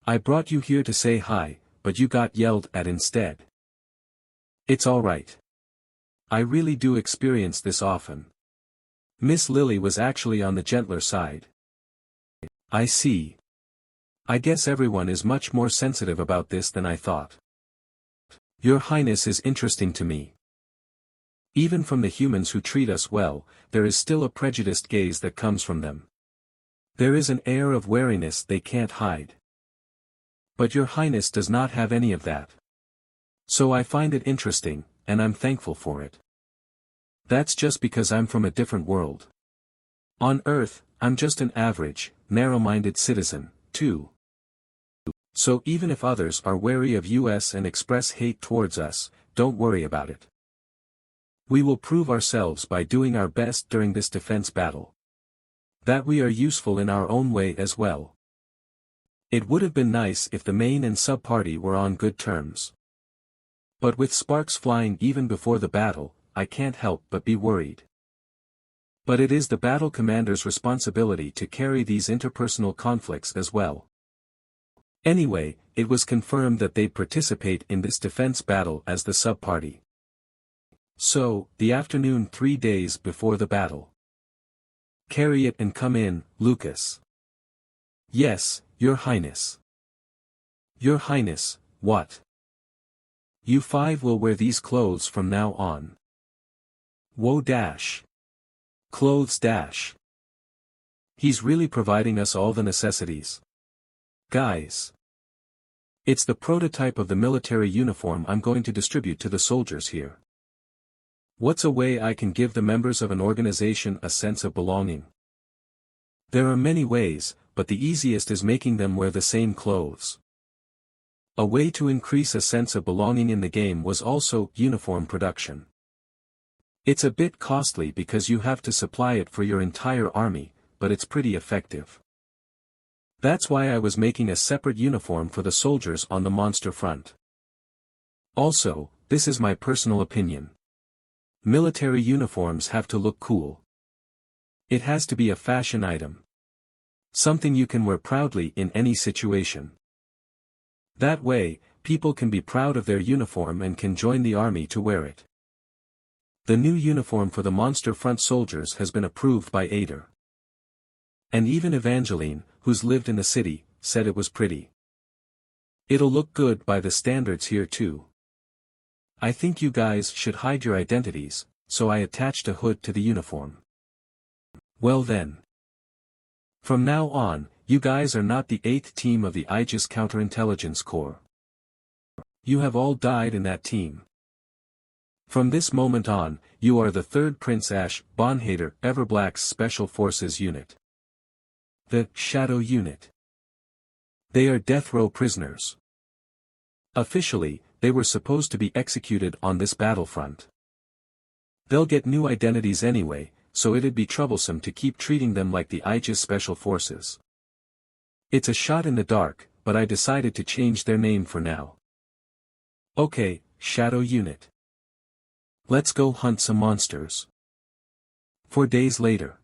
I brought you here to say hi, but you got yelled at instead. It's alright. I really do experience this often. Miss Lily was actually on the gentler side. I see. I guess everyone is much more sensitive about this than I thought. Your Highness is interesting to me. Even from the humans who treat us well, there is still a prejudiced gaze that comes from them. There is an air of wariness they can't hide. But your Highness does not have any of that. So I find it interesting, and I'm thankful for it. That's just because I'm from a different world. On Earth, I'm just an average, narrow-minded citizen, too. So even if others are wary of us and express hate towards us, don't worry about it. We will prove ourselves by doing our best during this defense battle. That we are useful in our own way as well. It would have been nice if the main and sub-party were on good terms. But with sparks flying even before the battle, I can't help but be worried. But it is the battle commander's responsibility to carry these interpersonal conflicts as well. Anyway, it was confirmed that they'd participate in this defense battle as the sub-party. So, the afternoon 3 days before the battle. Carry it and come in, Lucas. Yes, Your Highness. Your Highness, what? You 5 will wear these clothes from now on. Whoa dash. Clothes dash. He's really providing us all the necessities. Guys. It's the prototype of the military uniform I'm going to distribute to the soldiers here. What's a way I can give the members of an organization a sense of belonging? There are many ways, but the easiest is making them wear the same clothes. A way to increase a sense of belonging in the game was also uniform production. It's a bit costly because you have to supply it for your entire army, but it's pretty effective. That's why I was making a separate uniform for the soldiers on the monster front. Also, this is my personal opinion. Military uniforms have to look cool. It has to be a fashion item. Something you can wear proudly in any situation. That way, people can be proud of their uniform and can join the army to wear it. The new uniform for the monster front soldiers has been approved by Ader. And even Evangeline, who's lived in the city, said it was pretty. It'll look good by the standards here too. I think you guys should hide your identities, so I attached a hood to the uniform. Well then. From now on, you guys are not the 8th team of the Aegis Counterintelligence Corps. You have all died in that team. From this moment on, you are the 3rd Prince Ash Bonhader Everblack's Special Forces Unit. The Shadow Unit. They are death row prisoners. Officially, they were supposed to be executed on this battlefront. They'll get new identities anyway, so it'd be troublesome to keep treating them like the Aegis Special Forces. It's a shot in the dark, but I decided to change their name for now. Okay, Shadow Unit. Let's go hunt some monsters. 4 days later.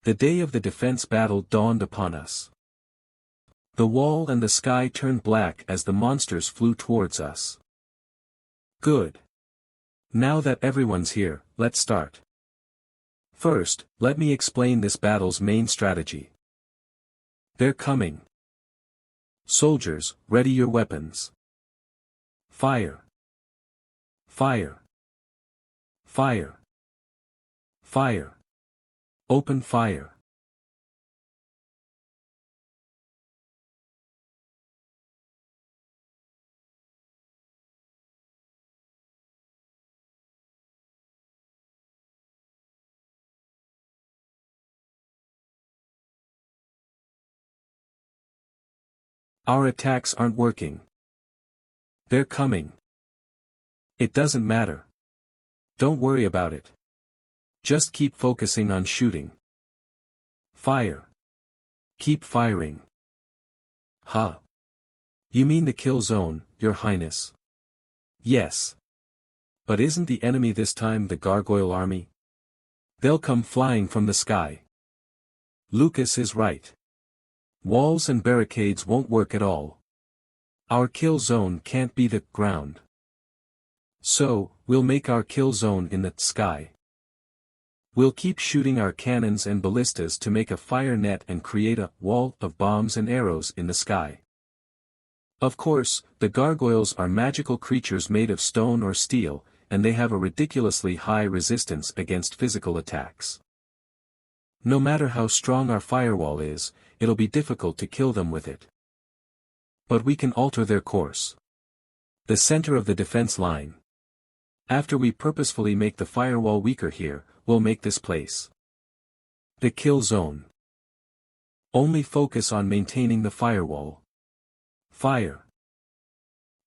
The day of the defense battle dawned upon us. The wall and the sky turned black as the monsters flew towards us. Good. Now that everyone's here, let's start. First, let me explain this battle's main strategy. They're coming. Soldiers, ready your weapons. Fire. Fire. Fire. Fire. Open fire. Our attacks aren't working. They're coming. It doesn't matter. Don't worry about it. Just keep focusing on shooting. Fire. Keep firing. Huh. You mean the kill zone, Your Highness? Yes. But isn't the enemy this time the Gargoyle army? They'll come flying from the sky. Lucas is right. Walls and barricades won't work at all. Our kill zone can't be the ground. So, we'll make our kill zone in the sky. We'll keep shooting our cannons and ballistas to make a fire net and create a wall of bombs and arrows in the sky. Of course, the gargoyles are magical creatures made of stone or steel, and they have a ridiculously high resistance against physical attacks. No matter how strong our firewall is, it'll be difficult to kill them with it. But we can alter their course. The center of the defense line. After we purposefully make the firewall weaker here, we'll make this place the kill zone. Only focus on maintaining the firewall. Fire.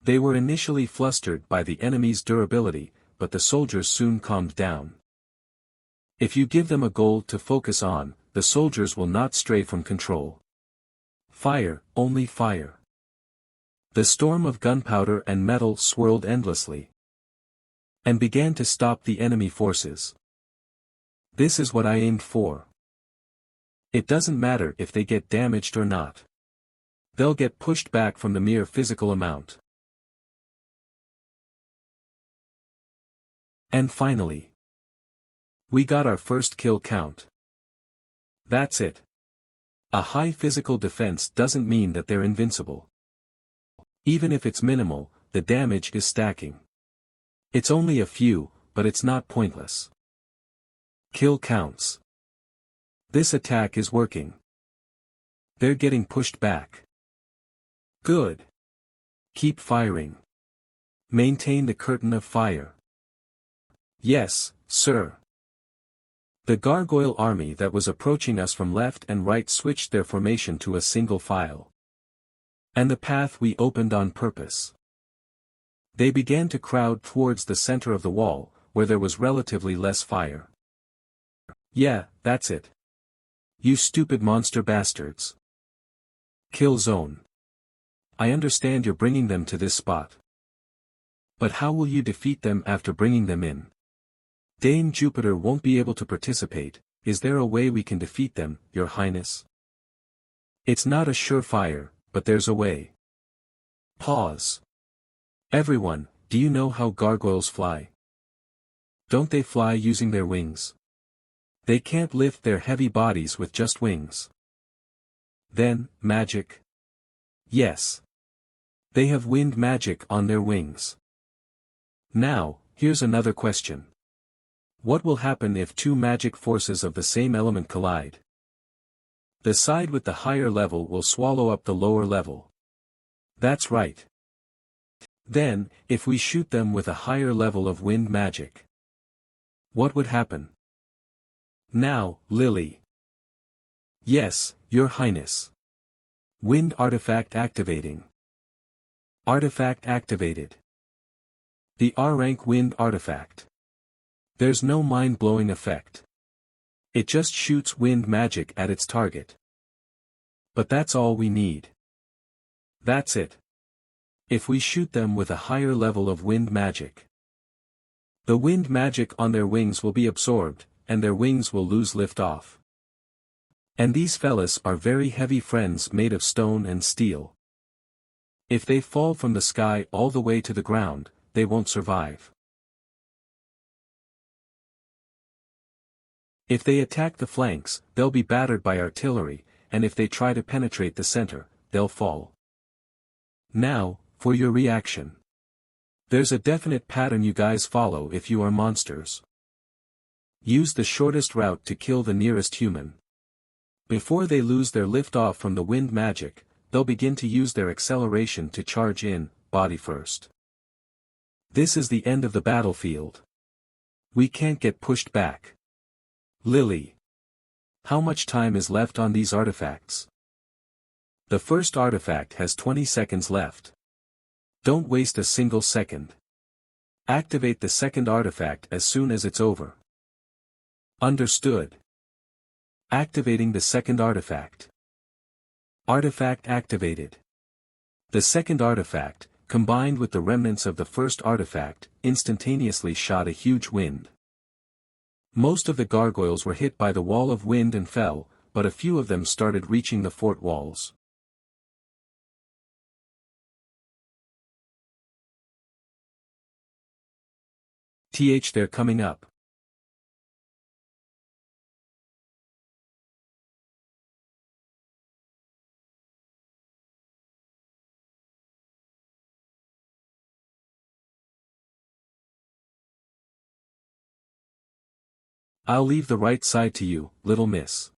They were initially flustered by the enemy's durability, but the soldiers soon calmed down. If you give them a goal to focus on, the soldiers will not stray from control. Fire, only fire. The storm of gunpowder and metal swirled endlessly and began to stop the enemy forces. This is what I aimed for. It doesn't matter if they get damaged or not. They'll get pushed back from the mere physical amount. And finally, we got our first kill count. That's it. A high physical defense doesn't mean that they're invincible. Even if it's minimal, the damage is stacking. It's only a few, but it's not pointless. Kill counts. This attack is working. They're getting pushed back. Good. Keep firing. Maintain the curtain of fire. Yes, sir. The gargoyle army that was approaching us from left and right switched their formation to a single file. And the path we opened on purpose. They began to crowd towards the center of the wall, where there was relatively less fire. Yeah, that's it. You stupid monster bastards. Kill zone. I understand you're bringing them to this spot. But how will you defeat them after bringing them in? Dame Jupiter won't be able to participate. Is there a way we can defeat them, Your Highness? It's not a surefire, but there's a way. Pause. Everyone, do you know how gargoyles fly? Don't they fly using their wings? They can't lift their heavy bodies with just wings. Then, magic? Yes. They have wind magic on their wings. Now, here's another question. What will happen if two magic forces of the same element collide? The side with the higher level will swallow up the lower level. That's right. Then, if we shoot them with a higher level of wind magic, what would happen? Now, Lily. Yes, Your Highness. Wind artifact activating. Artifact activated. The R-rank wind artifact. There's no mind-blowing effect. It just shoots wind magic at its target. But that's all we need. That's it. If we shoot them with a higher level of wind magic, the wind magic on their wings will be absorbed, and their wings will lose lift-off. And these fellas are very heavy friends made of stone and steel. If they fall from the sky all the way to the ground, they won't survive. If they attack the flanks, they'll be battered by artillery, and if they try to penetrate the center, they'll fall. Now, for your reaction. There's a definite pattern you guys follow if you are monsters. Use the shortest route to kill the nearest human. Before they lose their lift-off from the wind magic, they'll begin to use their acceleration to charge in, body first. This is the end of the battlefield. We can't get pushed back. Lily. How much time is left on these artifacts? The first artifact has 20 seconds left. Don't waste a single second. Activate the second artifact as soon as it's over. Understood. Activating the second artifact. Artifact activated. The second artifact, combined with the remnants of the first artifact, instantaneously shot a huge wind. Most of the gargoyles were hit by the wall of wind and fell, but a few of them started reaching the fort walls. They're coming up. I'll leave the right side to you, little miss.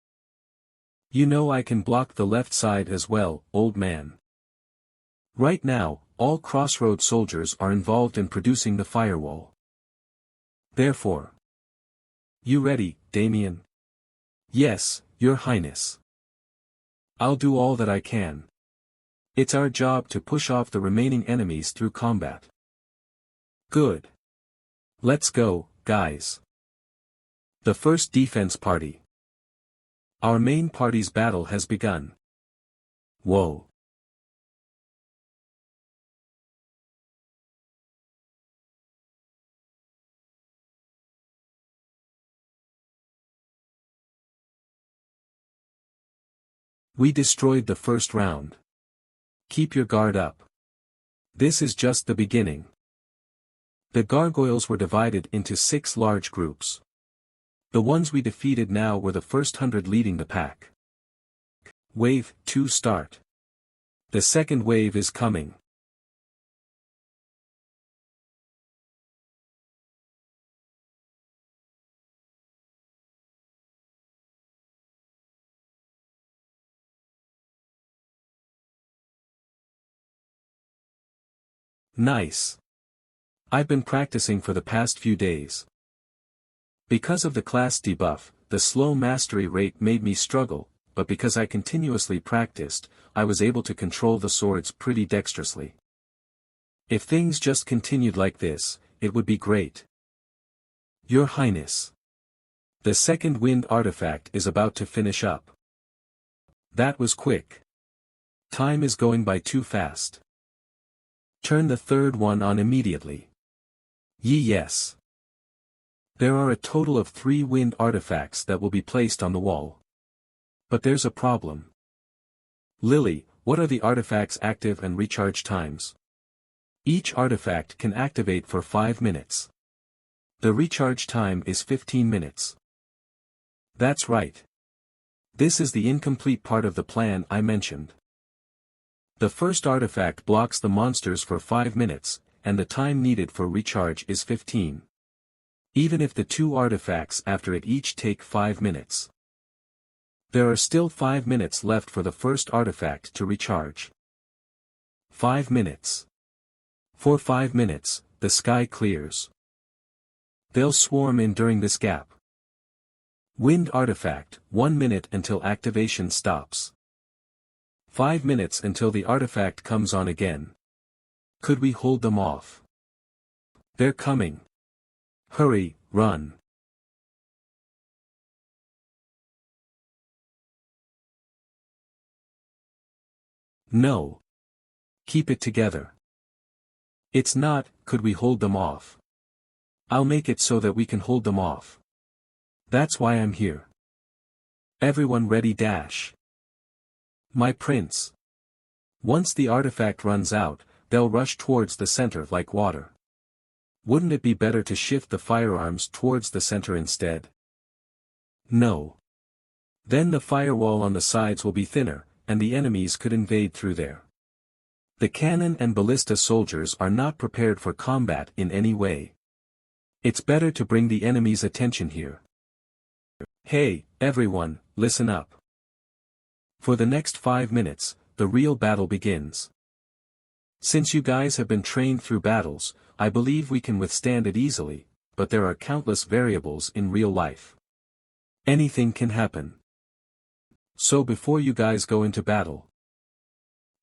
You know I can block the left side as well, old man. Right now, all crossroad soldiers are involved in producing the firewall. Therefore. You ready, Damien? Yes, Your Highness. I'll do all that I can. It's our job to push off the remaining enemies through combat. Good. Let's go, guys. The first defense party. Our main party's battle has begun. Whoa. We destroyed the first round. Keep your guard up. This is just the beginning. The gargoyles were divided into 6 large groups. The ones we defeated now were the first 100 leading the pack. Wave 2 start. The second wave is coming. Nice. I've been practicing for the past few days. Because of the class debuff, the slow mastery rate made me struggle, but because I continuously practiced, I was able to control the swords pretty dexterously. If things just continued like this, it would be great. Your Highness. The second wind artifact is about to finish up. That was quick. Time is going by too fast. Turn the third one on immediately. Yes. There are a total of 3 wind artifacts that will be placed on the wall. But there's a problem. Lily, what are the artifacts' active and recharge times? Each artifact can activate for 5 minutes. The recharge time is 15 minutes. That's right. This is the incomplete part of the plan I mentioned. The first artifact blocks the monsters for 5 minutes, and the time needed for recharge is 15. Even if the 2 artifacts after it each take 5 minutes. There are still 5 minutes left for the first artifact to recharge. 5 minutes. For 5 minutes, the sky clears. They'll swarm in during this gap. Wind artifact, 1 minute until activation stops. 5 minutes until the artifact comes on again. Could we hold them off? They're coming. Hurry, run. No. Keep it together. It's not, could we hold them off? I'll make it so that we can hold them off. That's why I'm here. Everyone ready dash. My prince. Once the artifact runs out, they'll rush towards the center like water. Wouldn't it be better to shift the firearms towards the center instead? No. Then the firewall on the sides will be thinner, and the enemies could invade through there. The cannon and ballista soldiers are not prepared for combat in any way. It's better to bring the enemy's attention here. Hey, everyone, listen up. For the next 5 minutes, the real battle begins. Since you guys have been trained through battles, I believe we can withstand it easily, but there are countless variables in real life. Anything can happen. So before you guys go into battle,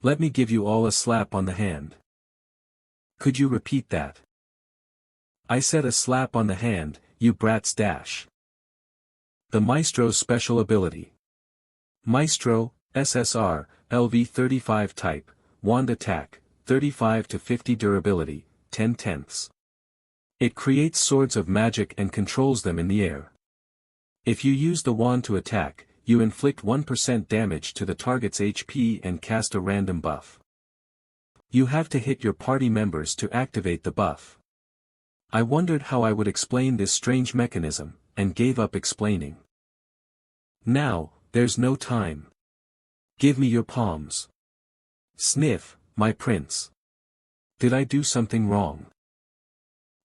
let me give you all a slap on the hand. Could you repeat that? I said a slap on the hand, you brats dash. The Maestro's special ability. Maestro, SSR, LV35 type, wand attack, 35 to 50 durability, 10/10. It creates swords of magic and controls them in the air. If you use the wand to attack, you inflict 1% damage to the target's HP and cast a random buff. You have to hit your party members to activate the buff. I wondered how I would explain this strange mechanism, and gave up explaining. Now, there's no time. Give me your palms. Sniff, my prince. Did I do something wrong?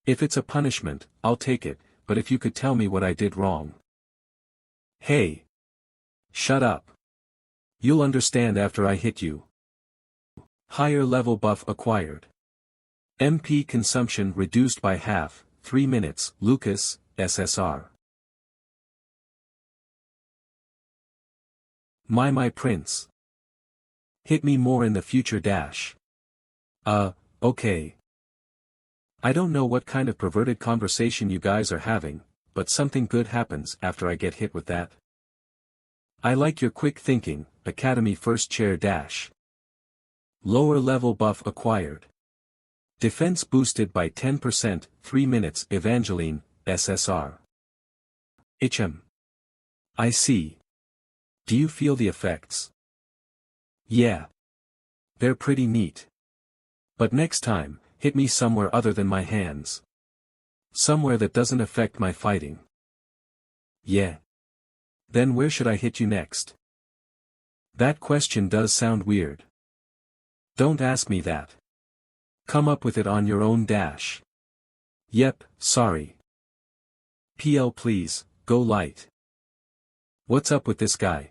If it's a punishment, I'll take it, but if you could tell me what I did wrong. Hey! Shut up. You'll understand after I hit you. Higher level buff acquired. MP consumption reduced by half, 3 minutes, Lucas, SSR. My prince. Hit me more in the future dash. Okay. I don't know what kind of perverted conversation you guys are having, but something good happens after I get hit with that. I like your quick thinking, Academy first chair dash. Lower level buff acquired. Defense boosted by 10%, 3 minutes, Evangeline, SSR. I see. Do you feel the effects? Yeah. They're pretty neat. But next time, hit me somewhere other than my hands. Somewhere that doesn't affect my fighting. Yeah. Then where should I hit you next? That question does sound weird. Don't ask me that. Come up with it on your own dash. Yep, sorry. PL please, go light. What's up with this guy?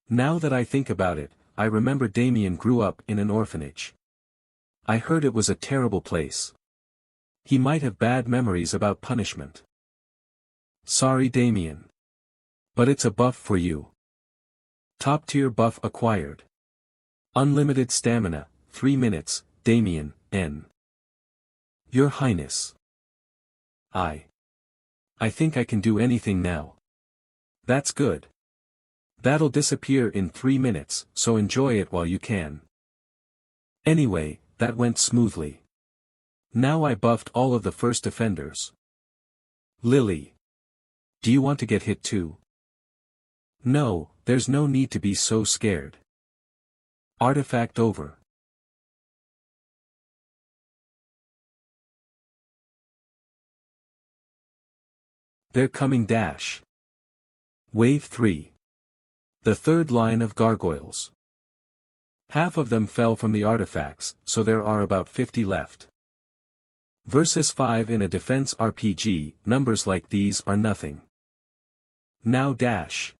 Now that I think about it, I remember Damien grew up in an orphanage. I heard it was a terrible place. He might have bad memories about punishment. Sorry Damien. But it's a buff for you. Top tier buff acquired. Unlimited stamina, 3 minutes, Damien, N. Your Highness. I think I can do anything now. That's good. That'll disappear in 3 minutes, so enjoy it while you can. Anyway, that went smoothly. Now I buffed all of the first offenders. Lily. Do you want to get hit too? No, there's no need to be so scared. Artifact over. They're coming dash. Wave 3. The third line of gargoyles. Half of them fell from the artifacts, so there are about 50 left. Versus 5 in a defense RPG, numbers like these are nothing. Now dash.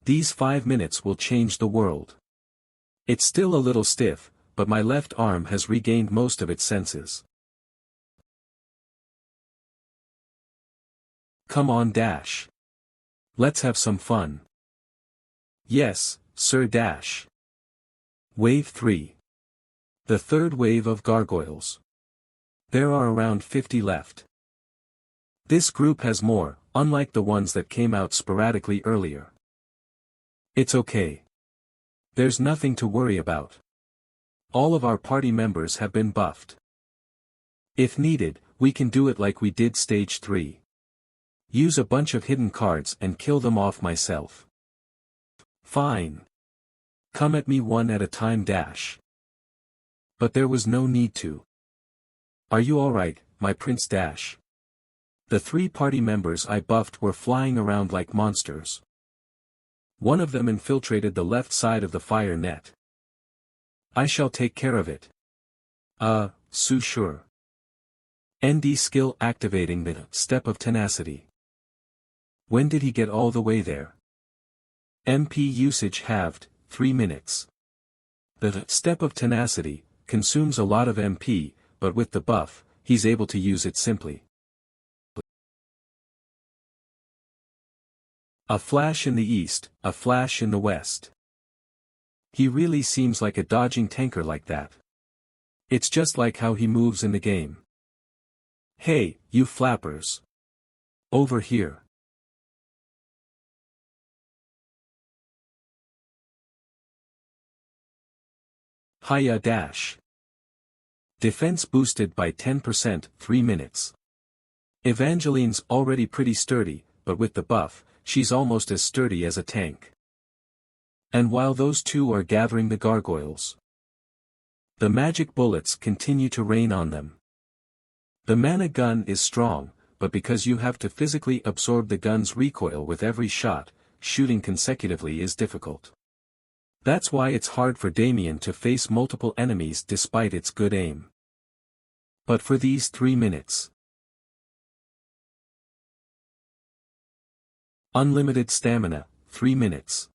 These 5 minutes will change the world. It's still a little stiff, but my left arm has regained most of its senses. Come on dash. Let's have some fun. Yes, sir dash. Wave 3. The third wave of gargoyles. There are around 50 left. This group has more, unlike the ones that came out sporadically earlier. It's okay. There's nothing to worry about. All of our party members have been buffed. If needed, we can do it like we did stage 3. Use a bunch of hidden cards and kill them off myself. Fine. Come at me one at a time dash. But there was no need to. Are you alright, my prince dash? The 3 party members I buffed were flying around like monsters. One of them infiltrated the left side of the fire net. I shall take care of it. So sure. ND skill activating the step of tenacity. When did he get all the way there? MP usage halved, 3 minutes. The step of tenacity consumes a lot of MP, but with the buff, he's able to use it simply. A flash in the east, a flash in the west. He really seems like a dodging tanker like that. It's just like how he moves in the game. Hey, you flappers. Over here. Hiya dash. Defense boosted by 10%, 3 minutes. Evangeline's already pretty sturdy, but with the buff, she's almost as sturdy as a tank. And while those two are gathering the gargoyles, the magic bullets continue to rain on them. The mana gun is strong, but because you have to physically absorb the gun's recoil with every shot, shooting consecutively is difficult. That's why it's hard for Damien to face multiple enemies despite its good aim. But for these 3 minutes. Unlimited stamina, 3 minutes.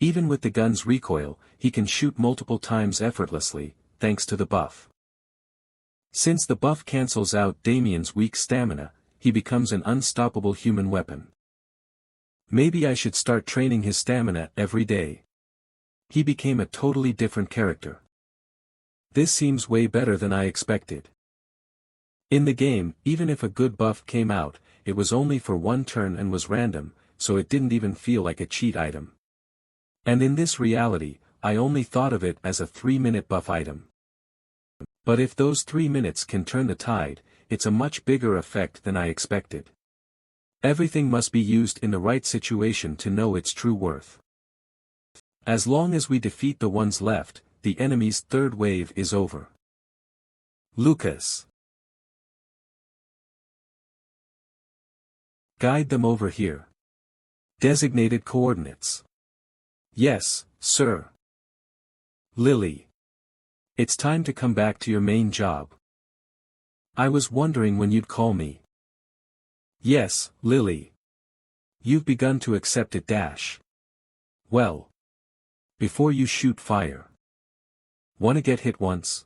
Even with the gun's recoil, he can shoot multiple times effortlessly, thanks to the buff. Since the buff cancels out Damien's weak stamina, he becomes an unstoppable human weapon. Maybe I should start training his stamina every day. He became a totally different character. This seems way better than I expected. In the game, even if a good buff came out, it was only for one turn and was random, so it didn't even feel like a cheat item. And in this reality, I only thought of it as a 3-minute buff item. But if those 3 minutes can turn the tide, it's a much bigger effect than I expected. Everything must be used in the right situation to know its true worth. As long as we defeat the ones left, the enemy's third wave is over. Lucas. Guide them over here. Designated coordinates. Yes, sir. Lily. It's time to come back to your main job. I was wondering when you'd call me. Yes, Lily. You've begun to accept it. Well. Before you shoot fire. Wanna get hit once?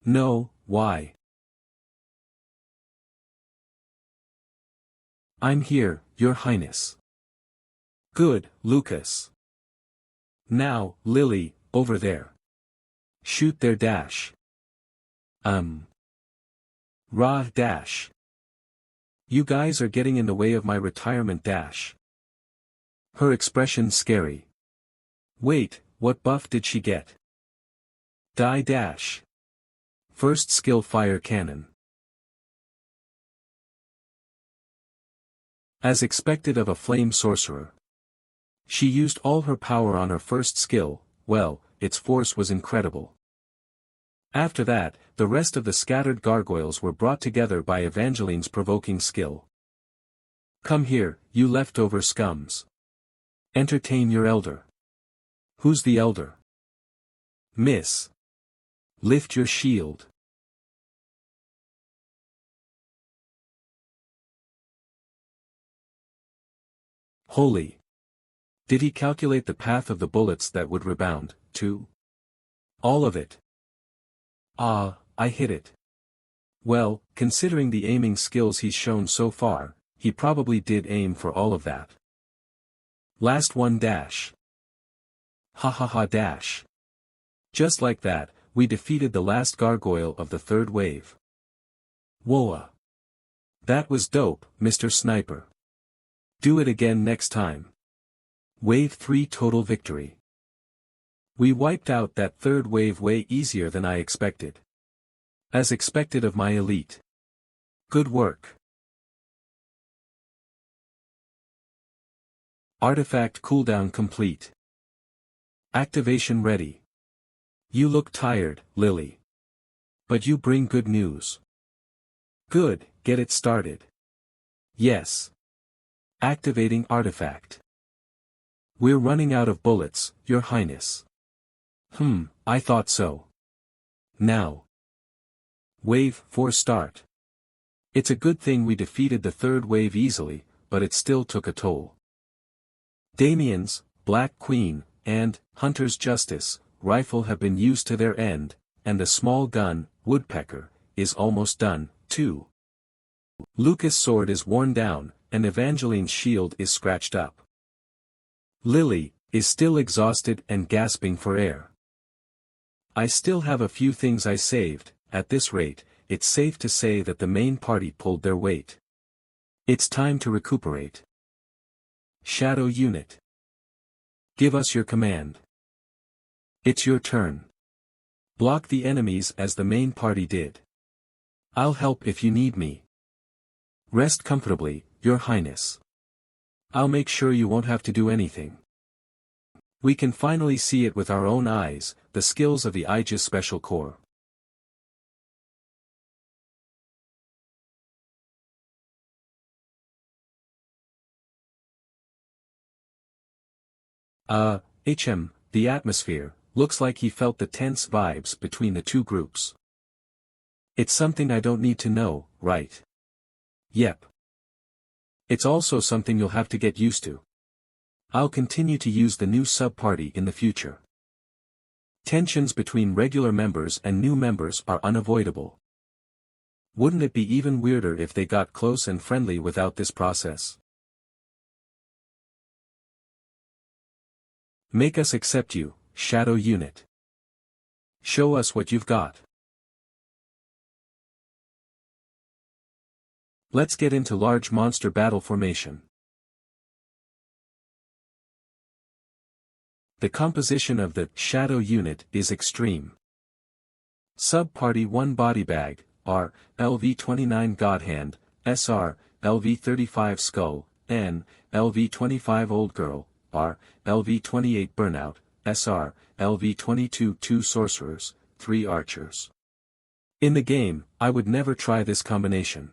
No, why? I'm here, Your Highness. Good, Lucas. Now, Lily, over there. Shoot their . You guys are getting in the way of my retirement . Her expression scary. Wait, what buff did she get? Die . First skill fire cannon. As expected of a flame sorcerer. She used all her power on her first skill, well, its force was incredible. After that, the rest of the scattered gargoyles were brought together by Evangeline's provoking skill. Come here, you leftover scums. Entertain your elder. Who's the elder? Miss. Lift your shield. Holy. Did he calculate the path of the bullets that would rebound, too? All of it. Ah, I hit it. Well, considering the aiming skills he's shown so far, he probably did aim for all of that. Last one . Ha ha ha . Just like that, we defeated the last gargoyle of the third wave. Whoa. That was dope, Mr. Sniper. Do it again next time. Wave 3 total victory. We wiped out that third wave way easier than I expected. As expected of my elite. Good work. Artifact cooldown complete. Activation ready. You look tired, Lily. But you bring good news. Good, get it started. Yes. Activating artifact. We're running out of bullets, Your Highness. I thought so. Now. Wave 4 start. It's a good thing we defeated the third wave easily, but it still took a toll. Damien's, Black Queen, and Hunter's Justice rifle have been used to their end, and the small gun, Woodpecker, is almost done, too. Lucas' sword is worn down, and Evangeline's shield is scratched up. Lily is still exhausted and gasping for air. I still have a few things I saved. At this rate, it's safe to say that the main party pulled their weight. It's time to recuperate. Shadow Unit. Give us your command. It's your turn. Block the enemies as the main party did. I'll help if you need me. Rest comfortably, Your Highness. I'll make sure you won't have to do anything. We can finally see it with our own eyes, the skills of the Aegis Special Corps. The atmosphere, looks like he felt the tense vibes between the two groups. It's something I don't need to know, right? Yep. It's also something you'll have to get used to. I'll continue to use the new sub-party in the future. Tensions between regular members and new members are unavoidable. Wouldn't it be even weirder if they got close and friendly without this process? Make us accept you, Shadow Unit. Show us what you've got. Let's get into large monster battle formation. The composition of the Shadow Unit is extreme. Sub-Party 1 Body Bag, R, LV-29 Godhand, SR, LV-35 Skull, N, LV-25 Old Girl, R, LV-28 Burnout, SR, LV-22 2 Sorcerers, 3 Archers. In the game, I would never try this combination.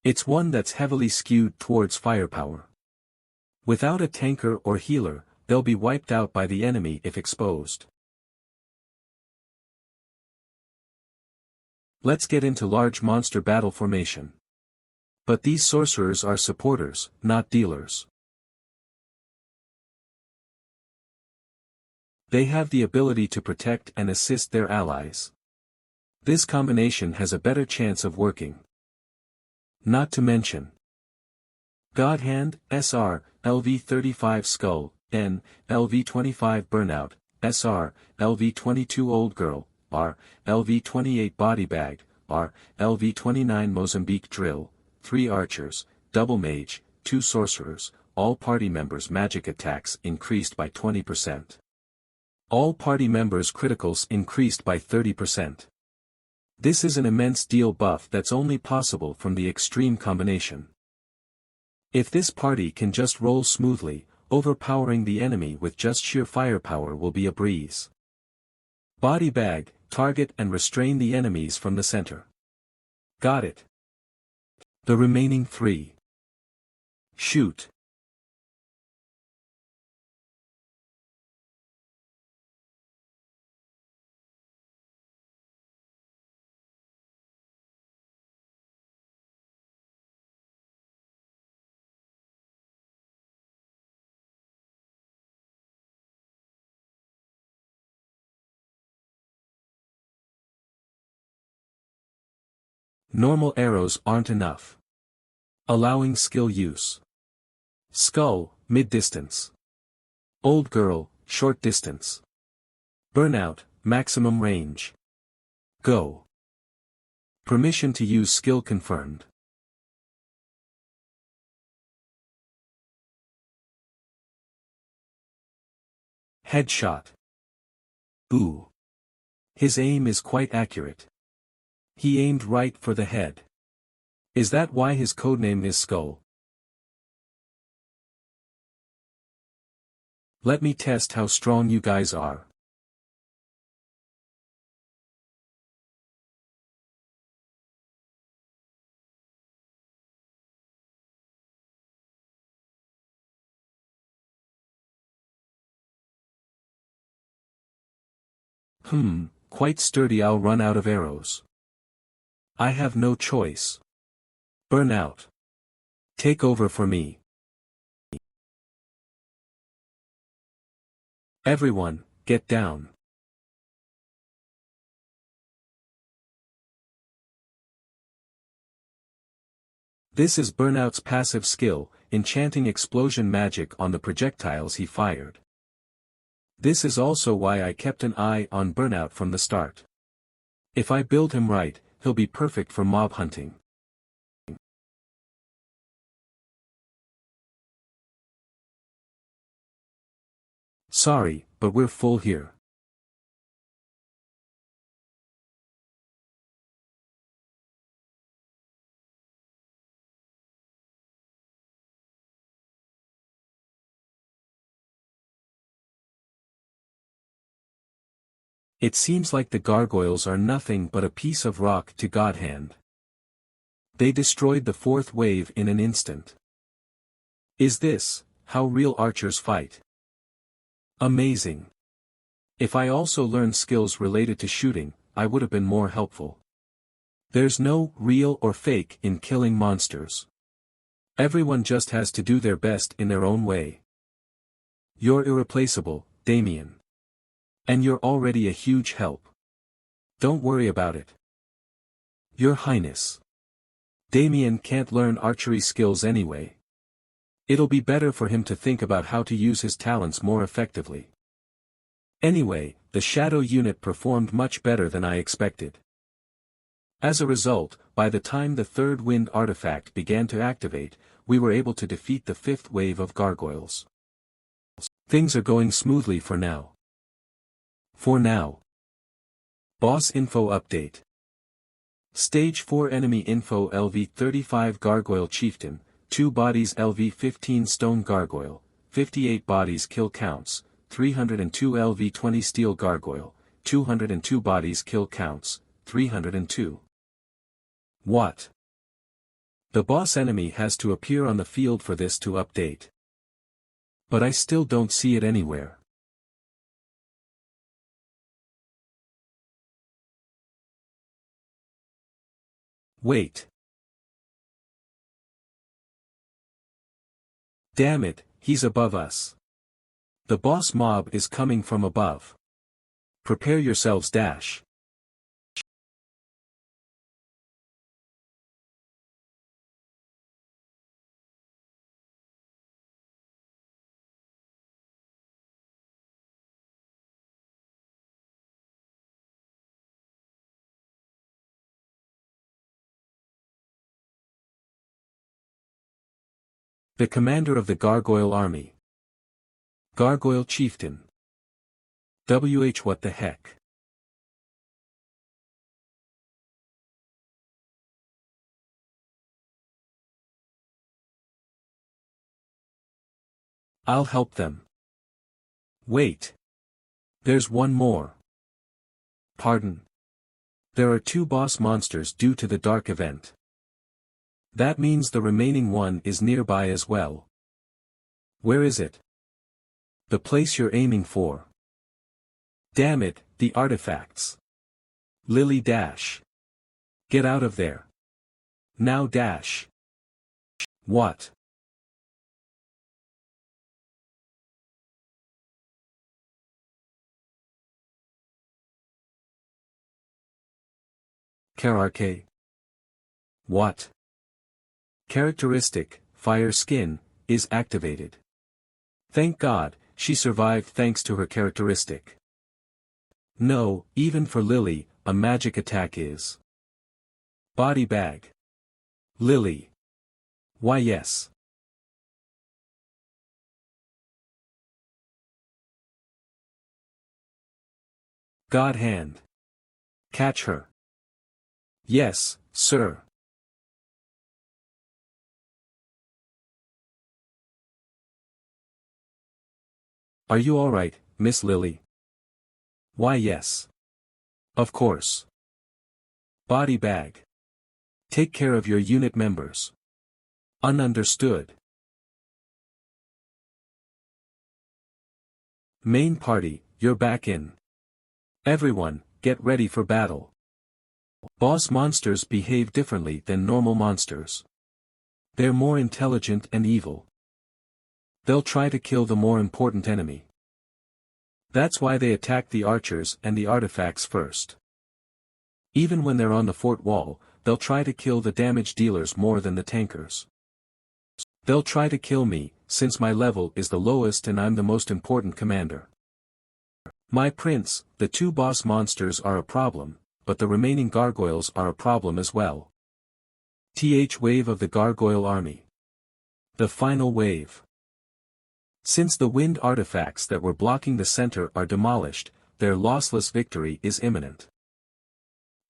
It's one that's heavily skewed towards firepower. Without a tanker or healer, they'll be wiped out by the enemy if exposed. Let's get into large monster battle formation. But these sorcerers are supporters, not dealers. They have the ability to protect and assist their allies. This combination has a better chance of working. Not to mention Godhand, SR, LV-35 Skull, N, LV-25 Burnout, SR, LV-22 Old Girl, R, LV-28 Body Bag, R, LV-29 Mozambique Drill, 3 Archers, Double Mage, 2 Sorcerers, all party members' magic attacks increased by 20%. All party members' criticals increased by 30%. This is an immense deal buff that's only possible from the extreme combination. If this party can just roll smoothly, overpowering the enemy with just sheer firepower will be a breeze. Body Bag, target and restrain the enemies from the center. Got it. The remaining 3. Shoot. Normal arrows aren't enough. Allowing skill use. Skull, mid-distance. Old Girl, short distance. Burnout, maximum range. Go. Permission to use skill confirmed. Headshot. Ooh. His aim is quite accurate. He aimed right for the head. Is that why his codename is Skull? Let me test how strong you guys are. Quite sturdy. I'll run out of arrows. I have no choice. Burnout. Take over for me. Everyone, get down. This is Burnout's passive skill, enchanting explosion magic on the projectiles he fired. This is also why I kept an eye on Burnout from the start. If I build him right, he'll be perfect for mob hunting. Sorry, but we're full here. It seems like the gargoyles are nothing but a piece of rock to Godhand. They destroyed the fourth wave in an instant. Is this how real archers fight? Amazing. If I also learned skills related to shooting, I would have been more helpful. There's no real or fake in killing monsters. Everyone just has to do their best in their own way. You're irreplaceable, Damien. And you're already a huge help. Don't worry about it. Your Highness. Damien can't learn archery skills anyway. It'll be better for him to think about how to use his talents more effectively. Anyway, the shadow unit performed much better than I expected. As a result, by the time the third wind artifact began to activate, we were able to defeat the fifth wave of gargoyles. Things are going smoothly for now. For now. Boss Info Update. Stage 4 Enemy Info LV-35 Gargoyle Chieftain, 2 bodies LV-15 Stone Gargoyle, 58 bodies kill counts, 302 LV-20 Steel Gargoyle, 202 bodies kill counts, 302. What? The boss enemy has to appear on the field for this to update. But I still don't see it anywhere. Wait. Damn it, he's above us. The boss mob is coming from above. Prepare yourselves dash. The commander of the Gargoyle Army. Gargoyle Chieftain. What the heck? I'll help them. Wait. There's one more. Pardon. There are 2 boss monsters due to the dark event. That means the remaining one is nearby as well. Where is it? The place you're aiming for. Damn it, the artifacts. Lily dash. Get out of there. Now dash. What? Kararke. What? Characteristic, Fire Skin, is activated. Thank God, she survived thanks to her characteristic. No, even for Lily, a magic attack is. Body bag. Lily. Why yes. God hand. Catch her. Yes, sir. Are you alright, Miss Lily? Why yes. Of course. Body bag. Take care of your unit members. Ununderstood. Main party, you're back in. Everyone, get ready for battle. Boss monsters behave differently than normal monsters. They're more intelligent and evil. They'll try to kill the more important enemy. That's why they attack the archers and the artifacts first. Even when they're on the fort wall, they'll try to kill the damage dealers more than the tankers. They'll try to kill me, since my level is the lowest and I'm the most important commander. My prince, the 2 boss monsters are a problem, but the remaining gargoyles are a problem as well. Wave of the Gargoyle Army. The final wave. Since the wind artifacts that were blocking the center are demolished, their lossless victory is imminent.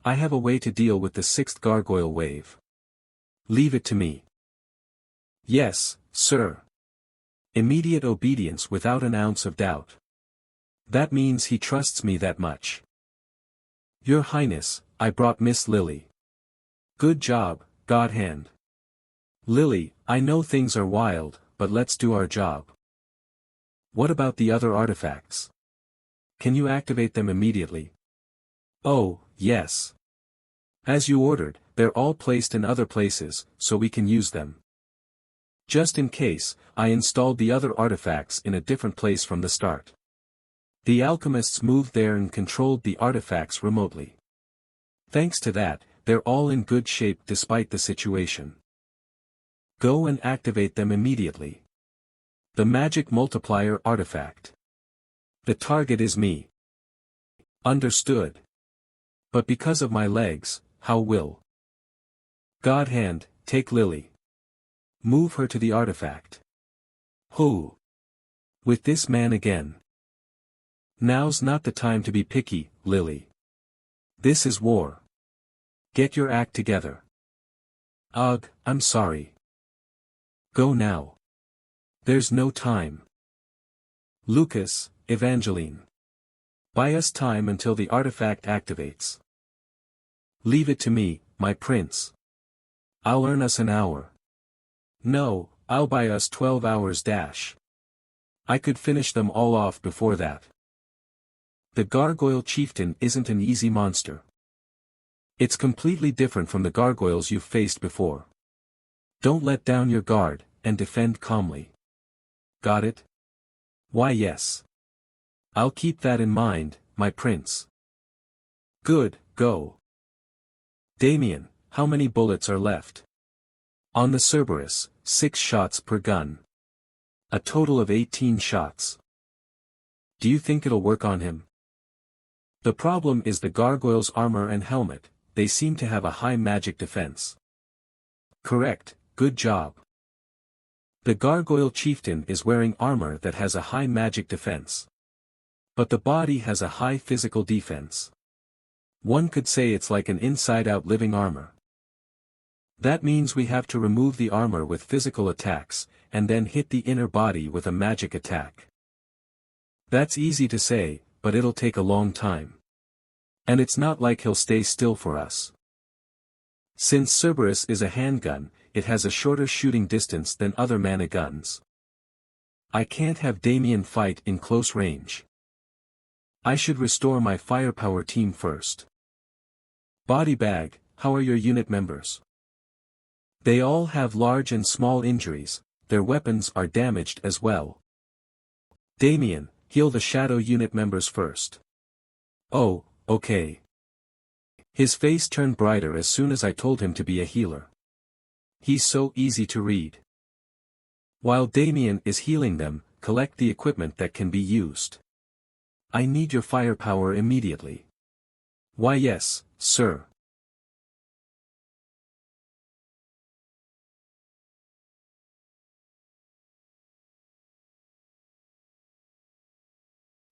I have a way to deal with the 6th gargoyle wave. Leave it to me. Yes, sir. Immediate obedience without an ounce of doubt. That means he trusts me that much. Your Highness, I brought Miss Lily. Good job, God Hand. Lily, I know things are wild, but let's do our job. What about the other artifacts? Can you activate them immediately? Oh, yes. As you ordered, they're all placed in other places, so we can use them. Just in case, I installed the other artifacts in a different place from the start. The alchemists moved there and controlled the artifacts remotely. Thanks to that, they're all in good shape despite the situation. Go and activate them immediately. The magic multiplier artifact. The target is me. Understood. But because of my legs, how will? God Hand, take Lily. Move her to the artifact. Who? With this man again. Now's not the time to be picky, Lily. This is war. Get your act together. Ugh, I'm sorry. Go now. There's no time. Lucas, Evangeline. Buy us time until the artifact activates. Leave it to me, my prince. I'll earn us an hour. No, I'll buy us 12 hours dash. I could finish them all off before that. The gargoyle chieftain isn't an easy monster. It's completely different from the gargoyles you've faced before. Don't let down your guard, and defend calmly. Got it? Why yes. I'll keep that in mind, my prince. Good, go. Damien, how many bullets are left? On the Cerberus, 6 shots per gun. A total of 18 shots. Do you think it'll work on him? The problem is the gargoyle's armor and helmet, they seem to have a high magic defense. Correct, good job. The gargoyle chieftain is wearing armor that has a high magic defense. But the body has a high physical defense. One could say it's like an inside-out living armor. That means we have to remove the armor with physical attacks, and then hit the inner body with a magic attack. That's easy to say, but it'll take a long time. And it's not like he'll stay still for us. Since Cerberus is a handgun, it has a shorter shooting distance than other mana guns. I can't have Damien fight in close range. I should restore my firepower team first. Body bag, how are your unit members? They all have large and small injuries, their weapons are damaged as well. Damien, heal the shadow unit members first. Oh, okay. His face turned brighter as soon as I told him to be a healer. He's so easy to read. While Damien is healing them, collect the equipment that can be used. I need your firepower immediately. Why yes, sir.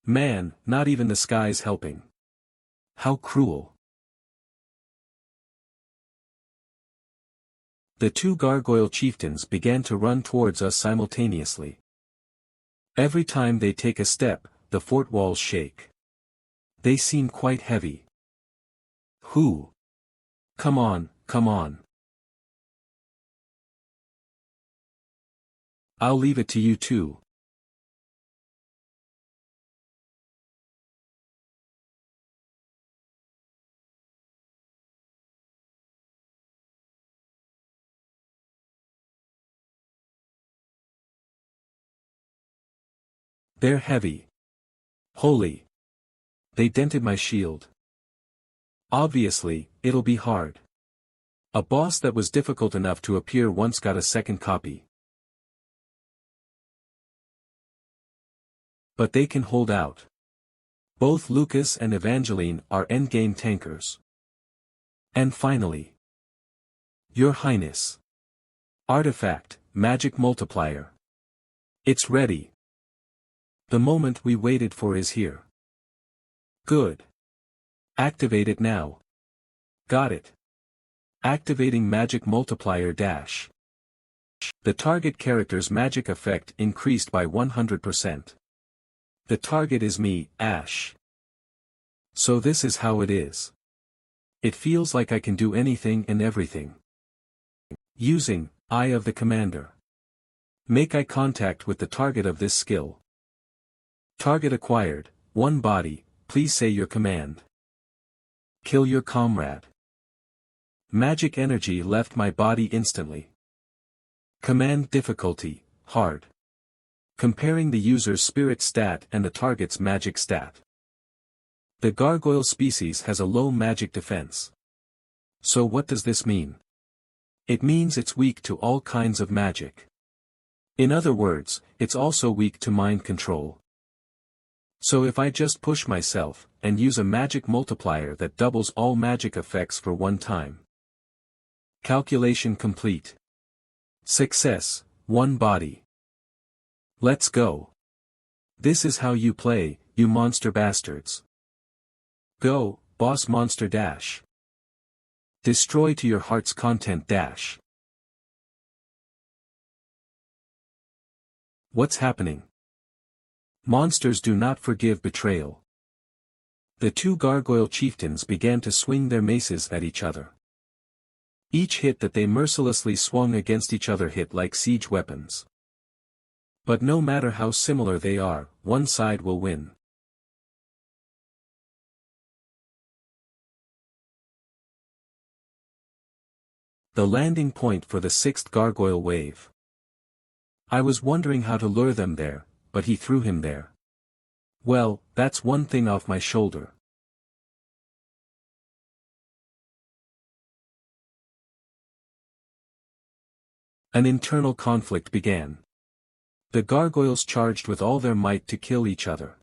Man, not even the sky's helping. How cruel. The 2 gargoyle chieftains began to run towards us simultaneously. Every time they take a step, the fort walls shake. They seem quite heavy. Who? Come on, come on. I'll leave it to you two. They're heavy. Holy. They dented my shield. Obviously, it'll be hard. A boss that was difficult enough to appear once got a second copy. But they can hold out. Both Lucas and Evangeline are endgame tankers. And finally. Your Highness. Artifact, Magic Multiplier. It's ready. The moment we waited for is here. Good. Activate it now. Got it. Activating Magic Multiplier dash. The target character's magic effect increased by 100%. The target is me, Ash. So this is how it is. It feels like I can do anything and everything. Using Eye of the Commander. Make eye contact with the target of this skill. Target acquired, one body, please say your command. Kill your comrade. Magic energy left my body instantly. Command difficulty, hard. Comparing the user's spirit stat and the target's magic stat. The gargoyle species has a low magic defense. So what does this mean? It means it's weak to all kinds of magic. In other words, it's also weak to mind control. So if I just push myself, and use a magic multiplier that doubles all magic effects for one time. Calculation complete. Success, one body. Let's go. This is how you play, you monster bastards. Go, boss monster dash. Destroy to your heart's content dash. What's happening? Monsters do not forgive betrayal. The two gargoyle chieftains began to swing their maces at each other. Each hit that they mercilessly swung against each other hit like siege weapons. But no matter how similar they are, one side will win. The landing point for the sixth gargoyle wave. I was wondering how to lure them there, but he threw him there. Well, that's one thing off my shoulder. An internal conflict began. The gargoyles charged with all their might to kill each other.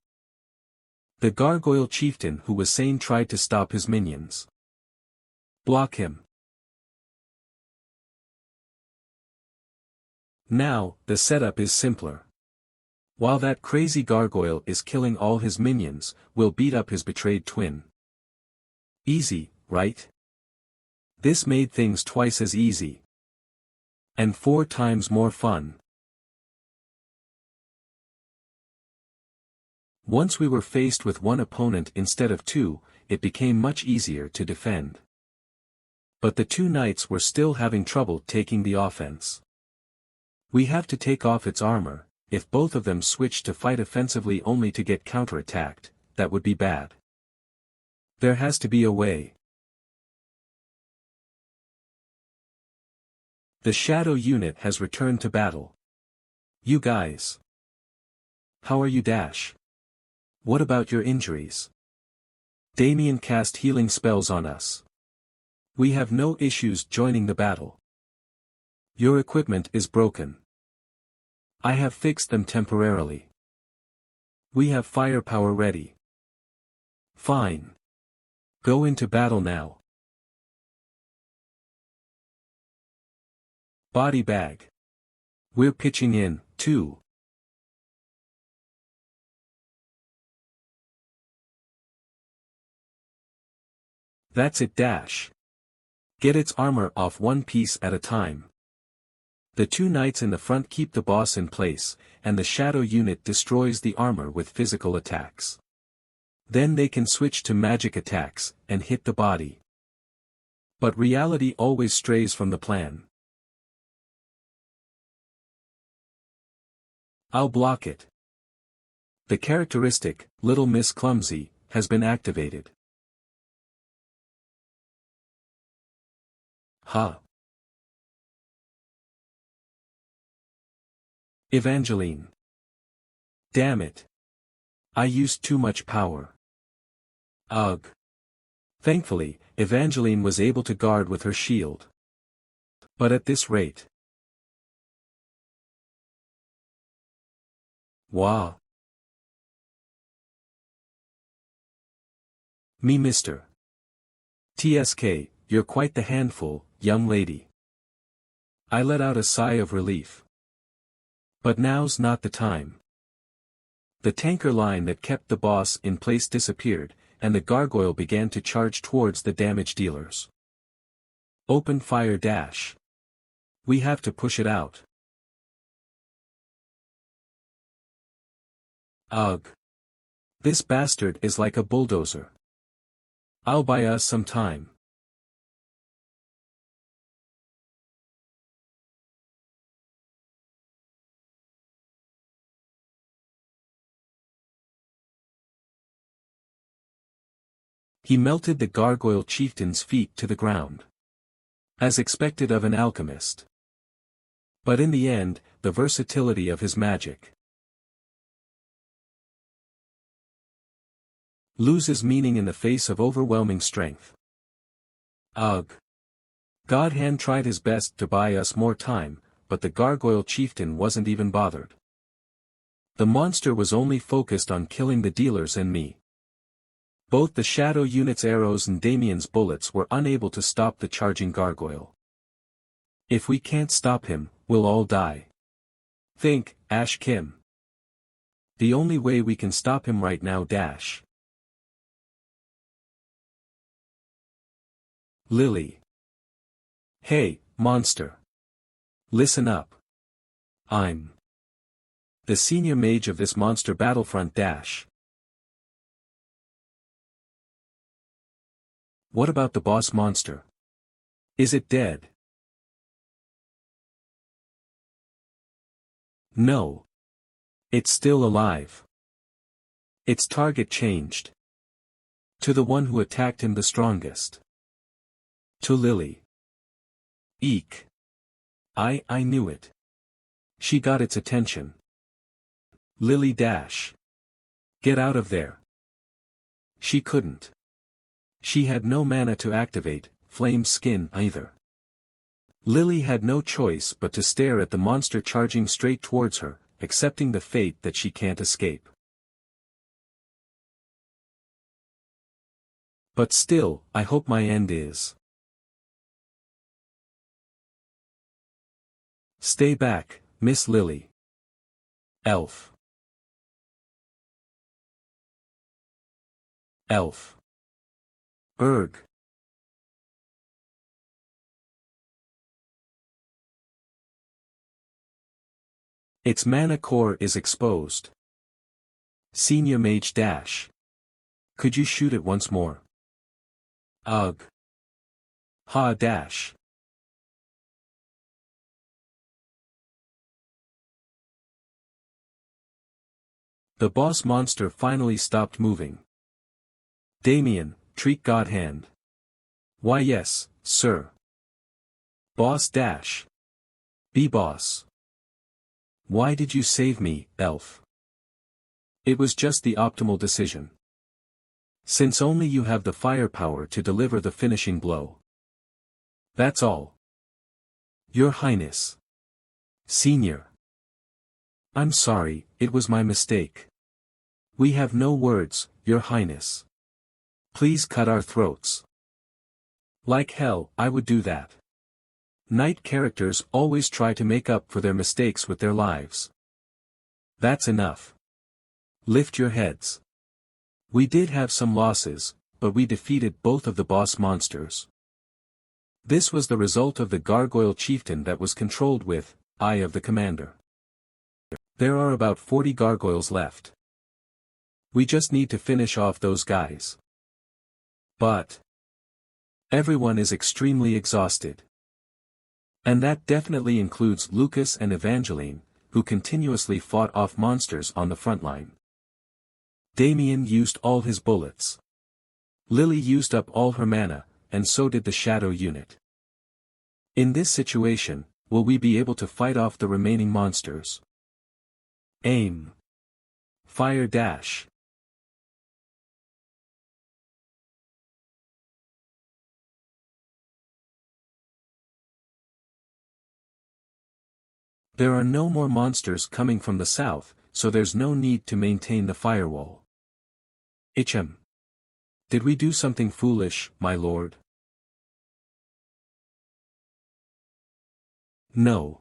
The gargoyle chieftain who was sane tried to stop his minions. Block him. Now, the setup is simpler. While that crazy gargoyle is killing all his minions, we'll beat up his betrayed twin. Easy, right? This made things twice as easy. And 4 times more fun. Once we were faced with one opponent instead of 2, it became much easier to defend. But the 2 knights were still having trouble taking the offense. We have to take off its armor. If both of them switch to fight offensively only to get counterattacked, that would be bad. There has to be a way. The shadow unit has returned to battle. You guys. How are you dash? What about your injuries? Damien cast healing spells on us. We have no issues joining the battle. Your equipment is broken. I have fixed them temporarily. We have firepower ready. Fine. Go into battle now. Body bag. We're pitching in, too. That's it dash. Get its armor off one piece at a time. The 2 knights in the front keep the boss in place, and the shadow unit destroys the armor with physical attacks. Then they can switch to magic attacks, and hit the body. But reality always strays from the plan. I'll block it. The characteristic, Little Miss Clumsy, has been activated. Ha! Evangeline. Damn it. I used too much power. Ugh. Thankfully, Evangeline was able to guard with her shield. But at this rate. Wah. Me Mr. TSK, you're quite the handful, young lady. I let out a sigh of relief. But now's not the time. The tanker line that kept the boss in place disappeared, and the gargoyle began to charge towards the damage dealers. Open fire dash. We have to push it out. Ugh. This bastard is like a bulldozer. I'll buy us some time. He melted the gargoyle chieftain's feet to the ground. As expected of an alchemist. But in the end, the versatility of his magic loses meaning in the face of overwhelming strength. Ugh. Godhand tried his best to buy us more time, but the gargoyle chieftain wasn't even bothered. The monster was only focused on killing the dealers and me. Both the shadow unit's arrows and Damien's bullets were unable to stop the charging gargoyle. If we can't stop him, we'll all die. Think, Ash Kim. The only way we can stop him right now. Lily. Hey, monster. Listen up. I'm the senior mage of this monster battlefront. What about the boss monster? Is it dead? No. It's still alive. Its target changed. To the one who attacked him the strongest. To Lily. Eek. I knew it. She got its attention. Lily. Get out of there. She couldn't. She had no mana to activate, flame skin either. Lily had no choice but to stare at the monster charging straight towards her, accepting the fate that she can't escape. But still, I hope my end is. Stay back, Miss Lily. Elf. Elf. Erg. Its mana core is exposed. Senior mage. Could you shoot it once more? Ugh. Ha. The boss monster finally stopped moving. Damien, treat Godhand. Why yes, sir. Boss. Be boss. Why did you save me, Elf? It was just the optimal decision. Since only you have the firepower to deliver the finishing blow. That's all. Your Highness. Senior. I'm sorry, it was my mistake. We have no words, Your Highness. Please cut our throats. Like hell, I would do that. Knight characters always try to make up for their mistakes with their lives. That's enough. Lift your heads. We did have some losses, but we defeated both of the boss monsters. This was the result of the gargoyle chieftain that was controlled with Eye of the Commander. There are about 40 gargoyles left. We just need to finish off those guys. But everyone is extremely exhausted. And that definitely includes Lucas and Evangeline, who continuously fought off monsters on the front line. Damien used all his bullets. Lily used up all her mana, and so did the shadow unit. In this situation, will we be able to fight off the remaining monsters? Aim. Fire. There are no more monsters coming from the south, so there's no need to maintain the firewall. Ichem. Did we do something foolish, my lord? No.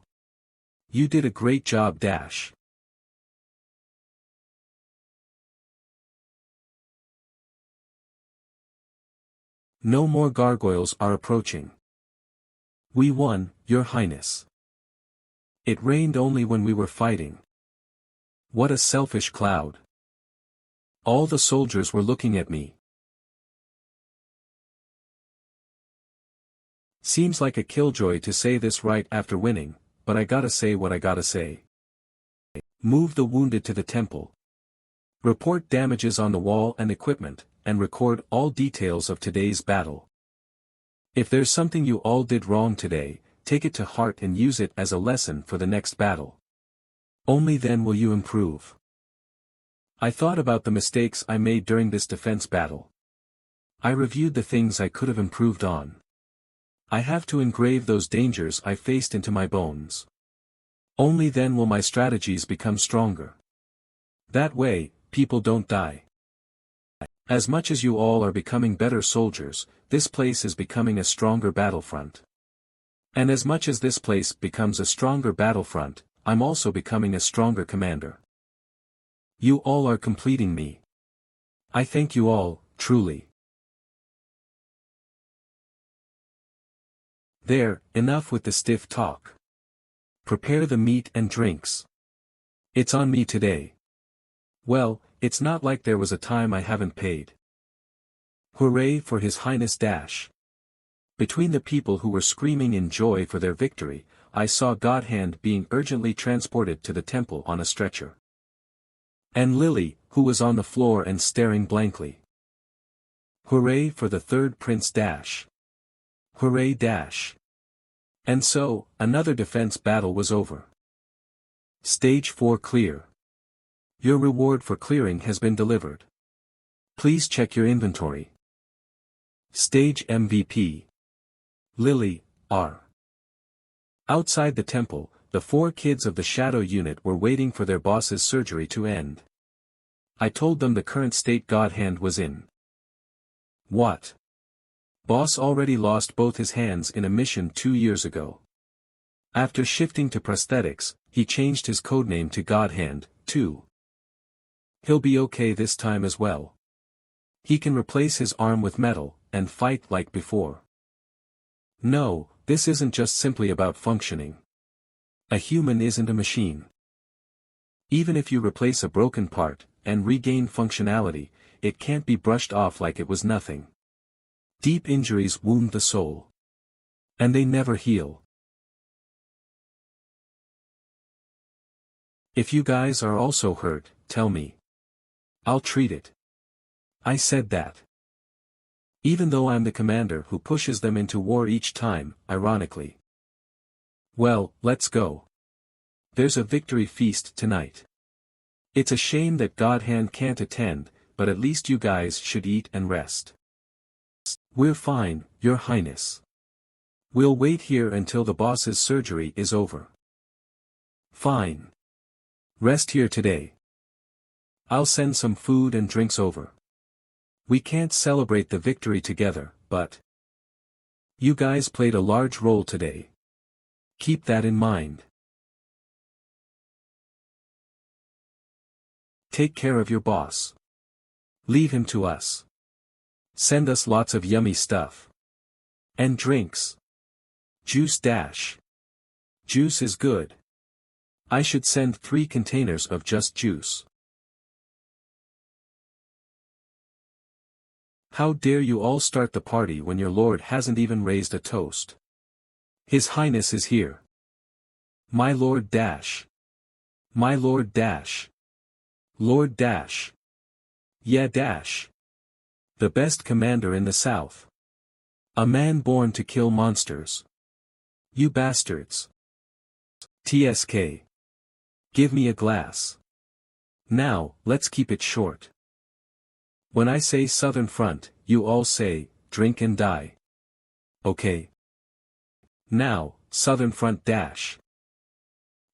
You did a great job. No more gargoyles are approaching. We won, Your Highness. It rained only when we were fighting. What a selfish cloud. All the soldiers were looking at me. Seems like a killjoy to say this right after winning, but I gotta say what I gotta say. Move the wounded to the temple. Report damages on the wall and equipment, and record all details of today's battle. If there's something you all did wrong today, take it to heart and use it as a lesson for the next battle. Only then will you improve. I thought about the mistakes I made during this defense battle. I reviewed the things I could have improved on. I have to engrave those dangers I faced into my bones. Only then will my strategies become stronger. That way, people don't die. As much as you all are becoming better soldiers, this place is becoming a stronger battlefront. And as much as this place becomes a stronger battlefront, I'm also becoming a stronger commander. You all are completing me. I thank you all, truly. There, enough with the stiff talk. Prepare the meat and drinks. It's on me today. Well, it's not like there was a time I haven't paid. Hooray for His Highness Dash. Between the people who were screaming in joy for their victory, I saw Godhand being urgently transported to the temple on a stretcher. And Lily, who was on the floor and staring blankly. Hooray for the third Prince Dash. Hooray Dash. And so, another defense battle was over. Stage 4 clear. Your reward for clearing has been delivered. Please check your inventory. Stage MVP. Lily, R. Outside the temple, the 4 kids of the Shadow Unit were waiting for their boss's surgery to end. I told them the current state Godhand was in. What? Boss already lost both his hands in a mission 2 years ago. After shifting to prosthetics, he changed his codename to Godhand, too. He'll be okay this time as well. He can replace his arm with metal, and fight like before. No, this isn't just simply about functioning. A human isn't a machine. Even if you replace a broken part, and regain functionality, it can't be brushed off like it was nothing. Deep injuries wound the soul. And they never heal. If you guys are also hurt, tell me. I'll treat it. I said that. Even though I'm the commander who pushes them into war each time, ironically. Well, let's go. There's a victory feast tonight. It's a shame that Godhand can't attend, but at least you guys should eat and rest. We're fine, Your Highness. We'll wait here until the boss's surgery is over. Fine. Rest here today. I'll send some food and drinks over. We can't celebrate the victory together, but you guys played a large role today. Keep that in mind. Take care of your boss. Leave him to us. Send us lots of yummy stuff. And drinks. Juice dash. Juice is good. I should send 3 containers of just juice. How dare you all start the party when your lord hasn't even raised a toast? His Highness is here. My Lord Dash. My Lord Dash. Lord Dash. Yeah Dash. The best commander in the South. A man born to kill monsters. You bastards. TSK. Give me a glass. Now, let's keep it short. When I say Southern Front, you all say, drink and die. Okay. Now, Southern Front dash.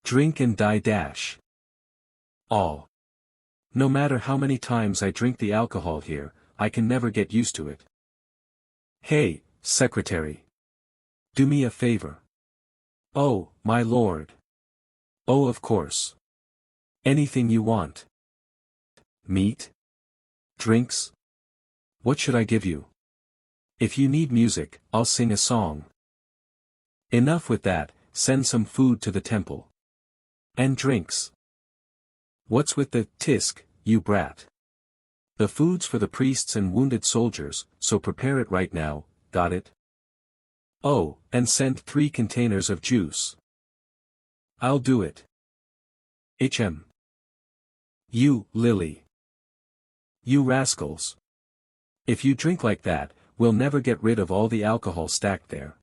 Drink and die dash. All. No matter how many times I drink the alcohol here, I can never get used to it. Hey, Secretary. Do me a favor. Oh, my lord. Oh, of course. Anything you want. Meat? Drinks? What should I give you? If you need music, I'll sing a song. Enough with that, send some food to the temple. And drinks. What's with the tisk, you brat? The food's for the priests and wounded soldiers, so prepare it right now, got it? Oh, and send 3 containers of juice. I'll do it. HM. You, Lily. You rascals. If you drink like that, we'll never get rid of all the alcohol stacked there.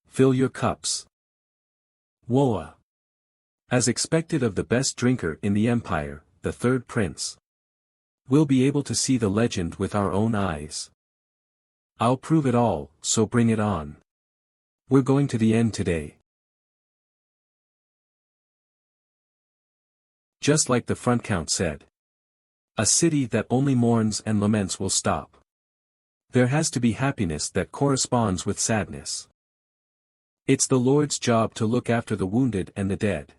Fill your cups. Woa. As expected of the best drinker in the empire, the third prince. We'll be able to see the legend with our own eyes. I'll prove it all, so bring it on. We're going to the end today. Just like the front count said. A city that only mourns and laments will stop. There has to be happiness that corresponds with sadness. It's the Lord's job to look after the wounded and the dead.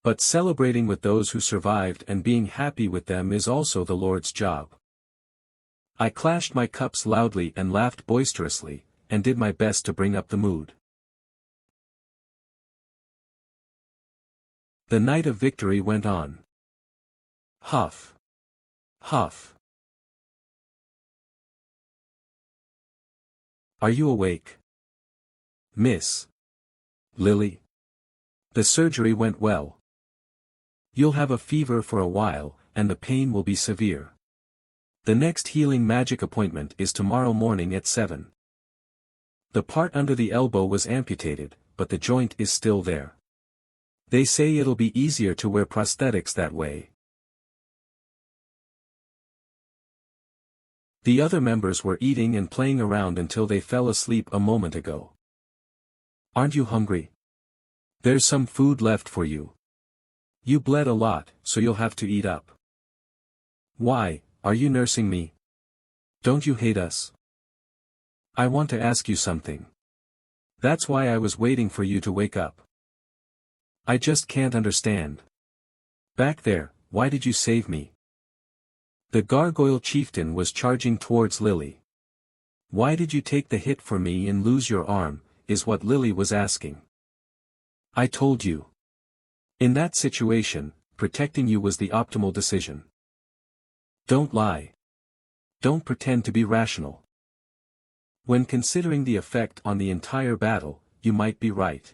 But celebrating with those who survived and being happy with them is also the Lord's job. I clashed my cups loudly and laughed boisterously, and did my best to bring up the mood. The night of victory went on. Huff. Huff. Are you awake? Miss Lily? The surgery went well. You'll have a fever for a while, and the pain will be severe. The next healing magic appointment is tomorrow morning at 7. The part under the elbow was amputated, but the joint is still there. They say it'll be easier to wear prosthetics that way. The other members were eating and playing around until they fell asleep a moment ago. Aren't you hungry? There's some food left for you. You bled a lot, so you'll have to eat up. Why, are you nursing me? Don't you hate us? I want to ask you something. That's why I was waiting for you to wake up. I just can't understand. Back there, why did you save me? The gargoyle chieftain was charging towards Lily. Why did you take the hit for me and lose your arm, is what Lily was asking. I told you. In that situation, protecting you was the optimal decision. Don't lie. Don't pretend to be rational. When considering the effect on the entire battle, you might be right.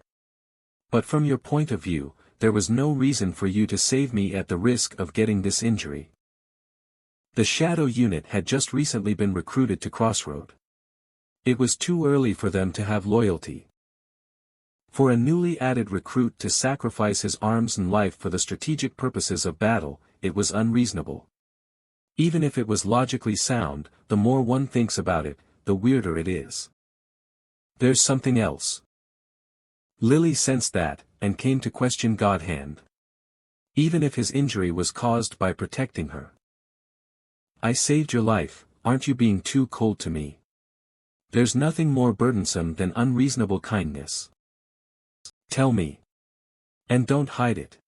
But from your point of view, there was no reason for you to save me at the risk of getting this injury. The Shadow unit had just recently been recruited to Crossroad. It was too early for them to have loyalty. For a newly added recruit to sacrifice his arms and life for the strategic purposes of battle, it was unreasonable. Even if it was logically sound, the more one thinks about it, the weirder it is. There's something else. Lily sensed that, and came to question Godhand. Even if his injury was caused by protecting her. I saved your life, aren't you being too cold to me? There's nothing more burdensome than unreasonable kindness. Tell me. And don't hide it.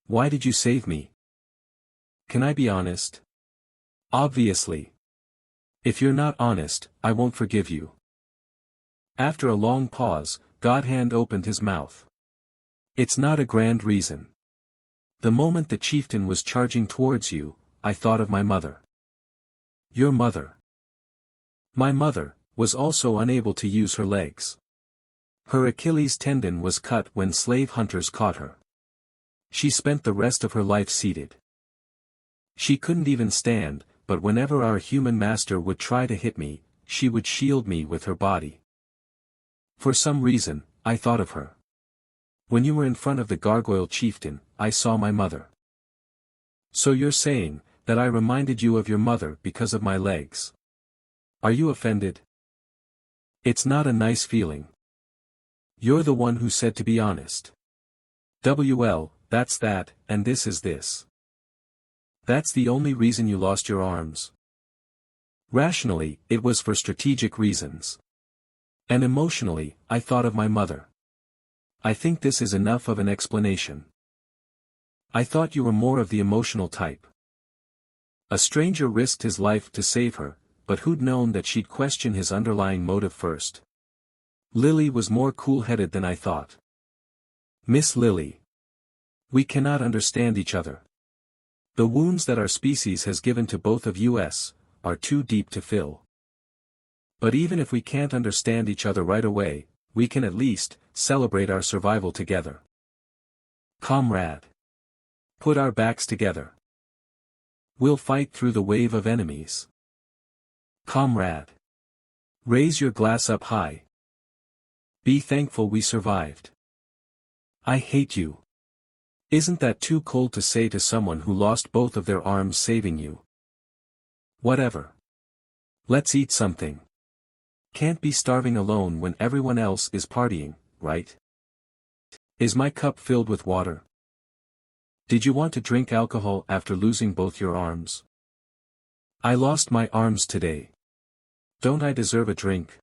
Why did you save me? Can I be honest? Obviously. If you're not honest, I won't forgive you. After a long pause, Godhand opened his mouth. It's not a grand reason. The moment the chieftain was charging towards you, I thought of my mother. Your mother. My mother was also unable to use her legs. Her Achilles tendon was cut when slave hunters caught her. She spent the rest of her life seated. She couldn't even stand, but whenever our human master would try to hit me, she would shield me with her body. For some reason, I thought of her. When you were in front of the gargoyle chieftain, I saw my mother. So you're saying that I reminded you of your mother because of my legs. Are you offended? It's not a nice feeling. You're the one who said to be honest. WL, that's that, and this is this. That's the only reason you lost your arms. Rationally, it was for strategic reasons. And emotionally, I thought of my mother. I think this is enough of an explanation. I thought you were more of the emotional type. A stranger risked his life to save her, but who'd known that she'd question his underlying motive first? Lily was more cool-headed than I thought. Miss Lily. We cannot understand each other. The wounds that our species has given to both of us are too deep to fill. But even if we can't understand each other right away, we can at least celebrate our survival together. Comrade. Put our backs together. We'll fight through the wave of enemies. Comrade. Raise your glass up high. Be thankful we survived. I hate you. Isn't that too cold to say to someone who lost both of their arms saving you? Whatever. Let's eat something. Can't be starving alone when everyone else is partying, right? Is my cup filled with water? Did you want to drink alcohol after losing both your arms? I lost my arms today. Don't I deserve a drink?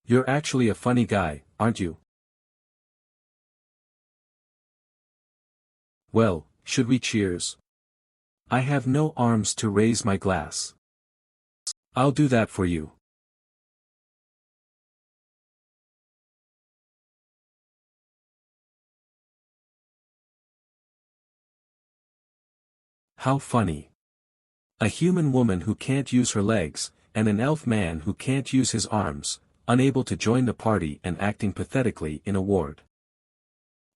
You're actually a funny guy, aren't you? Well, should we cheers? I have no arms to raise my glass. I'll do that for you. How funny. A human woman who can't use her legs, and an elf man who can't use his arms, unable to join the party and acting pathetically in a ward.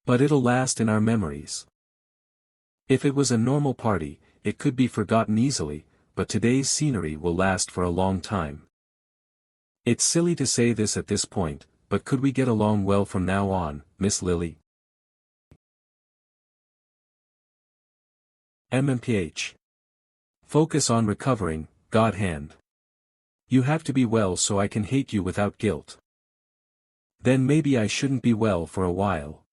But it'll last in our memories. If it was a normal party, it could be forgotten easily, but today's scenery will last for a long time. It's silly to say this at this point, but could we get along well from now on, Miss Lily? MMPH. Focus on recovering, God hand. You have to be well so I can hate you without guilt. Then maybe I shouldn't be well for a while.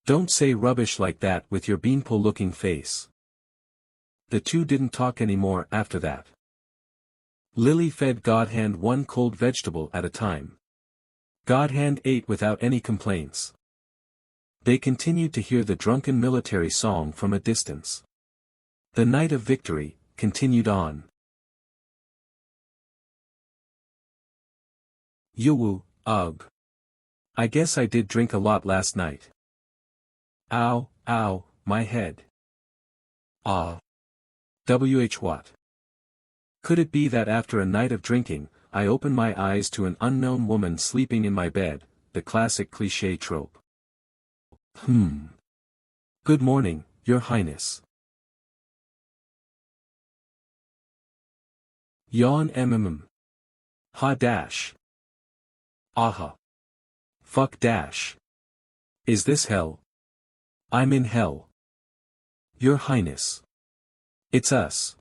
Don't say rubbish like that with your beanpole-looking face. The two didn't talk anymore after that. Lily fed Godhand one cold vegetable at a time. Godhand ate without any complaints. They continued to hear the drunken military song from a distance. The night of victory continued on. Yoo-woo, ugh. I guess I did drink a lot last night. Ow, ow, my head. Ah. What? Could it be that after a night of drinking, I open my eyes to an unknown woman sleeping in my bed, the classic cliché trope? Good morning, Your Highness. Yawn Ha dash. Aha. Fuck dash. Is this hell? I'm in hell. Your Highness. It's us.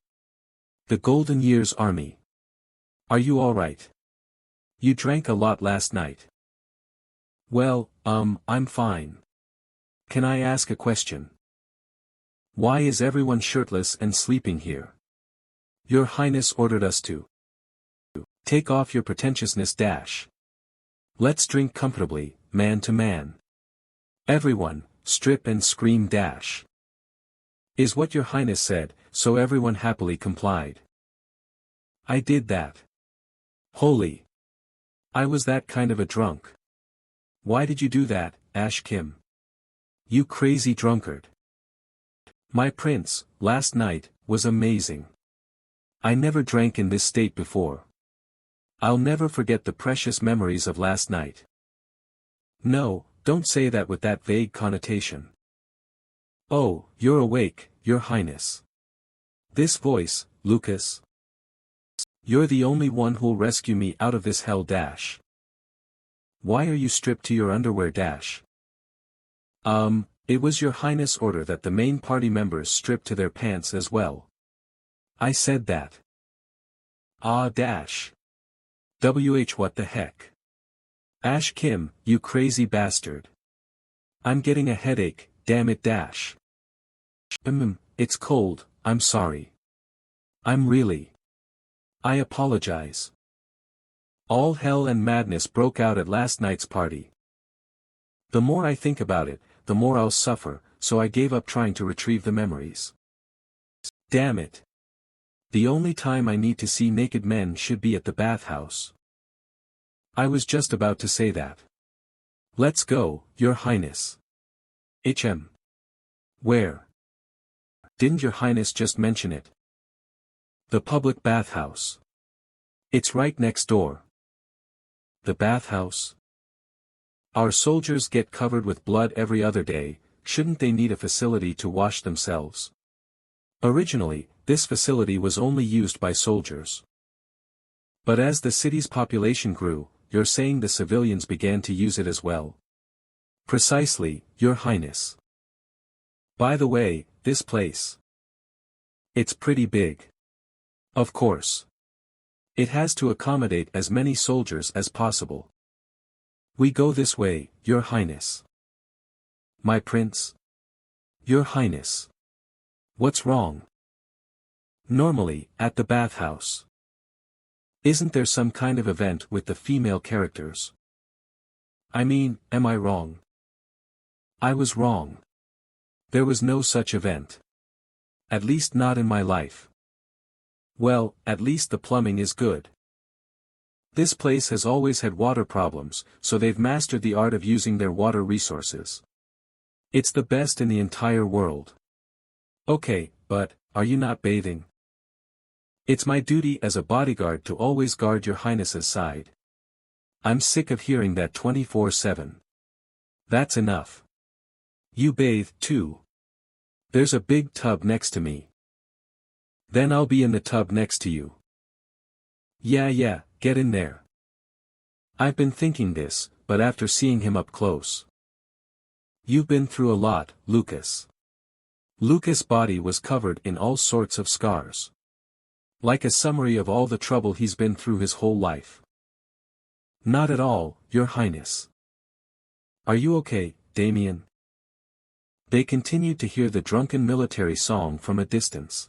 The Golden Years Army. Are you alright? You drank a lot last night. Well, I'm fine. Can I ask a question? Why is everyone shirtless and sleeping here? Your Highness ordered us to. Take off your pretentiousness dash. Let's drink comfortably, man to man. Everyone, strip and scream dash. Is what Your Highness said, so everyone happily complied. I did that. Holy. I was that kind of a drunk. Why did you do that, Ash Kim? You crazy drunkard. My prince, last night, was amazing. I never drank in this state before. I'll never forget the precious memories of last night. No, don't say that with that vague connotation. Oh, you're awake, Your Highness. This voice, Lucas. You're the only one who'll rescue me out of this hell dash. Why are you stripped to your underwear dash? It was Your Highness' order that the main party members strip to their pants as well. I said that. Ah dash. What the heck? Ash Kim, you crazy bastard. I'm getting a headache, damn it dash. It's cold, I'm sorry. I'm really. I apologize. All hell and madness broke out at last night's party. The more I think about it, the more I'll suffer, so I gave up trying to retrieve the memories. Damn it. The only time I need to see naked men should be at the bathhouse. I was just about to say that. Let's go, Your Highness. Where? Didn't Your Highness just mention it? The public bathhouse. It's right next door. The bathhouse? Our soldiers get covered with blood every other day, shouldn't they need a facility to wash themselves? Originally, this facility was only used by soldiers. But as the city's population grew, you're saying the civilians began to use it as well? Precisely, Your Highness. By the way, this place. It's pretty big. Of course. It has to accommodate as many soldiers as possible. We go this way, Your Highness. My prince? Your Highness. What's wrong? Normally, at the bathhouse. Isn't there some kind of event with the female characters? I mean, am I wrong? I was wrong. There was no such event. At least not in my life. Well, at least the plumbing is good. This place has always had water problems, so they've mastered the art of using their water resources. It's the best in the entire world. Okay, but, are you not bathing? It's my duty as a bodyguard to always guard Your Highness's side. I'm sick of hearing that 24/7. That's enough. You bathe, too. There's a big tub next to me. Then I'll be in the tub next to you. Yeah, get in there. I've been thinking this, but after seeing him up close. You've been through a lot, Lucas. Lucas' body was covered in all sorts of scars. Like a summary of all the trouble he's been through his whole life. Not at all, Your Highness. Are you okay, Damien? They continued to hear the drunken military song from a distance.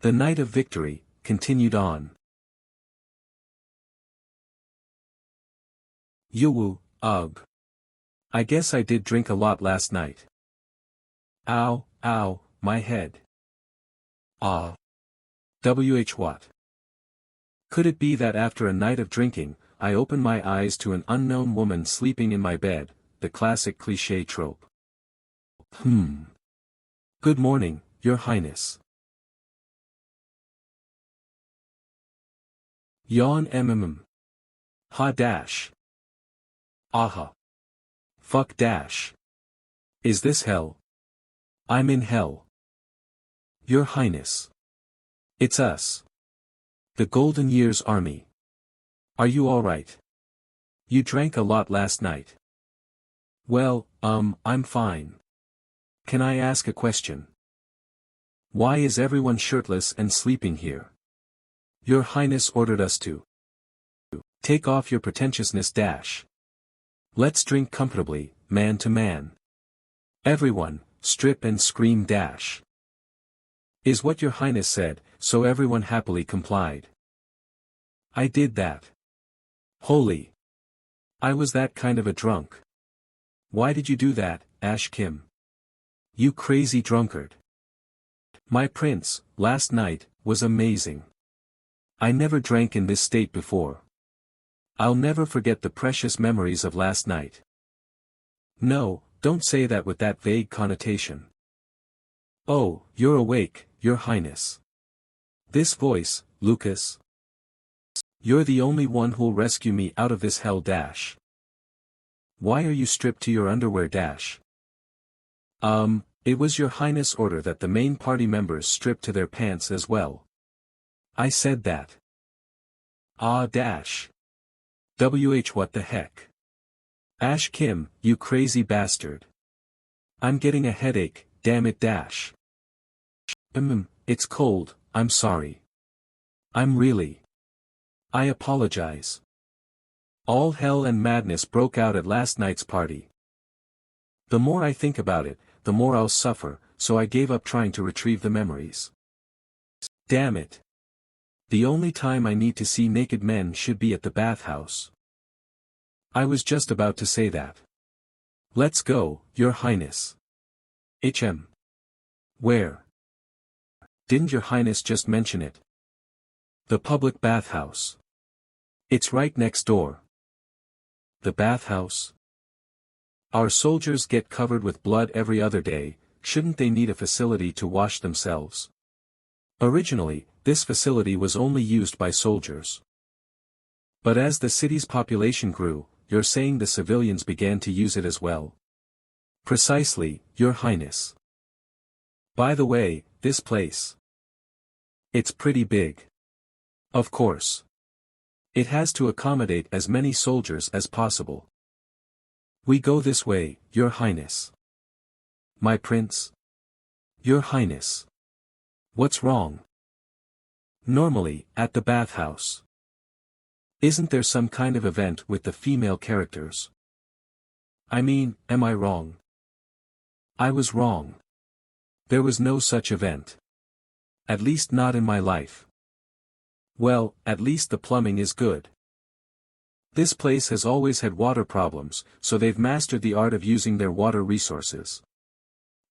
The night of victory continued on. Yoo-woo, ugh. I guess I did drink a lot last night. Ow, my head. Ah. What? Could it be that after a night of drinking, I open my eyes to an unknown woman sleeping in my bed, the classic cliché trope? Good morning, Your Highness. Yawn Ha dash. Aha. Fuck dash. Is this hell? I'm in hell. Your Highness. It's us. The Golden Years Army. Are you alright? You drank a lot last night. Well, I'm fine. Can I ask a question? Why is everyone shirtless and sleeping here? Your Highness ordered us to. Take off your pretentiousness dash. Let's drink comfortably, man to man. Everyone, strip and scream dash. Is what Your Highness said, so everyone happily complied. I did that. Holy. I was that kind of a drunk. Why did you do that, Ash Kim? You crazy drunkard. My prince, last night, was amazing. I never drank in this state before. I'll never forget the precious memories of last night. No, don't say that with that vague connotation. Oh, you're awake, Your Highness. This voice, Lucas. You're the only one who'll rescue me out of this hell dash. Why are you stripped to your underwear dash? It was Your Highness' order that the main party members strip to their pants as well. I said that. Ah dash. What the heck? Ash Kim, you crazy bastard. I'm getting a headache, damn it dash. It's cold, I'm sorry. I'm really. I apologize. All hell and madness broke out at last night's party. The more I think about it, the more I'll suffer, so I gave up trying to retrieve the memories. Damn it. The only time I need to see naked men should be at the bathhouse. I was just about to say that. Let's go, Your Highness. Where? Didn't Your Highness just mention it? The public bathhouse. It's right next door. The bathhouse? Our soldiers get covered with blood every other day, shouldn't they need a facility to wash themselves? Originally, this facility was only used by soldiers. But as the city's population grew, you're saying the civilians began to use it as well? Precisely, Your Highness. By the way, this place. It's pretty big. Of course. It has to accommodate as many soldiers as possible. We go this way, Your Highness. My prince? Your Highness. What's wrong? Normally, at the bathhouse. Isn't there some kind of event with the female characters? I mean, am I wrong? I was wrong. There was no such event. At least not in my life. Well, at least the plumbing is good. This place has always had water problems, so they've mastered the art of using their water resources.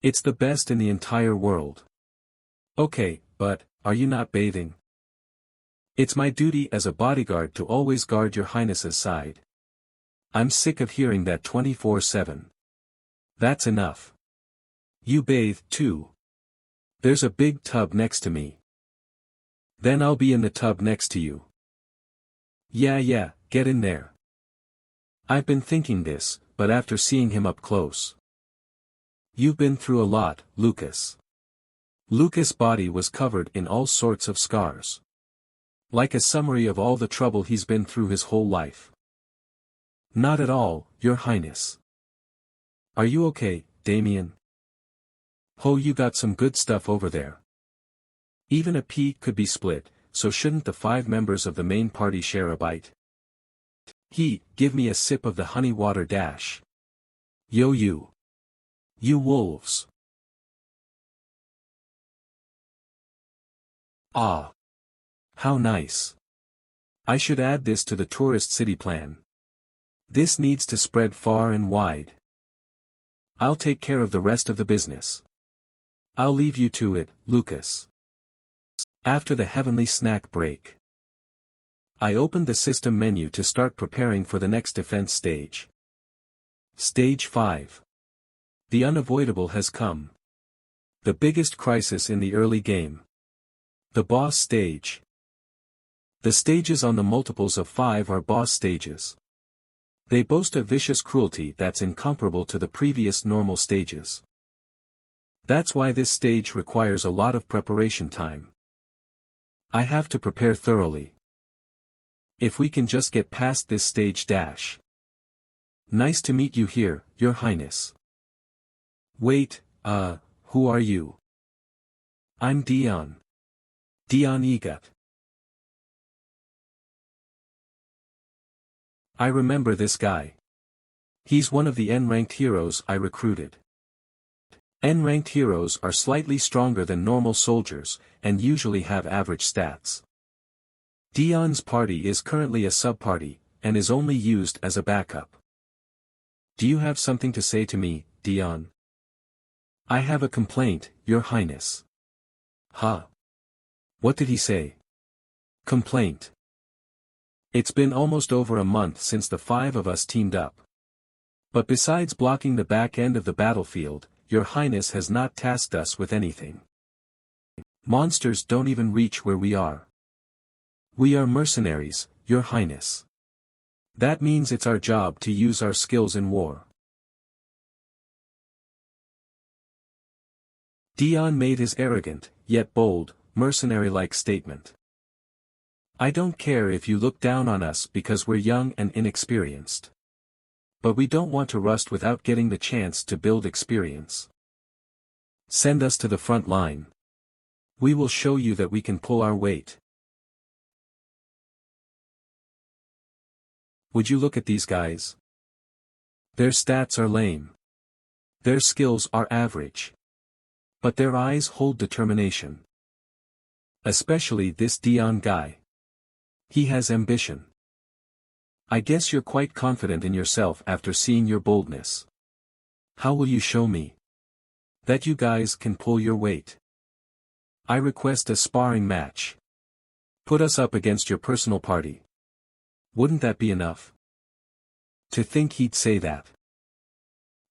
It's the best in the entire world. Okay, but, are you not bathing? It's my duty as a bodyguard to always guard Your Highness's side. I'm sick of hearing that 24/7. That's enough. You bathe, too. There's a big tub next to me. Then I'll be in the tub next to you. Yeah, get in there. I've been thinking this, but after seeing him up close. You've been through a lot, Lucas. Lucas' body was covered in all sorts of scars. Like a summary of all the trouble he's been through his whole life. Not at all, Your Highness. Are you okay, Damien? Oh, you got some good stuff over there. Even a pea could be split, so shouldn't the 5 members of the main party share a bite? Give me a sip of the honey water dash. Yo you. You wolves. Ah. How nice. I should add this to the tourist city plan. This needs to spread far and wide. I'll take care of the rest of the business. I'll leave you to it, Lucas. After the heavenly snack break, I opened the system menu to start preparing for the next defense stage. Stage 5. The unavoidable has come. The biggest crisis in the early game. The boss stage. The stages on the multiples of 5 are boss stages. They boast a vicious cruelty that's incomparable to the previous normal stages. That's why this stage requires a lot of preparation time. I have to prepare thoroughly. If we can just get past this stage dash. Nice to meet you here, Your Highness. Wait, who are you? I'm Dion. Dion Egot. I remember this guy. He's one of the N-ranked heroes I recruited. N-ranked heroes are slightly stronger than normal soldiers, and usually have average stats. Dion's party is currently a sub-party, and is only used as a backup. Do you have something to say to me, Dion? I have a complaint, Your Highness. Huh? What did he say? Complaint. It's been almost over a month since the 5 of us teamed up. But besides blocking the back end of the battlefield, Your Highness has not tasked us with anything. Monsters don't even reach where we are. We are mercenaries, Your Highness. That means it's our job to use our skills in war. Dion made his arrogant, yet bold, mercenary-like statement. I don't care if you look down on us because we're young and inexperienced. But we don't want to rust without getting the chance to build experience. Send us to the front line. We will show you that we can pull our weight. Would you look at these guys? Their stats are lame. Their skills are average. But their eyes hold determination. Especially this Dion guy. He has ambition. I guess you're quite confident in yourself after seeing your boldness. How will you show me that you guys can pull your weight? I request a sparring match. Put us up against your personal party. Wouldn't that be enough? To think he'd say that.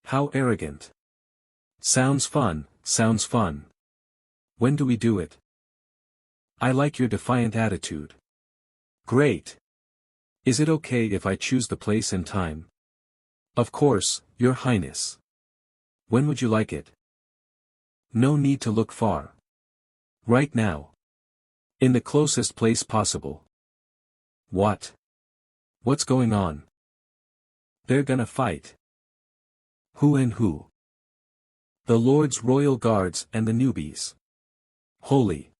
How arrogant. Sounds fun, sounds fun. When do we do it? I like your defiant attitude. Great. Is it okay if I choose the place and time? Of course, Your Highness. When would you like it? No need to look far. Right now. In the closest place possible. What? What's going on? They're gonna fight. Who and who? The Lord's Royal Guards and the newbies. Holy.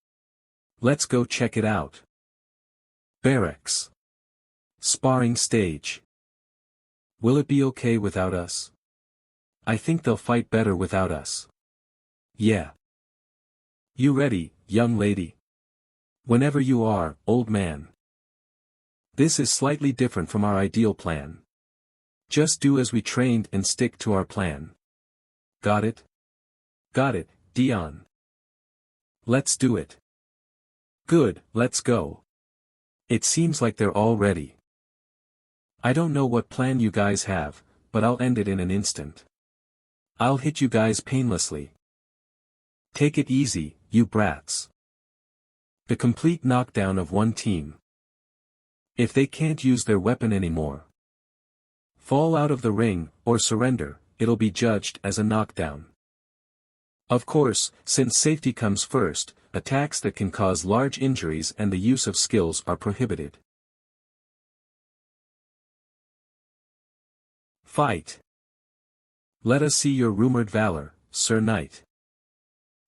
Let's go check it out. Barracks. Sparring stage. Will it be okay without us? I think they'll fight better without us. Yeah. You ready, young lady? Whenever you are, old man. This is slightly different from our ideal plan. Just do as we trained and stick to our plan. Got it? Got it, Dion. Let's do it. Good, let's go. It seems like they're all ready. I don't know what plan you guys have, but I'll end it in an instant. I'll hit you guys painlessly. Take it easy, you brats. The complete knockdown of one team. If they can't use their weapon anymore, fall out of the ring, or surrender, it'll be judged as a knockdown. Of course, since safety comes first, attacks that can cause large injuries and the use of skills are prohibited. Fight. Let us see your rumored valor, Sir Knight.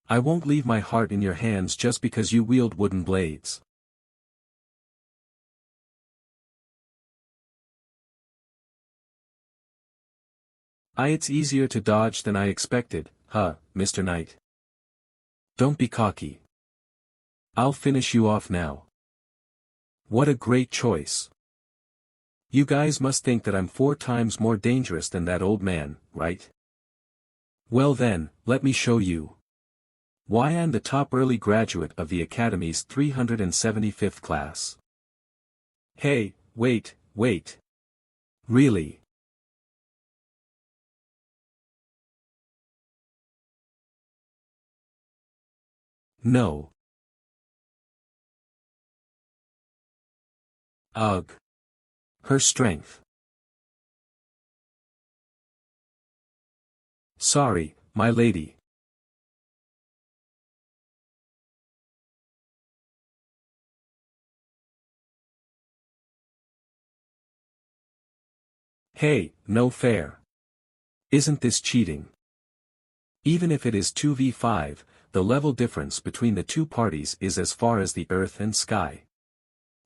I won't leave my heart in your hands just because you wield wooden blades. It's easier to dodge than I expected, huh, Mr. Knight? Don't be cocky. I'll finish you off now. What a great choice. You guys must think that I'm 4 times more dangerous than that old man, right? Well then, let me show you. Why I'm the top early graduate of the Academy's 375th class. Hey, wait. Really? No. Ugh. Her strength. Sorry, my lady. Hey, no fair. Isn't this cheating? Even if it is 2v5, the level difference between the two parties is as far as the earth and sky.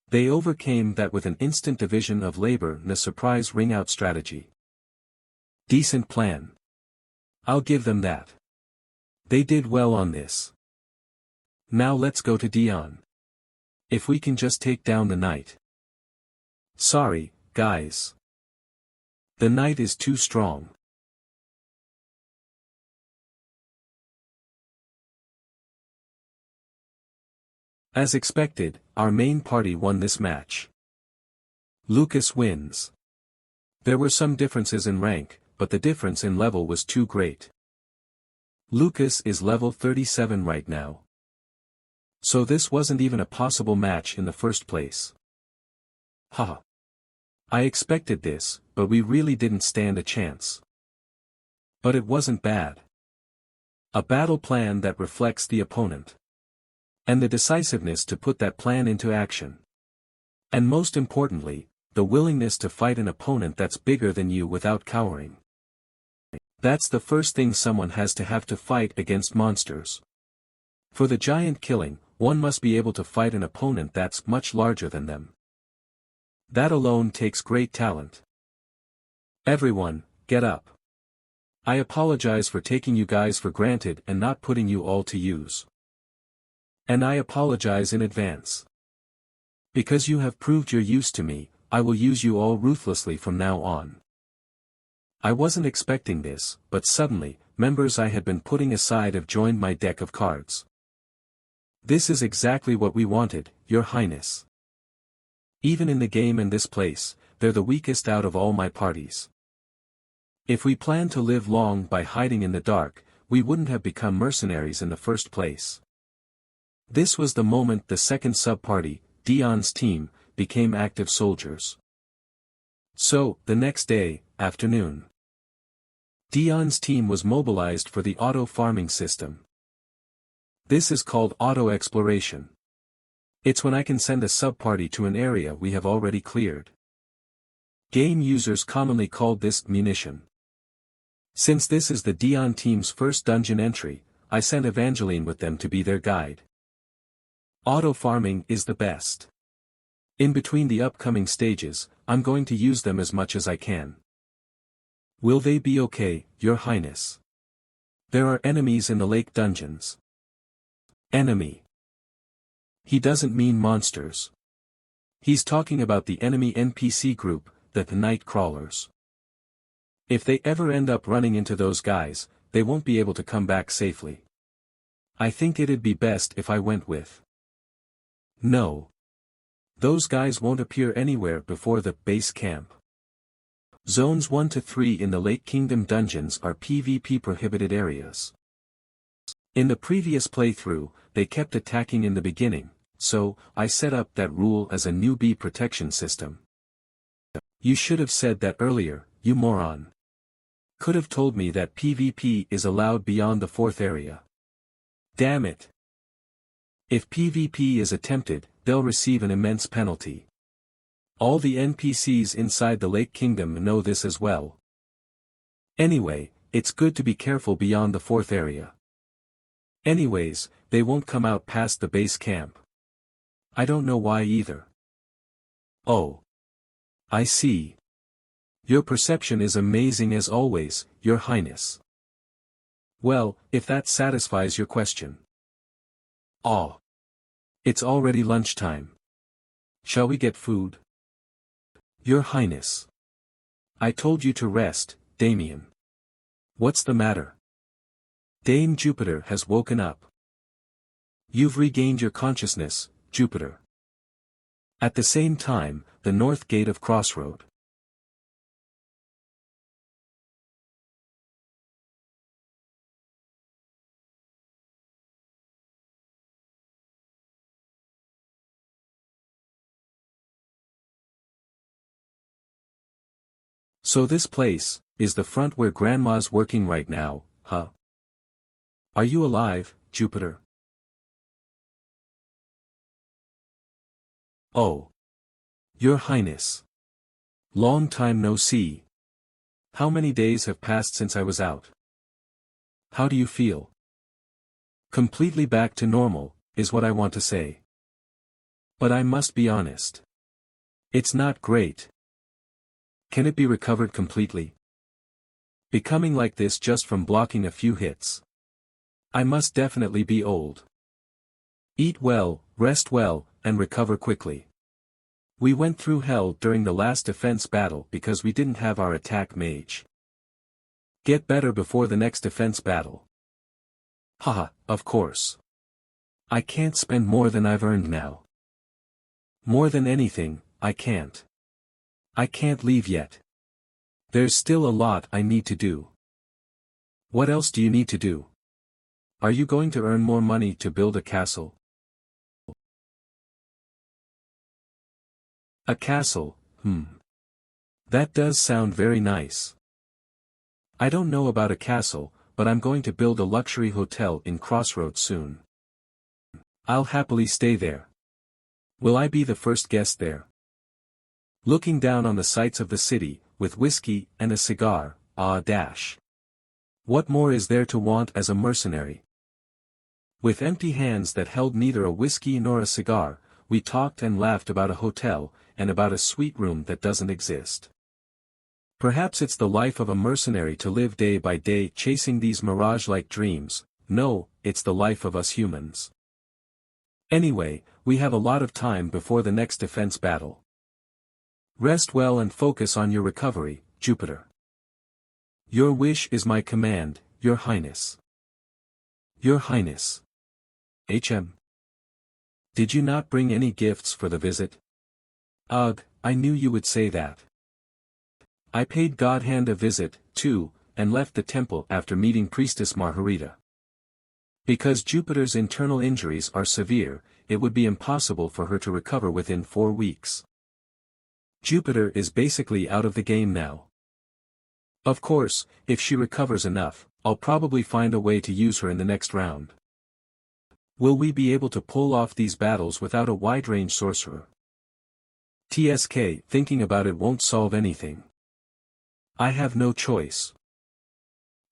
They overcame that with an instant division of labor and a surprise ring-out strategy. Decent plan. I'll give them that. They did well on this. Now let's go to Dion. If we can just take down the knight. Sorry, guys. The knight is too strong. As expected, our main party won this match. Lucas wins. There were some differences in rank, but the difference in level was too great. Lucas is level 37 right now. So this wasn't even a possible match in the first place. Haha. I expected this, but we really didn't stand a chance. But it wasn't bad. A battle plan that reflects the opponent. And the decisiveness to put that plan into action. And most importantly, the willingness to fight an opponent that's bigger than you without cowering. That's the first thing someone has to fight against monsters. For the giant killing, one must be able to fight an opponent that's much larger than them. That alone takes great talent. Everyone, get up. I apologize for taking you guys for granted and not putting you all to use. And I apologize in advance. Because you have proved your use to me, I will use you all ruthlessly from now on. I wasn't expecting this, but suddenly, members I had been putting aside have joined my deck of cards. This is exactly what we wanted, Your Highness. Even in the game and this place, they're the weakest out of all my parties. If we planned to live long by hiding in the dark, we wouldn't have become mercenaries in the first place. This was the moment the second sub-party, Dion's team, became active soldiers. So, the next day, afternoon. Dion's team was mobilized for the auto-farming system. This is called auto-exploration. It's when I can send a sub-party to an area we have already cleared. Game users commonly called this munition. Since this is the Dion team's first dungeon entry, I sent Evangeline with them to be their guide. Auto-farming is the best. In between the upcoming stages, I'm going to use them as much as I can. Will they be okay, Your Highness? There are enemies in the lake dungeons. Enemy. He doesn't mean monsters. He's talking about the enemy NPC group, the night crawlers. If they ever end up running into those guys, they won't be able to come back safely. I think it'd be best if I went with. No. Those guys won't appear anywhere before the base camp. Zones 1 to 3 in the Lake Kingdom dungeons are PvP prohibited areas. In the previous playthrough, they kept attacking in the beginning, so I set up that rule as a newbie protection system. You should have said that earlier, you moron. Could have told me that PvP is allowed beyond the 4th area. Damn it. If PvP is attempted, they'll receive an immense penalty. All the NPCs inside the Lake Kingdom know this as well. Anyway, it's good to be careful beyond the 4th area. Anyways, they won't come out past the base camp. I don't know why either. Oh. I see. Your perception is amazing as always, Your Highness. Well, if that satisfies your question. Oh. It's already lunchtime. Shall we get food? Your Highness. I told you to rest, Damien. What's the matter? Dame Jupiter has woken up. You've regained your consciousness, Jupiter. At the same time, the north gate of Crossroad. So this place, is the front where Grandma's working right now, huh? Are you alive, Jupiter? Oh. Your Highness. Long time no see. How many days have passed since I was out? How do you feel? Completely back to normal, is what I want to say. But I must be honest. It's not great. Can it be recovered completely? Becoming like this just from blocking a few hits. I must definitely be old. Eat well, rest well, and recover quickly. We went through hell during the last defense battle because we didn't have our attack mage. Get better before the next defense battle. Haha, of course. I can't spend more than I've earned now. More than anything, I can't. I can't leave yet. There's still a lot I need to do. What else do you need to do? Are you going to earn more money to build a castle? A castle, That does sound very nice. I don't know about a castle, but I'm going to build a luxury hotel in Crossroads soon. I'll happily stay there. Will I be the first guest there? Looking down on the sights of the city, with whiskey and a cigar, dash. What more is there to want as a mercenary? With empty hands that held neither a whiskey nor a cigar, we talked and laughed about a hotel, and about a sweet room that doesn't exist. Perhaps it's the life of a mercenary to live day by day chasing these mirage-like dreams. No, it's the life of us humans. Anyway, we have a lot of time before the next defense battle. Rest well and focus on your recovery, Jupiter. Your wish is my command, Your Highness. Your Highness. HM. Did you not bring any gifts for the visit? Ugh, I knew you would say that. I paid Godhand a visit, too, and left the temple after meeting Priestess Margarita. Because Jupiter's internal injuries are severe, it would be impossible for her to recover within 4 weeks. Jupiter is basically out of the game now. Of course, if she recovers enough, I'll probably find a way to use her in the next round. Will we be able to pull off these battles without a wide-range sorcerer? TSK, thinking about it won't solve anything. I have no choice.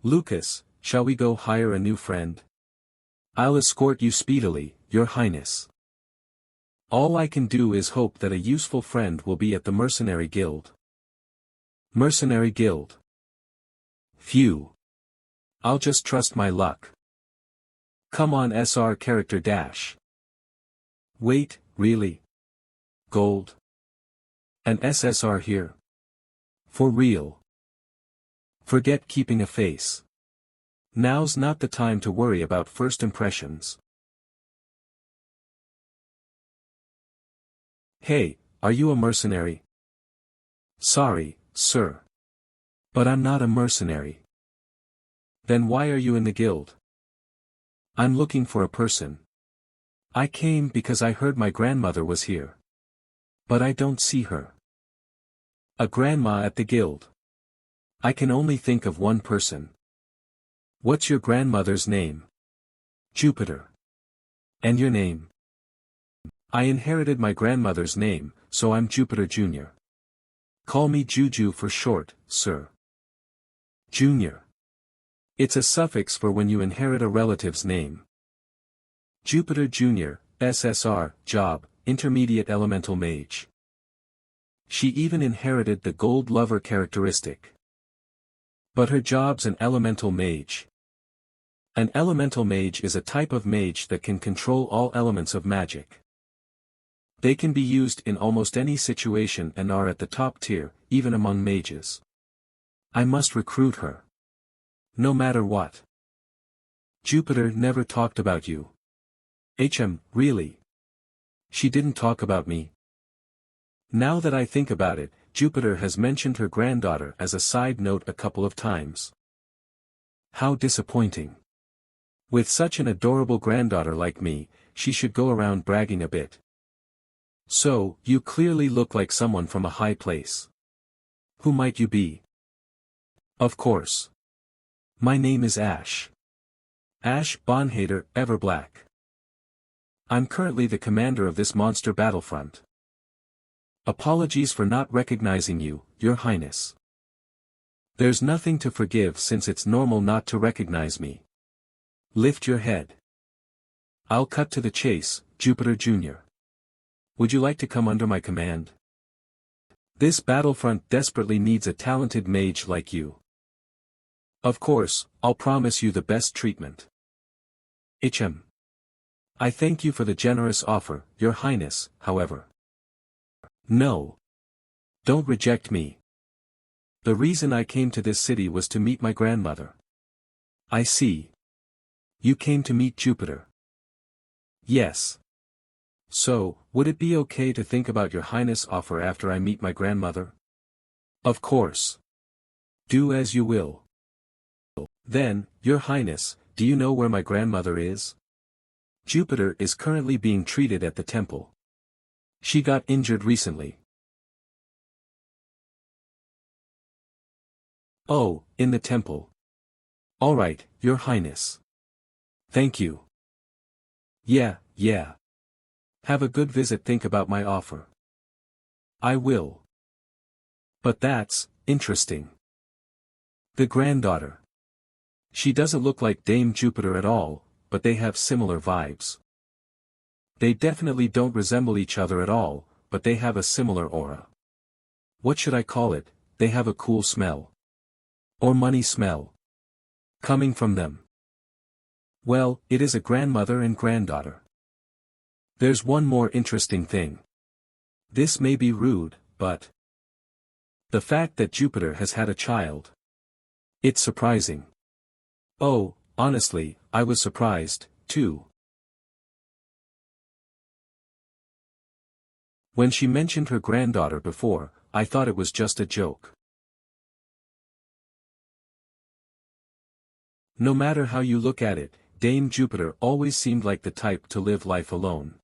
Lucas, shall we go hire a new friend? I'll escort you speedily, Your Highness. All I can do is hope that a useful friend will be at the Mercenary Guild. Mercenary Guild. Phew. I'll just trust my luck. Come on SR character dash. Wait, really? Gold? An SSR here? For real? Forget keeping a face. Now's not the time to worry about first impressions. Hey, are you a mercenary? Sorry, sir. But I'm not a mercenary. Then why are you in the guild? I'm looking for a person. I came because I heard my grandmother was here. But I don't see her. A grandma at the guild. I can only think of one person. What's your grandmother's name? Jupiter. And your name? I inherited my grandmother's name, so I'm Jupiter Jr. Call me Juju for short, sir. Junior. It's a suffix for when you inherit a relative's name. Jupiter Jr., SSR, job, intermediate elemental mage. She even inherited the gold lover characteristic. But her job's an elemental mage. An elemental mage is a type of mage that can control all elements of magic. They can be used in almost any situation and are at the top tier, even among mages. I must recruit her. No matter what. Jupiter never talked about you. Really? She didn't talk about me. Now that I think about it, Jupiter has mentioned her granddaughter as a side note a couple of times. How disappointing. With such an adorable granddaughter like me, she should go around bragging a bit. So, you clearly look like someone from a high place. Who might you be? Of course. My name is Ash. Ash Bonhater, Everblack. I'm currently the commander of this monster battlefront. Apologies for not recognizing you, Your Highness. There's nothing to forgive since it's normal not to recognize me. Lift your head. I'll cut to the chase, Jupiter Jr. Would you like to come under my command? This battlefront desperately needs a talented mage like you. Of course, I'll promise you the best treatment. I thank you for the generous offer, Your Highness, however. No. Don't reject me. The reason I came to this city was to meet my grandmother. I see. You came to meet Jupiter. Yes. So, would it be okay to think about Your Highness' offer after I meet my grandmother? Of course. Do as you will. Then, Your Highness, do you know where my grandmother is? Jupiter is currently being treated at the temple. She got injured recently. Oh, in the temple. All right, Your Highness. Thank you. Yeah. Have a good visit. Think about my offer. I will. But that's interesting. The granddaughter. She doesn't look like Dame Jupiter at all, but they have similar vibes. They definitely don't resemble each other at all, but they have a similar aura. What should I call it? They have a cool smell. Or money smell. Coming from them. Well, it is a grandmother and granddaughter. There's one more interesting thing. This may be rude, but the fact that Jupiter has had a child. It's surprising. Oh, honestly, I was surprised, too. When she mentioned her granddaughter before, I thought it was just a joke. No matter how you look at it, Dame Jupiter always seemed like the type to live life alone.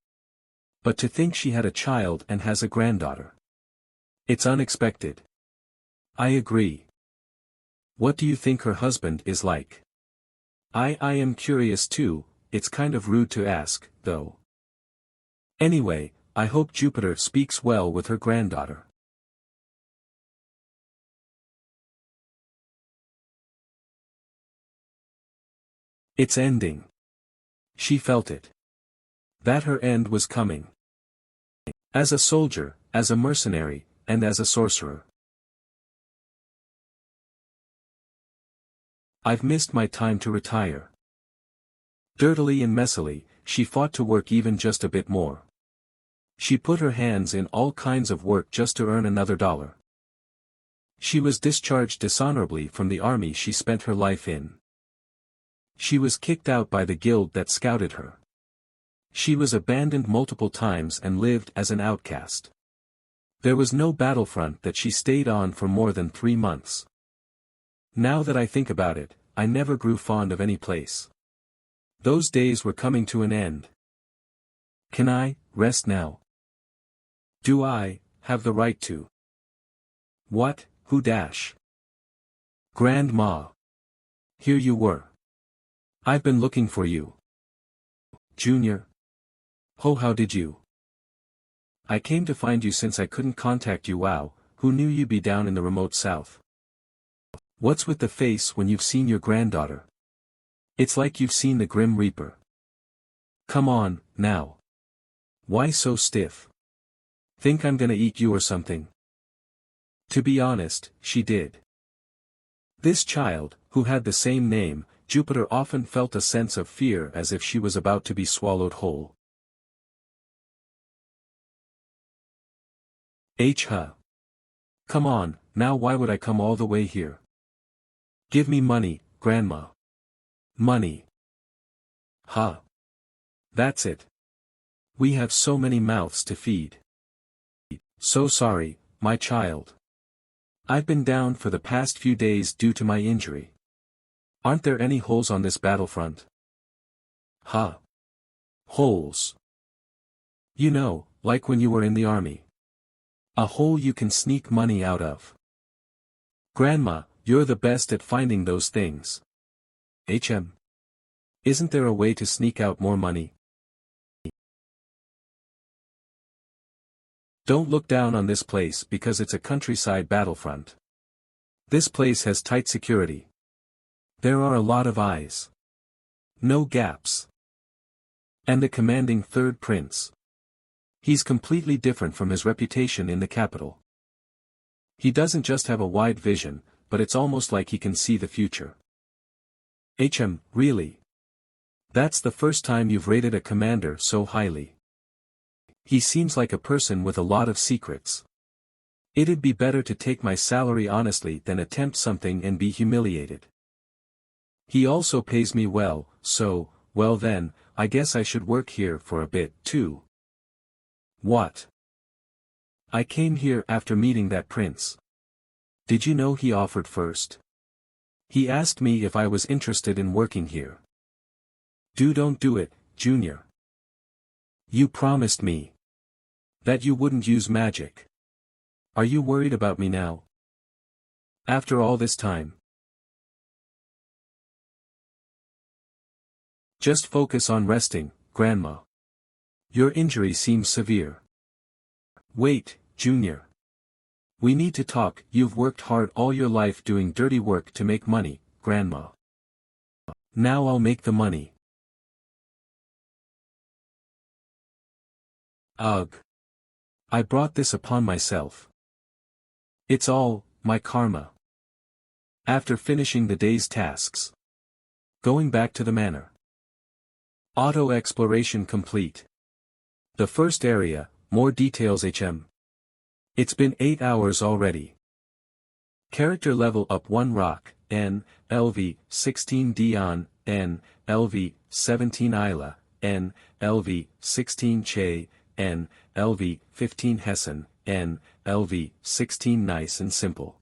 But to think she had a child and has a granddaughter. It's unexpected. I agree. What do you think her husband is like? I am curious too. It's kind of rude to ask, though. Anyway, I hope Jupiter speaks well with her granddaughter. It's ending. She felt it. That her end was coming. As a soldier, as a mercenary, and as a sorcerer. I've missed my time to retire. Dirtily and messily, she fought to work even just a bit more. She put her hands in all kinds of work just to earn another dollar. She was discharged dishonorably from the army she spent her life in. She was kicked out by the guild that scouted her. She was abandoned multiple times and lived as an outcast. There was no battlefront that she stayed on for more than 3 months. Now that I think about it, I never grew fond of any place. Those days were coming to an end. Can I rest now? Do I have the right to? What, who dash? Grandma. Here you were. I've been looking for you. Junior. Oh, how did you? I came to find you since I couldn't contact you. Wow, who knew you'd be down in the remote south? What's with the face when you've seen your granddaughter? It's like you've seen the Grim Reaper. Come on, now. Why so stiff? Think I'm gonna eat you or something? To be honest, she did. This child, who had the same name, Jupiter, often felt a sense of fear as if she was about to be swallowed whole. Huh. Come on, now why would I come all the way here? Give me money, Grandma. Money. Huh. That's it. We have so many mouths to feed. So sorry, my child. I've been down for the past few days due to my injury. Aren't there any holes on this battlefront? Huh. Holes. You know, like when you were in the army. A hole you can sneak money out of. Grandma, you're the best at finding those things. Isn't there a way to sneak out more money? Don't look down on this place because it's a countryside battlefront. This place has tight security. There are a lot of eyes. No gaps. And the commanding third prince. He's completely different from his reputation in the capital. He doesn't just have a wide vision, but it's almost like he can see the future. Really? That's the first time you've rated a commander so highly. He seems like a person with a lot of secrets. It'd be better to take my salary honestly than attempt something and be humiliated. He also pays me well, so, well then, I guess I should work here for a bit, too. What? I came here after meeting that prince. Did you know he offered first? He asked me if I was interested in working here. Don't do it, Junior. You promised me that you wouldn't use magic. Are you worried about me now? After all this time? Just focus on resting, Grandma. Your injury seems severe. Wait, Junior. We need to talk. You've worked hard all your life doing dirty work to make money, Grandma. Now I'll make the money. Ugh. I brought this upon myself. It's all my karma. After finishing the day's tasks. Going back to the manor. Auto exploration complete. The first area, more details. It's been 8 hours already. Character level up 1 rock, N, LV, 16 Dion, N, LV, 17 Isla, N, LV, 16 Che, N, LV, 15 Hessen, N, LV, 16 Nice and Simple.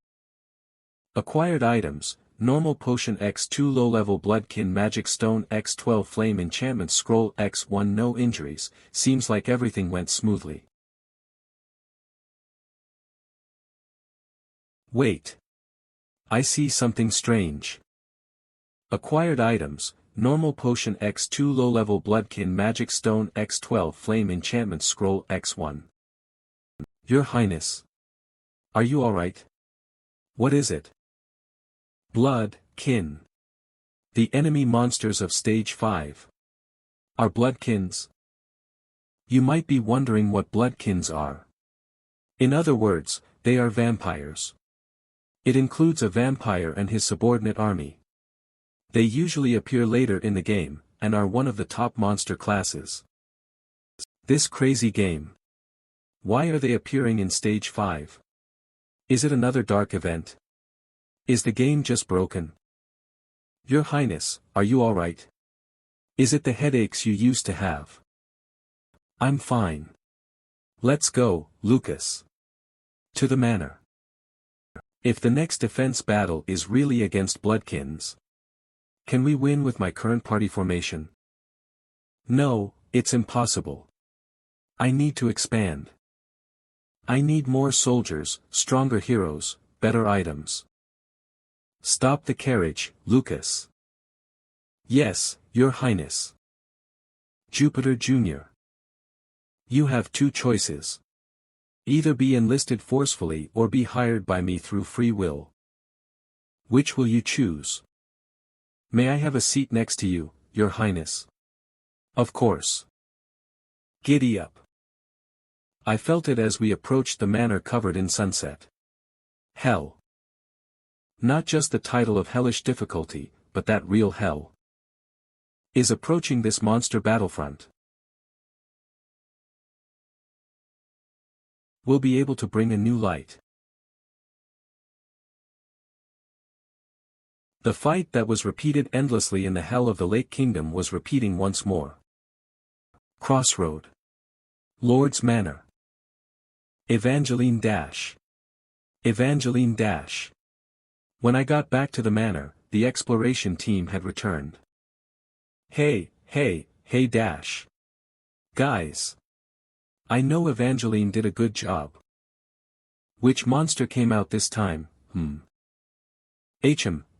Acquired items, Normal Potion X2 Low-Level Bloodkin Magic Stone X12 Flame Enchantment Scroll X1 No injuries, seems like everything went smoothly. Wait. I see something strange. Acquired items, Normal Potion X2 Low-Level Bloodkin Magic Stone X12 Flame Enchantment Scroll X1. Your Highness. Are you alright? What is it? Blood, kin. The enemy monsters of Stage 5. Are bloodkins? You might be wondering what bloodkins are. In other words, they are vampires. It includes a vampire and his subordinate army. They usually appear later in the game, and are one of the top monster classes. This crazy game. Why are they appearing in Stage 5? Is it another dark event? Is the game just broken? Your Highness, are you alright? Is it the headaches you used to have? I'm fine. Let's go, Lucas. To the manor. If the next defense battle is really against bloodkins, can we win with my current party formation? No, it's impossible. I need to expand. I need more soldiers, stronger heroes, better items. Stop the carriage, Lucas. Yes, Your Highness. Jupiter Jr. You have two choices. Either be enlisted forcefully or be hired by me through free will. Which will you choose? May I have a seat next to you, Your Highness? Of course. Giddy up. I felt it as we approached the manor covered in sunset. Hell. Not just the title of hellish difficulty, but that real hell is approaching this monster battlefront. We'll be able to bring a new light. The fight that was repeated endlessly in the hell of the Lake Kingdom was repeating once more. Crossroad. Lord's Manor. Evangeline Dash. Evangeline Dash. When I got back to the manor, the exploration team had returned. Hey Dash. Guys. I know Evangeline did a good job. Which monster came out this time,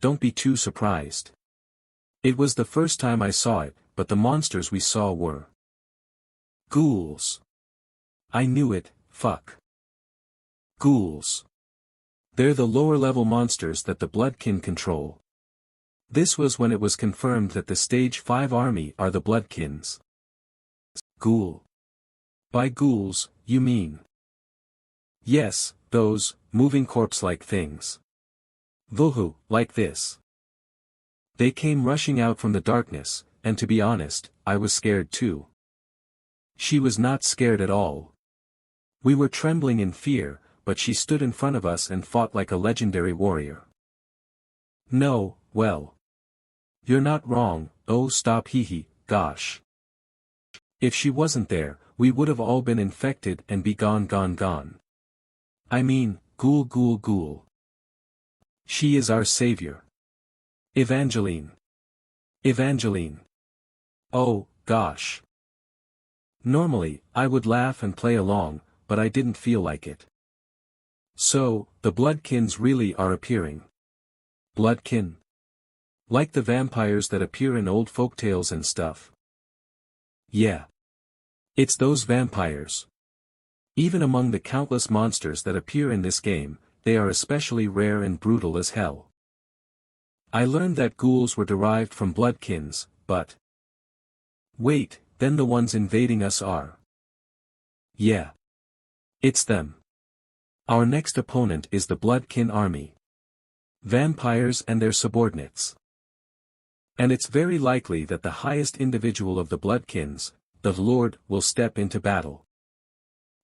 Don't be too surprised. It was the first time I saw it, but the monsters we saw were ghouls. I knew it, fuck. Ghouls. They're the lower-level monsters that the Bloodkin control. This was when it was confirmed that the Stage 5 army are the Bloodkins. Ghoul. By ghouls, you mean? Yes, those, moving corpse-like things. Vuhu, like this. They came rushing out from the darkness, and to be honest, I was scared too. She was not scared at all. We were trembling in fear, but she stood in front of us and fought like a legendary warrior. No, well. You're not wrong, oh stop gosh. If she wasn't there, we would have all been infected and be gone. I mean, ghoul. She is our savior. Evangeline. Oh, gosh. Normally, I would laugh and play along, but I didn't feel like it. So, the Bloodkins really are appearing. Bloodkin? Like the vampires that appear in old folktales and stuff. Yeah. It's those vampires. Even among the countless monsters that appear in this game, they are especially rare and brutal as hell. I learned that ghouls were derived from bloodkins, but... Wait, then the ones invading us are... Yeah. It's them. Our next opponent is the Bloodkin army. Vampires and their subordinates. And it's very likely that the highest individual of the Bloodkins, the Lord, will step into battle.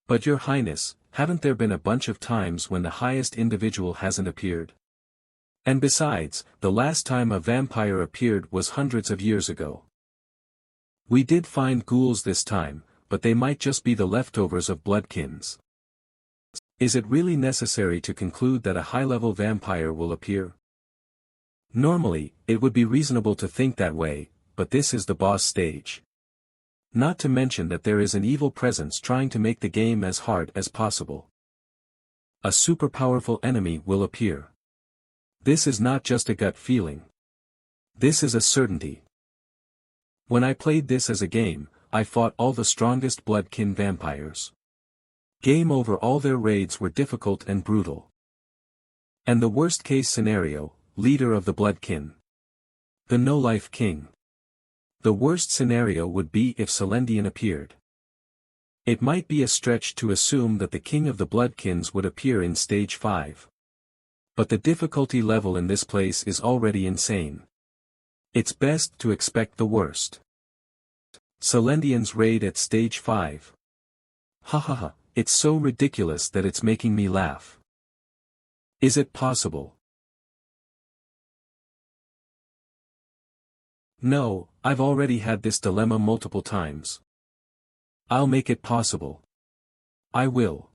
But Your Highness, haven't there been a bunch of times when the highest individual hasn't appeared? And besides, the last time a vampire appeared was hundreds of years ago. We did find ghouls this time, but they might just be the leftovers of Bloodkins. Is it really necessary to conclude that a high-level vampire will appear? Normally, it would be reasonable to think that way, but this is the boss stage. Not to mention that there is an evil presence trying to make the game as hard as possible. A super powerful enemy will appear. This is not just a gut feeling. This is a certainty. When I played this as a game, I fought all the strongest bloodkin vampires. Game over, all their raids were difficult and brutal. And the worst case scenario, leader of the bloodkin. The no-life king. The worst scenario would be if Celendian appeared. It might be a stretch to assume that the king of the bloodkins would appear in stage 5. But the difficulty level in this place is already insane. It's best to expect the worst. Celendian's raid at stage 5. Ha ha ha, it's so ridiculous that it's making me laugh. Is it possible? No, I've already had this dilemma multiple times. I'll make it possible. I will.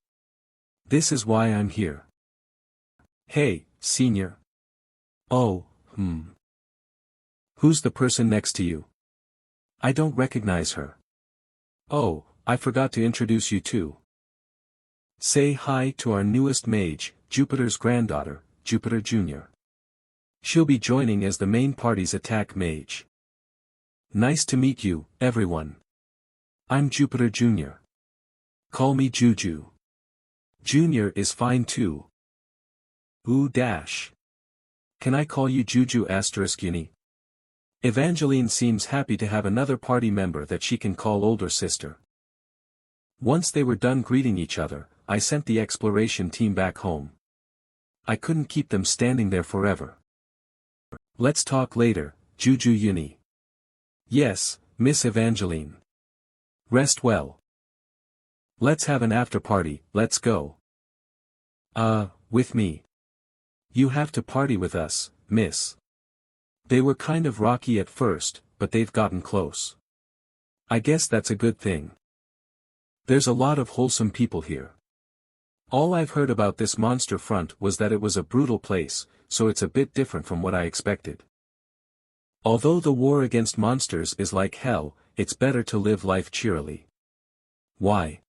This is why I'm here. Hey, senior. Oh, Who's the person next to you? I don't recognize her. Oh, I forgot to introduce you too. Say hi to our newest mage, Jupiter's granddaughter, Jupiter Jr. She'll be joining as the main party's attack mage. Nice to meet you, everyone. I'm Jupiter Jr. Call me Juju. Junior is fine too. Ooh dash. Can I call you Juju *Uni? Evangeline seems happy to have another party member that she can call older sister. Once they were done greeting each other, I sent the exploration team back home. I couldn't keep them standing there forever. Let's talk later, Juju Uni. Yes, Miss Evangeline. Rest well. Let's have an after party, let's go. With me. You have to party with us, miss. They were kind of rocky at first, but they've gotten close. I guess that's a good thing. There's a lot of wholesome people here. All I've heard about this monster front was that it was a brutal place, so it's a bit different from what I expected. Although the war against monsters is like hell, it's better to live life cheerily. Why?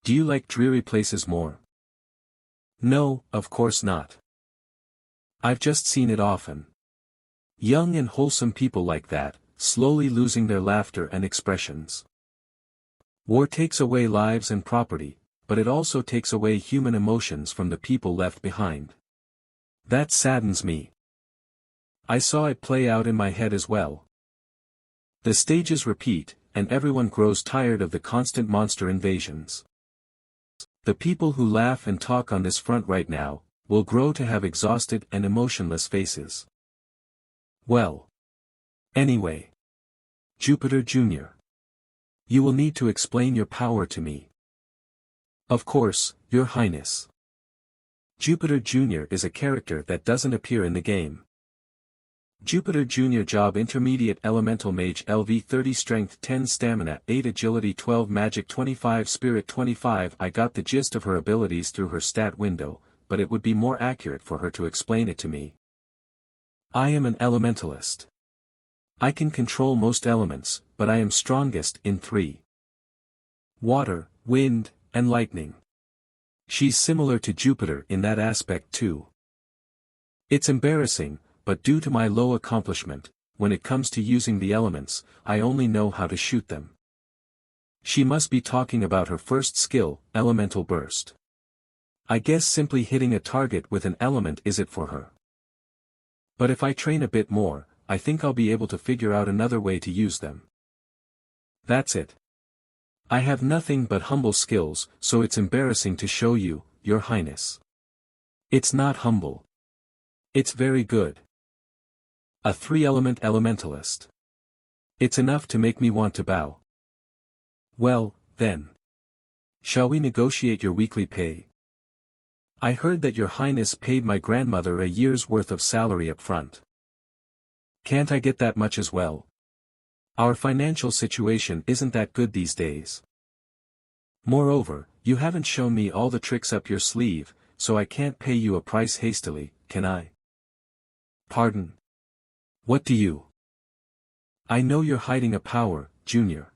Do you like dreary places more? No, of course not. I've just seen it often. Young and wholesome people like that, slowly losing their laughter and expressions. War takes away lives and property, but it also takes away human emotions from the people left behind. That saddens me. I saw it play out in my head as well. The stages repeat, and everyone grows tired of the constant monster invasions. The people who laugh and talk on this front right now, will grow to have exhausted and emotionless faces. Well. Anyway. Jupiter Jr. You will need to explain your power to me. Of course, Your Highness. Jupiter Jr. is a character that doesn't appear in the game. Jupiter Jr. Job Intermediate Elemental Mage LV 30 Strength 10 Stamina 8 Agility 12 Magic 25 Spirit 25. I got the gist of her abilities through her stat window, but it would be more accurate for her to explain it to me. I am an elementalist. I can control most elements, but I am strongest in 3. Water, wind, and lightning. She's similar to Jupiter in that aspect too. It's embarrassing, but due to my low accomplishment, when it comes to using the elements, I only know how to shoot them. She must be talking about her first skill, Elemental Burst. I guess simply hitting a target with an element is it for her. But if I train a bit more, I think I'll be able to figure out another way to use them. That's it. I have nothing but humble skills, so it's embarrassing to show you, Your Highness. It's not humble. It's very good. A 3-element elementalist. It's enough to make me want to bow. Well, then. Shall we negotiate your weekly pay? I heard that Your Highness paid my grandmother a year's worth of salary up front. Can't I get that much as well? Our financial situation isn't that good these days. Moreover, you haven't shown me all the tricks up your sleeve, so I can't pay you a price hastily, can I? Pardon? What do you? I know you're hiding a power, Junior.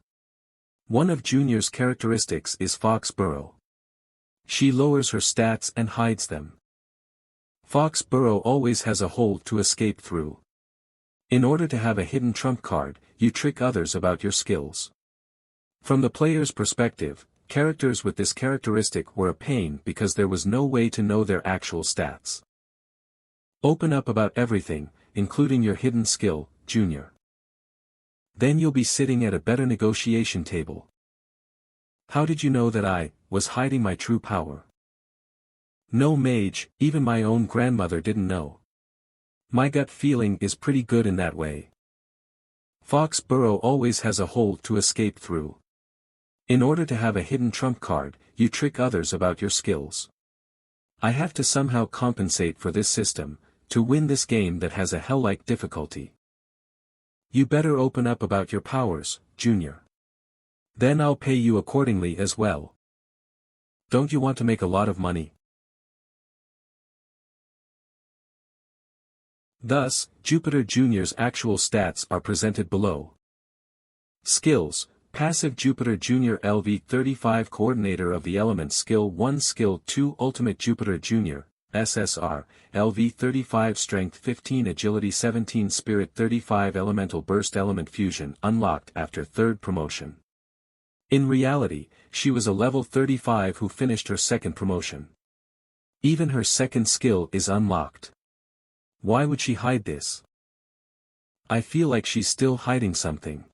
One of Junior's characteristics is Foxborough. She lowers her stats and hides them. Foxborough always has a hole to escape through. In order to have a hidden trump card, you trick others about your skills. From the player's perspective, characters with this characteristic were a pain because there was no way to know their actual stats. Open up about everything, including your hidden skill, Junior. Then you'll be sitting at a better negotiation table. How did you know that I was hiding my true power? No mage, even my own grandmother didn't know. My gut feeling is pretty good in that way. Foxborough always has a hole to escape through. In order to have a hidden trump card, you trick others about your skills. I have to somehow compensate for this system, to win this game that has a hell-like difficulty. You better open up about your powers, Junior. Then I'll pay you accordingly as well. Don't you want to make a lot of money? Thus, Jupiter Jr.'s actual stats are presented below. Skills: Passive Jupiter Jr. LV35 Coordinator of the Elements Skill 1 Skill 2 Ultimate Jupiter Jr. SSR, LV35 Strength 15 Agility 17 Spirit 35 Elemental Burst Element Fusion unlocked after 3rd promotion. In reality, she was a level 35 who finished her 2nd promotion. Even her 2nd skill is unlocked. Why would she hide this? I feel like she's still hiding something.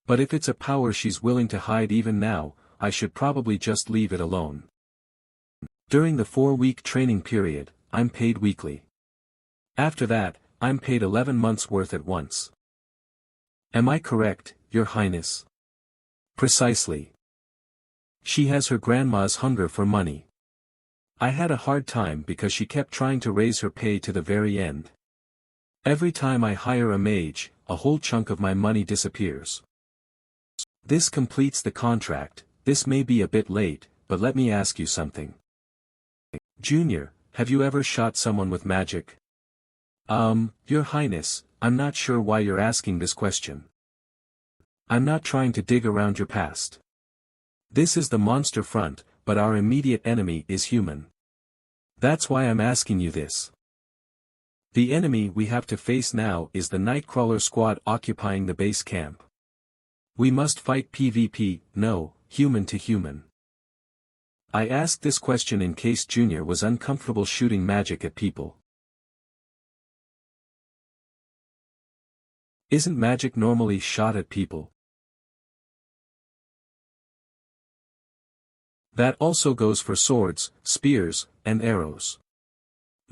But if it's a power she's willing to hide even now, I should probably just leave it alone. During the 4-week training period, I'm paid weekly. After that, I'm paid 11 months' worth at once. Am I correct, Your Highness? Precisely. She has her grandma's hunger for money. I had a hard time because she kept trying to raise her pay to the very end. Every time I hire a mage, a whole chunk of my money disappears. This completes the contract. This may be a bit late, but let me ask you something. Junior, have you ever shot someone with magic? Your Highness, I'm not sure why you're asking this question. I'm not trying to dig around your past. This is the monster front, but our immediate enemy is human. That's why I'm asking you this. The enemy we have to face now is the Nightcrawler squad occupying the base camp. We must fight PvP, no, human to human. I asked this question in case Junior was uncomfortable shooting magic at people. Isn't magic normally shot at people? That also goes for swords, spears, and arrows.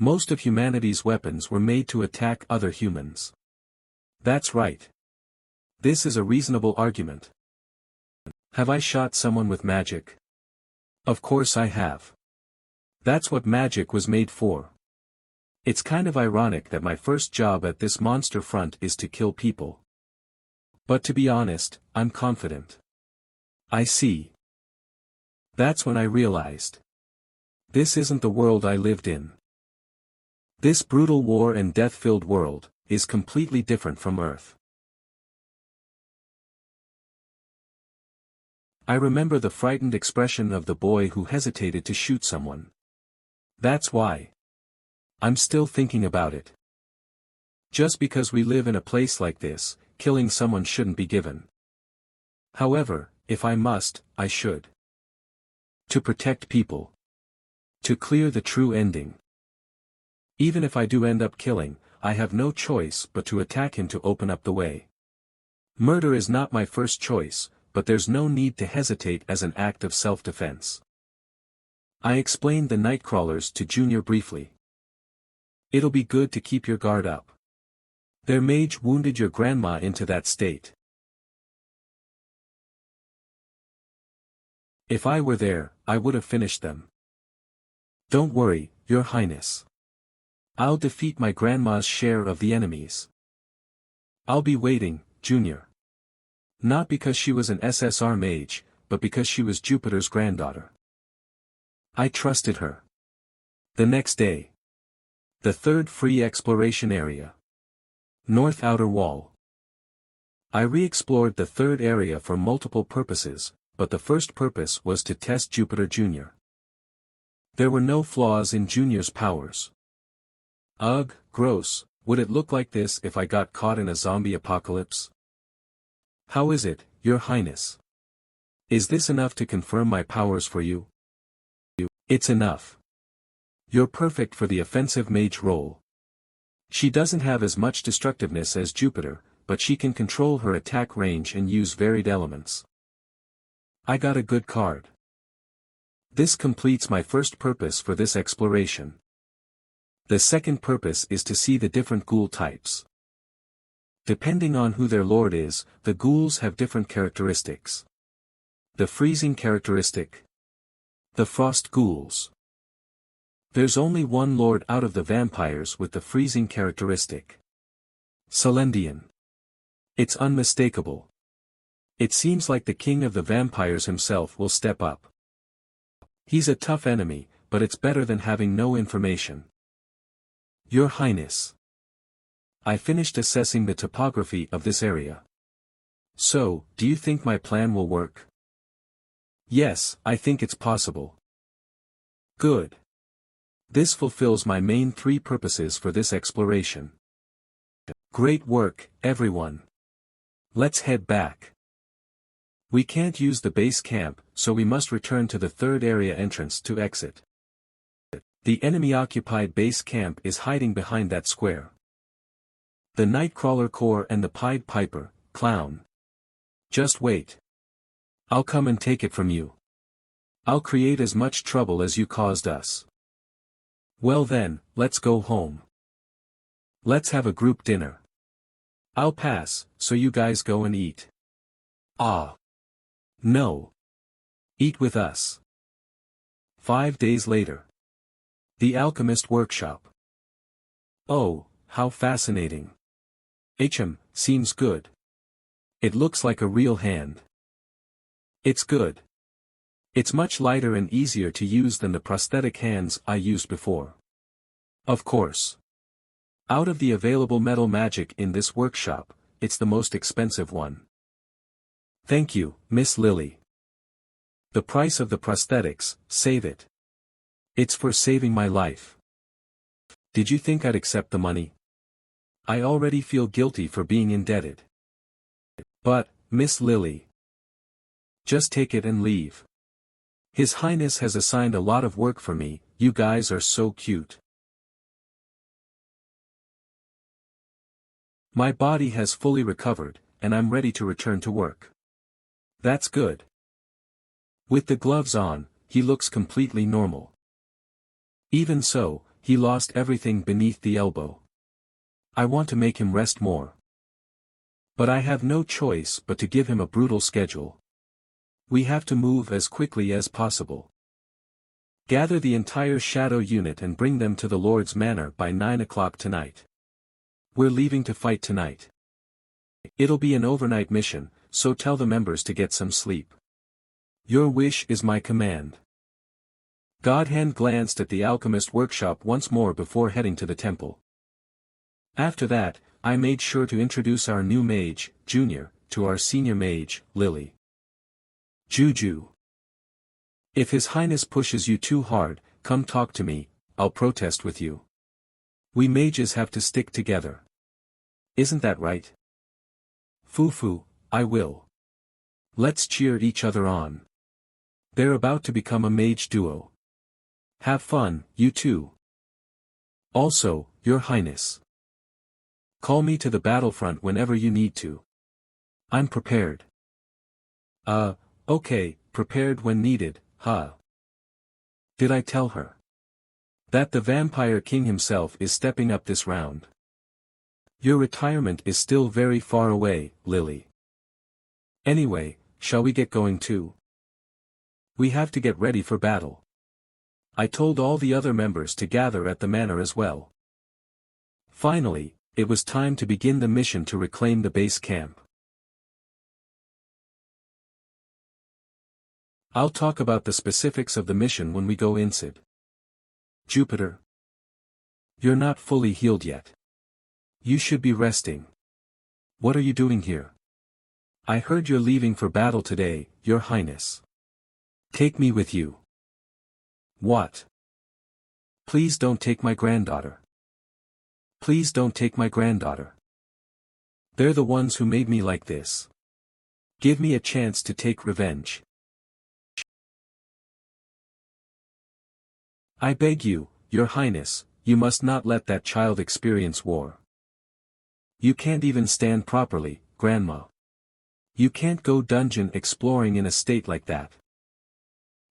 Most of humanity's weapons were made to attack other humans. That's right. This is a reasonable argument. Have I shot someone with magic? Of course I have. That's what magic was made for. It's kind of ironic that my first job at this monster front is to kill people. But to be honest, I'm confident. I see. That's when I realized. This isn't the world I lived in. This brutal war and death-filled world is completely different from Earth. I remember the frightened expression of the boy who hesitated to shoot someone. That's why. I'm still thinking about it. Just because we live in a place like this, killing someone shouldn't be given. However, if I must, I should. To protect people. To clear the true ending. Even if I do end up killing, I have no choice but to attack him to open up the way. Murder is not my first choice, but there's no need to hesitate as an act of self-defense. I explained the Nightcrawlers to Junior briefly. It'll be good to keep your guard up. Their mage wounded your grandma into that state. If I were there, I would have finished them. Don't worry, Your Highness. I'll defeat my grandma's share of the enemies. I'll be waiting, Junior. Not because she was an SSR mage, but because she was Jupiter's granddaughter. I trusted her. The next day. The 3rd free exploration area. North Outer Wall. I re-explored the 3rd area for multiple purposes, but the first purpose was to test Jupiter Jr. There were no flaws in Junior's powers. Ugh, gross, Would it look like this if I got caught in a zombie apocalypse? How is it, Your Highness? Is this enough to confirm my powers for you? It's enough. You're perfect for the offensive mage role. She doesn't have as much destructiveness as Jupiter, but she can control her attack range and use varied elements. I got a good card. This completes my first purpose for this exploration. The second purpose is to see the different ghoul types. Depending on who their lord is, the ghouls have different characteristics. The freezing characteristic. The frost ghouls. There's only one lord out of the vampires with the freezing characteristic. Celendian. It's unmistakable. It seems like the king of the vampires himself will step up. He's a tough enemy, but it's better than having no information. Your Highness. I finished assessing the topography of this area. So, do you think my plan will work? Yes, I think it's possible. Good. This fulfills my main 3 purposes for this exploration. Great work, everyone. Let's head back. We can't use the base camp, so we must return to the 3rd area entrance to exit. The enemy-occupied base camp is hiding behind that square. The Nightcrawler Corps and the Pied Piper, Clown. Just wait. I'll come and take it from you. I'll create as much trouble as you caused us. Well then, let's go home. Let's have a group dinner. I'll pass, so you guys go and eat. Ah. No. Eat with us. 5 days later. The Alchemist Workshop. Oh, how fascinating. Seems good. It looks like a real hand. It's good. It's much lighter and easier to use than the prosthetic hands I used before. Of course. Out of the available metal magic in this workshop, it's the most expensive one. Thank you, Miss Lily. The price of the prosthetics, save it. It's for saving my life. Did you think I'd accept the money? I already feel guilty for being indebted. But, Miss Lily. Just take it and leave. His Highness has assigned a lot of work for me, you guys are so cute. My body has fully recovered, and I'm ready to return to work. That's good. With the gloves on, he looks completely normal. Even so, he lost everything beneath the elbow. I want to make him rest more. But I have no choice but to give him a brutal schedule. We have to move as quickly as possible. Gather the entire shadow unit and bring them to the Lord's Manor by 9 o'clock tonight. We're leaving to fight tonight. It'll be an overnight mission, so tell the members to get some sleep. Your wish is my command. Godhand glanced at the Alchemist Workshop once more before heading to the temple. After that, I made sure to introduce our new mage, Junior, to our senior mage, Lily. Juju. If His Highness pushes you too hard, come talk to me, I'll protest with you. We mages have to stick together. Isn't that right? Foo-foo, I will. Let's cheer each other on. They're about to become a mage duo. Have fun, you two. Also, Your Highness. Call me to the battlefront whenever you need to. I'm prepared. Okay, prepared when needed, huh? Did I tell her that the Vampire King himself is stepping up this round? Your retirement is still very far away, Lily. Anyway, shall we get going too? We have to get ready for battle. I told all the other members to gather at the manor as well. Finally, it was time to begin the mission to reclaim the base camp. I'll talk about the specifics of the mission when we go inside. Jupiter. You're not fully healed yet. You should be resting. What are you doing here? I heard you're leaving for battle today, Your Highness. Take me with you. What? Please don't take my granddaughter. Please don't take my granddaughter. They're the ones who made me like this. Give me a chance to take revenge. I beg you, Your Highness, you must not let that child experience war. You can't even stand properly, Grandma. You can't go dungeon exploring in a state like that.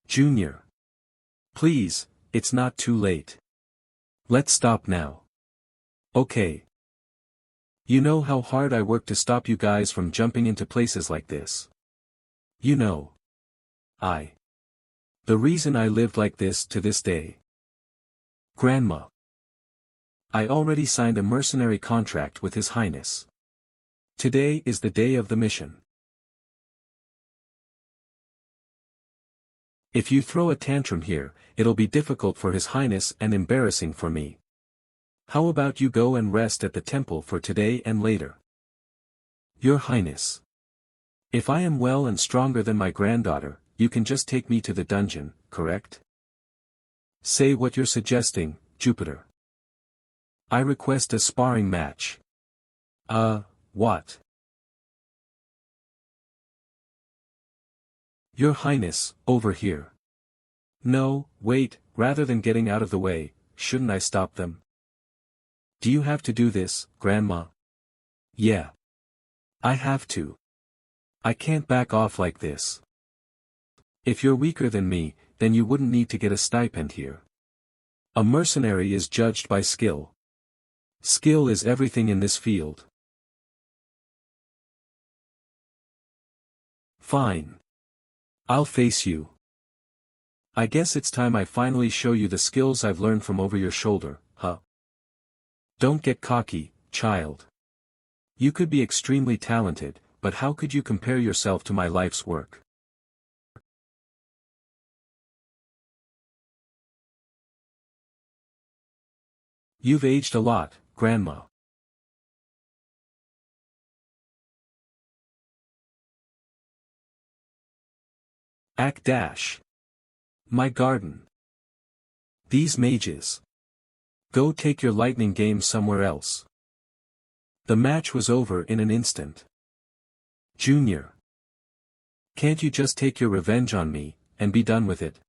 Junior. Please, it's not too late. Let's stop now. Okay. You know how hard I work to stop you guys from jumping into places like this. You know. The reason I lived like this to this day. Grandma. I already signed a mercenary contract with His Highness. Today is the day of the mission. If you throw a tantrum here, it'll be difficult for His Highness and embarrassing for me. How about you go and rest at the temple for today and later? Your Highness. If I am well and stronger than my granddaughter, you can just take me to the dungeon, correct? Say what you're suggesting, Jupiter. I request a sparring match. What? Your Highness, over here. No, wait, rather than getting out of the way, shouldn't I stop them? Do you have to do this, Grandma? Yeah. I have to. I can't back off like this. If you're weaker than me, then you wouldn't need to get a stipend here. A mercenary is judged by skill. Skill is everything in this field. Fine. I'll face you. I guess it's time I finally show you the skills I've learned from over your shoulder, huh? Don't get cocky, child. You could be extremely talented, but how could you compare yourself to my life's work? You've aged a lot, Grandma. Dash. My garden. These mages. Go take your lightning game somewhere else. The match was over in an instant. Junior. Can't you just take your revenge on me, and be done with it?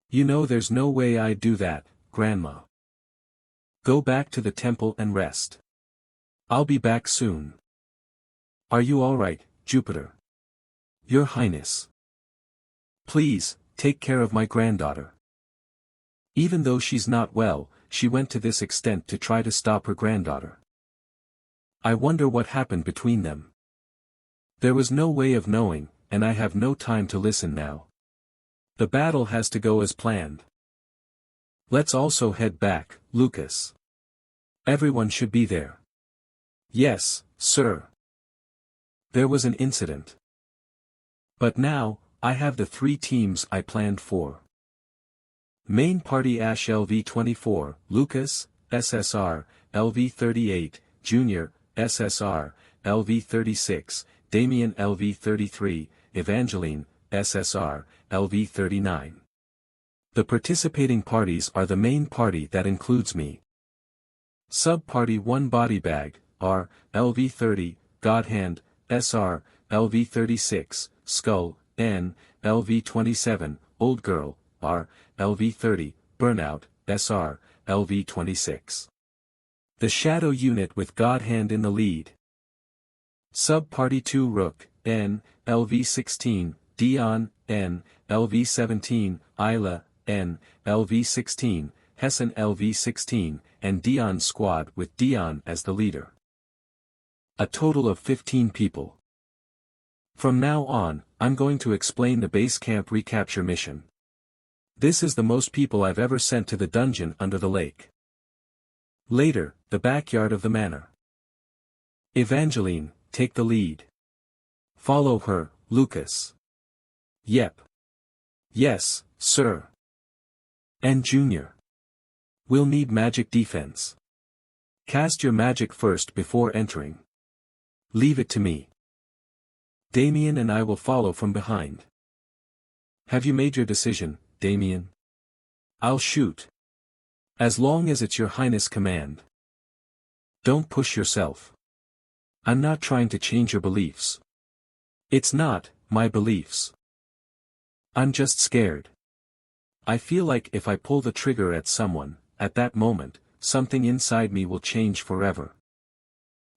You know there's no way I'd do that, Grandma. Go back to the temple and rest. I'll be back soon. Are you alright, Jupiter? Your Highness. Please, take care of my granddaughter. Even though she's not well, she went to this extent to try to stop her granddaughter. I wonder what happened between them. There was no way of knowing, and I have no time to listen now. The battle has to go as planned. Let's also head back, Lucas. Everyone should be there. Yes, sir. There was an incident. But now, I have the 3 teams I planned for. Main Party Ash LV24, Lucas, SSR, LV38, Junior, SSR, LV36, Damien LV33, Evangeline, SSR, LV39. The participating parties are the main party that includes me. Sub-party 1 body bag, R, LV30, Godhand, SR, LV36, Skull, N, LV27, Old Girl, R, LV30, Burnout, SR, LV26. The Shadow Unit with Godhand in the lead. Sub-party 2 Rook, N, LV16, Dion, N, LV17, Isla, N, LV16, Hessen LV16, and Dion squad with Dion as the leader. A total of 15 people. From now on, I'm going to explain the base camp recapture mission. This is the most people I've ever sent to the dungeon under the lake. Later, the backyard of the manor. Evangeline, take the lead. Follow her, Lucas. Yep. Yes, sir. And Junior. We'll need magic defense. Cast your magic first before entering. Leave it to me. Damien and I will follow from behind. Have you made your decision, Damien? I'll shoot. As long as it's your Highness' command. Don't push yourself. I'm not trying to change your beliefs. It's not my beliefs. I'm just scared. I feel like if I pull the trigger at someone, at that moment, something inside me will change forever.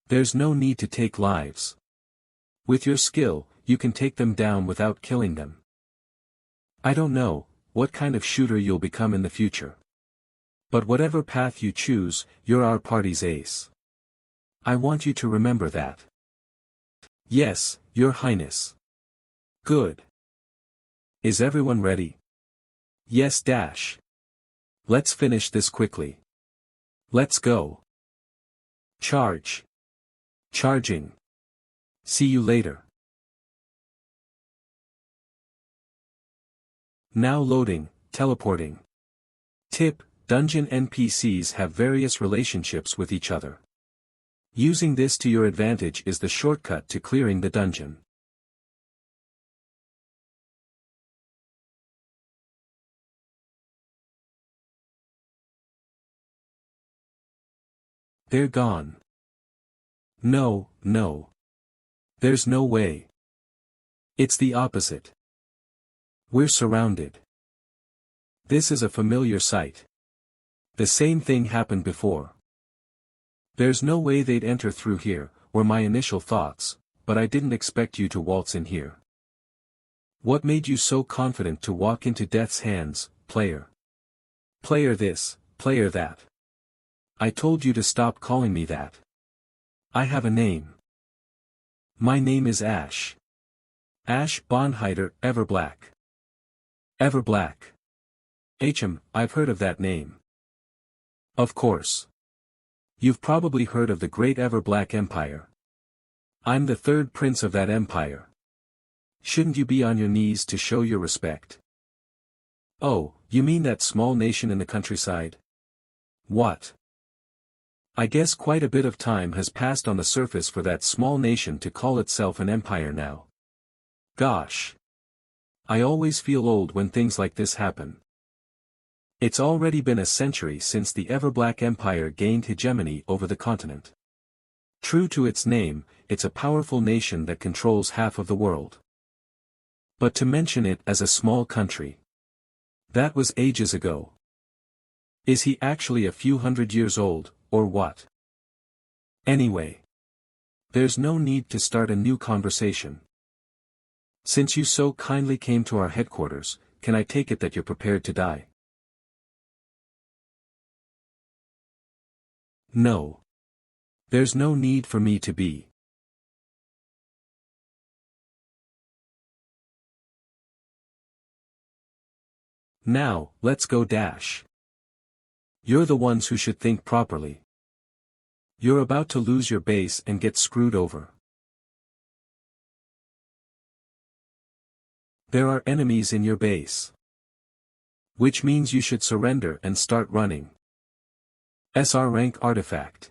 There's no need to take lives. With your skill, you can take them down without killing them. I don't know what kind of shooter you'll become in the future. But whatever path you choose, you're our party's ace. I want you to remember that. Yes, Your Highness. Good. Is everyone ready? Yes. Let's finish this quickly. Let's go. Charge. Charging. See you later. Now loading, teleporting. Tip: dungeon NPCs have various relationships with each other. Using this to your advantage is the shortcut to clearing the dungeon. They're gone. No. There's no way. It's the opposite. We're surrounded. This is a familiar sight. The same thing happened before. There's no way they'd enter through here, were my initial thoughts, but I didn't expect you to waltz in here. What made you so confident to walk into death's hands, player? Player this, player that. I told you to stop calling me that. I have a name. My name is Ash. Ash Bonhider Everblack. Everblack. I've heard of that name. Of course. You've probably heard of the Great Everblack Empire. I'm the third prince of that empire. Shouldn't you be on your knees to show your respect? Oh, you mean that small nation in the countryside? What? I guess quite a bit of time has passed on the surface for that small nation to call itself an empire now. Gosh. I always feel old when things like this happen. It's already been a century since the Everblack Empire gained hegemony over the continent. True to its name, it's a powerful nation that controls half of the world. But to mention it as a small country. That was ages ago. Is he actually a few hundred years old, or what? Anyway. There's no need to start a new conversation. Since you so kindly came to our headquarters, can I take it that you're prepared to die? No. There's no need for me to be. Now, let's go. You're the ones who should think properly. You're about to lose your base and get screwed over. There are enemies in your base. Which means you should surrender and start running. SR rank artifact.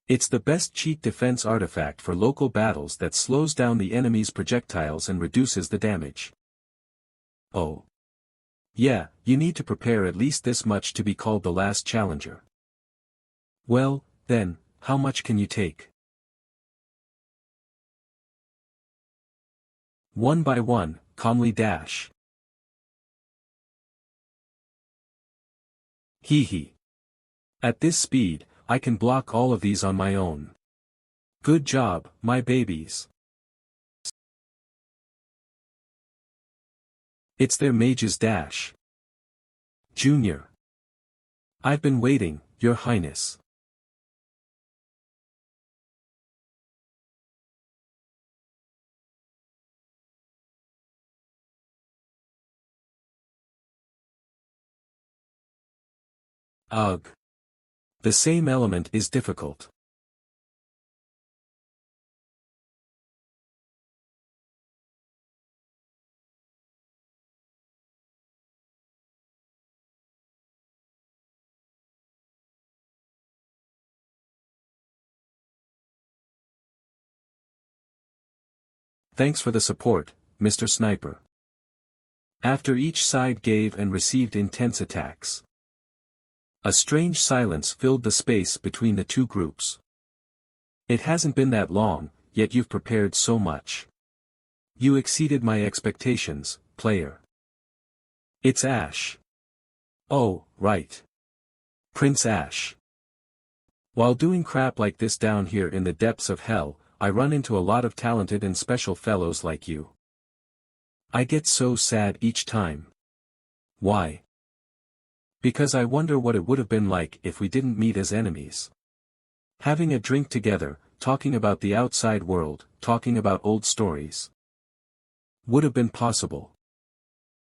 It's the best cheat defense artifact for local battles that slows down the enemy's projectiles and reduces the damage. Oh. Yeah, you need to prepare at least this much to be called the last challenger. Well, then, how much can you take? One by one, calmly. Hee. At this speed, I can block all of these on my own. Good job, my babies. It's their mages. Junior. I've been waiting, Your Highness. Ugh. The same element is difficult. Thanks for the support, Mr. Sniper. After each side gave and received intense attacks. A strange silence filled the space between the two groups. It hasn't been that long, yet you've prepared so much. You exceeded my expectations, player. It's Ash. Oh, right. Prince Ash. While doing crap like this down here in the depths of hell, I run into a lot of talented and special fellows like you. I get so sad each time. Why? Because I wonder what it would have been like if we didn't meet as enemies. Having a drink together, talking about the outside world, talking about old stories. Would have been possible.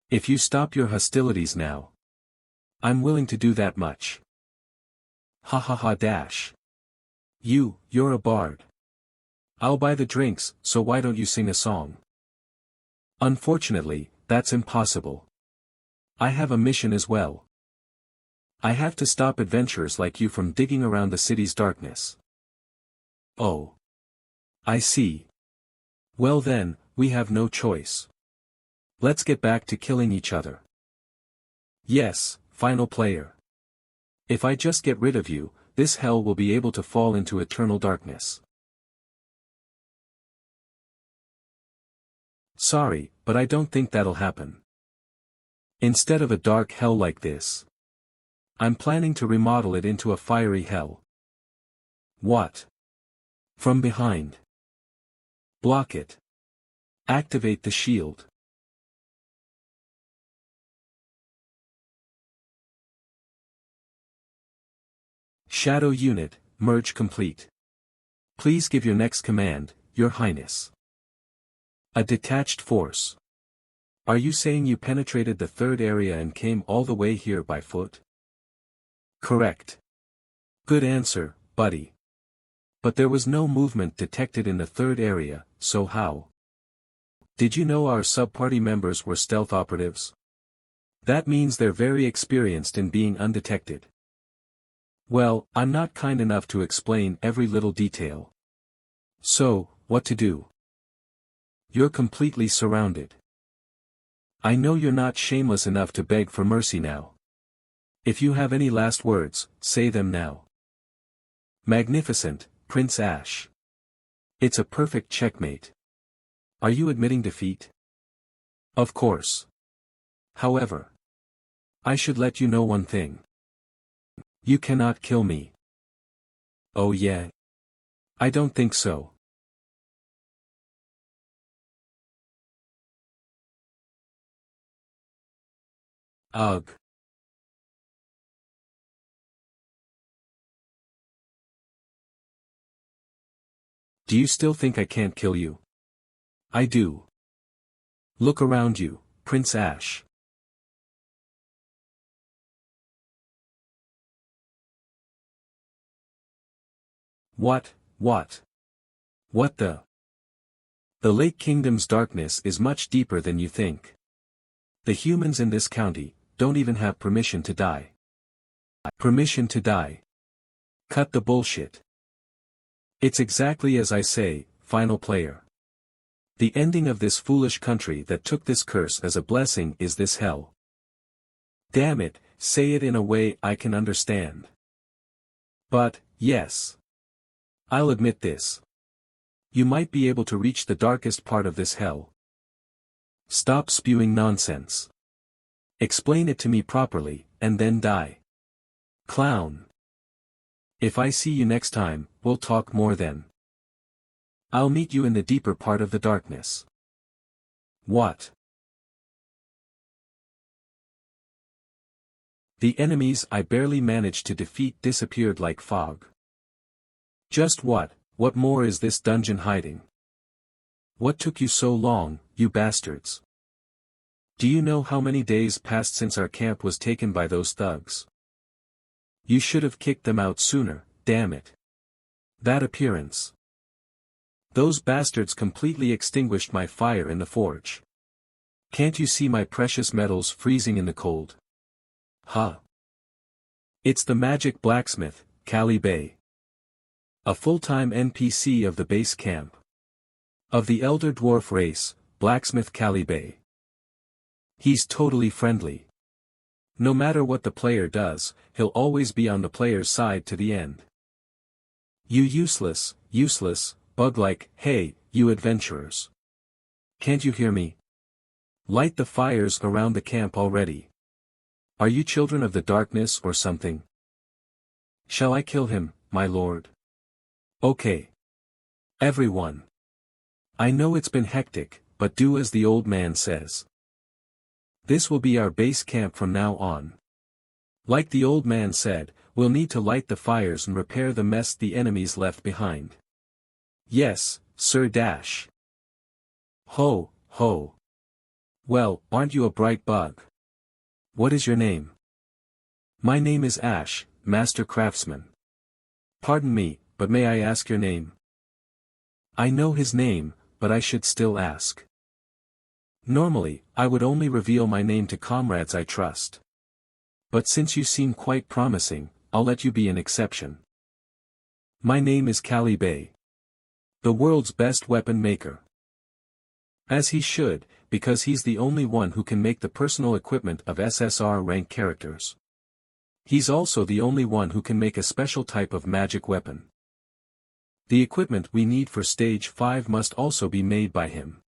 If you stop your hostilities now. I'm willing to do that much. Ha ha ha dash. You're a bard. I'll buy the drinks, so why don't you sing a song? Unfortunately, that's impossible. I have a mission as well. I have to stop adventurers like you from digging around the city's darkness. Oh. I see. Well then, we have no choice. Let's get back to killing each other. Yes, final player. If I just get rid of you, this hell will be able to fall into eternal darkness. Sorry, but I don't think that'll happen. Instead of a dark hell like this, I'm planning to remodel it into a fiery hell. What? From behind. Block it. Activate the shield. Shadow unit, merge complete. Please give your next command, Your Highness. A detached force. Are you saying you penetrated the third area and came all the way here by foot? Correct. Good answer, buddy. But there was no movement detected in the third area, so how? Did you know our sub-party members were stealth operatives? That means they're very experienced in being undetected. Well, I'm not kind enough to explain every little detail. So, what to do? You're completely surrounded. I know you're not shameless enough to beg for mercy now. If you have any last words, say them now. Magnificent, Prince Ash. It's a perfect checkmate. Are you admitting defeat? Of course. However, I should let you know one thing. You cannot kill me. Oh yeah? I don't think so. Ugh. Do you still think I can't kill you? I do. Look around you, Prince Ash. What? What the? The Lake Kingdom's darkness is much deeper than you think. The humans in this county don't even have permission to die. Permission to die. Cut the bullshit. It's exactly as I say, final player. The ending of this foolish country that took this curse as a blessing is this hell. Damn it, say it in a way I can understand. But, yes. I'll admit this. You might be able to reach the darkest part of this hell. Stop spewing nonsense. Explain it to me properly, and then die. Clown. If I see you next time, we'll talk more then. I'll meet you in the deeper part of the darkness. What? The enemies I barely managed to defeat disappeared like fog. Just what more is this dungeon hiding? What took you so long, you bastards? Do you know how many days passed since our camp was taken by those thugs? You should have kicked them out sooner, damn it. That appearance. Those bastards completely extinguished my fire in the forge. Can't you see my precious metals freezing in the cold? Huh. It's the magic blacksmith, Callie Bay. A full-time NPC of the base camp. Of the elder dwarf race, blacksmith Callie Bay. He's totally friendly. No matter what the player does, he'll always be on the player's side to the end. You useless, bug-like, hey, you adventurers. Can't you hear me? Light the fires around the camp already. Are you children of the darkness or something? Shall I kill him, my lord? Okay. Everyone. I know it's been hectic, but do as the old man says. This will be our base camp from now on. Like the old man said, we'll need to light the fires and repair the mess the enemies left behind. Yes, Sir Dash. Ho, ho. Well, aren't you a bright bug? What is your name? My name is Ash, Master Craftsman. Pardon me, but may I ask your name? I know his name, but I should still ask. Normally, I would only reveal my name to comrades I trust. But since you seem quite promising, I'll let you be an exception. My name is Kali Bey. The world's best weapon maker. As he should, because he's the only one who can make the personal equipment of SSR rank characters. He's also the only one who can make a special type of magic weapon. The equipment we need for stage 5 must also be made by him.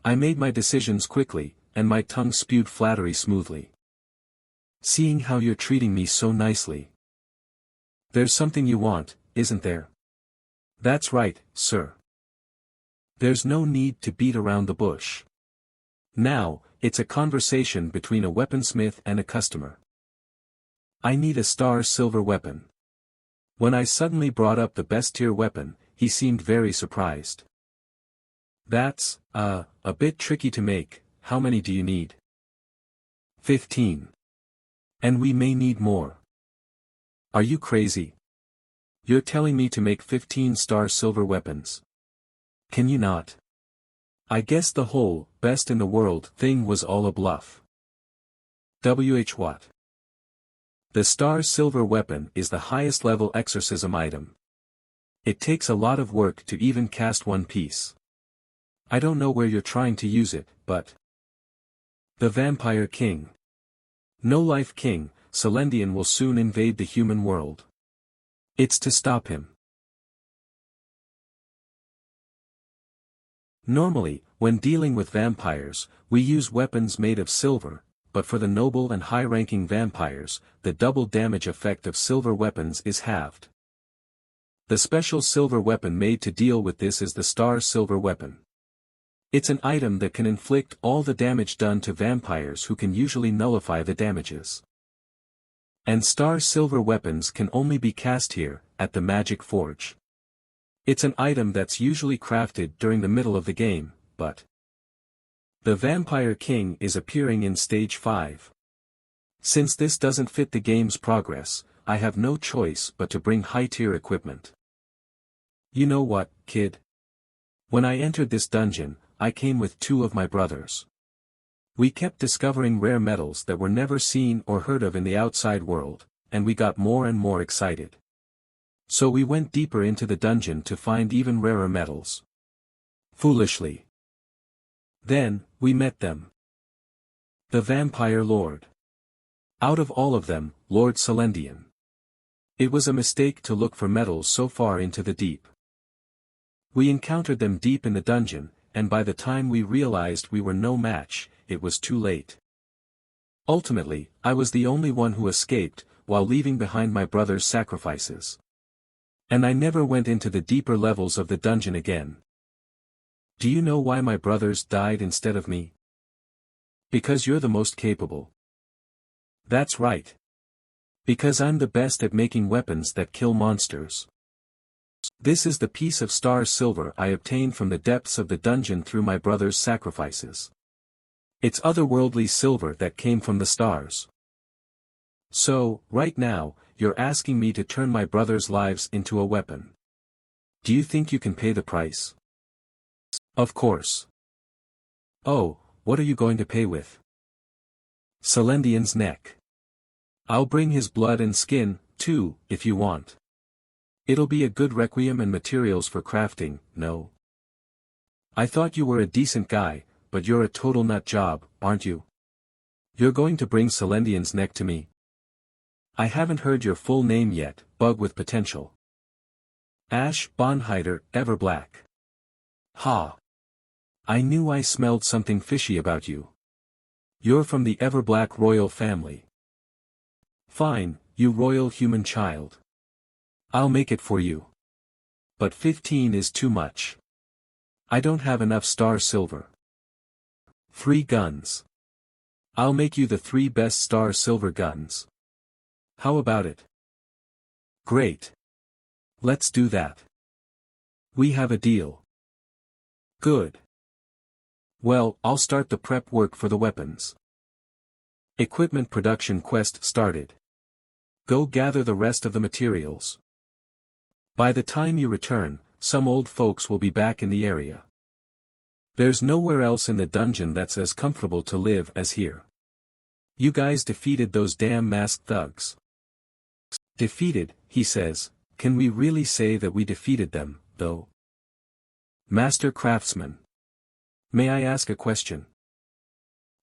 I made my decisions quickly, and my tongue spewed flattery smoothly. Seeing how you're treating me so nicely. There's something you want, isn't there? That's right, sir. There's no need to beat around the bush. Now, it's a conversation between a weaponsmith and a customer. I need a star silver weapon. When I suddenly brought up the best tier weapon, he seemed very surprised. That's, a bit tricky to make. How many do you need? 15. And we may need more. Are you crazy? You're telling me to make 15 star silver weapons. Can you not? I guess the whole, best in the world thing was all a bluff. What? The star silver weapon is the highest level exorcism item. It takes a lot of work to even cast one piece. I don't know where you're trying to use it, but... The Vampire King. No-Life King, Celendian will soon invade the human world. It's to stop him. Normally, when dealing with vampires, we use weapons made of silver, but for the noble and high-ranking vampires, the double damage effect of silver weapons is halved. The special silver weapon made to deal with this is the Star Silver Weapon. It's an item that can inflict all the damage done to vampires who can usually nullify the damages. And Star Silver weapons can only be cast here, at the Magic Forge. It's an item that's usually crafted during the middle of the game, but... The Vampire King is appearing in Stage 5. Since this doesn't fit the game's progress, I have no choice but to bring high-tier equipment. You know what, kid? When I entered this dungeon, I came with 2 of my brothers. We kept discovering rare metals that were never seen or heard of in the outside world, and we got more and more excited. So we went deeper into the dungeon to find even rarer metals. Foolishly. Then, we met them. The Vampire Lord. Out of all of them, Lord Celendian. It was a mistake to look for metals so far into the deep. We encountered them deep in the dungeon, and by the time we realized we were no match, it was too late. Ultimately, I was the only one who escaped, while leaving behind my brother's sacrifices. And I never went into the deeper levels of the dungeon again. Do you know why my brothers died instead of me? Because you're the most capable. That's right. Because I'm the best at making weapons that kill monsters. This is the piece of star silver I obtained from the depths of the dungeon through my brother's sacrifices. It's otherworldly silver that came from the stars. So, right now, you're asking me to turn my brother's lives into a weapon. Do you think you can pay the price? Of course. Oh, what are you going to pay with? Celendian's neck. I'll bring his blood and skin, too, if you want. It'll be a good requiem and materials for crafting, no? I thought you were a decent guy, but you're a total nut job, aren't you? You're going to bring Celendian's neck to me? I haven't heard your full name yet, bug with potential. Ash Bonhider, Everblack. Ha! I knew I smelled something fishy about you. You're from the Everblack royal family. Fine, you royal human child. I'll make it for you. But 15 is too much. I don't have enough star silver. 3 guns. I'll make you the 3 best star silver guns. How about it? Great. Let's do that. We have a deal. Good. Well, I'll start the prep work for the weapons. Equipment production quest started. Go gather the rest of the materials. By the time you return, some old folks will be back in the area. There's nowhere else in the dungeon that's as comfortable to live as here. You guys defeated those damn masked thugs. Defeated, he says. Can we really say that we defeated them, though? Master Craftsman. May I ask a question?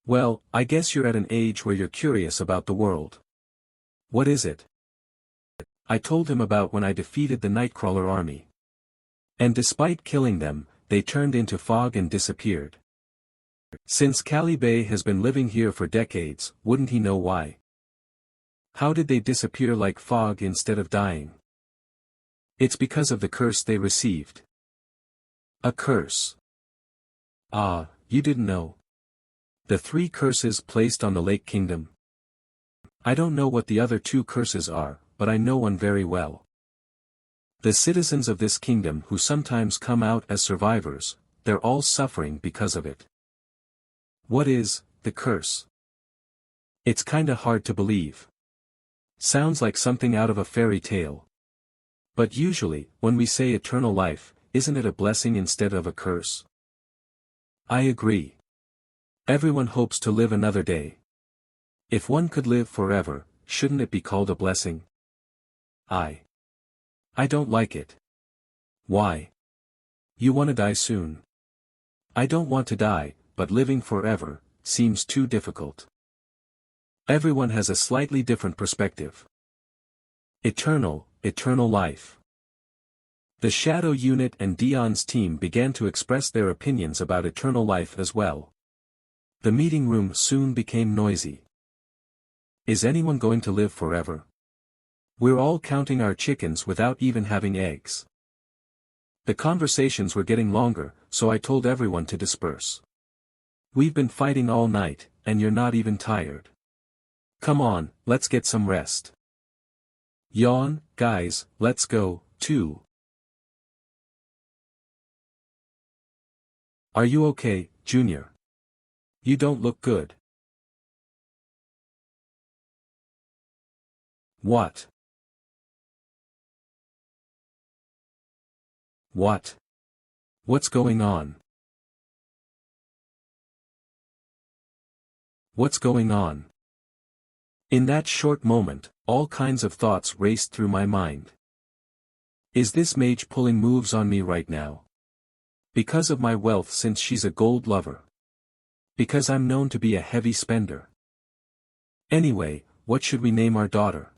Well, I guess you're at an age where you're curious about the world. What is it? I told him about when I defeated the Nightcrawler army. And despite killing them, they turned into fog and disappeared. Since Caliban has been living here for decades, wouldn't he know why? How did they disappear like fog instead of dying? It's because of the curse they received. A curse. Ah, you didn't know. The 3 curses placed on the Lake Kingdom. I don't know what the other 2 curses are, but I know one very well. The citizens of this kingdom who sometimes come out as survivors, they're all suffering because of it. What is the curse? It's kinda hard to believe. Sounds like something out of a fairy tale. But usually, when we say eternal life, isn't it a blessing instead of a curse? I agree. Everyone hopes to live another day. If one could live forever, shouldn't it be called a blessing? I don't like it. Why? You wanna die soon. I don't want to die, but living forever seems too difficult. Everyone has a slightly different perspective. Eternal life. The Shadow Unit and Dion's team began to express their opinions about eternal life as well. The meeting room soon became noisy. Is anyone going to live forever? We're all counting our chickens without even having eggs. The conversations were getting longer, so I told everyone to disperse. We've been fighting all night, and you're not even tired. Come on, let's get some rest. Yawn, guys, let's go, too. Are you okay, Junior? You don't look good. What? What? What's going on? What's going on? In that short moment, all kinds of thoughts raced through my mind. Is this mage pulling moves on me right now? Because of my wealth, since she's a gold lover. Because I'm known to be a heavy spender. Anyway, what should we name our daughter?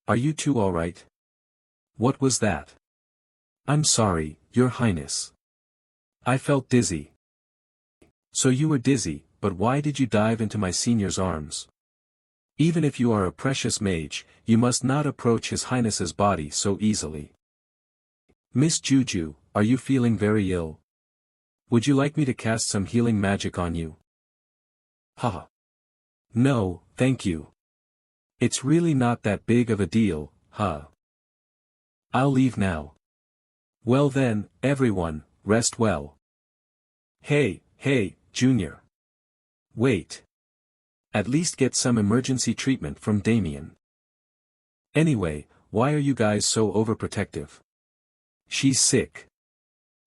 Are you two alright? What was that? I'm sorry, Your Highness. I felt dizzy. So you were dizzy, but why did you dive into my senior's arms? Even if you are a precious mage, you must not approach His Highness's body so easily. Miss Juju, are you feeling very ill? Would you like me to cast some healing magic on you? Haha. No, thank you. It's really not that big of a deal, huh? I'll leave now. Well then, everyone, rest well. Hey, Junior. Wait. At least get some emergency treatment from Damien. Anyway, why are you guys so overprotective? She's sick.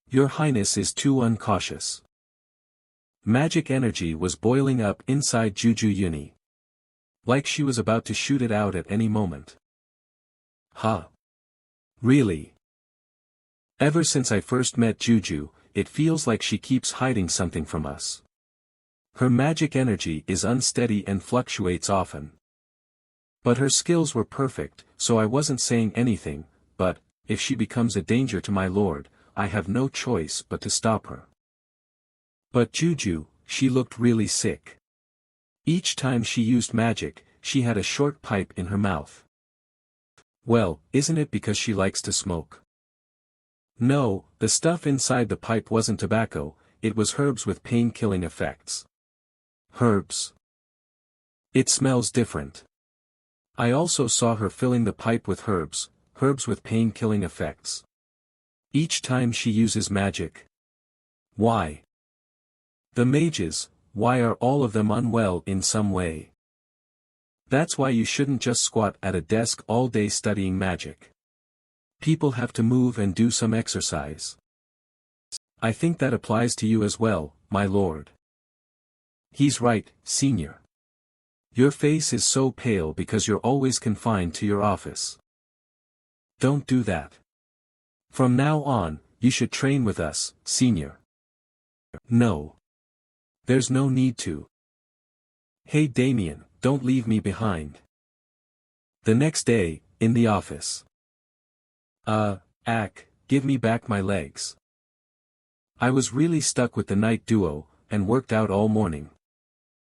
Your Highness is too uncautious. Magic energy was boiling up inside Juju Uni. Like she was about to shoot it out at any moment. Huh? Really? Ever since I first met Juju, it feels like she keeps hiding something from us. Her magic energy is unsteady and fluctuates often. But her skills were perfect, so I wasn't saying anything, but, if she becomes a danger to my lord, I have no choice but to stop her. But Juju, she looked really sick. Each time she used magic, she had a short pipe in her mouth. Well, isn't it because she likes to smoke? No, the stuff inside the pipe wasn't tobacco, it was herbs with pain-killing effects. Herbs. It smells different. I also saw her filling the pipe with herbs with pain-killing effects. Each time she uses magic. Why? The mages, why are all of them unwell in some way? That's why you shouldn't just squat at a desk all day studying magic. People have to move and do some exercise. I think that applies to you as well, my lord. He's right, senior. Your face is so pale because you're always confined to your office. Don't do that. From now on, you should train with us, senior. No. There's no need to. Hey Damien, don't leave me behind. The next day, in the office. Give me back my legs. I was really stuck with the night duo, and worked out all morning.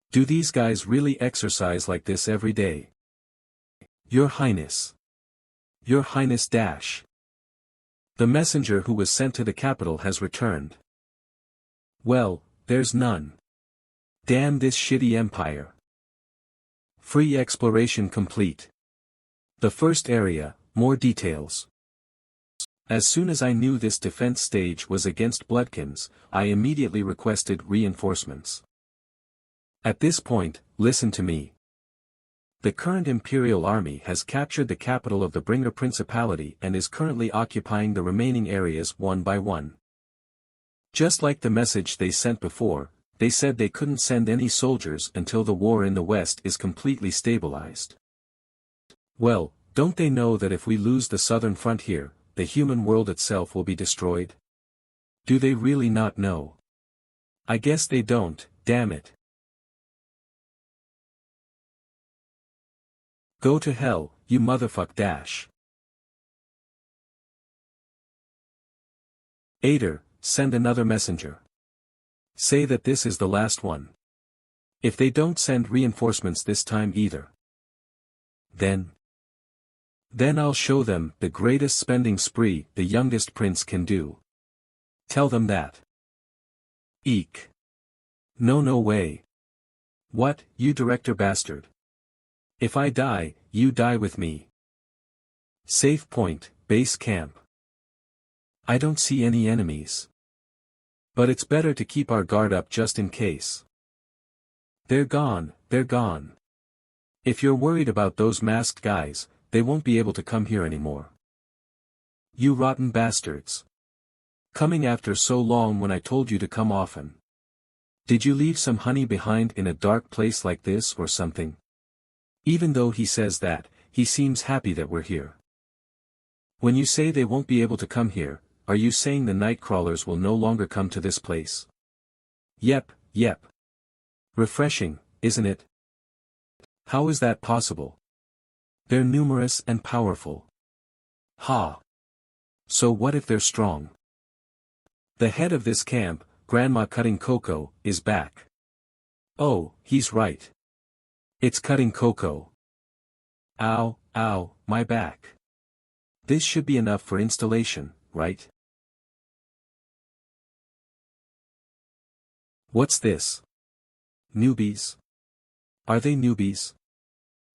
Do these guys really exercise like this every day? Your Highness. Your Highness dash. The messenger who was sent to the capital has returned. Well, there's none. Damn this shitty empire. Free exploration complete. The first area, more details. As soon as I knew this defense stage was against Bloodkins, I immediately requested reinforcements. At this point, listen to me. The current Imperial Army has captured the capital of the Bringer Principality and is currently occupying the remaining areas one by one. Just like the message they sent before, they said they couldn't send any soldiers until the war in the West is completely stabilized. Well, don't they know that if we lose the southern frontier, the human world itself will be destroyed? Do they really not know? I guess they don't, damn it. Go to hell, you motherfuck dash. Ader, send another messenger. Say that this is the last one. If they don't send reinforcements this time either. Then I'll show them the greatest spending spree the youngest prince can do. Tell them that. Eek. No way. What, you director bastard? If I die, you die with me. Safe point, base camp. I don't see any enemies. But it's better to keep our guard up just in case. They're gone. If you're worried about those masked guys, they won't be able to come here anymore. You rotten bastards. Coming after so long when I told you to come often. Did you leave some honey behind in a dark place like this or something? Even though he says that, he seems happy that we're here. When you say they won't be able to come here, are you saying the night crawlers will no longer come to this place? Yep. Refreshing, isn't it? How is that possible? They're numerous and powerful. Ha! So what if they're strong? The head of this camp, Grandma Cutting Cocoa, is back. Oh, he's right. It's Cutting Cocoa. Ow, my back. This should be enough for installation, right? What's this? Newbies? Are they newbies?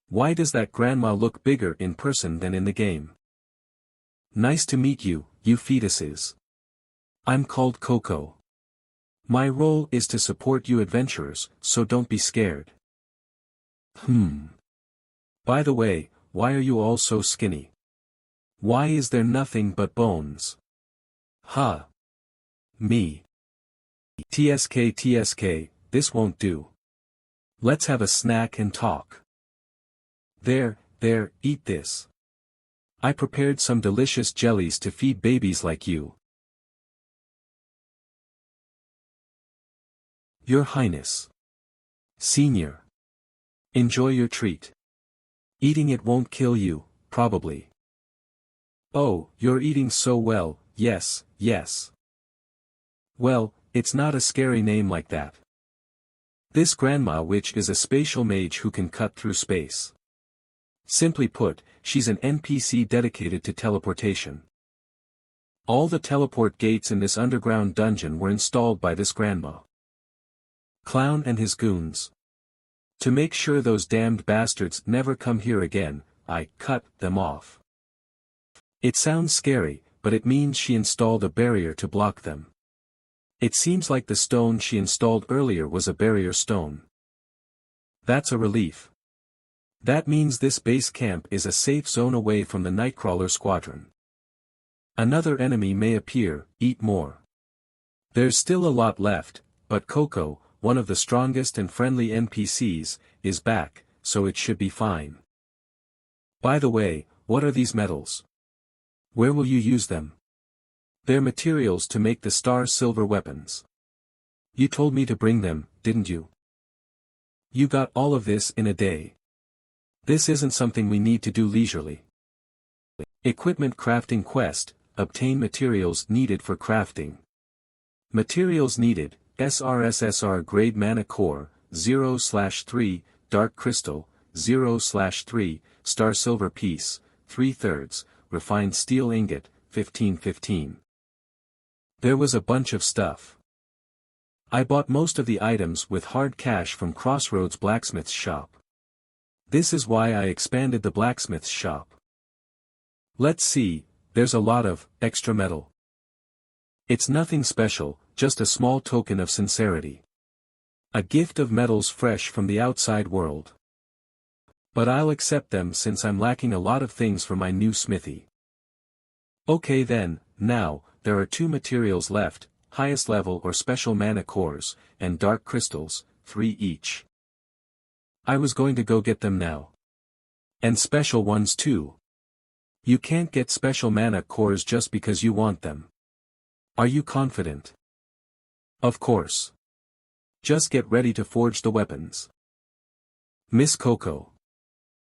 Why does that grandma look bigger in person than in the game? Nice to meet you, you fetuses. I'm called Coco. My role is to support you adventurers, so don't be scared. By the way, why are you all so skinny? Why is there nothing but bones? Me. TSK, this won't do. Let's have a snack and talk. There, eat this. I prepared some delicious jellies to feed babies like you. Your Highness. Senior. Enjoy your treat. Eating it won't kill you, probably. Oh, you're eating so well, yes, yes. Well, it's not a scary name like that. This Grandma Witch is a spatial mage who can cut through space. Simply put, she's an NPC dedicated to teleportation. All the teleport gates in this underground dungeon were installed by this grandma. Clown and his goons. To make sure those damned bastards never come here again, I cut them off. It sounds scary, but it means she installed a barrier to block them. It seems like the stone she installed earlier was a barrier stone. That's a relief. That means this base camp is a safe zone away from the Nightcrawler squadron. Another enemy may appear, eat more. There's still a lot left, but Coco, one of the strongest and friendly NPCs, is back, so it should be fine. By the way, what are these metals? Where will you use them? They're materials to make the Star Silver weapons. You told me to bring them, didn't you? You got all of this in a day. This isn't something we need to do leisurely. Equipment crafting quest, obtain materials needed for crafting. Materials needed, SRSSR grade mana core, 0/3, dark crystal, 0/3, star silver piece, 3/3, refined steel ingot, 1515. There was a bunch of stuff. I bought most of the items with hard cash from Crossroads Blacksmith's shop. This is why I expanded the blacksmith's shop. Let's see, there's a lot of extra metal. It's nothing special, just a small token of sincerity. A gift of metals fresh from the outside world. But I'll accept them since I'm lacking a lot of things for my new smithy. Okay then, now, there are 2 materials left, highest level or special mana cores, and dark crystals, 3 each. I was going to go get them now. And special ones too. You can't get special mana cores just because you want them. Are you confident? Of course. Just get ready to forge the weapons. Miss Coco.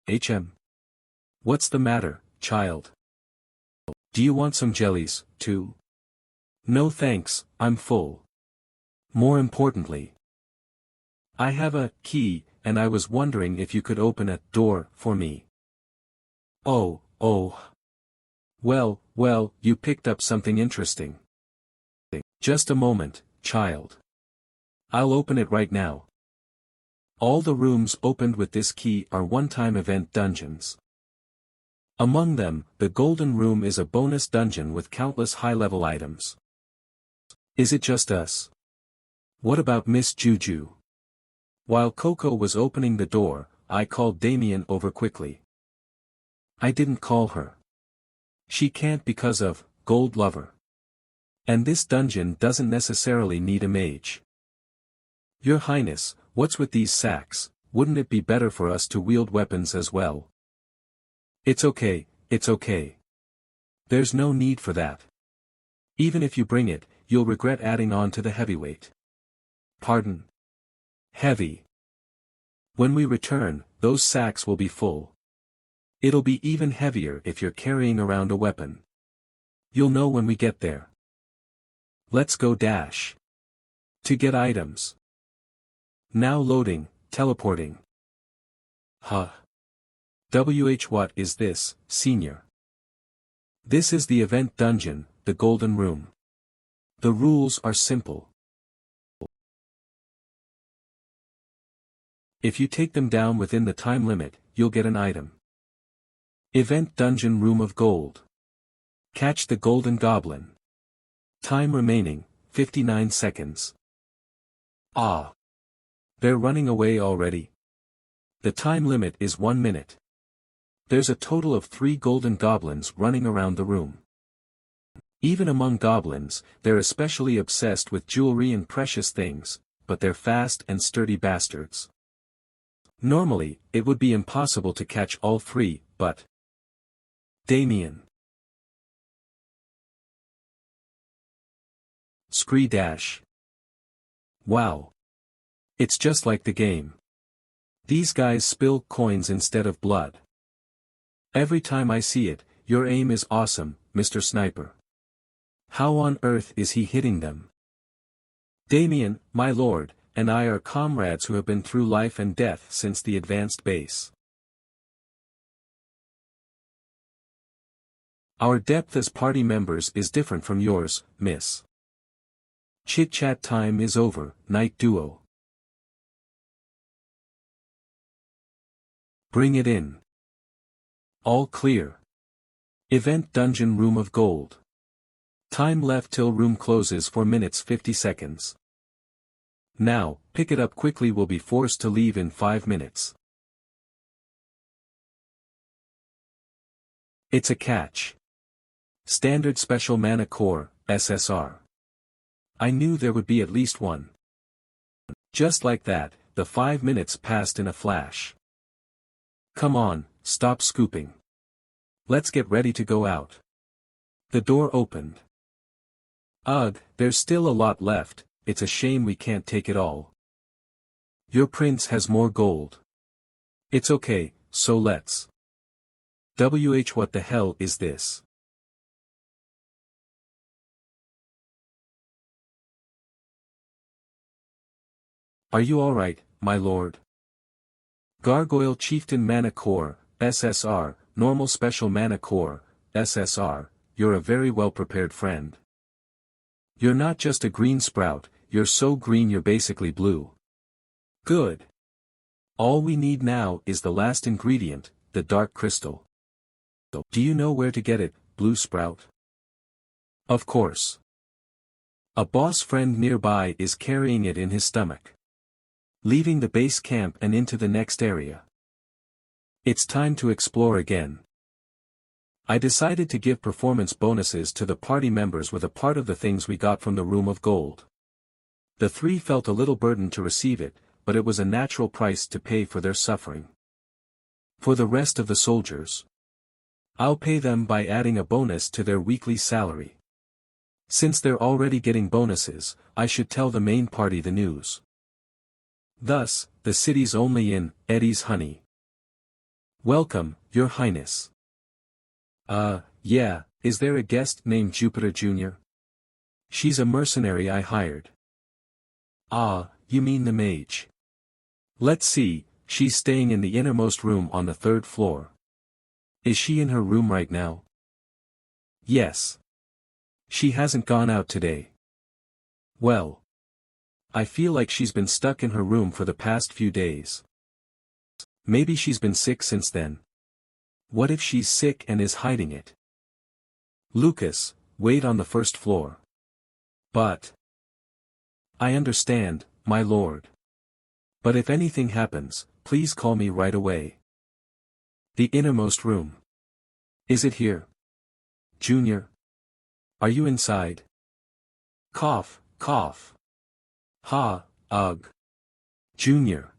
HM. What's the matter, child? Do you want some jellies, too? No thanks, I'm full. More importantly, I have a key, and I was wondering if you could open a door for me. Oh. Well, you picked up something interesting. Just a moment, child. I'll open it right now. All the rooms opened with this key are one-time event dungeons. Among them, the Golden Room is a bonus dungeon with countless high-level items. Is it just us? What about Miss Juju? While Coco was opening the door, I called Damien over quickly. I didn't call her. She can't because of Gold Lover. And this dungeon doesn't necessarily need a mage. Your Highness, what's with these sacks? Wouldn't it be better for us to wield weapons as well? It's okay. There's no need for that. Even if you bring it, you'll regret adding on to the heavyweight. Pardon? Heavy. When we return, those sacks will be full. It'll be even heavier if you're carrying around a weapon. You'll know when we get there. Let's go dash. To get items. Now loading, teleporting. What is this, Senior? This is the event dungeon, the Golden Room. The rules are simple. If you take them down within the time limit, you'll get an item. Event Dungeon Room of Gold. Catch the Golden Goblin. Time remaining, 59 seconds. Ah! They're running away already. The time limit is 1 minute. There's a total of 3 golden goblins running around the room. Even among goblins, they're especially obsessed with jewelry and precious things, but they're fast and sturdy bastards. Normally, it would be impossible to catch all 3, but... Damien. Scree dash. Wow. It's just like the game. These guys spill coins instead of blood. Every time I see it, your aim is awesome, Mr. Sniper. How on earth is he hitting them? Damien, my lord, and I are comrades who have been through life and death since the advanced base. Our depth as party members is different from yours, miss. Chit-chat time is over, night duo. Bring it in. All clear. Event dungeon room of gold. Time left till room closes 4 minutes 50 seconds. Now, pick it up quickly, we'll be forced to leave in 5 minutes. It's a catch. Standard Special Mana Core, SSR. I knew there would be at least one. Just like that, the 5 minutes passed in a flash. Come on, stop scooping. Let's get ready to go out. The door opened. Ugh, there's still a lot left, it's a shame we can't take it all. Your prince has more gold. It's okay, so let's. What the hell is this? Are you alright, my lord? Gargoyle Chieftain Mana Core, SSR, Normal Special Mana Core, SSR, you're a very well prepared friend. You're not just a green sprout, you're so green you're basically blue. Good. All we need now is the last ingredient, the dark crystal. Do you know where to get it, blue sprout? Of course. A boss friend nearby is carrying it in his stomach. Leaving the base camp and into the next area. It's time to explore again. I decided to give performance bonuses to the party members with a part of the things we got from the Room of Gold. The 3 felt a little burdened to receive it, but it was a natural price to pay for their suffering. For the rest of the soldiers, I'll pay them by adding a bonus to their weekly salary. Since they're already getting bonuses, I should tell the main party the news. Thus, the city's only inn, Eddie's Honey. Welcome, Your Highness. Yeah, is there a guest named Jupiter Jr.? She's a mercenary I hired. Ah, you mean the mage. Let's see, she's staying in the innermost room on the 3rd floor. Is she in her room right now? Yes. She hasn't gone out today. Well. I feel like she's been stuck in her room for the past few days. Maybe she's been sick since then. What if she's sick and is hiding it? Lucas, wait on the 1st floor. But. I understand, my lord. But if anything happens, please call me right away. The innermost room. Is it here? Junior? Are you inside? Cough, cough. Ha, ugh. Junior.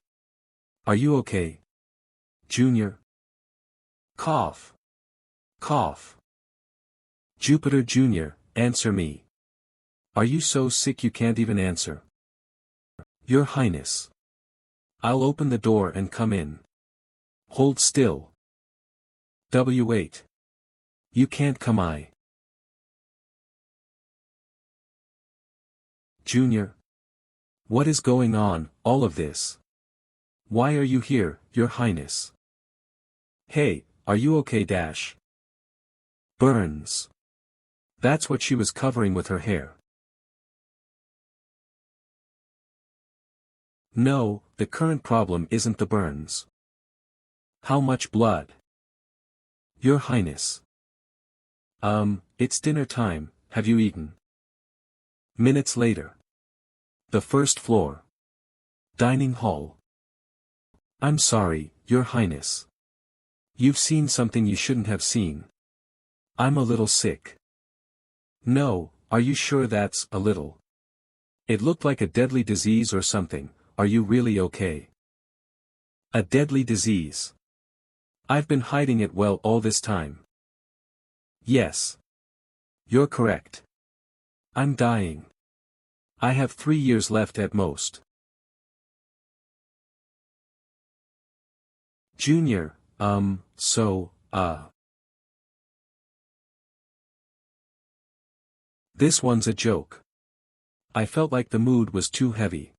Are you okay? Junior. Cough. Cough. Jupiter Jr., answer me. Are you so sick you can't even answer? Your Highness. I'll open the door and come in. Hold still. W8. You can't come. Junior. What is going on, all of this? Why are you here, Your Highness? Hey, are you okay? Burns. That's what she was covering with her hair. No, the current problem isn't the burns. How much blood? Your Highness. It's dinner time, have you eaten? Minutes later. The 1st floor. Dining hall. I'm sorry, Your Highness. You've seen something you shouldn't have seen. I'm a little sick. No, are you sure that's a little? It looked like a deadly disease or something, are you really okay? A deadly disease. I've been hiding it well all this time. Yes. You're correct. I'm dying. I have 3 years left at most. Junior, This one's a joke. I felt like the mood was too heavy.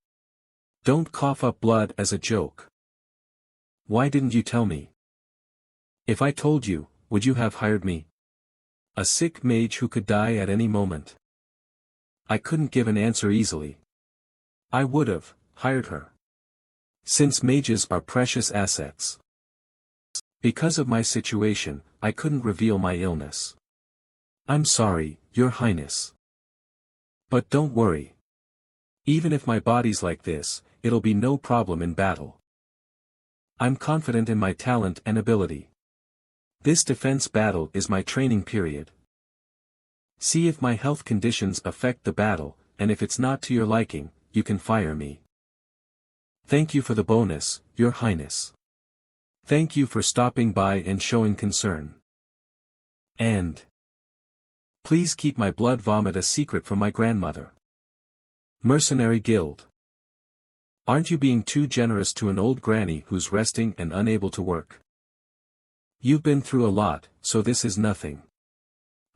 Don't cough up blood as a joke. Why didn't you tell me? If I told you, would you have hired me? A sick mage who could die at any moment. I couldn't give an answer easily. I would've hired her. Since mages are precious assets. Because of my situation, I couldn't reveal my illness. I'm sorry, Your Highness. But don't worry. Even if my body's like this, it'll be no problem in battle. I'm confident in my talent and ability. This defense battle is my training period. See if my health conditions affect the battle, and if it's not to your liking, you can fire me. Thank you for the bonus, Your Highness. Thank you for stopping by and showing concern. And please keep my blood vomit a secret from my grandmother. Mercenary Guild. Aren't you being too generous to an old granny who's resting and unable to work? You've been through a lot, so this is nothing.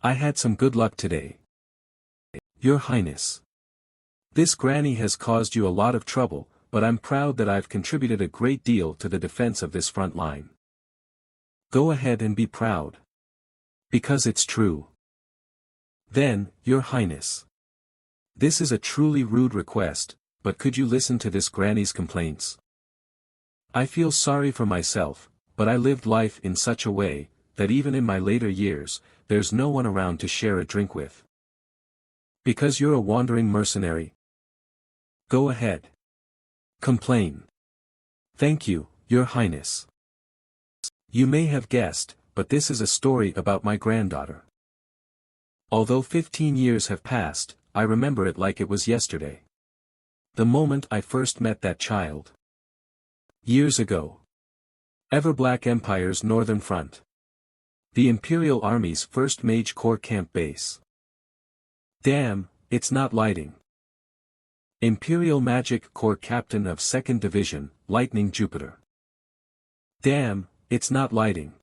I had some good luck today. Your Highness. This granny has caused you a lot of trouble, but I'm proud that I've contributed a great deal to the defense of this front line. Go ahead and be proud. Because it's true. Then, Your Highness. This is a truly rude request, but could you listen to this granny's complaints? I feel sorry for myself, but I lived life in such a way, that even in my later years, there's no one around to share a drink with. Because you're a wandering mercenary. Go ahead. Complain. Thank you, Your Highness. You may have guessed, but this is a story about my granddaughter. Although 15 years have passed, I remember it like it was yesterday. The moment I first met that child. Years ago. Everblack Empire's northern front. The Imperial Army's first Mage Corps camp base. Damn, it's not lighting. Imperial Magic Corps Captain of 2nd Division, Lightning Jupiter. Damn, it's not lighting.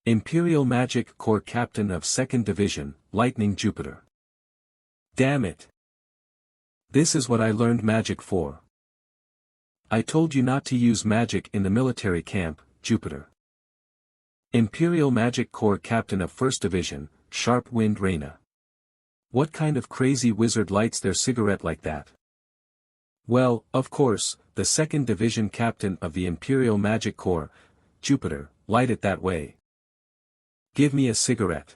Imperial Magic Corps Captain of 2nd Division, Lightning Jupiter. Damn it. This is what I learned magic for. I told you not to use magic in the military camp, Jupiter. Imperial Magic Corps Captain of 1st Division, Sharp Wind Reyna. What kind of crazy wizard lights their cigarette like that? Well, of course, the 2nd Division Captain of the Imperial Magic Corps, Jupiter, light it that way. Give me a cigarette.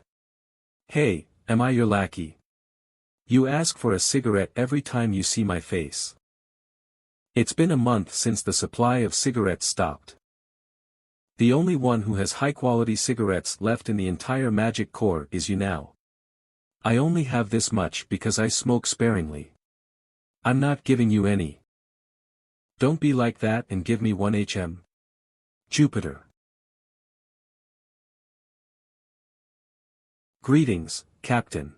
Hey, am I your lackey? You ask for a cigarette every time you see my face. It's been a month since the supply of cigarettes stopped. The only one who has high-quality cigarettes left in the entire Magic Corps is you now. I only have this much because I smoke sparingly. I'm not giving you any. Don't be like that and give me 1 HM. Jupiter. Greetings, Captain.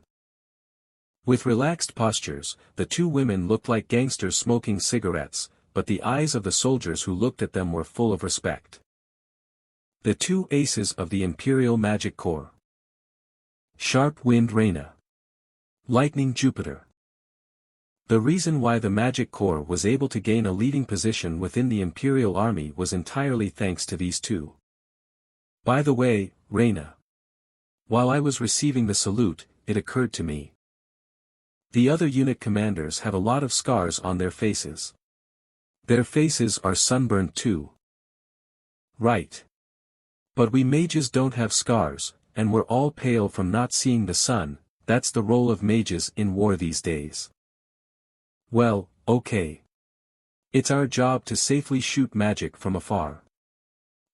With relaxed postures, the two women looked like gangsters smoking cigarettes, but the eyes of the soldiers who looked at them were full of respect. The two aces of the Imperial Magic Corps. Sharp Wind Reyna. Lightning Jupiter. The reason why the Magic Corps was able to gain a leading position within the Imperial Army was entirely thanks to these two. By the way, Reyna. While I was receiving the salute, it occurred to me. The other unit commanders have a lot of scars on their faces. Their faces are sunburned too. Right. But we mages don't have scars, and we're all pale from not seeing the sun. That's the role of mages in war these days. Well, okay. It's our job to safely shoot magic from afar.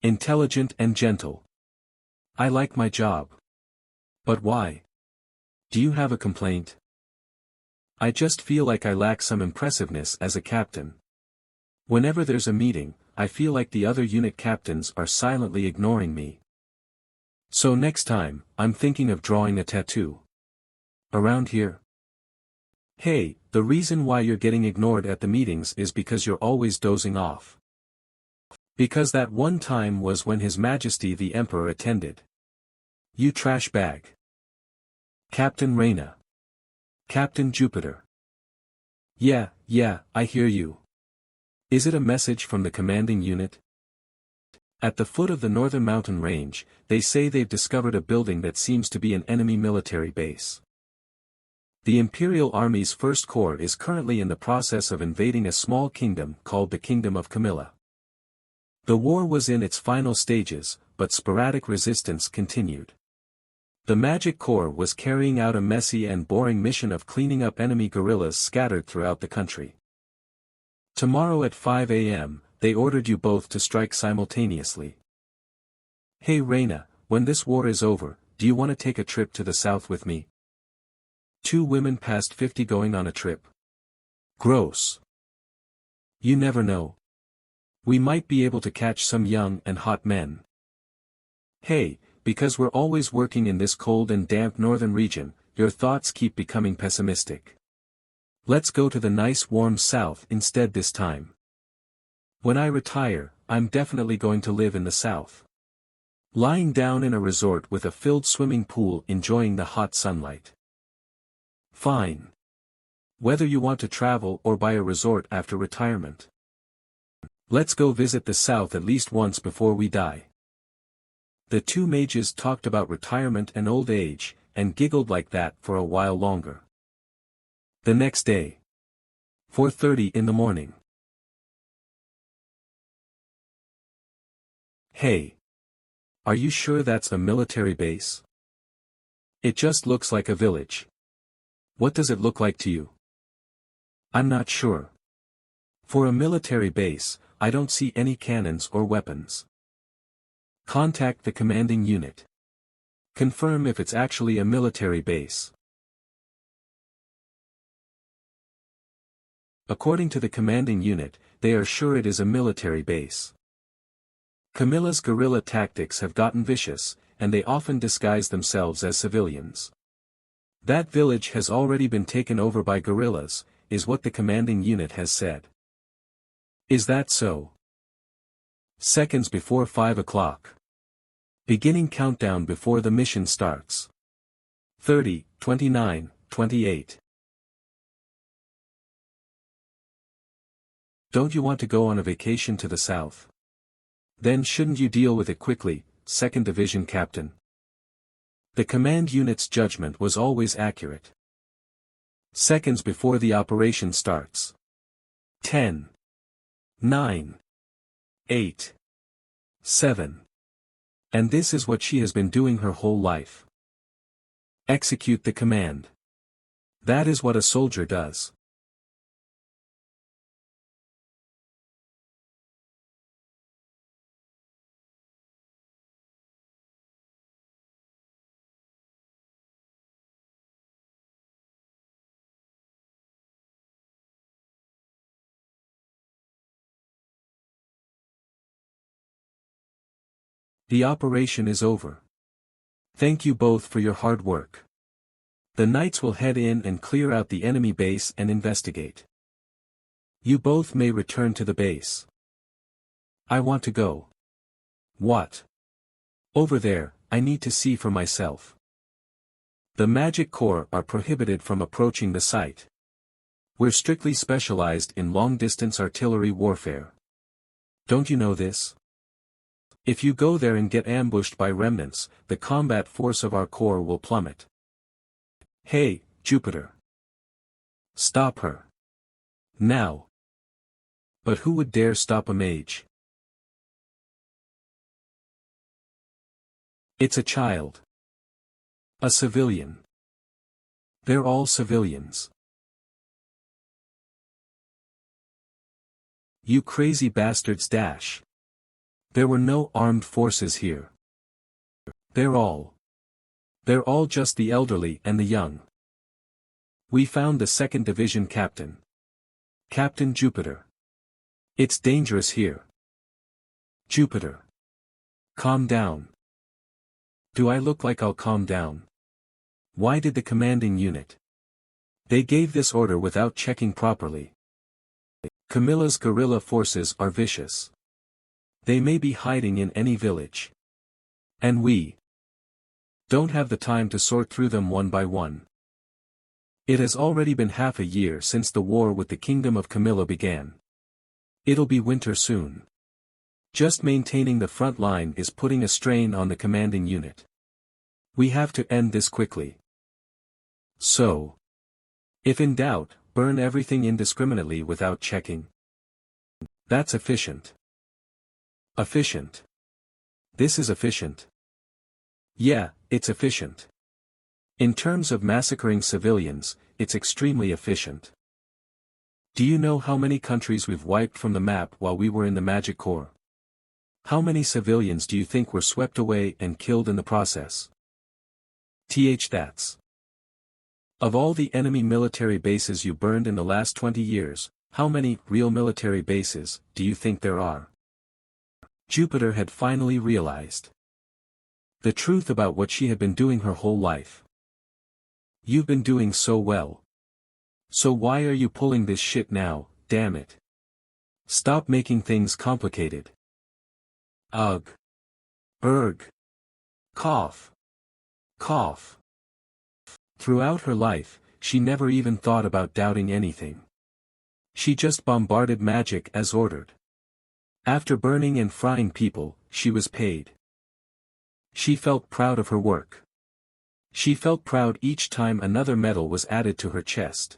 Intelligent and gentle. I like my job. But why? Do you have a complaint? I just feel like I lack some impressiveness as a captain. Whenever there's a meeting, I feel like the other unit captains are silently ignoring me. So next time, I'm thinking of drawing a tattoo. Around here. Hey, the reason why you're getting ignored at the meetings is because you're always dozing off. Because that one time was when His Majesty the Emperor attended. You trash bag. Captain Reina. Captain Jupiter. Yeah, I hear you. Is it a message from the commanding unit? At the foot of the northern mountain range, they say they've discovered a building that seems to be an enemy military base. The Imperial Army's First Corps is currently in the process of invading a small kingdom called the Kingdom of Camilla. The war was in its final stages, but sporadic resistance continued. The Magic Corps was carrying out a messy and boring mission of cleaning up enemy guerrillas scattered throughout the country. Tomorrow at 5 a.m., they ordered you both to strike simultaneously. Hey Reina, when this war is over, do you want to take a trip to the south with me? 2 women past 50 going on a trip. Gross. You never know. We might be able to catch some young and hot men. Hey, because we're always working in this cold and damp northern region, your thoughts keep becoming pessimistic. Let's go to the nice warm south instead this time. When I retire, I'm definitely going to live in the south. Lying down in a resort with a filled swimming pool enjoying the hot sunlight. Fine. Whether you want to travel or buy a resort after retirement. Let's go visit the south at least once before we die. The 2 mages talked about retirement and old age, and giggled like that for a while longer. The next day. 4:30 in the morning. Hey. Are you sure that's a military base? It just looks like a village. What does it look like to you? I'm not sure. For a military base, I don't see any cannons or weapons. Contact the commanding unit. Confirm if it's actually a military base. According to the commanding unit, they are sure it is a military base. Camilla's guerrilla tactics have gotten vicious, and they often disguise themselves as civilians. That village has already been taken over by guerrillas, is what the commanding unit has said. Is that so? Seconds before 5 o'clock. Beginning countdown before the mission starts. 30, 29, 28. Don't you want to go on a vacation to the south? Then shouldn't you deal with it quickly, 2nd Division Captain? The command unit's judgment was always accurate. Seconds before the operation starts. 10. 9. 8. 7. And this is what she has been doing her whole life. Execute the command. That is what a soldier does. The operation is over. Thank you both for your hard work. The knights will head in and clear out the enemy base and investigate. You both may return to the base. I want to go. What? Over there, I need to see for myself. The Magic Corps are prohibited from approaching the site. We're strictly specialized in long-distance artillery warfare. Don't you know this? If you go there and get ambushed by remnants, the combat force of our corps will plummet. Hey, Jupiter. Stop her. Now. But who would dare stop a mage? It's a child. A civilian. They're all civilians. You crazy bastards dash. There were no armed forces here. They're all just the elderly and the young. We found the 2nd Division Captain. Captain Jupiter. It's dangerous here. Jupiter. Calm down. Do I look like I'll calm down? Why did the commanding unit? They gave this order without checking properly. Camilla's guerrilla forces are vicious. They may be hiding in any village. And we don't have the time to sort through them one by one. It has already been half a year since the war with the Kingdom of Camilla began. It'll be winter soon. Just maintaining the front line is putting a strain on the commanding unit. We have to end this quickly. So, if in doubt, burn everything indiscriminately without checking. That's efficient. Efficient. This is efficient. Yeah, it's efficient. In terms of massacring civilians, it's extremely efficient. Do you know how many countries we've wiped from the map while we were in the Magic Corps? How many civilians do you think were swept away and killed in the process? That's. Of all the enemy military bases you burned in the last 20 years, how many real military bases do you think there are? Jupiter had finally realized the truth about what she had been doing her whole life. You've been doing so well. So why are you pulling this shit now, damn it? Stop making things complicated. Ugh. Erg. Cough. Cough. Throughout her life, she never even thought about doubting anything. She just bombarded magic as ordered. After burning and frying people, she was paid. She felt proud of her work. She felt proud each time another medal was added to her chest.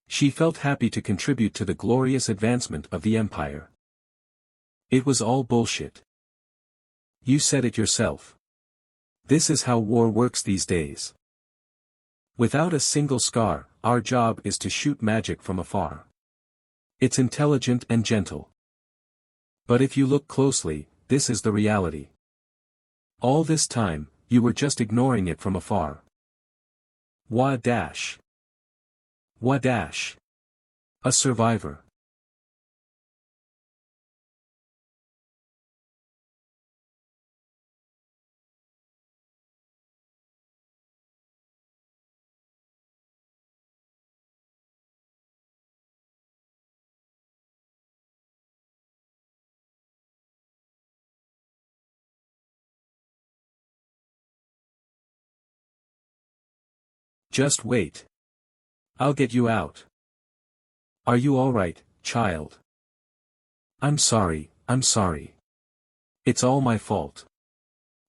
She felt happy to contribute to the glorious advancement of the Empire. It was all bullshit. You said it yourself. This is how war works these days. Without a single scar, our job is to shoot magic from afar. It's intelligent and gentle. But if you look closely, this is the reality. All this time, you were just ignoring it from afar. Wadash. Wadash. A survivor. Just wait. I'll get you out. Are you all right, child? I'm sorry, I'm sorry. It's all my fault.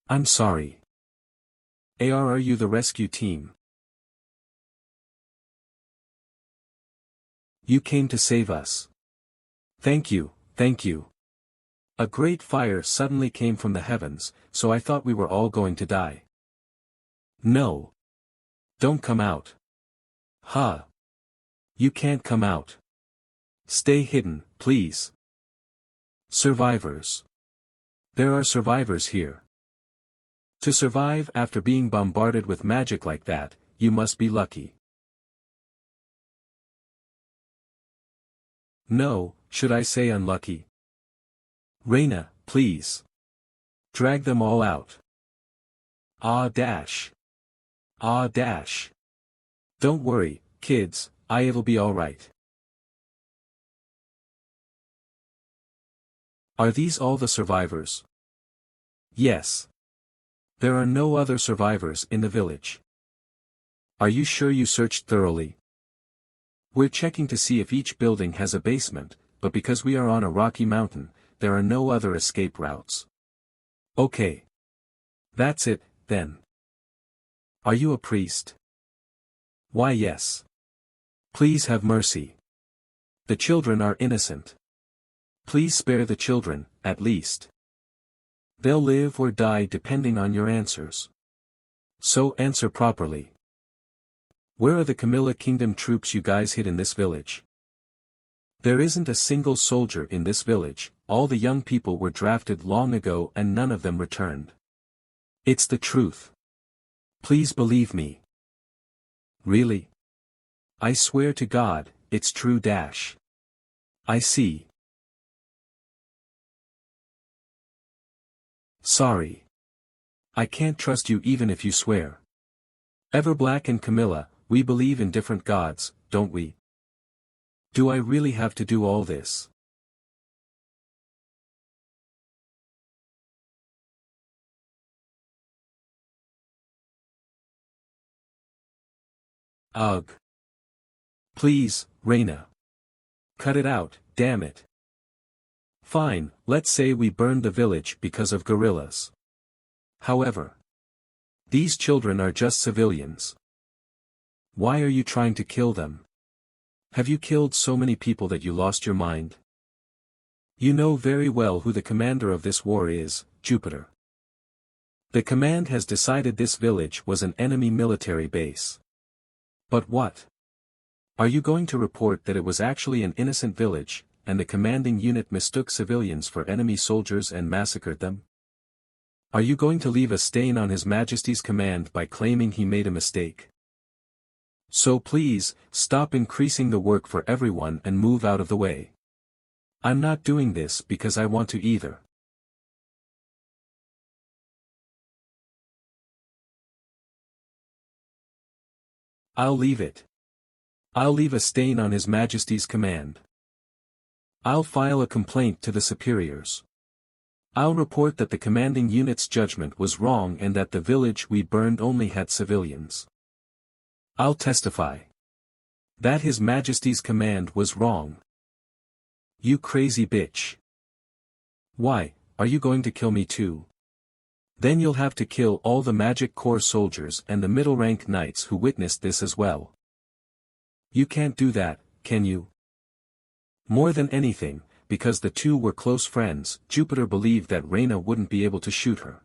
I'm sorry. Are you the rescue team? You came to save us. Thank you, thank you. A great fire suddenly came from the heavens, so I thought we were all going to die. No. Don't come out. Huh. You can't come out. Stay hidden, please. Survivors. There are survivors here. To survive after being bombarded with magic like that, you must be lucky. No, should I say unlucky? Reina, please. Drag them all out. Ah dash. Ah dash. Don't worry, kids, it'll be alright. Are these all the survivors? Yes. There are no other survivors in the village. Are you sure you searched thoroughly? We're checking to see if each building has a basement, but because we are on a rocky mountain, there are no other escape routes. Okay. That's it, then. Are you a priest? Why yes. Please have mercy. The children are innocent. Please spare the children, at least. They'll live or die depending on your answers. So answer properly. Where are the Camilla Kingdom troops you guys hid in this village? There isn't a single soldier in this village, all the young people were drafted long ago and none of them returned. It's the truth. Please believe me. Really? I swear to God, it's true dash. I see. Sorry. I can't trust you even if you swear. Everblack and Camilla, we believe in different gods, don't we? Do I really have to do all this? Ugh. Please, Reina. Cut it out, damn it. Fine, let's say we burned the village because of guerrillas. However, these children are just civilians. Why are you trying to kill them? Have you killed so many people that you lost your mind? You know very well who the commander of this war is, Jupiter. The command has decided this village was an enemy military base. But what? Are you going to report that it was actually an innocent village, and the commanding unit mistook civilians for enemy soldiers and massacred them? Are you going to leave a stain on His Majesty's command by claiming he made a mistake? So please, stop increasing the work for everyone and move out of the way. I'm not doing this because I want to either. I'll leave it. I'll leave a stain on His Majesty's command. I'll file a complaint to the superiors. I'll report that the commanding unit's judgment was wrong and that the village we burned only had civilians. I'll testify that His Majesty's command was wrong. You crazy bitch. Why, are you going to kill me too? Then you'll have to kill all the Magic Corps soldiers and the middle-rank knights who witnessed this as well. You can't do that, can you? More than anything, because the two were close friends, Jupiter believed that Reina wouldn't be able to shoot her.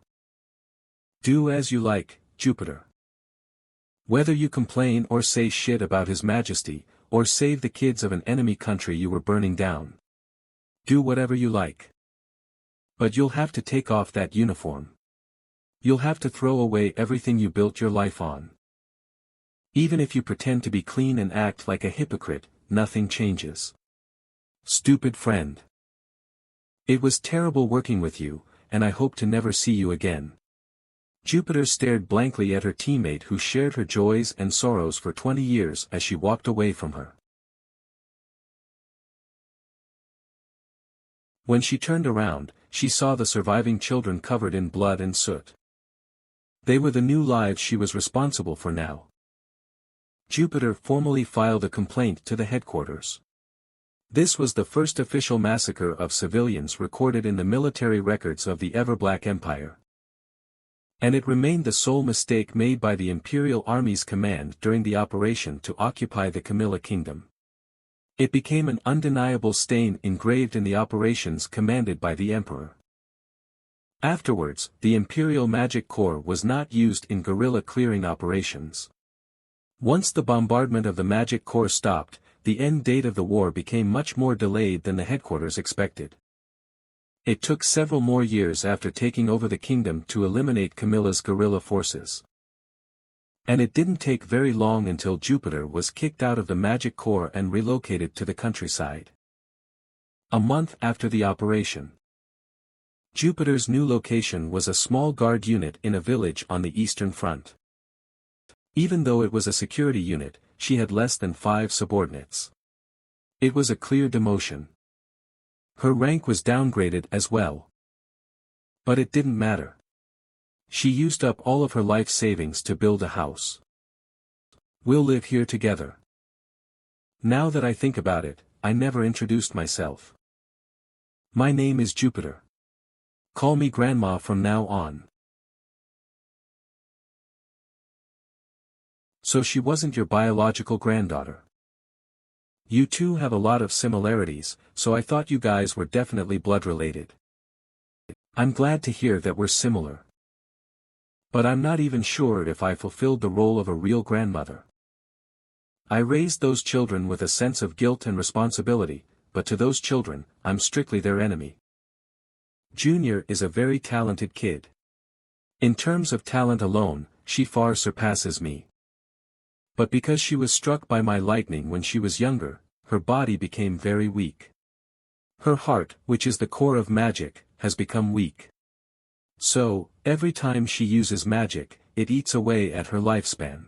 Do as you like, Jupiter. Whether you complain or say shit about His Majesty, or save the kids of an enemy country you were burning down. Do whatever you like. But you'll have to take off that uniform. You'll have to throw away everything you built your life on. Even if you pretend to be clean and act like a hypocrite, nothing changes. Stupid friend. It was terrible working with you, and I hope to never see you again. Jupiter stared blankly at her teammate who shared her joys and sorrows for 20 years as she walked away from her. When she turned around, she saw the surviving children covered in blood and soot. They were the new lives she was responsible for now. Jupiter formally filed a complaint to the headquarters. This was the first official massacre of civilians recorded in the military records of the Ever-Black Empire. And it remained the sole mistake made by the Imperial Army's command during the operation to occupy the Camilla Kingdom. It became an undeniable stain engraved in the operations commanded by the Emperor. Afterwards, the Imperial Magic Corps was not used in guerrilla clearing operations. Once the bombardment of the Magic Corps stopped, the end date of the war became much more delayed than the headquarters expected. It took several more years after taking over the kingdom to eliminate Camilla's guerrilla forces. And it didn't take very long until Jupiter was kicked out of the Magic Corps and relocated to the countryside. A month after the operation, Jupiter's new location was a small guard unit in a village on the Eastern Front. Even though it was a security unit, she had less than 5 subordinates. It was a clear demotion. Her rank was downgraded as well. But it didn't matter. She used up all of her life savings to build a house. We'll live here together. Now that I think about it, I never introduced myself. My name is Jupiter. Call me Grandma from now on. So she wasn't your biological granddaughter. You two have a lot of similarities, so I thought you guys were definitely blood-related. I'm glad to hear that we're similar. But I'm not even sure if I fulfilled the role of a real grandmother. I raised those children with a sense of guilt and responsibility, but to those children, I'm strictly their enemy. Junior is a very talented kid. In terms of talent alone, she far surpasses me. But because she was struck by my lightning when she was younger, her body became very weak. Her heart, which is the core of magic, has become weak. So, every time she uses magic, it eats away at her lifespan.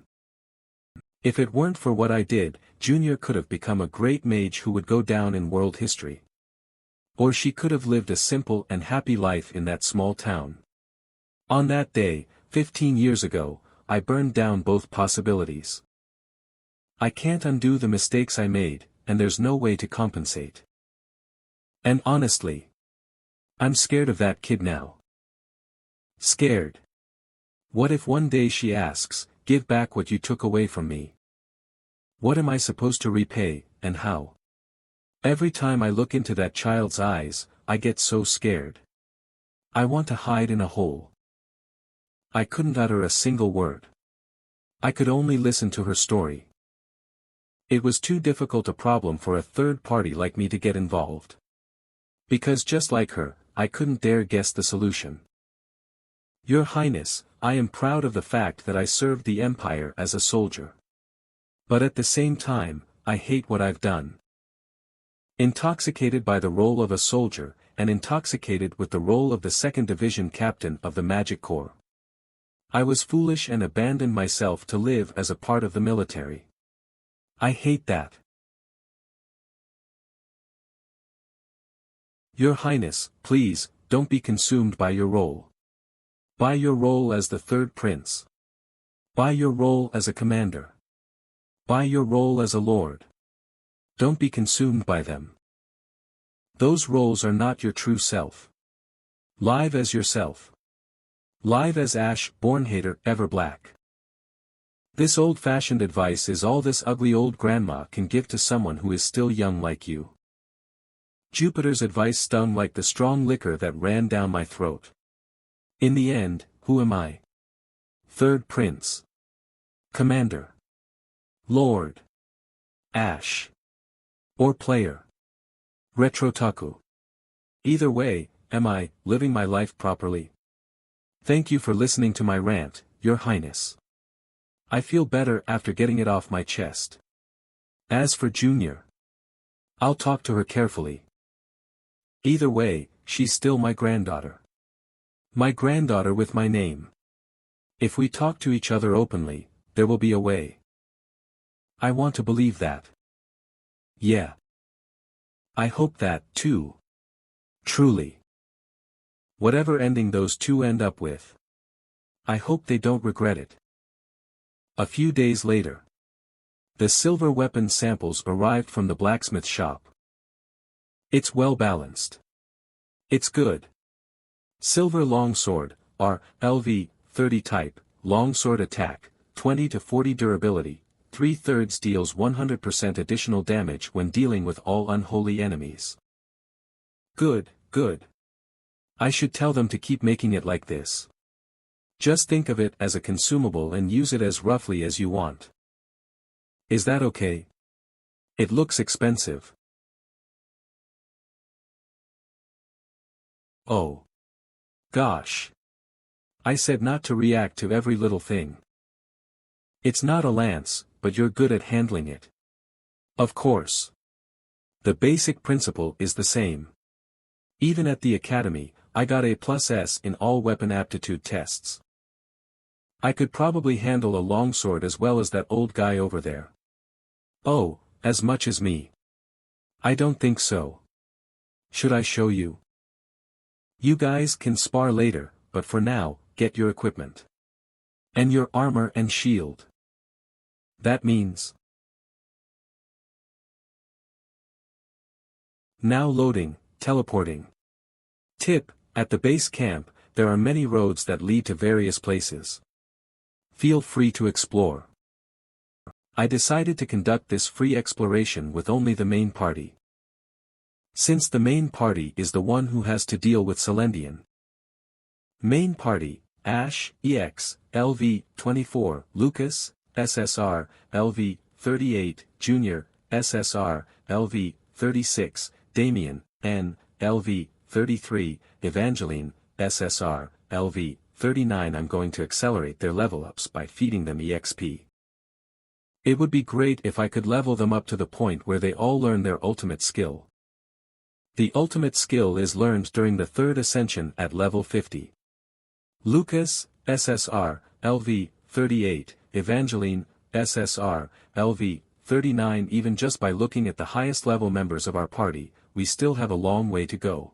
If it weren't for what I did, Junior could have become a great mage who would go down in world history. Or she could have lived a simple and happy life in that small town. On that day, 15 years ago, I burned down both possibilities. I can't undo the mistakes I made, and there's no way to compensate. And honestly, I'm scared of that kid now. Scared. What if one day she asks, "Give back what you took away from me"? What am I supposed to repay, and how? Every time I look into that child's eyes, I get so scared. I want to hide in a hole. I couldn't utter a single word. I could only listen to her story. It was too difficult a problem for a third party like me to get involved. Because just like her, I couldn't dare guess the solution. Your Highness, I am proud of the fact that I served the Empire as a soldier. But at the same time, I hate what I've done. Intoxicated by the role of a soldier, and intoxicated with the role of the 2nd Division Captain of the Magic Corps. I was foolish and abandoned myself to live as a part of the military. I hate that. Your Highness, please, don't be consumed by your role. By your role as the third prince. By your role as a commander. By your role as a lord. Don't be consumed by them. Those roles are not your true self. Live as yourself. Live as Ash, born hater, ever black. This old-fashioned advice is all this ugly old grandma can give to someone who is still young like you. Jupiter's advice stung like the strong liquor that ran down my throat. In the end, who am I? Third prince. Commander. Lord. Ash. Or player. Retrotaku. Either way, am I living my life properly? Thank you for listening to my rant, Your Highness. I feel better after getting it off my chest. As for Junior, I'll talk to her carefully. Either way, she's still my granddaughter. My granddaughter with my name. If we talk to each other openly, there will be a way. I want to believe that. Yeah. I hope that, too. Truly. Whatever ending those two end up with. I hope they don't regret it. A few days later. The silver weapon samples arrived from the blacksmith shop. It's well balanced. It's good. Silver longsword, LV, 30 type, longsword attack, 20 to 40 durability, 3/3 deals 100% additional damage when dealing with all unholy enemies. Good, good. I should tell them to keep making it like this. Just think of it as a consumable and use it as roughly as you want. Is that okay? It looks expensive. Oh. Gosh. I said not to react to every little thing. It's not a lance, but you're good at handling it. Of course. The basic principle is the same. Even at the academy, I got A+S in all weapon aptitude tests. I could probably handle a longsword as well as that old guy over there. Oh, as much as me. I don't think so. Should I show you? You guys can spar later, but for now, get your equipment. And your armor and shield. That means. Now loading, teleporting. Tip, at the base camp, there are many roads that lead to various places. Feel free to explore. I decided to conduct this free exploration with only the main party. Since the main party is the one who has to deal with Celendian. Main party, Ash, EX, LV, 24, Lucas, SSR, LV, 38, Junior, SSR, LV, 36, Damien, N, LV, 33, Evangeline, SSR, LV, 39. I'm going to accelerate their level ups by feeding them EXP. It would be great if I could level them up to the point where they all learn their ultimate skill. The ultimate skill is learned during the third ascension at level 50. Lucas, SSR, LV, 38, Evangeline, SSR, LV, 39. Even just by looking at the highest level members of our party, we still have a long way to go.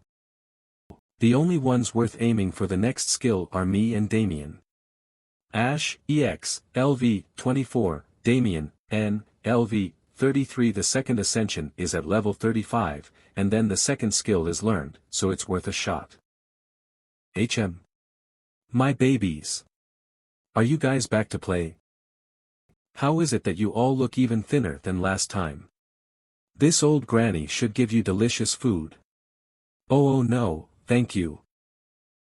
The only ones worth aiming for the next skill are me and Damien. Ash, EX, LV, 24, Damien, N, LV 33. The second ascension is at level 35, and then the second skill is learned, so it's worth a shot. My babies. Are you guys back to play? How is it that you all look even thinner than last time? This old granny should give you delicious food. Oh no, thank you.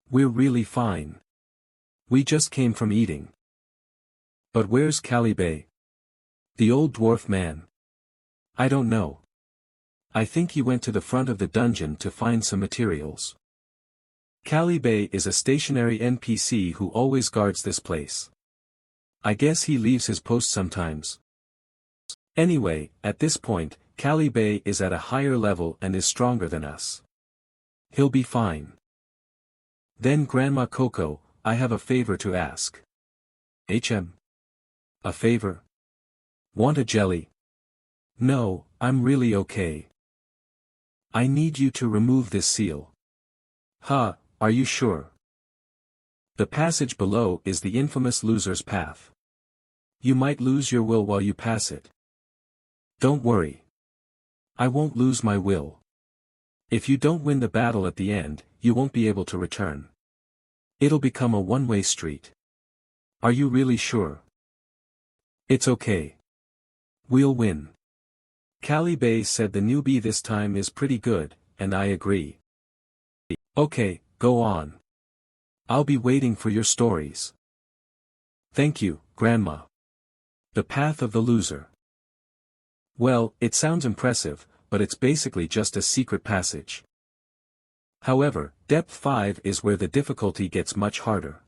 We're really fine. We just came from eating. But where's Calibe? The old dwarf man. I don't know. I think he went to the front of the dungeon to find some materials. Calibe is a stationary NPC who always guards this place. I guess he leaves his post sometimes. Anyway, at this point, Calibe is at a higher level and is stronger than us. He'll be fine. Then Grandma Coco, I have a favor to ask. A favor? Want a jelly? No, I'm really okay. I need you to remove this seal. Huh, are you sure? The passage below is the infamous loser's path. You might lose your will while you pass it. Don't worry. I won't lose my will. If you don't win the battle at the end, you won't be able to return. It'll become a one-way street. Are you really sure? It's okay. We'll win. Calibe said the newbie this time is pretty good, and I agree. Okay, go on. I'll be waiting for your stories. Thank you, Grandma. The path of the loser. Well, it sounds impressive, but it's basically just a secret passage. However, depth 5 is where the difficulty gets much harder.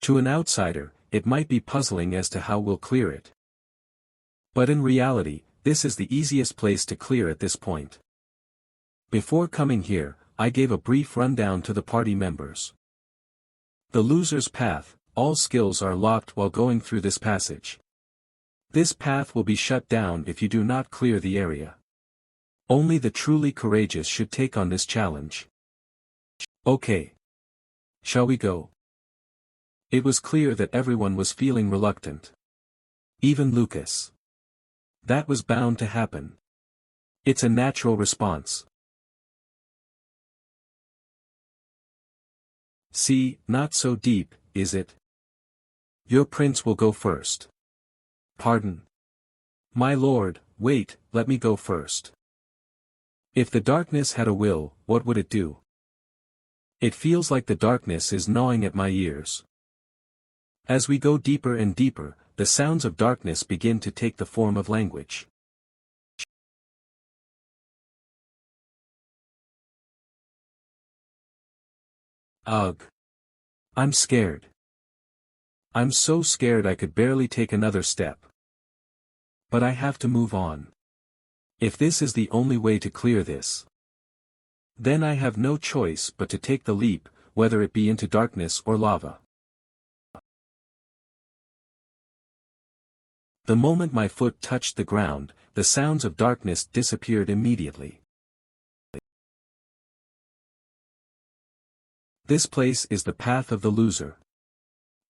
To an outsider, it might be puzzling as to how we'll clear it. But in reality, this is the easiest place to clear at this point. Before coming here, I gave a brief rundown to the party members. The loser's path, all skills are locked while going through this passage. This path will be shut down if you do not clear the area. Only the truly courageous should take on this challenge. Okay. Shall we go? It was clear that everyone was feeling reluctant. Even Lucas. That was bound to happen. It's a natural response. See, not so deep, is it? Your prince will go first. Pardon? My lord, wait, let me go first. If the darkness had a will, what would it do? It feels like the darkness is gnawing at my ears. As we go deeper and deeper, the sounds of darkness begin to take the form of language. Ugh. I'm scared. I'm so scared I could barely take another step. But I have to move on. If this is the only way to clear this, then I have no choice but to take the leap, whether it be into darkness or lava. The moment my foot touched the ground, the sounds of darkness disappeared immediately. This place is the path of the loser.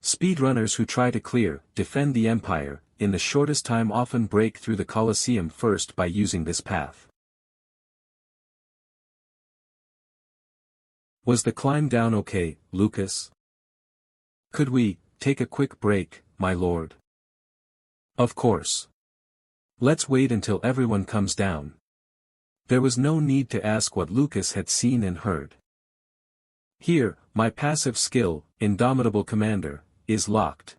Speedrunners who try to clear, defend the empire, in the shortest time often break through the Colosseum first by using this path. Was the climb down okay, Lucas? Could we take a quick break, my lord? Of course. Let's wait until everyone comes down. There was no need to ask what Lucas had seen and heard. Here, my passive skill, Indomitable Commander, is locked.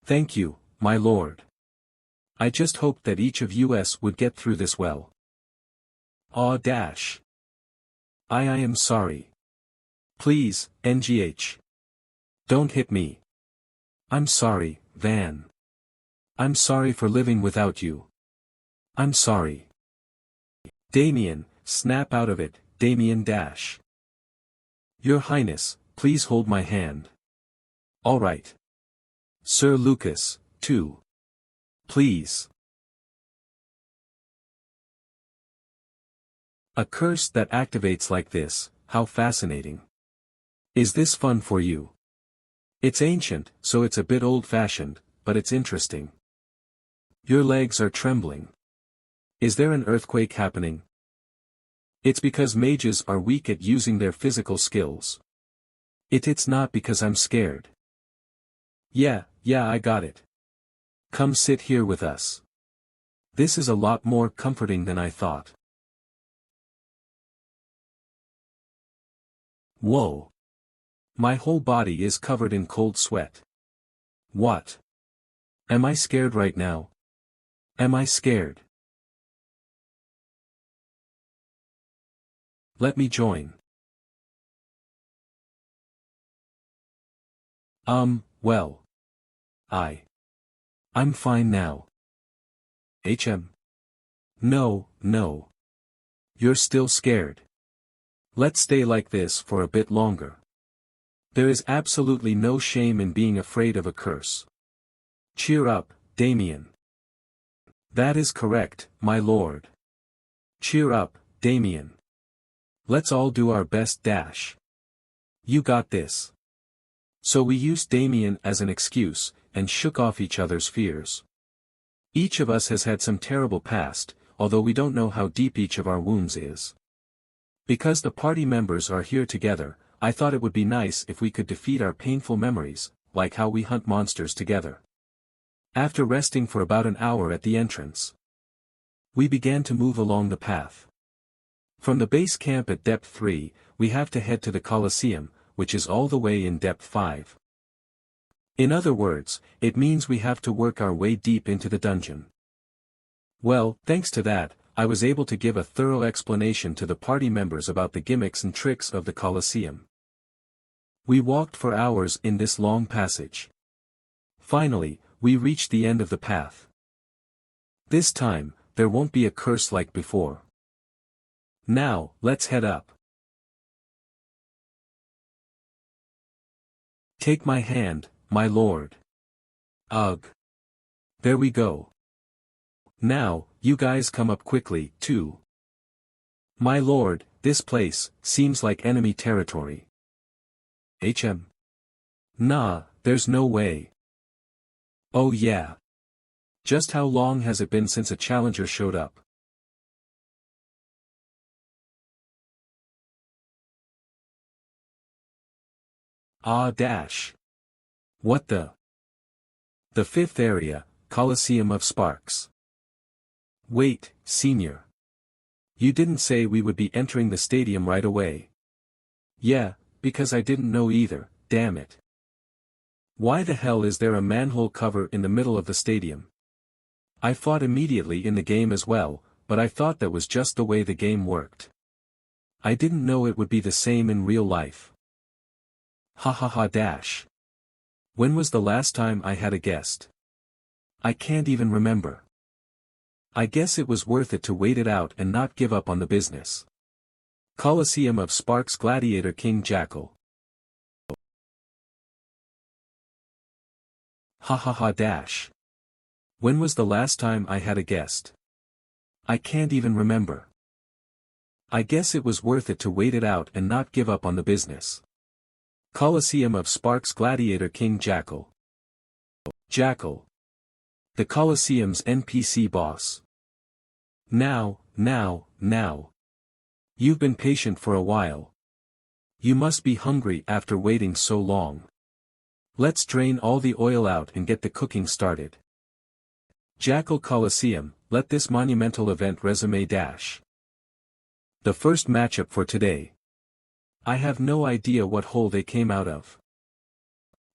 Thank you, my lord. I just hoped that each of us would get through this well. Aw dash. I am sorry. Please, NGH. Don't hit me. I'm sorry, Van. I'm sorry for living without you. I'm sorry. Damien, snap out of it, Damien dash. Your Highness, please hold my hand. All right. Sir Lucas, too. Please. A curse that activates like this, how fascinating. Is this fun for you? It's ancient, so it's a bit old-fashioned, but it's interesting. Your legs are trembling. Is there an earthquake happening? It's because mages are weak at using their physical skills. It's not because I'm scared. Yeah, I got it. Come sit here with us. This is a lot more comforting than I thought. Whoa. My whole body is covered in cold sweat. What? Am I scared right now? Am I scared? Let me join. Well. I'm fine now. No. You're still scared. Let's stay like this for a bit longer. There is absolutely no shame in being afraid of a curse. Cheer up, Damien. That is correct, my lord. Cheer up, Damien. Let's all do our best. You got this. So we used Damien as an excuse, and shook off each other's fears. Each of us has had some terrible past, although we don't know how deep each of our wounds is. Because the party members are here together, I thought it would be nice if we could defeat our painful memories, like how we hunt monsters together. After resting for about an hour at the entrance, we began to move along the path. From the base camp at depth 3, we have to head to the Colosseum, which is all the way in depth 5. In other words, it means we have to work our way deep into the dungeon. Well, thanks to that, I was able to give a thorough explanation to the party members about the gimmicks and tricks of the Colosseum. We walked for hours in this long passage. Finally, we reached the end of the path. This time, there won't be a curse like before. Now, let's head up. Take my hand, my lord. Ugh. There we go. Now, you guys come up quickly, too. My lord, this place seems like enemy territory. Nah, there's no way. Oh yeah. Just how long has it been since a challenger showed up? What the? The fifth area, Colosseum of Sparks. Wait, senior. You didn't say we would be entering the stadium right away. Yeah, because I didn't know either, damn it. Why the hell is there a manhole cover in the middle of the stadium? I fought immediately in the game as well, but I thought that was just the way the game worked. I didn't know it would be the same in real life. When was the last time I had a guest? I can't even remember. I guess it was worth it to wait it out and not give up on the business. Colosseum of Sparks Gladiator King Jackal. When was the last time I had a guest? I can't even remember. I guess it was worth it to wait it out and not give up on the business. Colosseum of Sparks Gladiator King Jackal. Jackal. The Colosseum's NPC boss. Now. You've been patient for a while. You must be hungry after waiting so long. Let's drain all the oil out and get the cooking started. Jackal Colosseum, let this monumental event resume. The first matchup for today. I have no idea what hole they came out of.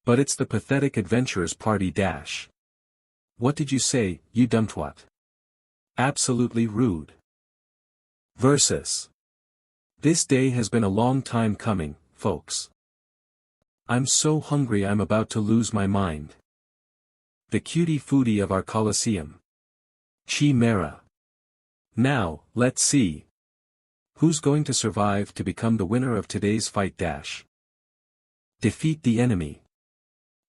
But it's the pathetic adventurers party. What did you say, you dumbtwat? Absolutely rude. Versus. This day has been a long time coming, folks. I'm so hungry I'm about to lose my mind. The cutie foodie of our Colosseum. Chimera. Now, let's see. Who's going to survive to become the winner of today's fight? Defeat the enemy.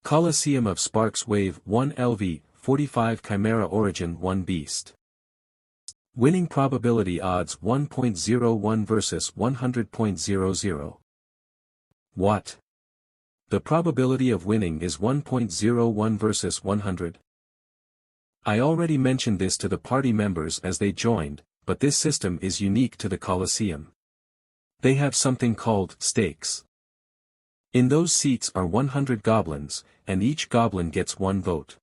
Colosseum of Sparks Wave 1 LV, 45 Chimera Origin 1 Beast. Winning probability odds 1.01 versus 100.00. What? The probability of winning is 1.01 versus 100. I already mentioned this to the party members as they joined, but this system is unique to the Colosseum. They have something called stakes. In those seats are 100 goblins, and each goblin gets one vote.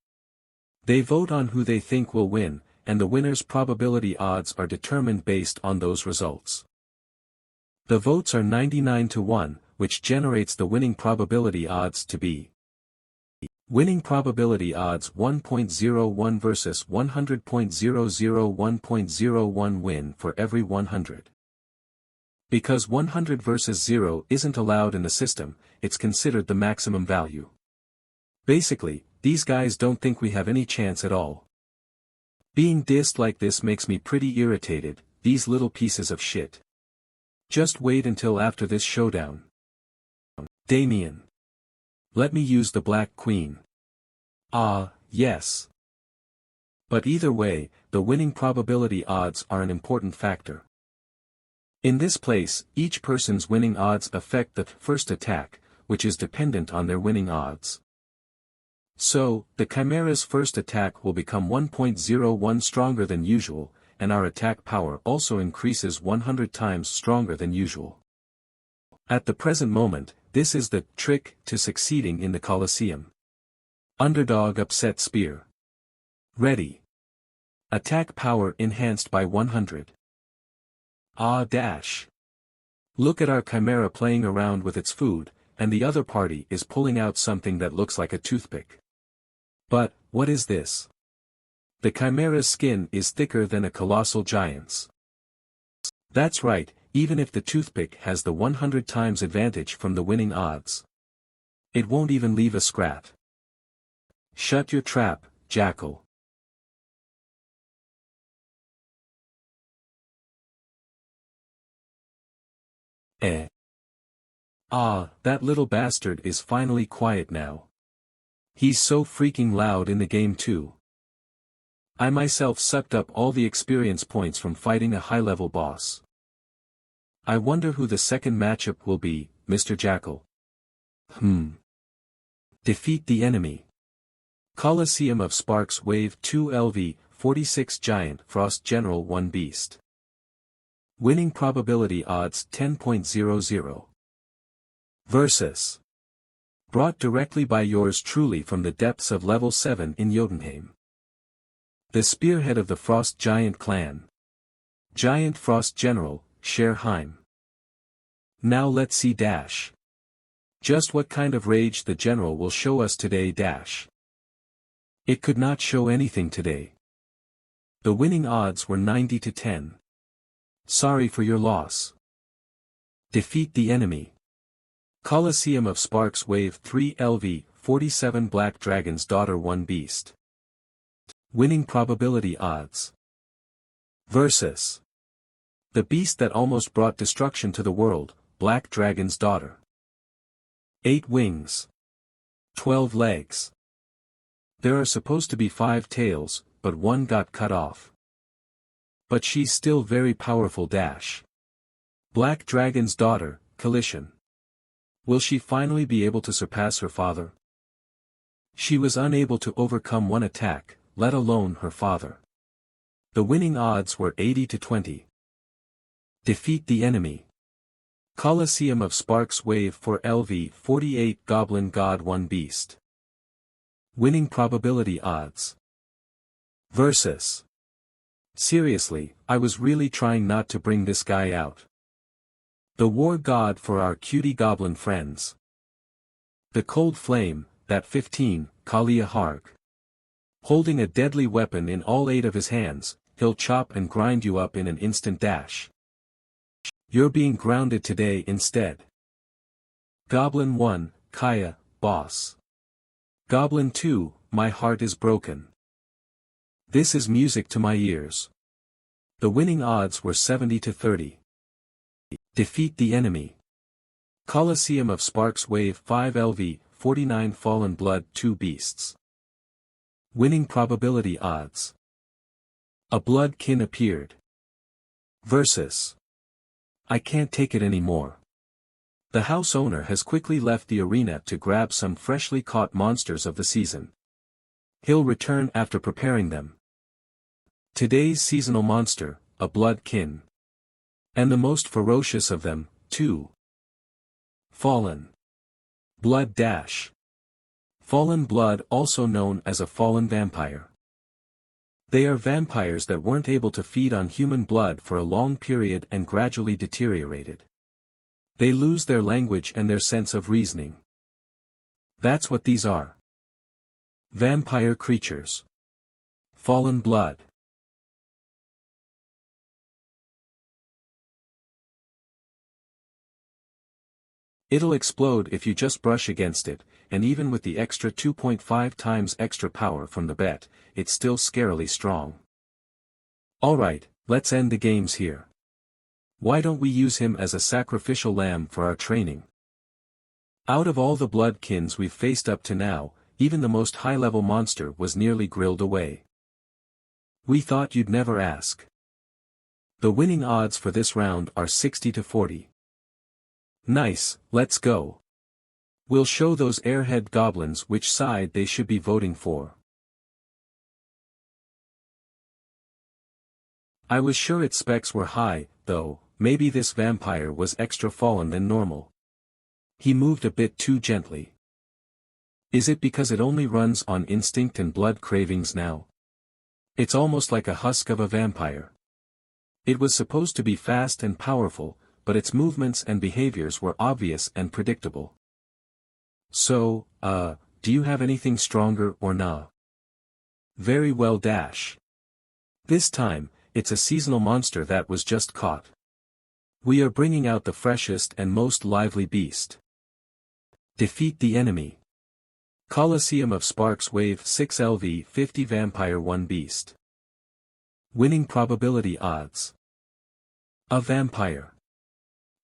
They vote on who they think will win, and the winner's probability odds are determined based on those results. The votes are 99 to 1, which generates the winning probability odds to be winning probability odds 1.01 versus 100.001.01 win for every 100. Because 100 versus 0 isn't allowed in the system, it's considered the maximum value. Basically, these guys don't think we have any chance at all. Being dissed like this makes me pretty irritated, these little pieces of shit. Just wait until after this showdown. Damien. Let me use the Black Queen. Ah, yes. But either way, the winning probability odds are an important factor. In this place, each person's winning odds affect the first attack, which is dependent on their winning odds. So, the Chimera's first attack will become 1.01 stronger than usual, and our attack power also increases 100 times stronger than usual. At the present moment, this is the trick to succeeding in the Colosseum. Underdog upset spear. Ready. Attack power enhanced by 100. Dash. Look at our Chimera playing around with its food, and the other party is pulling out something that looks like a toothpick. But, what is this? The Chimera's skin is thicker than a colossal giant's. That's right, even if the toothpick has the 100 times advantage from the winning odds. It won't even leave a scrap. Shut your trap, Jackal. That little bastard is finally quiet now. He's so freaking loud in the game too. I myself sucked up all the experience points from fighting a high-level boss. I wonder who the second matchup will be, Mr. Jackal. Defeat the enemy. Colosseum of Sparks Wave 2 LV, 46 Giant Frost General 1 Beast. Winning probability odds 10.00. Versus. Brought directly by yours truly from the depths of level 7 in Jotunheim. The spearhead of the Frost Giant clan. Giant Frost General, Sherheim. Now let's see Dash. Just what kind of rage the general will show us today Dash. It could not show anything today. The winning odds were 90 to 10. Sorry for your loss. Defeat the enemy. Colosseum of Sparks Wave 3 LV, 47 Black Dragon's Daughter 1 Beast. Winning probability odds. Versus. The beast that almost brought destruction to the world, Black Dragon's Daughter. 8 wings. 12 legs. There are supposed to be 5 tails, but one got cut off. But she's still very powerful Dash. Black Dragon's Daughter, Collision. Will she finally be able to surpass her father? She was unable to overcome one attack, let alone her father. The winning odds were 80 to 20. Defeat the enemy. Colosseum of Sparks Wave 4 LV 48 Goblin God 1 Beast. Winning probability odds. Versus. Seriously, I was really trying not to bring this guy out. The war god for our cutie goblin friends. The cold flame, that 15, Kalia Harg. Holding a deadly weapon in all 8 of his hands, he'll chop and grind you up in an instant Dash. You're being grounded today instead. Goblin 1, Kaya, Boss. Goblin 2, My Heart is Broken. This is music to my ears. The winning odds were 70 to 30. Defeat the enemy. Colosseum of Sparks Wave 5 LV, 49 Fallen Blood 2 Beasts. Winning probability odds. A blood kin appeared. Versus. I can't take it anymore. The house owner has quickly left the arena to grab some freshly caught monsters of the season. He'll return after preparing them. Today's seasonal monster, a blood kin. And the most ferocious of them, too. Fallen. Blood dash. Fallen blood, also known as a fallen vampire. They are vampires that weren't able to feed on human blood for a long period and gradually deteriorated. They lose their language and their sense of reasoning. That's what these are. Vampire creatures. Fallen blood. It'll explode if you just brush against it, and even with the extra 2.5 times extra power from the bet, it's still scarily strong. Alright, let's end the games here. Why don't we use him as a sacrificial lamb for our training? Out of all the bloodkins we've faced up to now, even the most high-level monster was nearly grilled away. We thought you'd never ask. The winning odds for this round are 60 to 40. Nice, let's go. We'll show those airhead goblins which side they should be voting for. I was sure its specs were high, though. Maybe this vampire was extra fallen than normal. He moved a bit too gently. Is it because it only runs on instinct and blood cravings now? It's almost like a husk of a vampire. It was supposed to be fast and powerful, but its movements and behaviors were obvious and predictable. So, do you have anything stronger or nah? Very well dash. This time, it's a seasonal monster that was just caught. We are bringing out the freshest and most lively beast. Defeat the enemy. Colosseum of Sparks Wave 6 LV 50 Vampire 1 Beast. Winning probability odds. A vampire.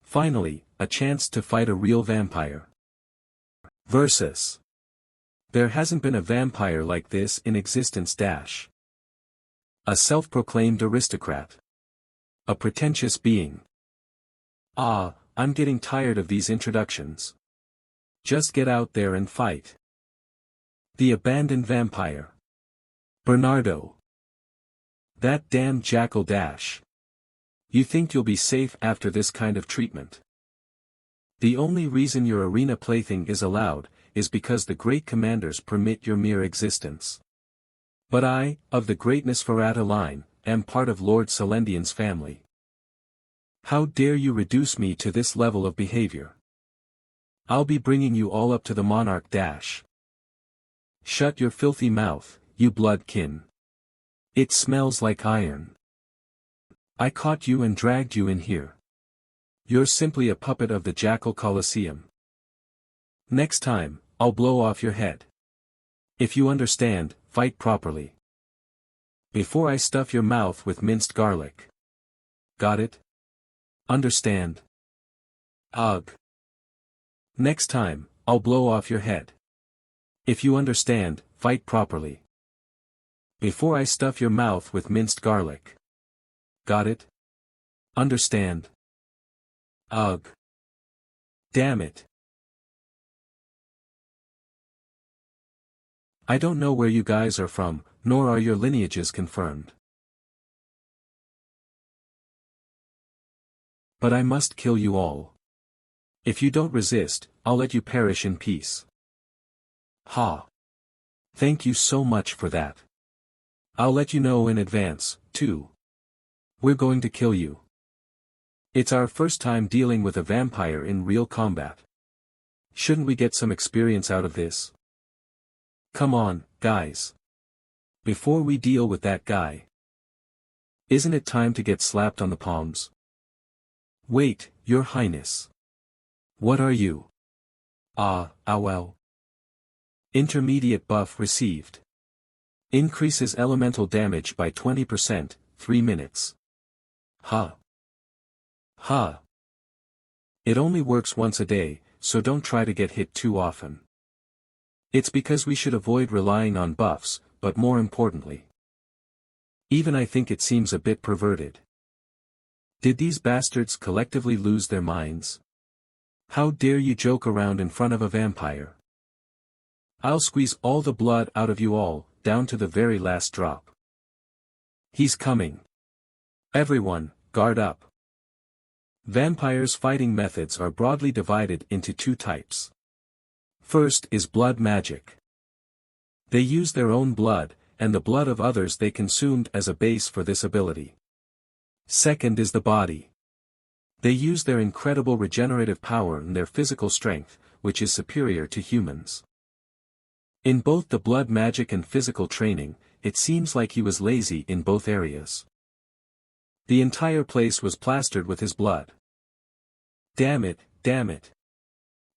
Finally, a chance to fight a real vampire. Versus. There hasn't been a vampire like this in existence dash. A self-proclaimed aristocrat. A pretentious being. Ah, I'm getting tired of these introductions. Just get out there and fight. The abandoned vampire. Bernardo. That damn jackal dash. You think you'll be safe after this kind of treatment? The only reason your arena plaything is allowed, is because the great commanders permit your mere existence. But I, of the greatness Ferrata line, am part of Lord Celendian's family. How dare you reduce me to this level of behavior? I'll be bringing you all up to the monarch dash. Shut your filthy mouth, you bloodkin. It smells like iron. I caught you and dragged you in here. You're simply a puppet of the Jackal Colosseum. Next time, I'll blow off your head. If you understand, fight properly. Before I stuff your mouth with minced garlic. Got it? Understand? Ugh. Next time, I'll blow off your head. If you understand, fight properly. Before I stuff your mouth with minced garlic. Got it? Understand? Ugh. Damn it. I don't know where you guys are from, nor are your lineages confirmed. But I must kill you all. If you don't resist, I'll let you perish in peace. Ha. Thank you so much for that. I'll let you know in advance, too. We're going to kill you. It's our first time dealing with a vampire in real combat. Shouldn't we get some experience out of this? Come on, guys. Before we deal with that guy. Isn't it time to get slapped on the palms? Wait, Your Highness. What are you? Well. Intermediate buff received. Increases elemental damage by 20%, 3 minutes. Ha. It only works once a day, so don't try to get hit too often. It's because we should avoid relying on buffs, but more importantly. Even I think it seems a bit perverted. Did these bastards collectively lose their minds? How dare you joke around in front of a vampire? I'll squeeze all the blood out of you all, down to the very last drop. He's coming. Everyone, guard up. Vampires' fighting methods are broadly divided into two types. First is blood magic. They use their own blood, and the blood of others they consumed as a base for this ability. Second is the body. They use their incredible regenerative power and their physical strength, which is superior to humans. In both the blood magic and physical training, it seems like he was lazy in both areas. The entire place was plastered with his blood. Damn it, damn it.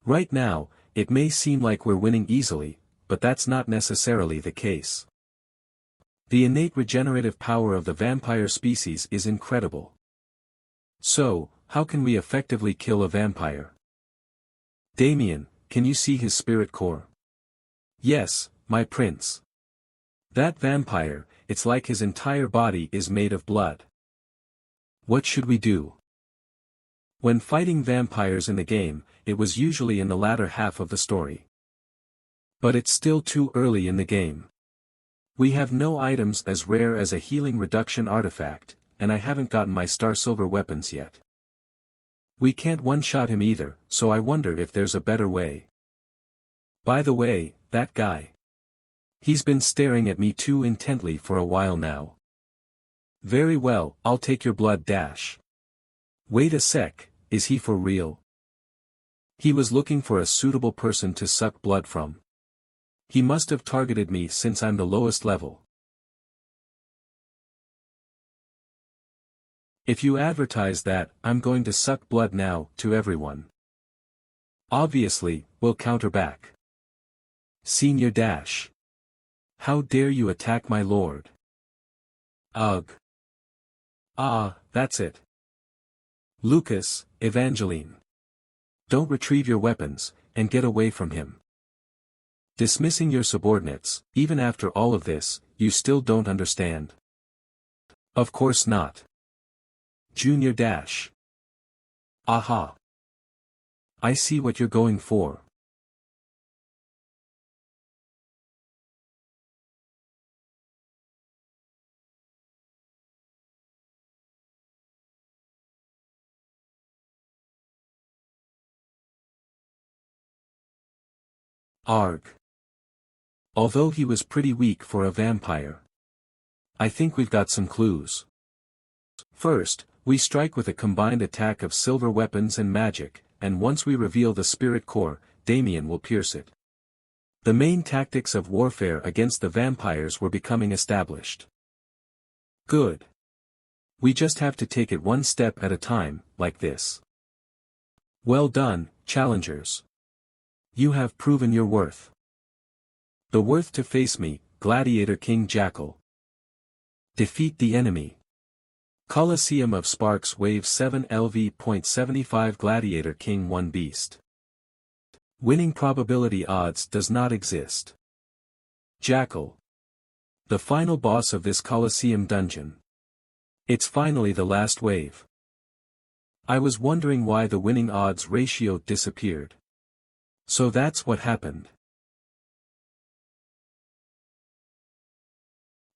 Right now, it may seem like we're winning easily, but that's not necessarily the case. The innate regenerative power of the vampire species is incredible. So, how can we effectively kill a vampire? Damien, can you see his spirit core? Yes, my prince. That vampire, it's like his entire body is made of blood. What should we do? When fighting vampires in the game, it was usually in the latter half of the story. But it's still too early in the game. We have no items as rare as a healing reduction artifact, and I haven't gotten my star silver weapons yet. We can't one-shot him either, so I wonder if there's a better way. By the way, that guy. He's been staring at me too intently for a while now. Very well, I'll take your blood dash. Wait a sec, is he for real? He was looking for a suitable person to suck blood from. He must have targeted me since I'm the lowest level. If you advertise that, I'm going to suck blood now, to everyone. Obviously, we'll counter back. Senior Dash. How dare you attack my lord? Ugh. Ah, that's it. Lucas, Evangeline. Don't retrieve your weapons, and get away from him. Dismissing your subordinates, even after all of this, you still don't understand. Of course not. Junior Dash. Aha. I see what you're going for. Arg. Although he was pretty weak for a vampire. I think we've got some clues. First, we strike with a combined attack of silver weapons and magic, and once we reveal the spirit core, Damien will pierce it. The main tactics of warfare against the vampires were becoming established. Good. We just have to take it one step at a time, like this. Well done, challengers. You have proven your worth. The worth to face me, Gladiator King Jackal. Defeat the enemy. Colosseum of Sparks Wave 7 LV.75 Gladiator King 1 Beast. Winning probability odds does not exist. Jackal. The final boss of this Colosseum dungeon. It's finally the last wave. I was wondering why the winning odds ratio disappeared. So that's what happened.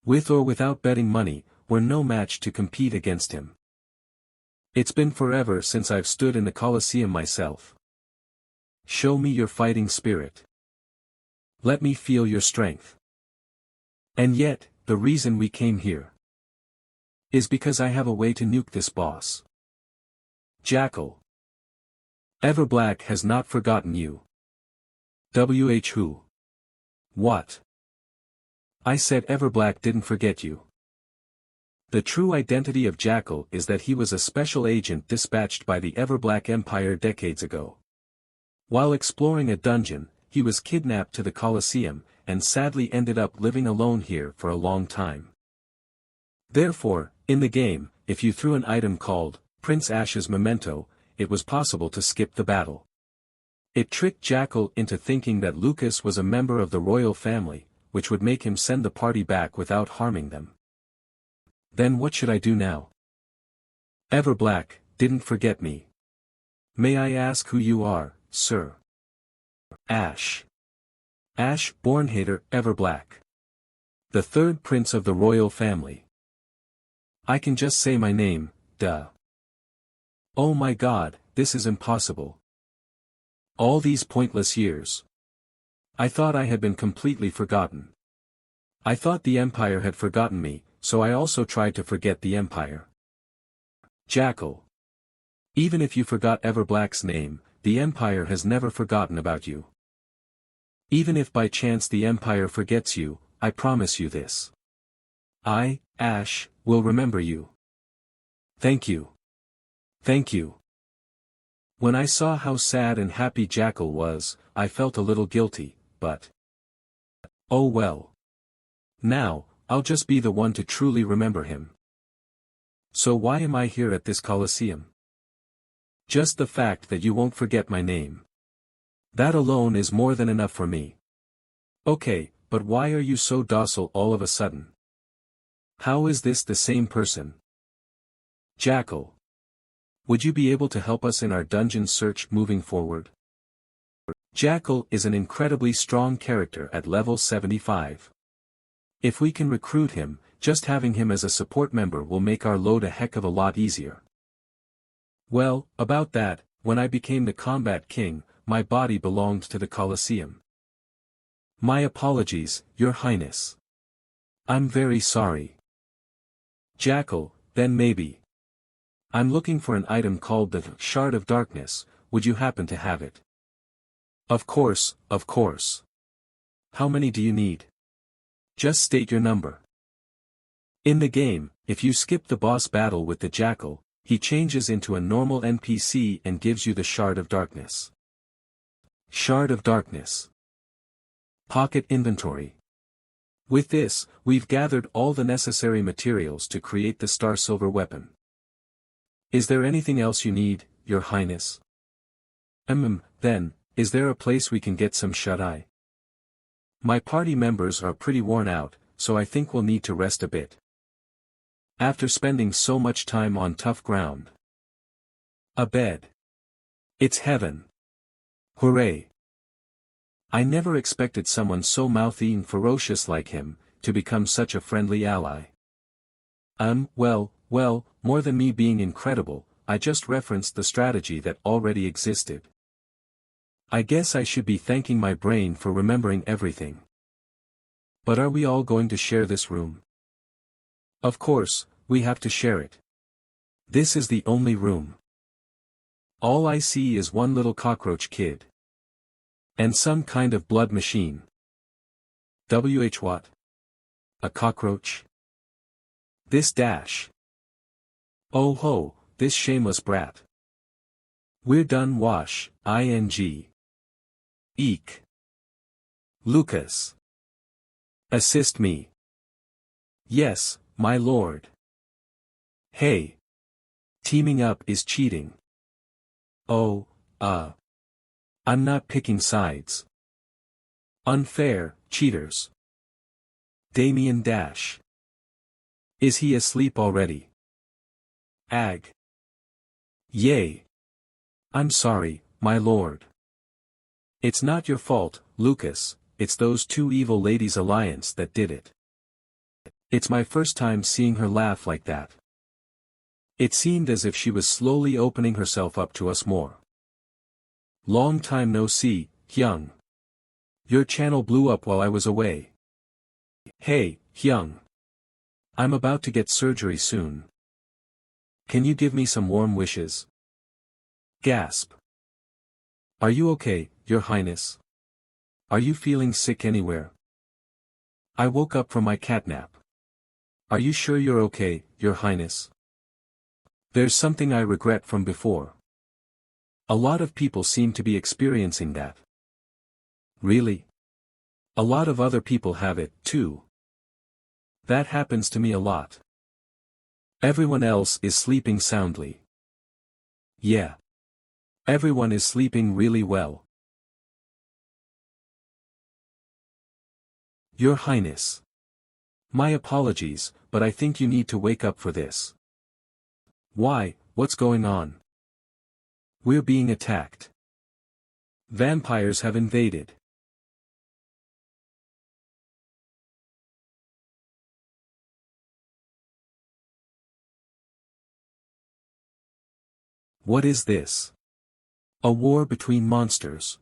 With or without betting money, we're no match to compete against him. It's been forever since I've stood in the Colosseum myself. Show me your fighting spirit. Let me feel your strength. And yet, the reason we came here is because I have a way to nuke this boss. Jackal. Everblack has not forgotten you. Who? What? I said Everblack didn't forget you. The true identity of Jackal is that he was a special agent dispatched by the Everblack Empire decades ago. While exploring a dungeon, he was kidnapped to the Colosseum, and sadly ended up living alone here for a long time. Therefore, in the game, if you threw an item called Prince Ash's Memento, it was possible to skip the battle. It tricked Jackal into thinking that Lucas was a member of the royal family, which would make him send the party back without harming them. Then what should I do now? Everblack, didn't forget me. May I ask who you are, sir? Ash. Ash, Bornhater, Everblack. The third prince of the royal family. I can just say my name, duh. Oh my god, this is impossible. All these pointless years. I thought I had been completely forgotten. I thought the Empire had forgotten me, so I also tried to forget the Empire. Jackal. Even if you forgot Everblack's name, the Empire has never forgotten about you. Even if by chance the Empire forgets you, I promise you this. I, Ash, will remember you. Thank you. Thank you. When I saw how sad and happy Jackal was, I felt a little guilty, but... oh well. Now, I'll just be the one to truly remember him. So why am I here at this Colosseum? Just the fact that you won't forget my name. That alone is more than enough for me. Okay, but why are you so docile all of a sudden? How is this the same person? Jackal. Would you be able to help us in our dungeon search moving forward? Jackal is an incredibly strong character at level 75. If we can recruit him, just having him as a support member will make our load a heck of a lot easier. Well, about that, when I became the Combat King, my body belonged to the Colosseum. My apologies, Your Highness. I'm very sorry. Jackal, then maybe. I'm looking for an item called the Shard of Darkness, would you happen to have it? Of course, of course. How many do you need? Just state your number. In the game, if you skip the boss battle with the Jackal, he changes into a normal NPC and gives you the Shard of Darkness. Shard of Darkness. Pocket inventory. With this, we've gathered all the necessary materials to create the Star Silver weapon. Is there anything else you need, Your Highness? Then, is there a place we can get some shut-eye? My party members are pretty worn out, so I think we'll need to rest a bit. After spending so much time on tough ground. A bed. It's heaven. Hooray. I never expected someone so mouthy and ferocious like him, to become such a friendly ally. Well, more than me being incredible, I just referenced the strategy that already existed. I guess I should be thanking my brain for remembering everything. But are we all going to share this room? Of course, we have to share it. This is the only room. All I see is one little cockroach kid. And some kind of blood machine. What? A cockroach? This dash. Oh ho, this shameless brat. We're done wash, ing. Eek. Lucas. Assist me. Yes, my lord. Hey. Teaming up is cheating. Oh, I'm not picking sides. Unfair, cheaters. Damien Dash. Is he asleep already? Ag. Yay. I'm sorry, my lord. It's not your fault, Lucas, it's those two evil ladies' alliance that did it. It's my first time seeing her laugh like that. It seemed as if she was slowly opening herself up to us more. Long time no see, Hyung. Your channel blew up while I was away. Hey, Hyung. I'm about to get surgery soon. Can you give me some warm wishes? Gasp. Are you okay, Your Highness? Are you feeling sick anywhere? I woke up from my catnap. Are you sure you're okay, Your Highness? There's something I regret from before. A lot of people seem to be experiencing that. Really? A lot of other people have it, too. That happens to me a lot. Everyone else is sleeping soundly. Yeah. Everyone is sleeping really well. Your Highness. My apologies, but I think you need to wake up for this. Why, what's going on? We're being attacked. Vampires have invaded. What is this? A war between monsters.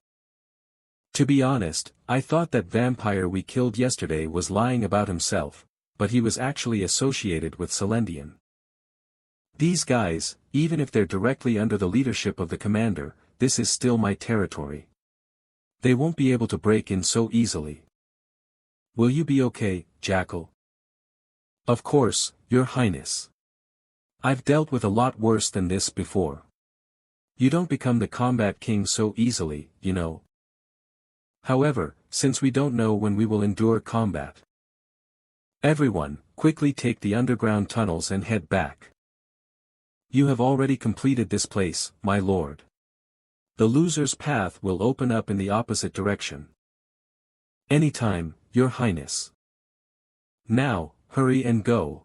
To be honest, I thought that vampire we killed yesterday was lying about himself, but he was actually associated with Celendian. These guys, even if they're directly under the leadership of the commander, this is still my territory. They won't be able to break in so easily. Will you be okay, Jackal? Of course, Your Highness. I've dealt with a lot worse than this before. You don't become the combat king so easily, you know. However, since we don't know when we will endure combat. Everyone, quickly take the underground tunnels and head back. You have already completed this place, my lord. The loser's path will open up in the opposite direction. Anytime, Your Highness. Now, hurry and go.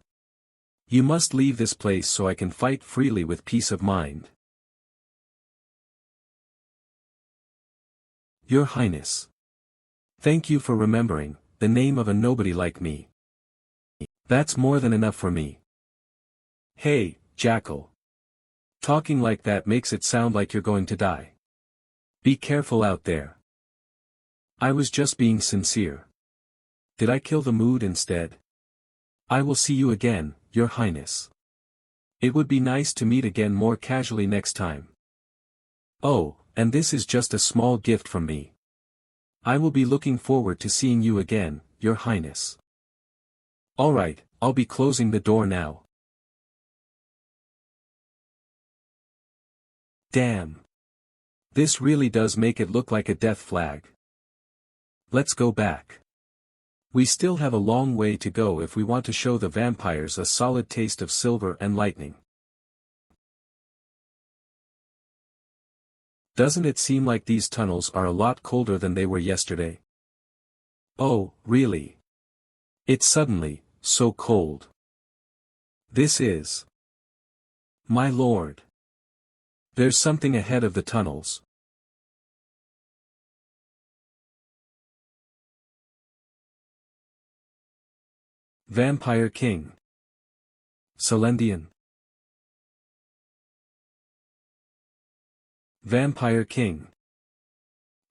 You must leave this place so I can fight freely with peace of mind. Your Highness. Thank you for remembering the name of a nobody like me. That's more than enough for me. Hey, Jackal. Talking like that makes it sound like you're going to die. Be careful out there. I was just being sincere. Did I kill the mood instead? I will see you again, Your Highness. It would be nice to meet again more casually next time. Oh, and this is just a small gift from me. I will be looking forward to seeing you again, Your Highness. Alright, I'll be closing the door now. Damn. This really does make it look like a death flag. Let's go back. We still have a long way to go if we want to show the vampires a solid taste of silver and lightning. Doesn't it seem like these tunnels are a lot colder than they were yesterday? Oh, really? It's suddenly so cold. This is... My lord. There's something ahead of the tunnels. Vampire King. Celendian. Vampire King.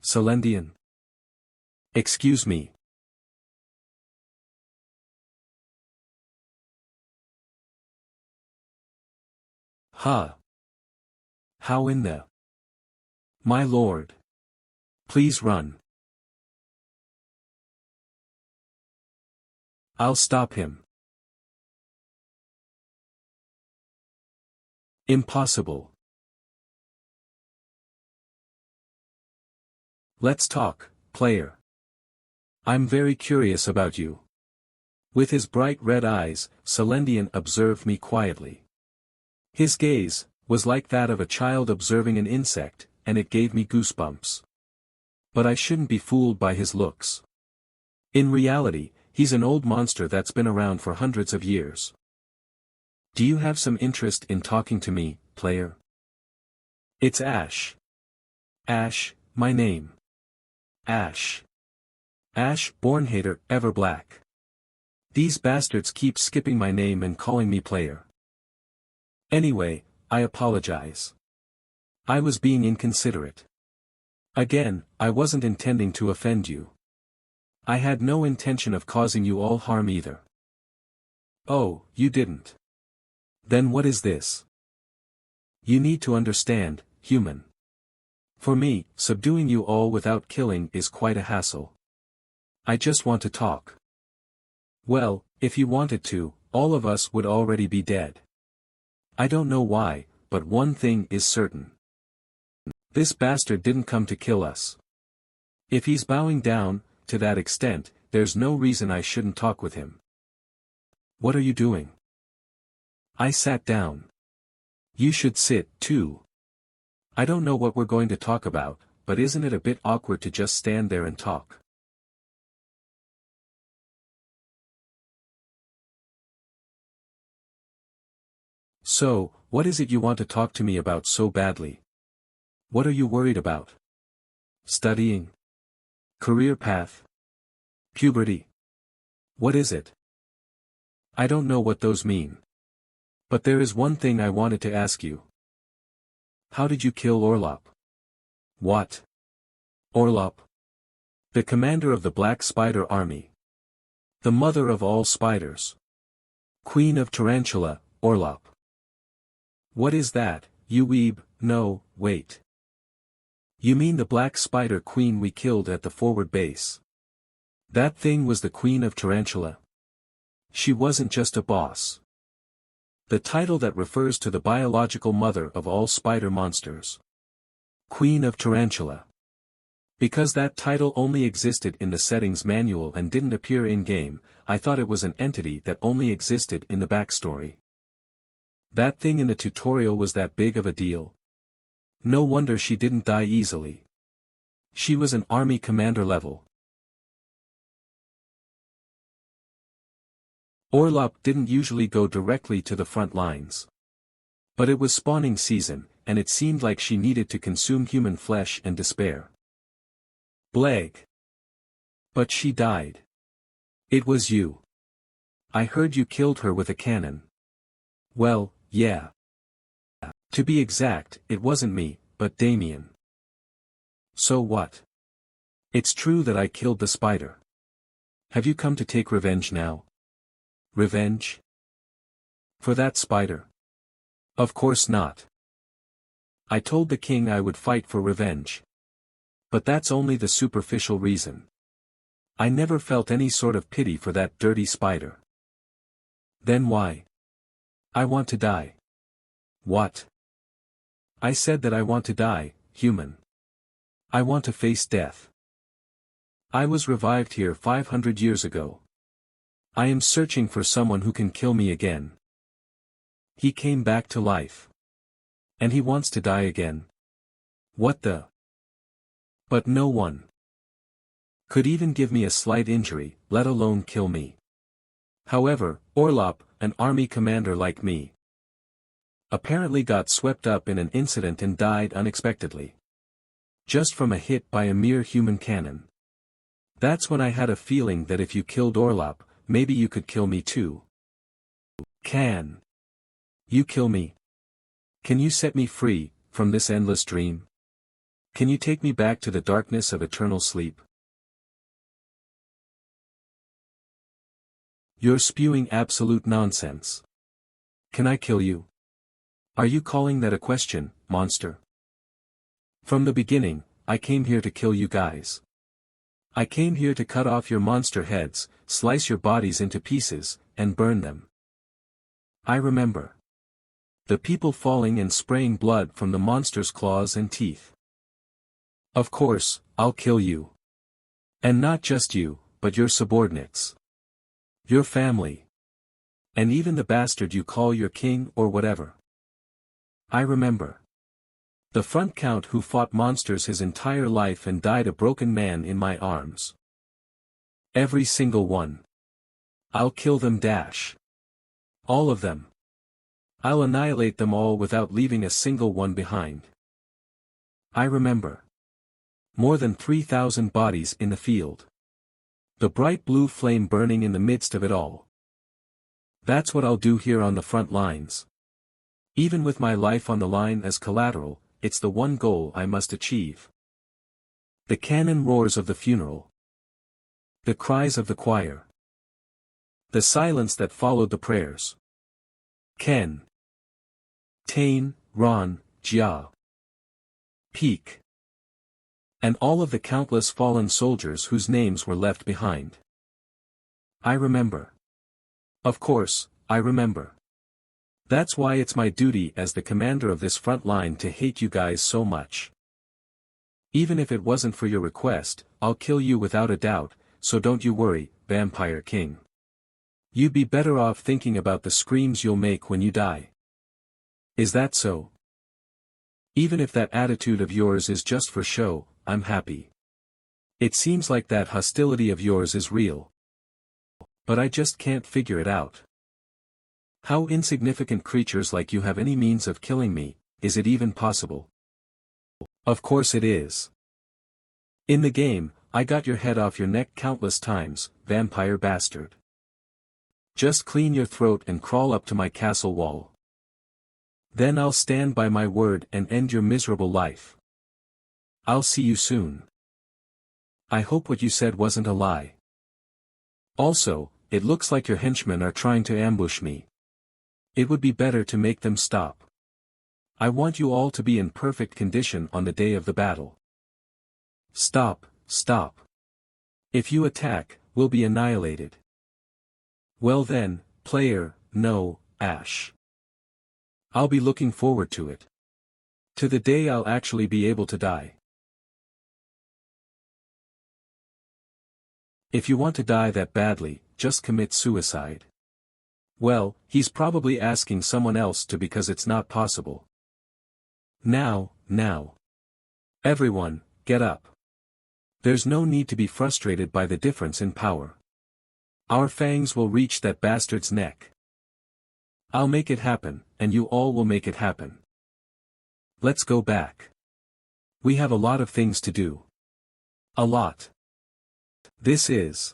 Celendian. Excuse me. Huh. How in the... My lord. Please run. I'll stop him. Impossible. Let's talk, player. I'm very curious about you. With his bright red eyes, Celendian observed me quietly. His gaze was like that of a child observing an insect, and it gave me goosebumps. But I shouldn't be fooled by his looks. In reality, he's an old monster that's been around for hundreds of years. Do you have some interest in talking to me, player? It's Ash. Ash, my name. Ash. Ash, born hater, ever black. These bastards keep skipping my name and calling me player. Anyway, I apologize. I was being inconsiderate. Again, I wasn't intending to offend you. I had no intention of causing you all harm either. Oh, you didn't. Then what is this? You need to understand, human. For me, subduing you all without killing is quite a hassle. I just want to talk. Well, if you wanted to, all of us would already be dead. I don't know why, but one thing is certain. This bastard didn't come to kill us. If he's bowing down, to that extent, there's no reason I shouldn't talk with him. What are you doing? I sat down. You should sit, too. I don't know what we're going to talk about, but isn't it a bit awkward to just stand there and talk? So, what is it you want to talk to me about so badly? What are you worried about? Studying? Career path? Puberty? What is it? I don't know what those mean. But there is one thing I wanted to ask you. How did you kill Orlop? What? Orlop? The commander of the Black Spider Army. The mother of all spiders. Queen of Tarantula, Orlop. What is that, you weeb? No, wait. You mean the Black Spider Queen we killed at the forward base? That thing was the Queen of Tarantula. She wasn't just a boss. The title that refers to the biological mother of all spider monsters. Queen of Tarantula. Because that title only existed in the settings manual and didn't appear in-game, I thought it was an entity that only existed in the backstory. That thing in the tutorial was that big of a deal. No wonder she didn't die easily. She was an army commander level. Orlop didn't usually go directly to the front lines. But it was spawning season, and it seemed like she needed to consume human flesh and despair. Bleg. But she died. It was you. I heard you killed her with a cannon. Well, yeah. To be exact, it wasn't me, but Damien. So what? It's true that I killed the spider. Have you come to take revenge now? Revenge? For that spider? Of course not. I told the king I would fight for revenge. But that's only the superficial reason. I never felt any sort of pity for that dirty spider. Then why? I want to die. What? I said that I want to die, human. I want to face death. I was revived here 500 years ago. I am searching for someone who can kill me again. He came back to life. And he wants to die again. What the? But no one could even give me a slight injury, let alone kill me. However, Orlop, an army commander like me, apparently got swept up in an incident and died unexpectedly. Just from a hit by a mere human cannon. That's when I had a feeling that if you killed Orlop, maybe you could kill me too. Can you kill me? Can you set me free from this endless dream? Can you take me back to the darkness of eternal sleep? You're spewing absolute nonsense. Can I kill you? Are you calling that a question, monster? From the beginning, I came here to kill you guys. I came here to cut off your monster heads, slice your bodies into pieces, and burn them. I remember. The people falling and spraying blood from the monster's claws and teeth. Of course, I'll kill you. And not just you, but your subordinates. Your family. And even the bastard you call your king or whatever. I remember. The front count who fought monsters his entire life and died a broken man in my arms. Every single one. I'll kill them dash. All of them. I'll annihilate them all without leaving a single one behind. I remember. More than 3,000 bodies in the field. The bright blue flame burning in the midst of it all. That's what I'll do here on the front lines. Even with my life on the line as collateral, it's the one goal I must achieve. The cannon roars of the funeral. The cries of the choir. The silence that followed the prayers. Ken. Tain, Ron, Jia. Peak. And all of the countless fallen soldiers whose names were left behind. I remember. Of course, I remember. That's why it's my duty as the commander of this front line to hate you guys so much. Even if it wasn't for your request, I'll kill you without a doubt, so don't you worry, Vampire King. You'd be better off thinking about the screams you'll make when you die. Is that so? Even if that attitude of yours is just for show, I'm happy. It seems like that hostility of yours is real. But I just can't figure it out. How insignificant creatures like you have any means of killing me, is it even possible? Of course it is. In the game, I got your head off your neck countless times, vampire bastard. Just clean your throat and crawl up to my castle wall. Then I'll stand by my word and end your miserable life. I'll see you soon. I hope what you said wasn't a lie. Also, it looks like your henchmen are trying to ambush me. It would be better to make them stop. I want you all to be in perfect condition on the day of the battle. Stop, stop. If you attack, we'll be annihilated. Well then, player, no, Ash. I'll be looking forward to it. To the day I'll actually be able to die. If you want to die that badly, just commit suicide. Well, he's probably asking someone else to because it's not possible. Now. Everyone, get up. There's no need to be frustrated by the difference in power. Our fangs will reach that bastard's neck. I'll make it happen, and you all will make it happen. Let's go back. We have a lot of things to do. A lot. It's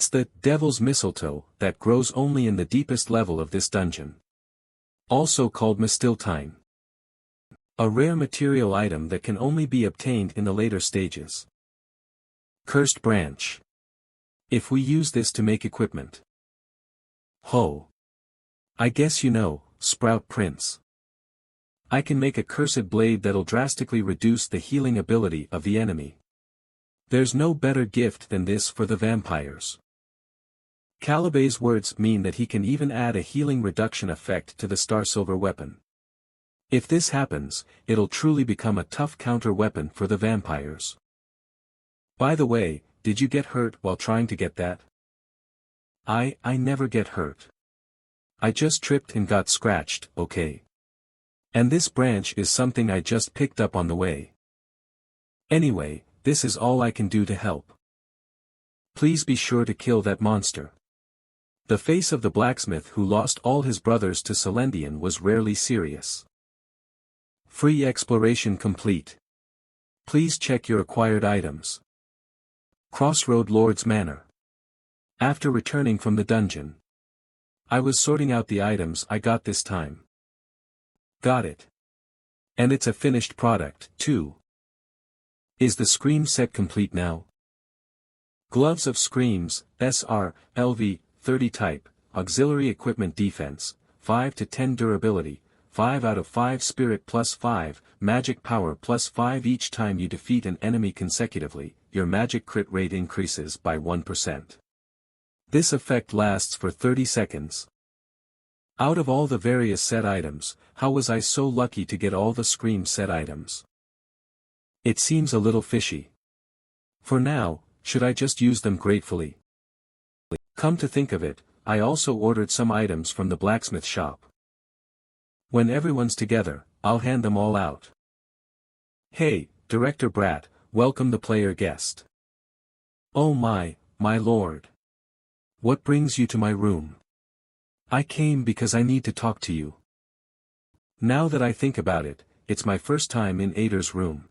the devil's mistletoe that grows only in the deepest level of this dungeon. Also called mistiltine. A rare material item that can only be obtained in the later stages. Cursed branch. If we use this to make equipment. Ho. I guess you know, Sprout Prince. I can make a cursed blade that'll drastically reduce the healing ability of the enemy. There's no better gift than this for the vampires. Calibay's words mean that he can even add a healing reduction effect to the Star Silver weapon. If this happens, it'll truly become a tough counter weapon for the vampires. By the way, did you get hurt while trying to get that? I never get hurt. I just tripped and got scratched, okay? And this branch is something I just picked up on the way. Anyway, this is all I can do to help. Please be sure to kill that monster. The face of the blacksmith who lost all his brothers to Celendian was rarely serious. Free exploration complete. Please check your acquired items. Crossroad Lord's Manor. After returning from the dungeon, I was sorting out the items I got this time. Got it. And it's a finished product, too. Is the Scream set complete now? Gloves of Screams, SR, LV, 30 type, auxiliary equipment defense, 5 to 10 durability, 5 out of 5 spirit plus 5, magic power plus 5 each time you defeat an enemy consecutively, your magic crit rate increases by 1%. This effect lasts for 30 seconds. Out of all the various set items, how was I so lucky to get all the Scream set items? It seems a little fishy. For now, should I just use them gratefully? Come to think of it, I also ordered some items from the blacksmith shop. When everyone's together, I'll hand them all out. Hey, Director Brat, welcome the player guest. Oh my lord. What brings you to my room? I came because I need to talk to you. Now that I think about it, it's my first time in Ader's room.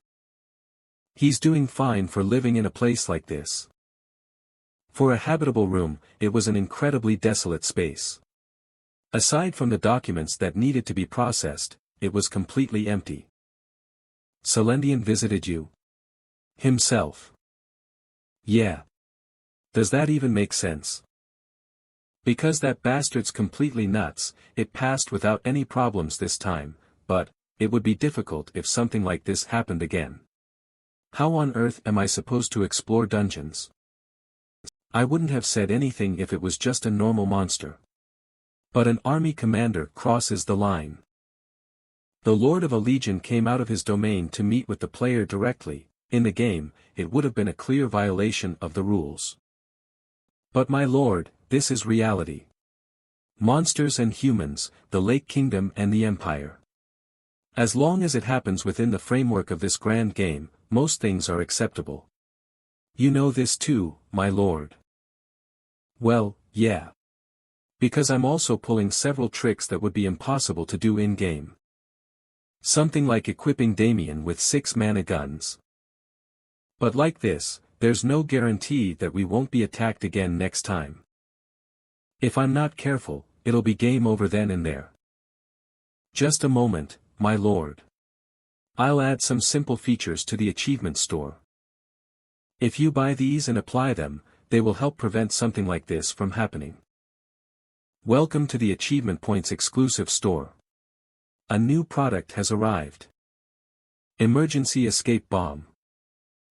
He's doing fine for living in a place like this. For a habitable room, it was an incredibly desolate space. Aside from the documents that needed to be processed, it was completely empty. Celendian visited you? Himself. Yeah. Does that even make sense? Because that bastard's completely nuts, it passed without any problems this time, but it would be difficult if something like this happened again. How on earth am I supposed to explore dungeons? I wouldn't have said anything if it was just a normal monster. But an army commander crosses the line. The Lord of a Legion came out of his domain to meet with the player directly. In the game, it would have been a clear violation of the rules. But my lord, this is reality. Monsters and humans, the Lake Kingdom and the Empire. As long as it happens within the framework of this grand game, most things are acceptable. You know this too, my lord. Well, yeah. Because I'm also pulling several tricks that would be impossible to do in-game. Something like equipping Damien with 6 mana guns. But like this, there's no guarantee that we won't be attacked again next time. If I'm not careful, it'll be game over then and there. Just a moment, my lord. I'll add some simple features to the achievement store. If you buy these and apply them, they will help prevent something like this from happening. Welcome to the Achievement Points exclusive store. A new product has arrived. Emergency Escape Bomb.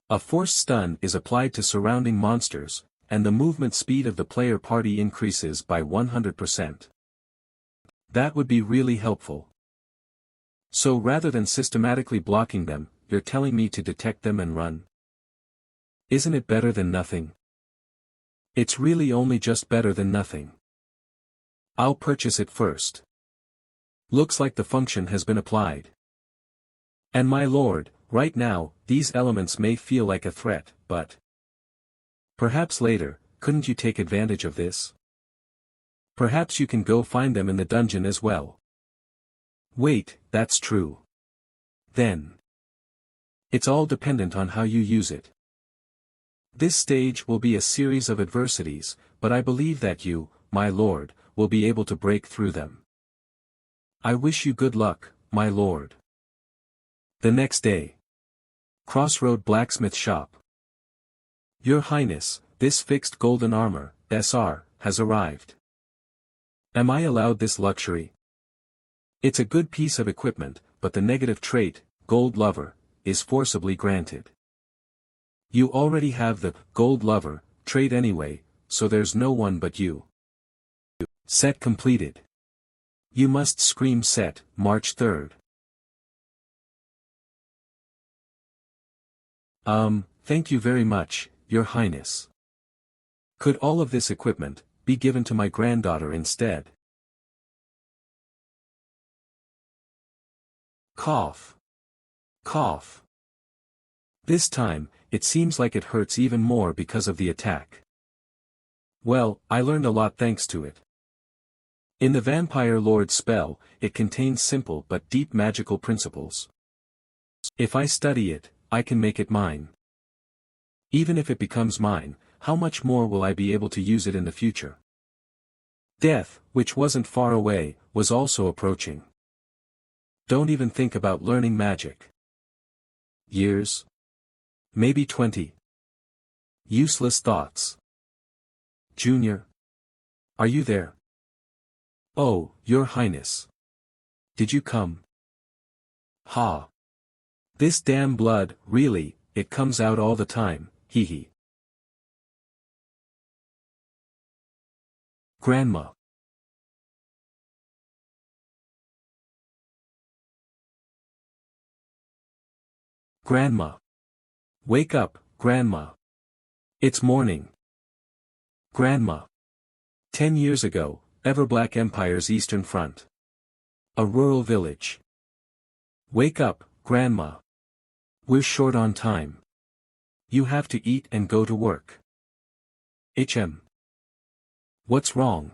A force stun is applied to surrounding monsters, and the movement speed of the player party increases by 100%. That would be really helpful. So rather than systematically blocking them, you're telling me to detect them and run? Isn't it better than nothing? It's really only just better than nothing. I'll purchase it first. Looks like the function has been applied. And my lord, right now, these elements may feel like a threat, but perhaps later, couldn't you take advantage of this? Perhaps you can go find them in the dungeon as well. Wait, that's true. Then it's all dependent on how you use it. This stage will be a series of adversities, but I believe that you, my lord, will be able to break through them. I wish you good luck, my lord. The next day. Crossroad Blacksmith Shop. Your Highness, this fixed golden armor, SR, has arrived. Am I allowed this luxury? It's a good piece of equipment, but the negative trait, Gold Lover, is forcibly granted. You already have the Gold Lover trait anyway, so there's no one but you. Set completed. You must scream set, March 3rd. Thank you very much, Your Highness. Could all of this equipment be given to my granddaughter instead? Cough. Cough. This time, it seems like it hurts even more because of the attack. Well, I learned a lot thanks to it. In the Vampire Lord spell, it contains simple but deep magical principles. If I study it, I can make it mine. Even if it becomes mine, how much more will I be able to use it in the future? Death, which wasn't far away, was also approaching. Don't even think about learning magic. Years? Maybe 20. Useless thoughts. Junior? Are you there? Oh, Your Highness. Did you come? Ha. This damn blood, really, it comes out all the time, hee hee. Grandma. Grandma. Wake up, Grandma. It's morning. Grandma. 10 years ago, Everblack Empire's Eastern Front. A rural village. Wake up, Grandma. We're short on time. You have to eat and go to work. HM. What's wrong?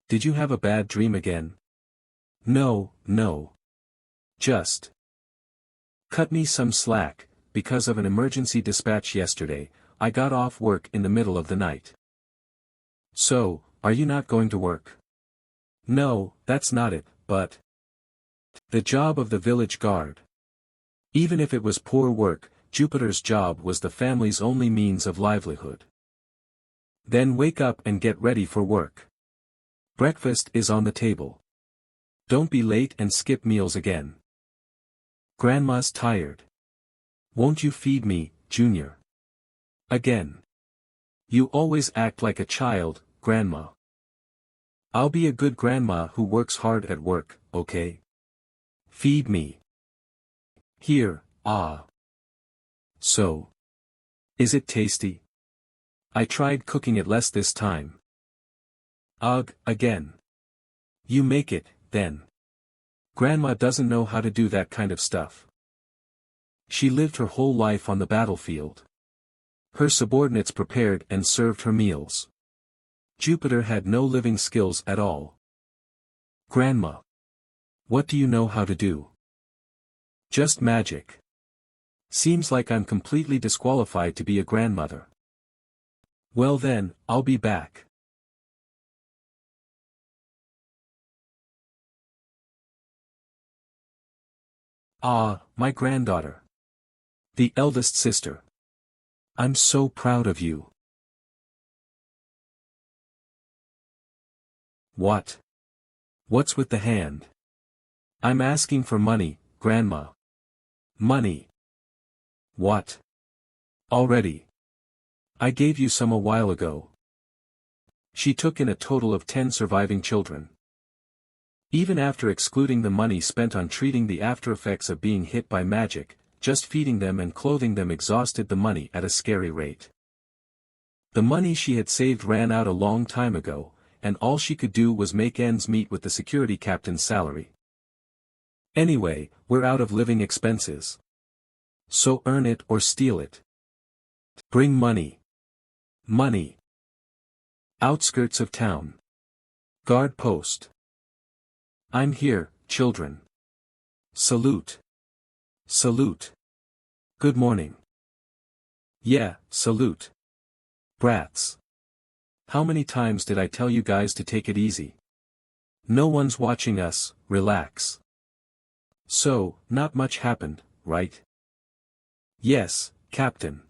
Did you have a bad dream again? No, no. Just cut me some slack. Because of an emergency dispatch yesterday, I got off work in the middle of the night. So, are you not going to work? No, that's not it, but the job of the village guard. Even if it was poor work, Jupiter's job was the family's only means of livelihood. Then wake up and get ready for work. Breakfast is on the table. Don't be late and skip meals again. Grandma's tired. Won't you feed me, Junior? Again. You always act like a child, Grandma. I'll be a good grandma who works hard at work, okay? Feed me. Here, ah. So. Is it tasty? I tried cooking it less this time. Ugh, again. You make it, then. Grandma doesn't know how to do that kind of stuff. She lived her whole life on the battlefield. Her subordinates prepared and served her meals. Jupiter had no living skills at all. Grandma. What do you know how to do? Just magic. Seems like I'm completely disqualified to be a grandmother. Well then, I'll be back. Ah, my granddaughter. The eldest sister. I'm so proud of you. What? What's with the hand? I'm asking for money, Grandma. Money. What? Already. I gave you some a while ago. She took in a total of 10 surviving children. Even after excluding the money spent on treating the aftereffects of being hit by magic, just feeding them and clothing them exhausted the money at a scary rate. The money she had saved ran out a long time ago, and all she could do was make ends meet with the security captain's salary. Anyway, we're out of living expenses. So earn it or steal it. Bring money. Money. Outskirts of town. Guard post. I'm here, children. Salute. Salute. Good morning. Yeah, salute. Brats. How many times did I tell you guys to take it easy? No one's watching us, relax. So, not much happened, right? Yes, Captain.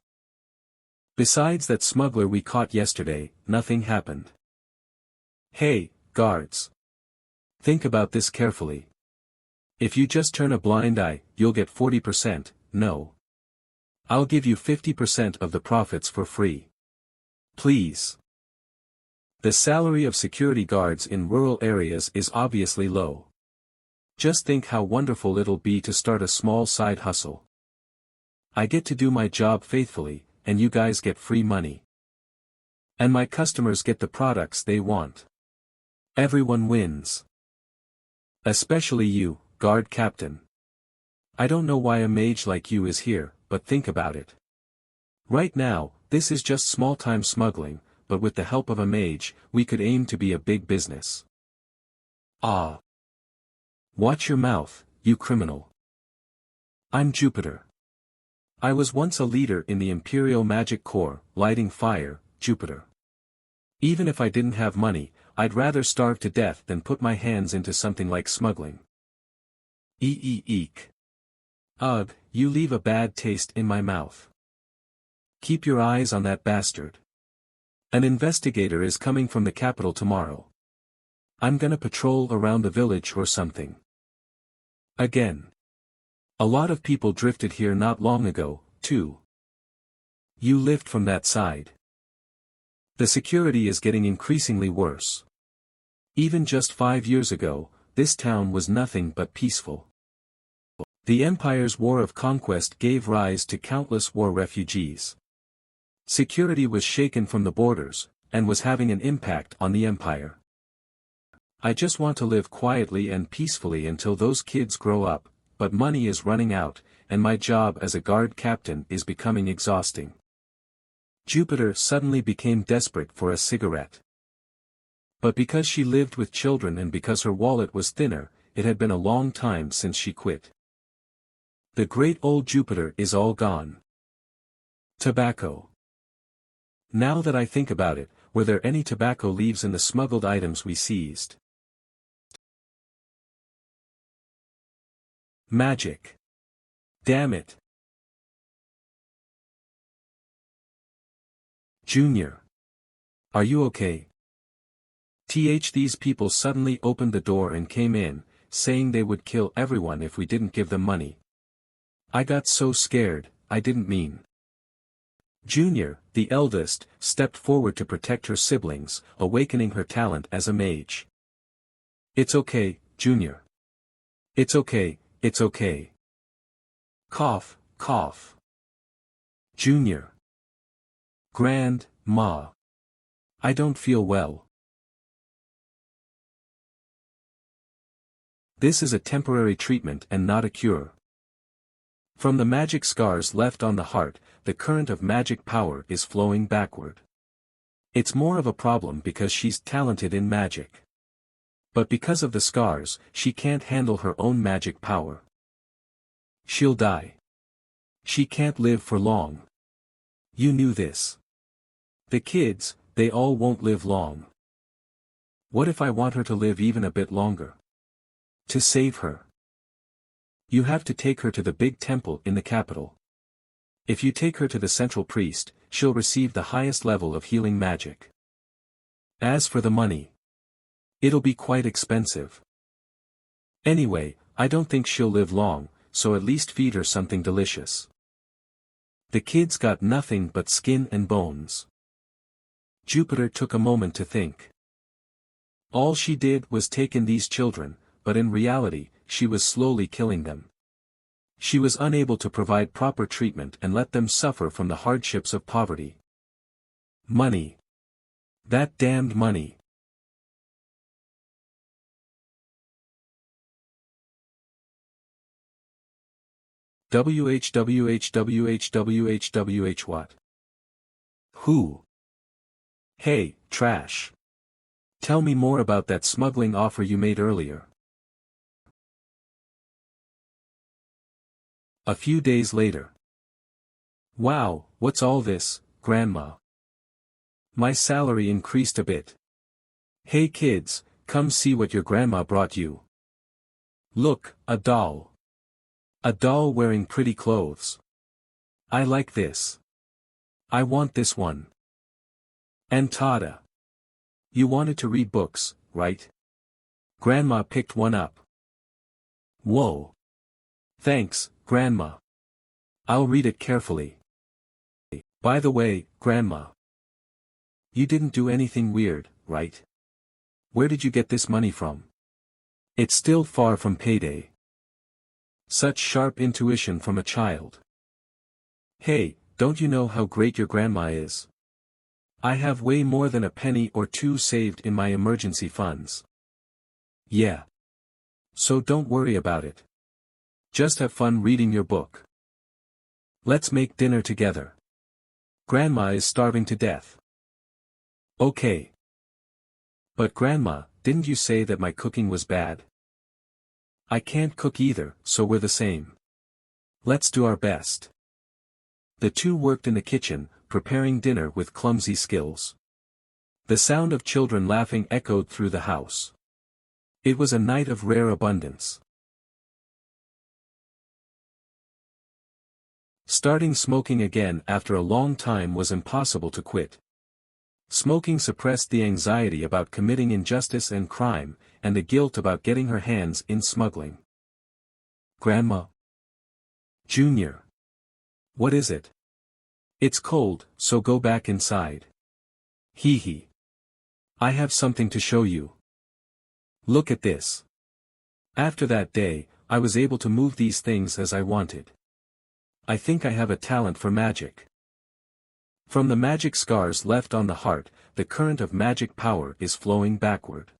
Besides that smuggler we caught yesterday, nothing happened. Hey, guards. Think about this carefully. If you just turn a blind eye, you'll get 40%, no. I'll give you 50% of the profits for free. Please. The salary of security guards in rural areas is obviously low. Just think how wonderful it'll be to start a small side hustle. I get to do my job faithfully, and you guys get free money. And my customers get the products they want. Everyone wins. Especially you, guard captain. I don't know why a mage like you is here, but think about it. Right now, this is just small-time smuggling, but with the help of a mage, we could aim to be a big business. Ah. Watch your mouth, you criminal. I'm Jupiter. I was once a leader in the Imperial Magic Corps, lighting fire, Jupiter. Even if I didn't have money, I'd rather starve to death than put my hands into something like smuggling. Eek. Ugh, you leave a bad taste in my mouth. Keep your eyes on that bastard. An investigator is coming from the capital tomorrow. I'm gonna patrol around the village or something. Again. A lot of people drifted here not long ago, too. You lived from that side. The security is getting increasingly worse. Even just 5 years ago, this town was nothing but peaceful. The Empire's war of conquest gave rise to countless war refugees. Security was shaken from the borders, and was having an impact on the Empire. I just want to live quietly and peacefully until those kids grow up, but money is running out, and my job as a guard captain is becoming exhausting. Jupiter suddenly became desperate for a cigarette. But because she lived with children and because her wallet was thinner, it had been a long time since she quit. The great old Jupiter is all gone. Tobacco. Now that I think about it, were there any tobacco leaves in the smuggled items we seized? Magic. Damn it. Junior. Are you okay? These people suddenly opened the door and came in, saying they would kill everyone if we didn't give them money. I got so scared, I didn't mean. Junior, the eldest, stepped forward to protect her siblings, awakening her talent as a mage. It's okay, Junior. It's okay, it's okay. Cough, cough. Junior. Grandma. I don't feel well. This is a temporary treatment and not a cure. From the magic scars left on the heart, the current of magic power is flowing backward. It's more of a problem because she's talented in magic. But because of the scars, she can't handle her own magic power. She'll die. She can't live for long. You knew this. The kids, they all won't live long. What if I want her to live even a bit longer? To save her. You have to take her to the big temple in the capital. If you take her to the central priest, she'll receive the highest level of healing magic. As for the money, it'll be quite expensive. Anyway, I don't think she'll live long, so at least feed her something delicious. The kids got nothing but skin and bones. Jupiter took a moment to think. All she did was take in these children, but in reality, she was slowly killing them. She was unable to provide proper treatment and let them suffer from the hardships of poverty. Money. That damned money. WHWHWHWHWH what? Who? Hey, trash. Tell me more about that smuggling offer you made earlier. A few days later. Wow, what's all this, Grandma? My salary increased a bit. Hey kids, come see what your grandma brought you. Look, a doll. A doll wearing pretty clothes. I like this. I want this one. And Tada. You wanted to read books, right? Grandma picked one up. Whoa. Thanks, Grandma. I'll read it carefully. By the way, Grandma. You didn't do anything weird, right? Where did you get this money from? It's still far from payday. Such sharp intuition from a child. Hey, don't you know how great your grandma is? I have way more than a penny or two saved in my emergency funds. Yeah. So don't worry about it. Just have fun reading your book. Let's make dinner together. Grandma is starving to death. Okay. But Grandma, didn't you say that my cooking was bad? I can't cook either, so we're the same. Let's do our best. The two worked in the kitchen, preparing dinner with clumsy skills. The sound of children laughing echoed through the house. It was a night of rare abundance. Starting smoking again after a long time was impossible to quit. Smoking suppressed the anxiety about committing injustice and crime, and the guilt about getting her hands in smuggling. Grandma. Junior. What is it? It's cold, so go back inside. Hee hee. I have something to show you. Look at this. After that day, I was able to move these things as I wanted. I think I have a talent for magic. From the magic scars left on the heart, the current of magic power is flowing backward.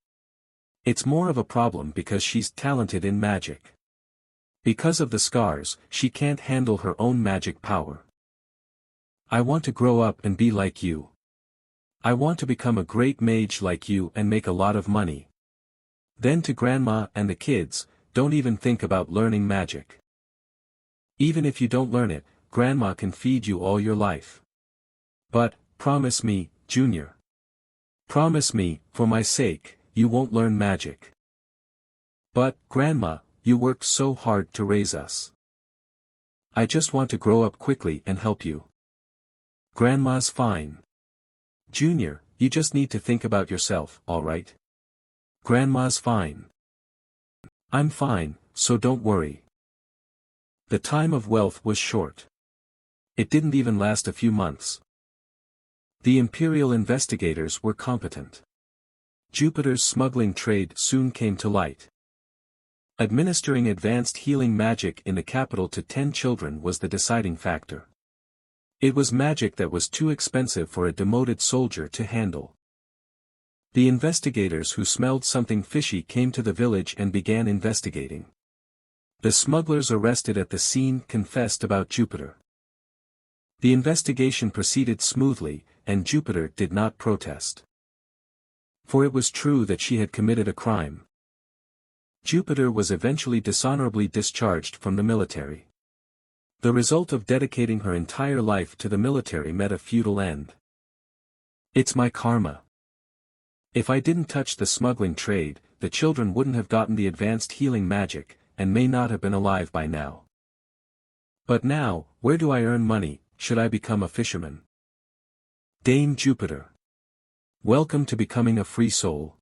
It's more of a problem because she's talented in magic. Because of the scars, she can't handle her own magic power. I want to grow up and be like you. I want to become a great mage like you and make a lot of money. Then to Grandma and the kids, don't even think about learning magic. Even if you don't learn it, Grandma can feed you all your life. But, promise me, Junior. Promise me, for my sake, you won't learn magic. But, Grandma, you worked so hard to raise us. I just want to grow up quickly and help you. Grandma's fine. Junior, you just need to think about yourself, alright? Grandma's fine. I'm fine, so don't worry. The time of wealth was short. It didn't even last a few months. The imperial investigators were competent. Jupiter's smuggling trade soon came to light. Administering advanced healing magic in the capital to 10 children was the deciding factor. It was magic that was too expensive for a demoted soldier to handle. The investigators who smelled something fishy came to the village and began investigating. The smugglers arrested at the scene confessed about Jupiter. The investigation proceeded smoothly, and Jupiter did not protest. For it was true that she had committed a crime. Jupiter was eventually dishonorably discharged from the military. The result of dedicating her entire life to the military met a futile end. It's my karma. If I didn't touch the smuggling trade, the children wouldn't have gotten the advanced healing magic, and may not have been alive by now. But now, where do I earn money? Should I become a fisherman? Dame Jupiter. Welcome to becoming a free soul.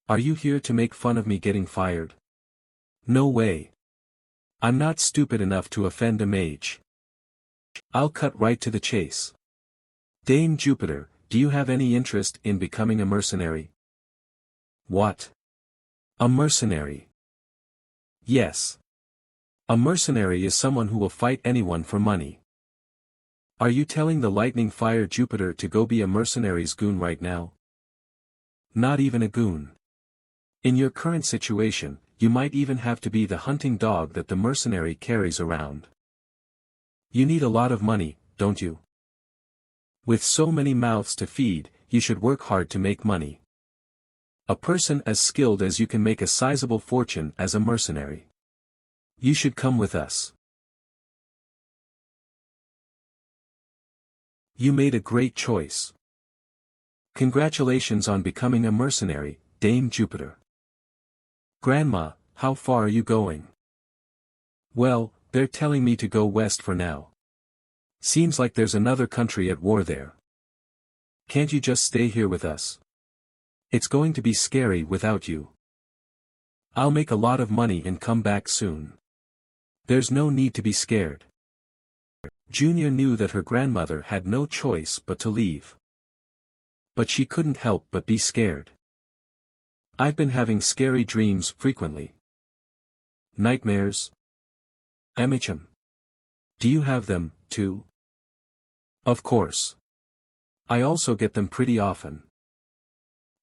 Are you here to make fun of me getting fired? No way. I'm not stupid enough to offend a mage. I'll cut right to the chase. Dame Jupiter, do you have any interest in becoming a mercenary? What? A mercenary? Yes. A mercenary is someone who will fight anyone for money. Are you telling the lightning fire Jupiter to go be a mercenary's goon right now? Not even a goon. In your current situation, you might even have to be the hunting dog that the mercenary carries around. You need a lot of money, don't you? With so many mouths to feed, you should work hard to make money. A person as skilled as you can make a sizable fortune as a mercenary. You should come with us. You made a great choice. Congratulations on becoming a mercenary, Dame Jupiter. Grandma, how far are you going? Well, they're telling me to go west for now. Seems like there's another country at war there. Can't you just stay here with us? It's going to be scary without you. I'll make a lot of money and come back soon. There's no need to be scared. Junior knew that her grandmother had no choice but to leave. But she couldn't help but be scared. I've been having scary dreams frequently. Nightmares? MHM. Do you have them, too? Of course. I also get them pretty often.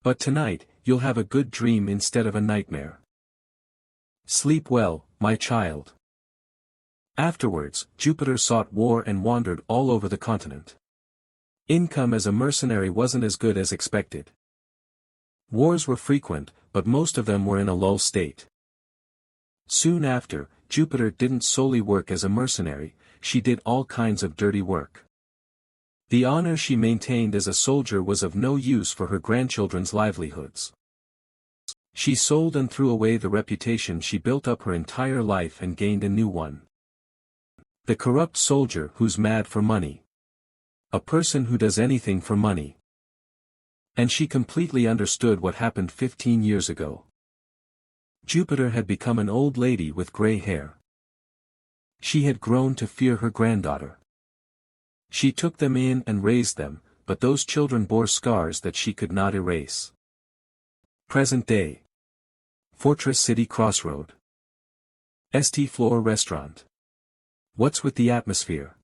But tonight, you'll have a good dream instead of a nightmare. Sleep well, my child. Afterwards, Jupiter sought war and wandered all over the continent. Income as a mercenary wasn't as good as expected. Wars were frequent, but most of them were in a lull state. Soon after, Jupiter didn't solely work as a mercenary, she did all kinds of dirty work. The honor she maintained as a soldier was of no use for her grandchildren's livelihoods. She sold and threw away the reputation she built up her entire life and gained a new one. The corrupt soldier who's mad for money. A person who does anything for money. And she completely understood what happened 15 years ago. Jupiter had become an old lady with gray hair. She had grown to fear her granddaughter. She took them in and raised them, but those children bore scars that she could not erase. Present day. Fortress City Crossroad. St. Floor Restaurant. What's with the atmosphere?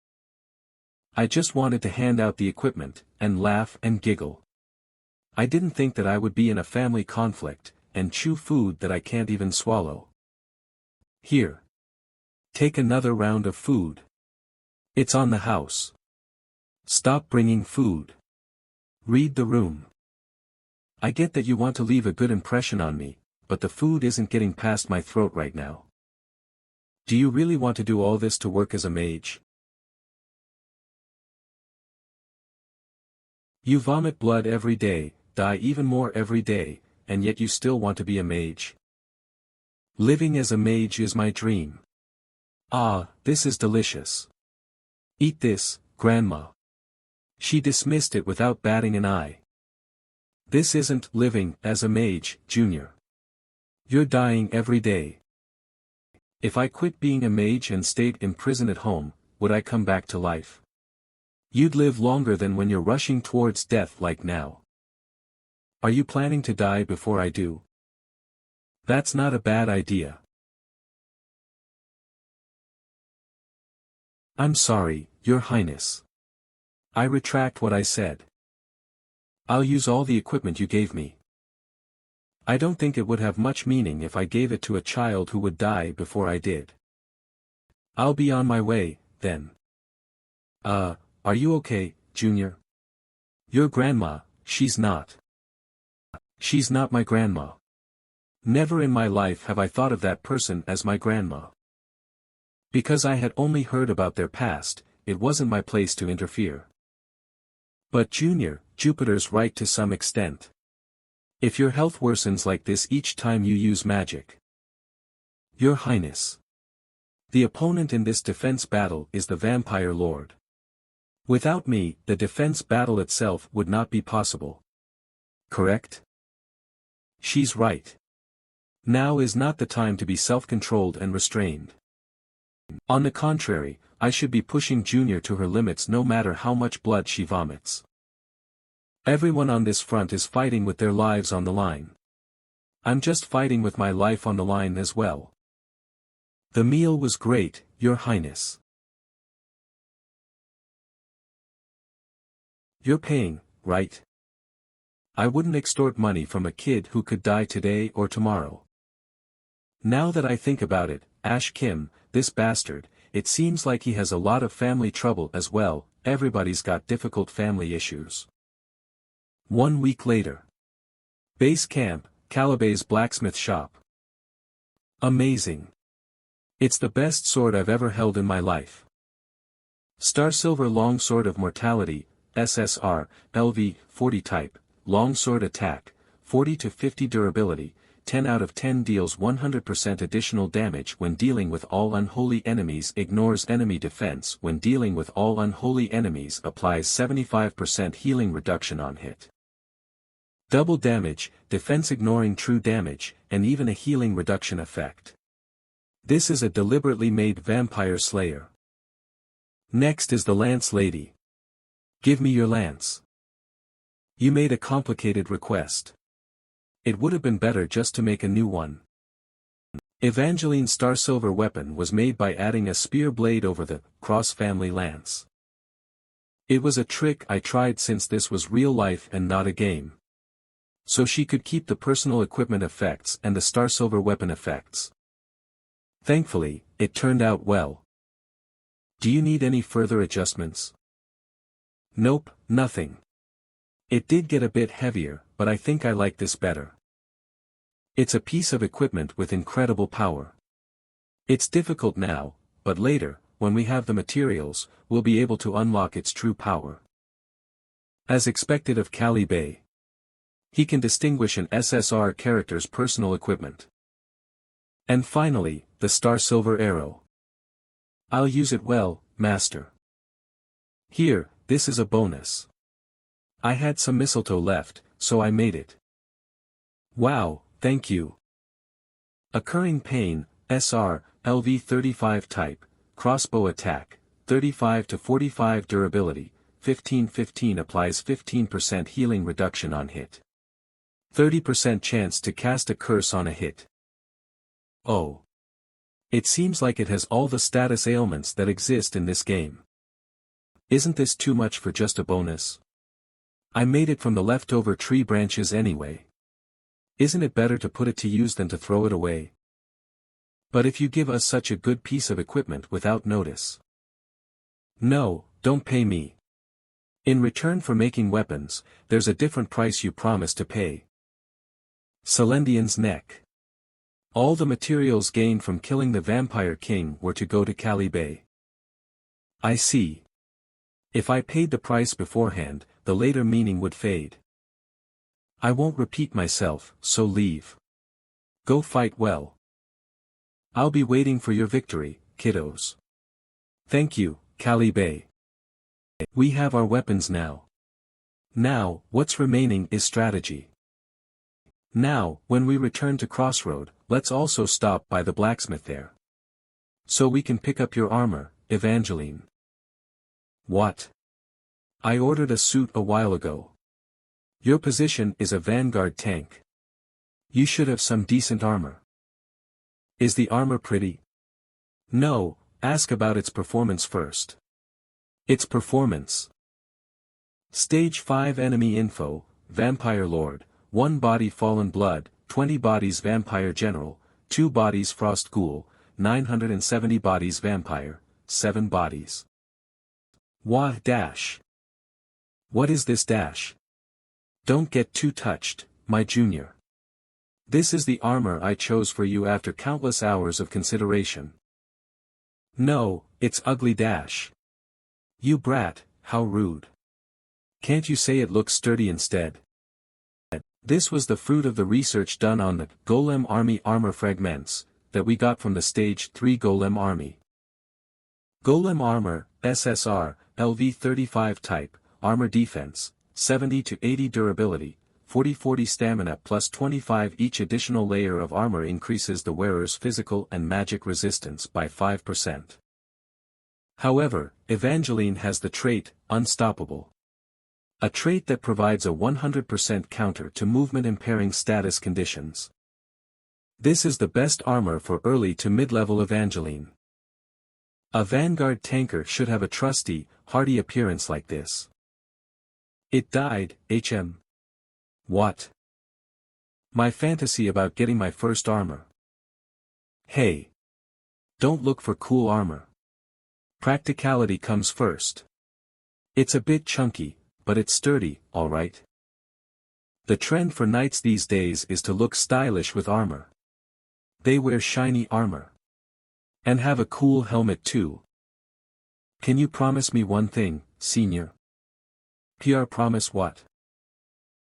I just wanted to hand out the equipment, and laugh and giggle. I didn't think that I would be in a family conflict, and chew food that I can't even swallow. Here. Take another round of food. It's on the house. Stop bringing food. Read the room. I get that you want to leave a good impression on me, but the food isn't getting past my throat right now. Do you really want to do all this to work as a mage? You vomit blood every day, die even more every day, and yet you still want to be a mage. Living as a mage is my dream. Ah, this is delicious. Eat this, Grandma. She dismissed it without batting an eye. This isn't living as a mage, Junior. You're dying every day. If I quit being a mage and stayed in prison at home, would I come back to life? You'd live longer than when you're rushing towards death like now. Are you planning to die before I do? That's not a bad idea. I'm sorry, Your Highness. I retract what I said. I'll use all the equipment you gave me. I don't think it would have much meaning if I gave it to a child who would die before I did. I'll be on my way, then. Are you okay, Junior? Your grandma, she's not. She's not my grandma. Never in my life have I thought of that person as my grandma. Because I had only heard about their past, it wasn't my place to interfere. But Junior, Jupiter's right to some extent. If your health worsens like this each time you use magic, Your Highness. The opponent in this defense battle is the Vampire Lord. Without me, the defense battle itself would not be possible. Correct? She's right. Now is not the time to be self-controlled and restrained. On the contrary, I should be pushing Junior to her limits no matter how much blood she vomits. Everyone on this front is fighting with their lives on the line. I'm just fighting with my life on the line as well. The meal was great, Your Highness. You're paying, right? I wouldn't extort money from a kid who could die today or tomorrow. Now that I think about it, Ash Kim, this bastard, it seems like he has a lot of family trouble as well. Everybody's got difficult family issues. 1 week later. Base camp, Calibay's blacksmith shop. Amazing. It's the best sword I've ever held in my life. Star Silver Longsword of Mortality, SSR, LV, 40 type, longsword attack, 40 to 50 durability, 10 out of 10 deals 100% additional damage when dealing with all unholy enemies, ignores enemy defense when dealing with all unholy enemies, applies 75% healing reduction on hit. Double damage, defense ignoring true damage, and even a healing reduction effect. This is a deliberately made vampire slayer. Next is the Lance Lady. Give me your lance. You made a complicated request. It would have been better just to make a new one. Evangeline's Star Silver weapon was made by adding a spear blade over the cross-family lance. It was a trick I tried since this was real life and not a game. So she could keep the personal equipment effects and the Star Silver weapon effects. Thankfully, it turned out well. Do you need any further adjustments? Nope, nothing. It did get a bit heavier, but I think I like this better. It's a piece of equipment with incredible power. It's difficult now, but later, when we have the materials, we'll be able to unlock its true power. As expected of Calibay. He can distinguish an SSR character's personal equipment. And finally, the Star Silver Arrow. I'll use it well, Master. Here, this is a bonus. I had some mistletoe left, so I made it. Wow, thank you. Occurring Pain, SR, LV 35 type, crossbow attack, 35 to 45 durability, 15-15 applies 15% healing reduction on hit. 30% chance to cast a curse on a hit. Oh. It seems like it has all the status ailments that exist in this game. Isn't this too much for just a bonus? I made it from the leftover tree branches anyway. Isn't it better to put it to use than to throw it away? But if you give us such a good piece of equipment without notice. No, don't pay me. In return for making weapons, there's a different price you promise to pay. Celendian's neck. All the materials gained from killing the Vampire King were to go to Calibay. I see. If I paid the price beforehand, the later meaning would fade. I won't repeat myself, so leave. Go fight well. I'll be waiting for your victory, kiddos. Thank you, Calibay. We have our weapons now. Now, what's remaining is strategy. Now, when we return to Crossroad, let's also stop by the blacksmith there. So we can pick up your armor, Evangeline. What? I ordered a suit a while ago. Your position is a vanguard tank. You should have some decent armor. Is the armor pretty? No, ask about its performance first. Its performance. Stage 5 enemy info, Vampire Lord, 1 body Fallen Blood, 20 bodies Vampire General, 2 bodies Frost Ghoul, 970 bodies Vampire, 7 bodies. Wah dash. What is this dash? Don't get too touched, my junior. This is the armor I chose for you after countless hours of consideration. No, it's ugly dash. You brat, how rude. Can't you say it looks sturdy instead? This was the fruit of the research done on the Golem Army armor fragments, that we got from the Stage 3 Golem Army. Golem Armor, SSR, LV-35 type, Armor Defense, 70 to 80 Durability, 40-40 Stamina plus 25. Each additional layer of armor increases the wearer's physical and magic resistance by 5%. However, Evangeline has the trait, Unstoppable. A trait that provides a 100% counter to movement-impairing status conditions. This is the best armor for early to mid-level Evangeline. A Vanguard tanker should have a trusty, hardy appearance like this. It died, HM. What? My fantasy about getting my first armor. Hey. Don't look for cool armor. Practicality comes first. It's a bit chunky, but it's sturdy, alright? The trend for knights these days is to look stylish with armor. They wear shiny armor. And have a cool helmet too. Can you promise me one thing, senior? PR promise what?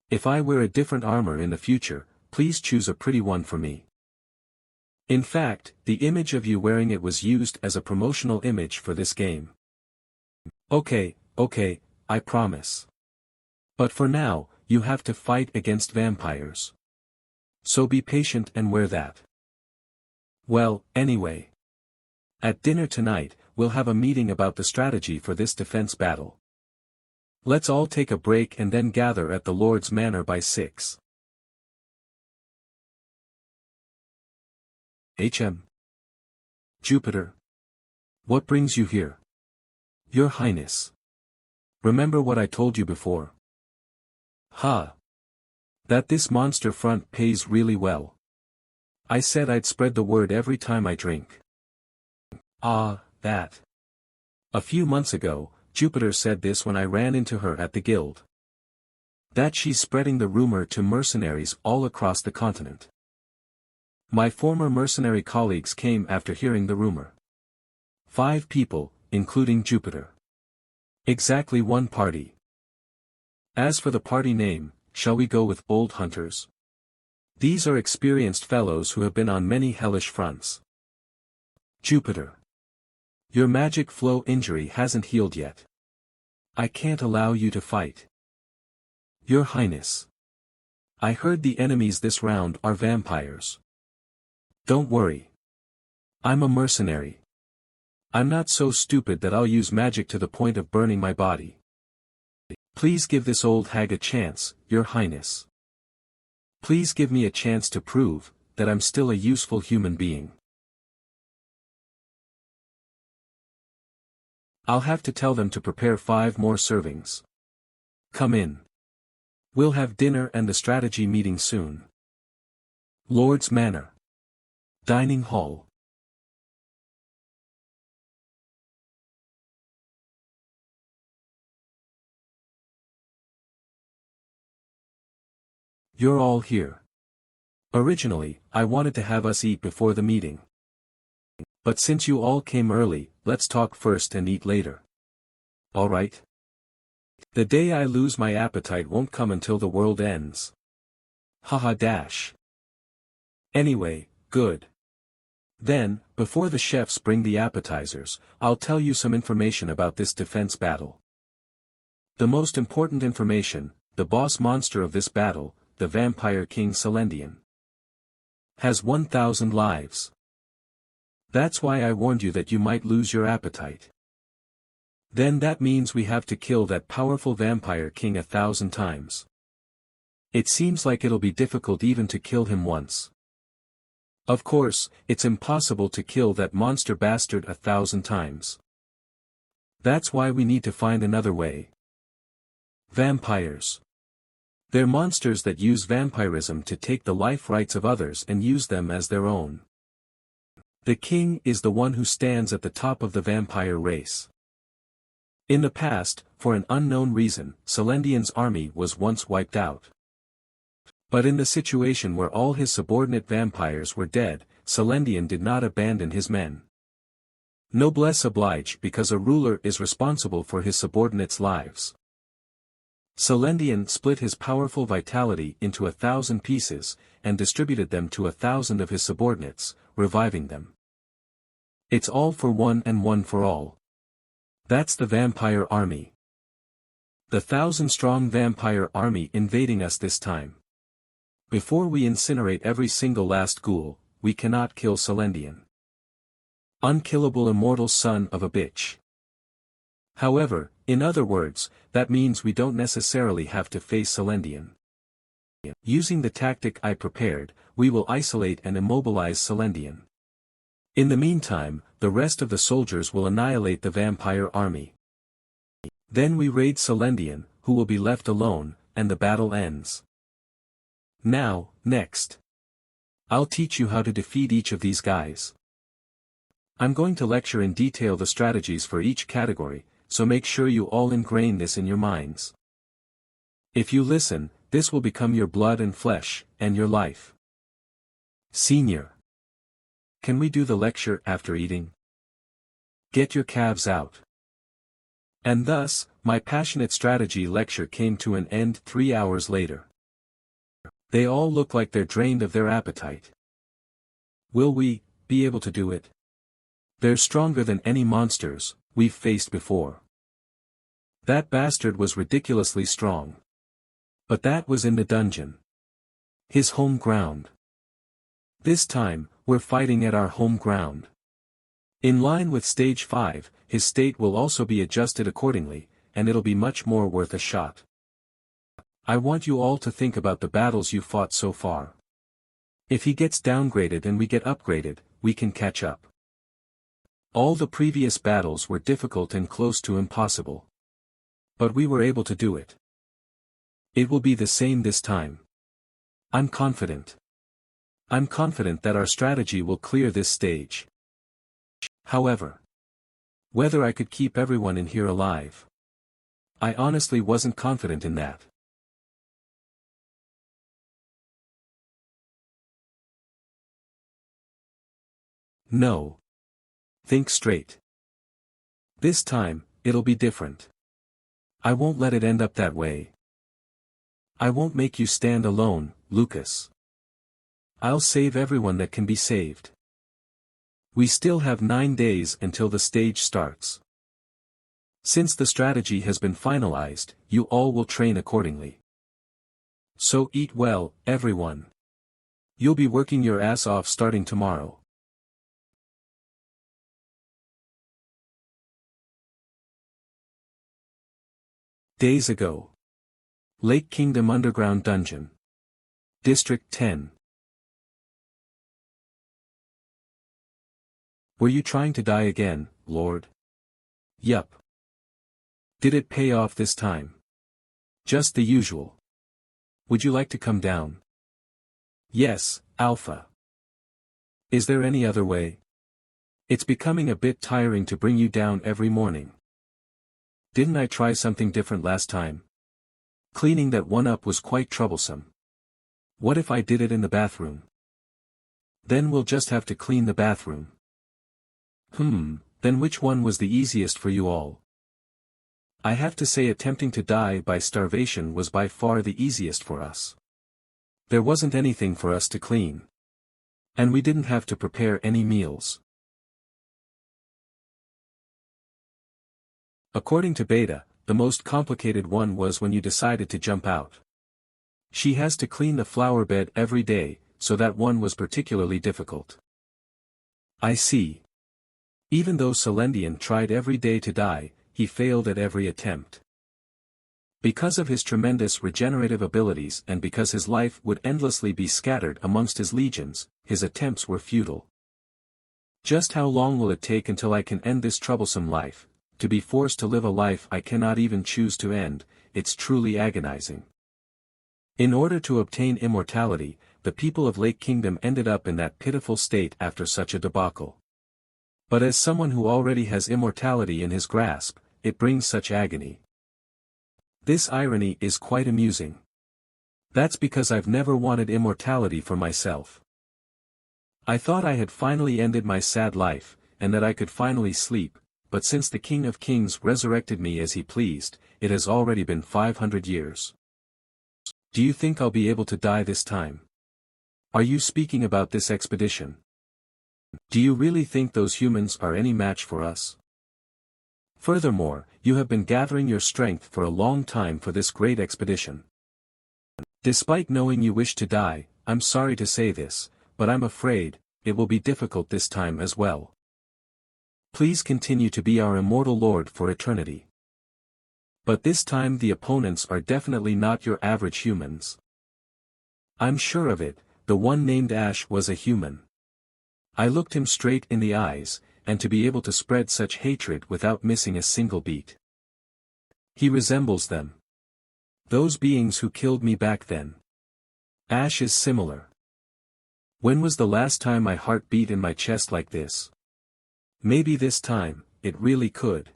If I wear a different armor in the future, please choose a pretty one for me. In fact, the image of you wearing it was used as a promotional image for this game. Okay, I promise. But for now, you have to fight against vampires. So be patient and wear that. Well, anyway. At dinner tonight, we'll have a meeting about the strategy for this defense battle. Let's all take a break and then gather at the Lord's Manor by 6. HM. Jupiter. What brings you here? Your Highness. Remember what I told you before? That this monster front pays really well. I said I'd spread the word every time I drink. That. A few months ago, Jupiter said this when I ran into her at the guild. That she's spreading the rumor to mercenaries all across the continent. My former mercenary colleagues came after hearing the rumor. 5 people, including Jupiter. Exactly one party. As for the party name, shall we go with Old Hunters? These are experienced fellows who have been on many hellish fronts. Jupiter. Your magic flow injury hasn't healed yet. I can't allow you to fight. Your Highness. I heard the enemies this round are vampires. Don't worry. I'm a mercenary. I'm not so stupid that I'll use magic to the point of burning my body. Please give this old hag a chance, Your Highness. Please give me a chance to prove that I'm still a useful human being. I'll have to tell them to prepare 5 more servings. Come in. We'll have dinner and the strategy meeting soon. Lord's Manor. Dining Hall. You're all here. Originally, I wanted to have us eat before the meeting. But since you all came early, let's talk first and eat later. Alright? The day I lose my appetite won't come until the world ends. Haha dash. Anyway, good. Then, before the chefs bring the appetizers, I'll tell you some information about this defense battle. The most important information, the boss monster of this battle, the Vampire King Celendian, has 1,000 lives. That's why I warned you that you might lose your appetite. Then that means we have to kill that powerful Vampire King 1,000 times. It seems like it'll be difficult even to kill him once. Of course, it's impossible to kill that monster bastard 1,000 times. That's why we need to find another way. Vampires. They're monsters that use vampirism to take the life rights of others and use them as their own. The king is the one who stands at the top of the vampire race. In the past, for an unknown reason, Celendian's army was once wiped out. But in the situation where all his subordinate vampires were dead, Celendian did not abandon his men. Noblesse oblige because a ruler is responsible for his subordinates' lives. Celendian split his powerful vitality into 1,000 pieces, and distributed them to 1,000 of his subordinates, reviving them. It's all for one and one for all. That's the vampire army. The 1,000-strong vampire army invading us this time. Before we incinerate every single last ghoul, we cannot kill Celendian. Unkillable immortal son of a bitch. However, in other words, that means we don't necessarily have to face Celendian. Using the tactic I prepared, we will isolate and immobilize Celendian. In the meantime, the rest of the soldiers will annihilate the vampire army. Then we raid Celendian, who will be left alone, and the battle ends. Now, next. I'll teach you how to defeat each of these guys. I'm going to lecture in detail the strategies for each category, so make sure you all ingrain this in your minds. If you listen, this will become your blood and flesh, and your life. Senior. Can we do the lecture after eating? Get your calves out. And thus, my passionate strategy lecture came to an end 3 hours later. They all look like they're drained of their appetite. Will we be able to do it? They're stronger than any monsters we've faced before. That bastard was ridiculously strong. But that was in the dungeon. His home ground. This time, we're fighting at our home ground. In line with stage 5, his state will also be adjusted accordingly, and it'll be much more worth a shot. I want you all to think about the battles you fought so far. If he gets downgraded and we get upgraded, we can catch up. All the previous battles were difficult and close to impossible. But we were able to do it. It will be the same this time. I'm confident. I'm confident that our strategy will clear this stage. However, whether I could keep everyone in here alive, I honestly wasn't confident in that. No. Think straight. This time, it'll be different. I won't let it end up that way. I won't make you stand alone, Lucas. I'll save everyone that can be saved. We still have 9 days until the stage starts. Since the strategy has been finalized, you all will train accordingly. So eat well, everyone. You'll be working your ass off starting tomorrow. Days ago. Lake Kingdom Underground Dungeon. District 10. Were you trying to die again, Lord? Yup. Did it pay off this time? Just the usual. Would you like to come down? Yes, Alpha. Is there any other way? It's becoming a bit tiring to bring you down every morning. Didn't I try something different last time? Cleaning that one up was quite troublesome. What if I did it in the bathroom? Then we'll just have to clean the bathroom. Then which one was the easiest for you all? I have to say attempting to die by starvation was by far the easiest for us. There wasn't anything for us to clean. And we didn't have to prepare any meals. According to Beta, the most complicated one was when you decided to jump out. She has to clean the flower bed every day, so that one was particularly difficult. I see. Even though Celendian tried every day to die, he failed at every attempt. Because of his tremendous regenerative abilities and because his life would endlessly be scattered amongst his legions, his attempts were futile. Just how long will it take until I can end this troublesome life? To be forced to live a life I cannot even choose to end, it's truly agonizing. In order to obtain immortality, the people of Lake Kingdom ended up in that pitiful state after such a debacle. But as someone who already has immortality in his grasp, it brings such agony. This irony is quite amusing. That's because I've never wanted immortality for myself. I thought I had finally ended my sad life, and that I could finally sleep, but since the King of Kings resurrected me as he pleased, it has already been 500 years. Do you think I'll be able to die this time? Are you speaking about this expedition? Do you really think those humans are any match for us? Furthermore, you have been gathering your strength for a long time for this great expedition. Despite knowing you wish to die, I'm sorry to say this, but I'm afraid, it will be difficult this time as well. Please continue to be our immortal Lord for eternity. But this time the opponents are definitely not your average humans. I'm sure of it, the one named Ash was a human. I looked him straight in the eyes, and to be able to spread such hatred without missing a single beat. He resembles them. Those beings who killed me back then. Ash is similar. When was the last time my heart beat in my chest like this? Maybe this time, it really could.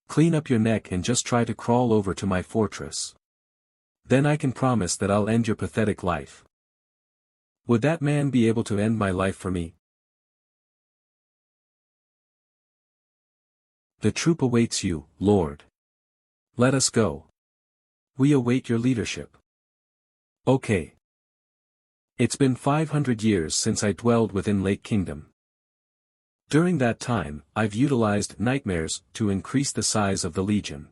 Clean up your neck and just try to crawl over to my fortress. Then I can promise that I'll end your pathetic life. Would that man be able to end my life for me? The troop awaits you, Lord. Let us go. We await your leadership. Okay. It's been 500 years since I dwelled within Lake Kingdom. During that time, I've utilized nightmares to increase the size of the legion.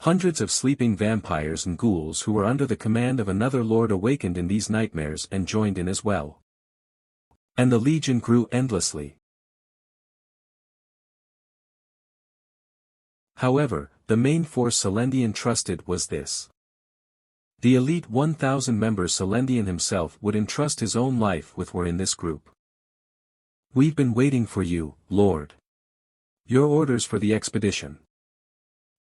Hundreds of sleeping vampires and ghouls who were under the command of another lord awakened in these nightmares and joined in as well. And the legion grew endlessly. However, the main force Celendian trusted was this. The elite 1,000 members Celendian himself would entrust his own life with were in this group. We've been waiting for you, Lord. Your orders for the expedition.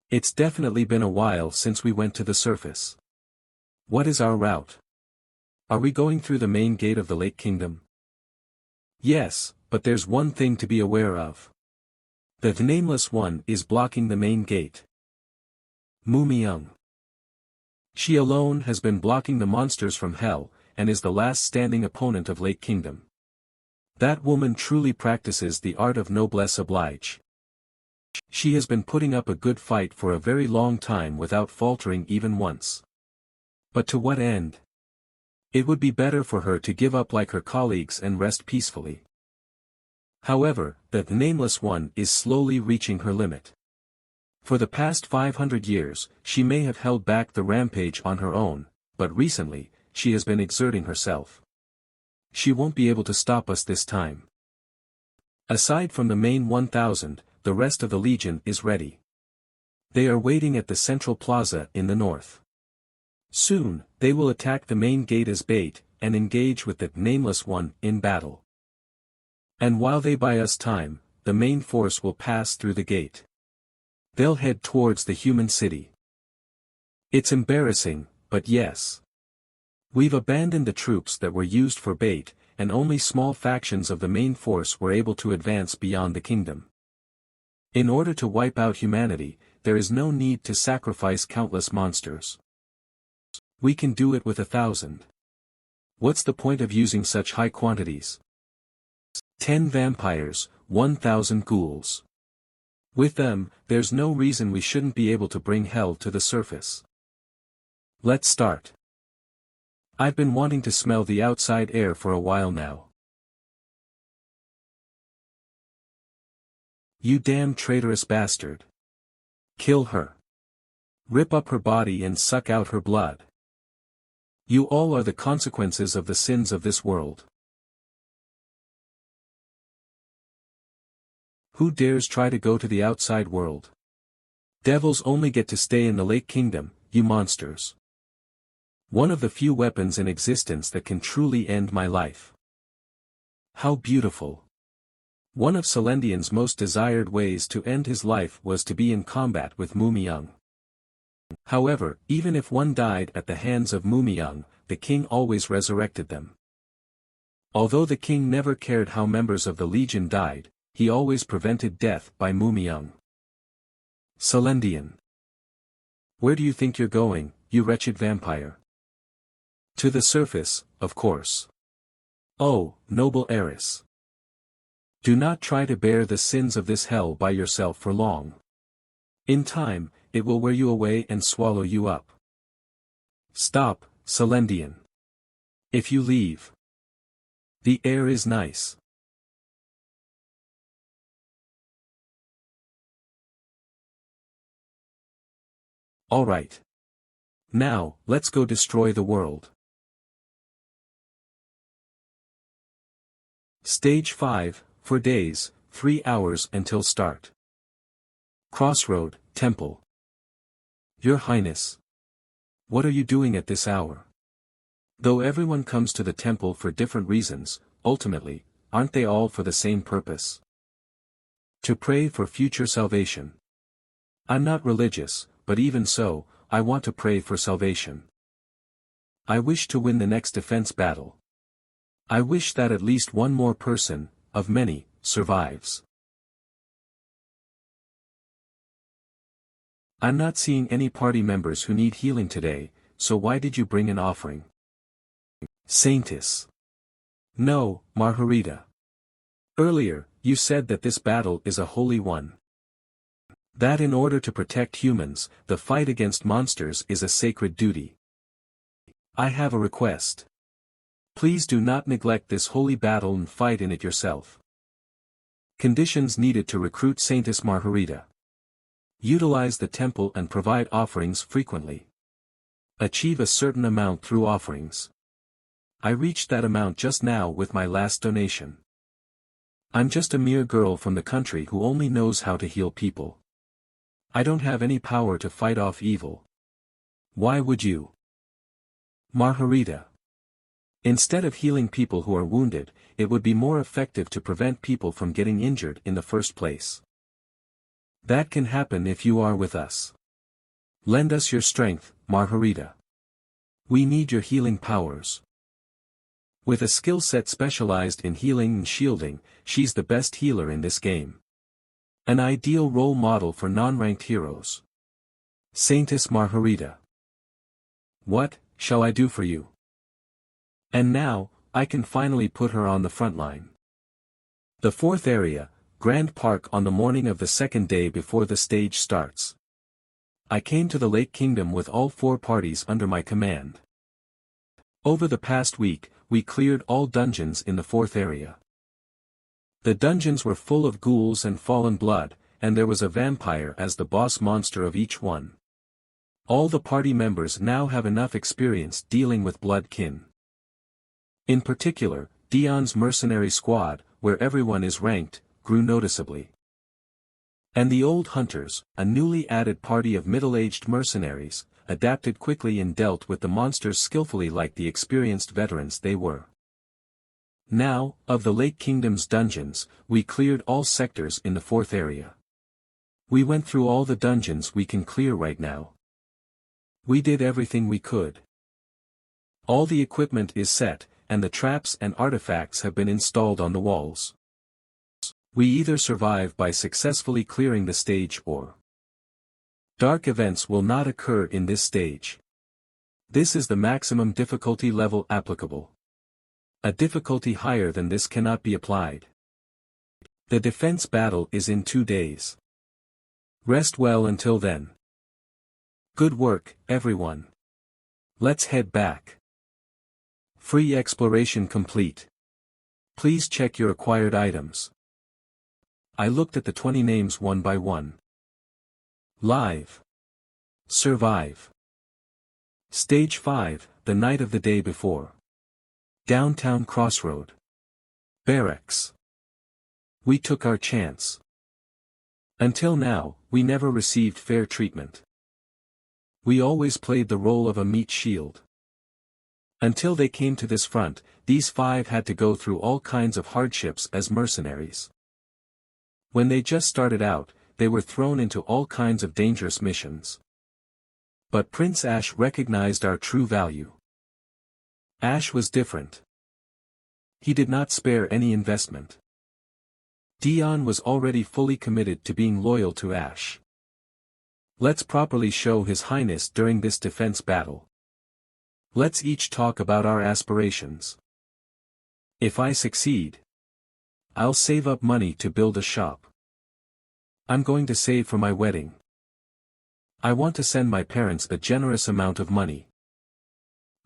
It's definitely been a while since we went to the surface. What is our route? Are we going through the main gate of the Lake Kingdom? Yes, but there's one thing to be aware of. The Nameless One is blocking the main gate. Mu-Myung. She alone has been blocking the monsters from hell, and is the last standing opponent of Lake Kingdom. That woman truly practices the art of noblesse oblige. She has been putting up a good fight for a very long time without faltering even once. But to what end? It would be better for her to give up like her colleagues and rest peacefully. However, the Nameless One is slowly reaching her limit. For the past 500 years, she may have held back the rampage on her own, but recently, she has been exerting herself. She won't be able to stop us this time. Aside from the main 1,000, the rest of the Legion is ready. They are waiting at the central plaza in the north. Soon, they will attack the main gate as bait, and engage with the Nameless One in battle. And while they buy us time, the main force will pass through the gate. They'll head towards the human city. It's embarrassing, but yes. We've abandoned the troops that were used for bait, and only small factions of the main force were able to advance beyond the kingdom. In order to wipe out humanity, there is no need to sacrifice countless monsters. We can do it with 1,000. What's the point of using such high quantities? 10 vampires, 1,000 ghouls. With them, there's no reason we shouldn't be able to bring hell to the surface. Let's start. I've been wanting to smell the outside air for a while now. You damn traitorous bastard. Kill her. Rip up her body and suck out her blood. You all are the consequences of the sins of this world. Who dares try to go to the outside world? Devils only get to stay in the Lake Kingdom, you monsters. One of the few weapons in existence that can truly end my life. How beautiful. One of Celendian's most desired ways to end his life was to be in combat with Mu-Myung. However, even if one died at the hands of Mu-Myung, the king always resurrected them. Although the king never cared how members of the Legion died, he always prevented death by Mu-Myung. Celendian. Where do you think you're going, you wretched vampire? To the surface, of course. Oh, noble heiress. Do not try to bear the sins of this hell by yourself for long. In time, it will wear you away and swallow you up. Stop, Celendian. If you leave. The air is nice. Alright. Now, let's go destroy the world. Stage 5, for days, 3 hours until start. Crossroad, Temple. Your Highness. What are you doing at this hour? Though everyone comes to the temple for different reasons, ultimately, aren't they all for the same purpose? To pray for future salvation. I'm not religious, but even so, I want to pray for salvation. I wish to win the next defense battle. I wish that at least one more person, of many, survives. I'm not seeing any party members who need healing today, so why did you bring an offering? Saintess. No, Margarita. Earlier, you said that this battle is a holy one. That in order to protect humans, the fight against monsters is a sacred duty. I have a request. Please do not neglect this holy battle and fight in it yourself. Conditions needed to recruit Saintess Margarita. Utilize the temple and provide offerings frequently. Achieve a certain amount through offerings. I reached that amount just now with my last donation. I'm just a mere girl from the country who only knows how to heal people. I don't have any power to fight off evil. Why would you? Margarita. Instead of healing people who are wounded, it would be more effective to prevent people from getting injured in the first place. That can happen if you are with us. Lend us your strength, Margarita. We need your healing powers. With a skill set specialized in healing and shielding, she's the best healer in this game. An ideal role model for non-ranked heroes. Saintess Margarita. What shall I do for you? And now, I can finally put her on the front line. The fourth area, Grand Park on the morning of the second day before the stage starts. I came to the Lake Kingdom with all 4 parties under my command. Over the past week, we cleared all dungeons in the fourth area. The dungeons were full of ghouls and fallen blood, and there was a vampire as the boss monster of each one. All the party members now have enough experience dealing with blood kin. In particular, Dion's mercenary squad, where everyone is ranked, grew noticeably. And the old hunters, a newly added party of middle-aged mercenaries, adapted quickly and dealt with the monsters skillfully like the experienced veterans they were. Now, of the Lake Kingdom's dungeons, we cleared all sectors in the fourth area. We went through all the dungeons we can clear right now. We did everything we could. All the equipment is set, and the traps and artifacts have been installed on the walls. We either survive by successfully clearing the stage or dark events will not occur in this stage. This is the maximum difficulty level applicable. A difficulty higher than this cannot be applied. The defense battle is in 2 days. Rest well until then. Good work, everyone. Let's head back. Free exploration complete. Please check your acquired items. I looked at the 20 names one by one. Live. Survive. Stage 5, the night of the day before. Downtown Crossroad. Barracks. We took our chance. Until now, we never received fair treatment. We always played the role of a meat shield. Until they came to this front, these 5 had to go through all kinds of hardships as mercenaries. When they just started out, they were thrown into all kinds of dangerous missions. But Prince Ash recognized our true value. Ash was different. He did not spare any investment. Dion was already fully committed to being loyal to Ash. Let's properly show His Highness during this defense battle. Let's each talk about our aspirations. If I succeed, I'll save up money to build a shop. I'm going to save for my wedding. I want to send my parents a generous amount of money.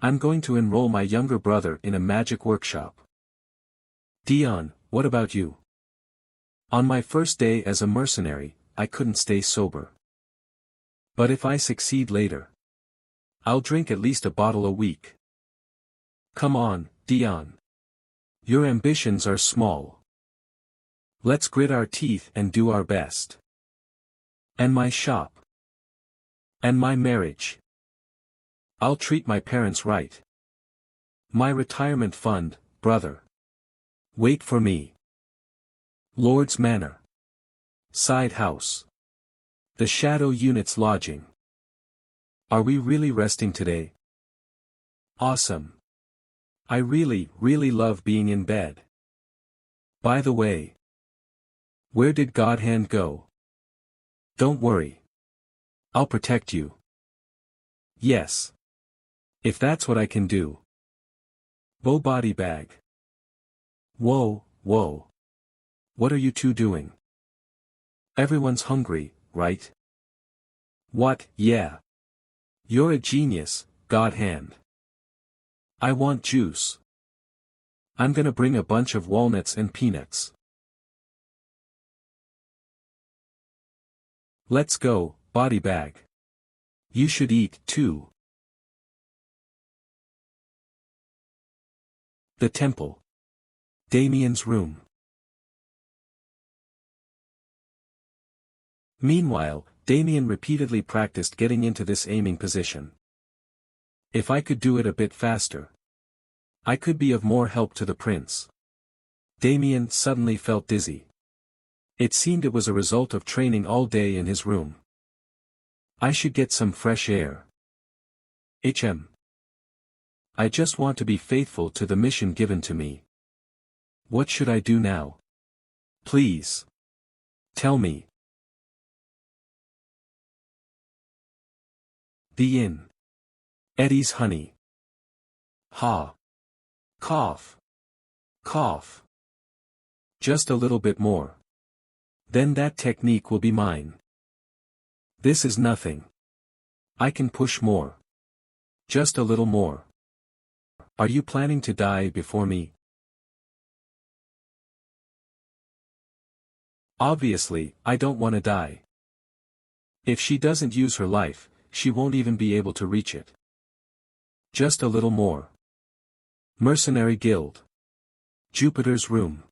I'm going to enroll my younger brother in a magic workshop. Dion, what about you? On my first day as a mercenary, I couldn't stay sober. But if I succeed later, I'll drink at least a bottle a week. Come on, Dion. Your ambitions are small. Let's grit our teeth and do our best. And my shop. And my marriage. I'll treat my parents right. My retirement fund, brother. Wait for me. Lord's Manor. Side house. The Shadow Unit's lodging. Are we really resting today? Awesome. I really love being in bed. By the way, where did Godhand go? Don't worry. I'll protect you. Yes. If that's what I can do. Whoa, body bag. Whoa. What are you two doing? Everyone's hungry, right? What, yeah. You're a genius, Godhand. I want juice. I'm gonna bring a bunch of walnuts and peanuts. Let's go, body bag. You should eat, too. The temple. Damien's room. Meanwhile, Damien repeatedly practiced getting into this aiming position. If I could do it a bit faster, I could be of more help to the prince. Damien suddenly felt dizzy. It seemed it was a result of training all day in his room. I should get some fresh air. I just want to be faithful to the mission given to me. What should I do now? Please. Tell me. The inn. Eddie's honey. Ha. Cough. Cough. Just a little bit more. Then that technique will be mine. This is nothing. I can push more. Just a little more. Are you planning to die before me? Obviously, I don't want to die. If she doesn't use her life, she won't even be able to reach it. Just a little more. Mercenary Guild. Jupiter's room.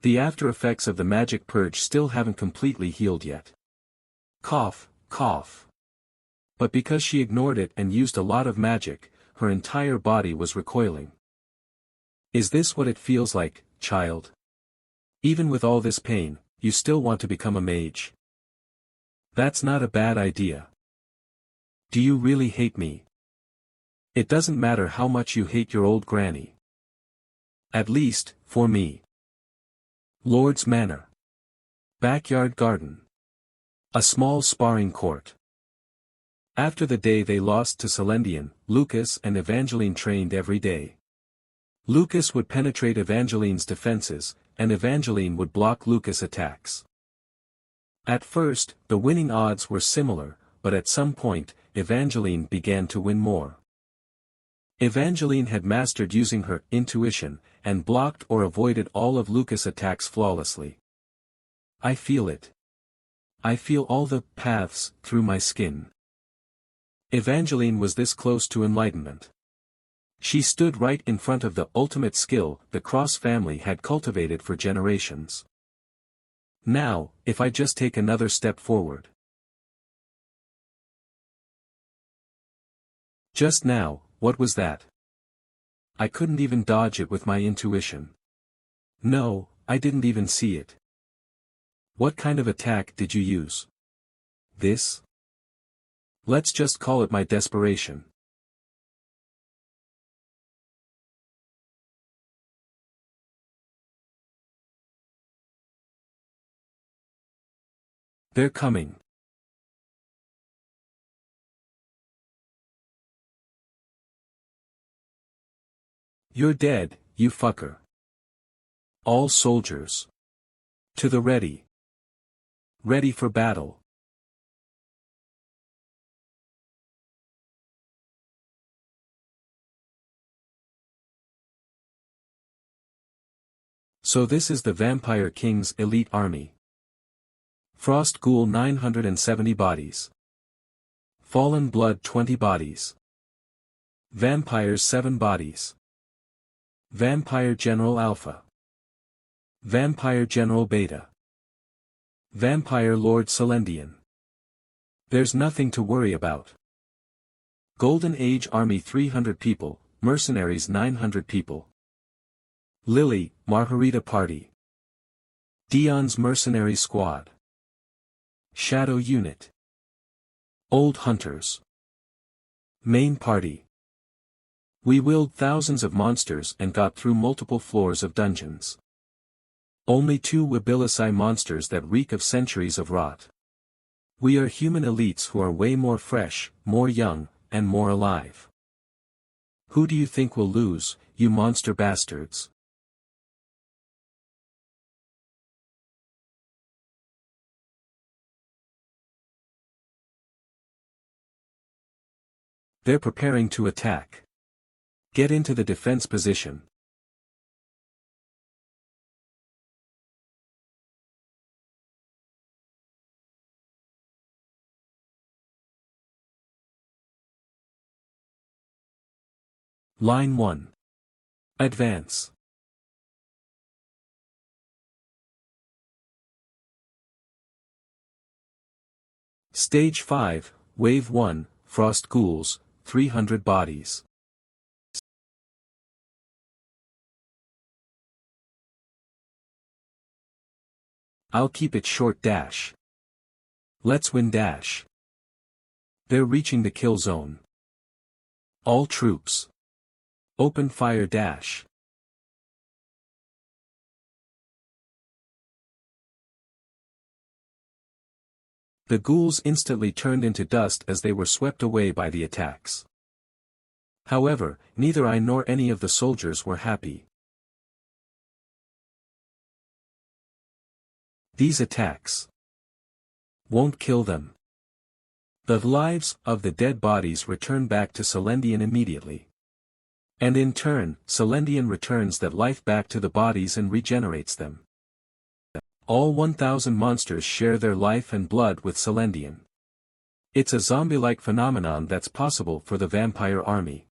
The after effects of the magic purge still haven't completely healed yet. Cough, cough. But because she ignored it and used a lot of magic, her entire body was recoiling. Is this what it feels like, child? Even with all this pain, you still want to become a mage? That's not a bad idea. Do you really hate me? It doesn't matter how much you hate your old granny. At least, for me. Lord's Manor. Backyard garden. A small sparring court. After the day they lost to Celendian, Lucas and Evangeline trained every day. Lucas would penetrate Evangeline's defenses, and Evangeline would block Lucas' attacks. At first, the winning odds were similar, but at some point, Evangeline began to win more. Evangeline had mastered using her intuition, and blocked or avoided all of Lucas' attacks flawlessly. I feel it. I feel all the paths through my skin. Evangeline was this close to enlightenment. She stood right in front of the ultimate skill the Cross family had cultivated for generations. Now, if I just take another step forward. Just now, what was that? I couldn't even dodge it with my intuition. No, I didn't even see it. What kind of attack did you use? This? Let's just call it my desperation. They're coming. You're dead, you fucker. All soldiers. To the ready. Ready for battle. So this is the Vampire King's elite army. Frost Ghoul 970 bodies. Fallen Blood 20 bodies. Vampires 7 bodies. Vampire General Alpha. Vampire General Beta. Vampire Lord Celendian. There's nothing to worry about. Golden Age Army 300 people, Mercenaries 900 people. Lily, Margarita Party. Dion's Mercenary Squad. Shadow Unit. Old Hunters. Main Party. We willed thousands of monsters and got through multiple floors of dungeons. Only 2 Wabilisi monsters that reek of centuries of rot. We are human elites who are way more fresh, more young, and more alive. Who do you think will lose, you monster bastards? They're preparing to attack. Get into the defense position. Line 1. Advance. Stage 5, Wave 1, Frost Ghouls, 300 bodies. I'll keep it short dash. Let's win dash. They're reaching the kill zone. All troops. Open fire dash. The ghouls instantly turned into dust as they were swept away by the attacks. However, neither I nor any of the soldiers were happy. These attacks won't kill them. The lives of the dead bodies return back to Celendian immediately. And in turn, Celendian returns that life back to the bodies and regenerates them. All 1,000 monsters share their life and blood with Celendian. It's a zombie-like phenomenon that's possible for the vampire army.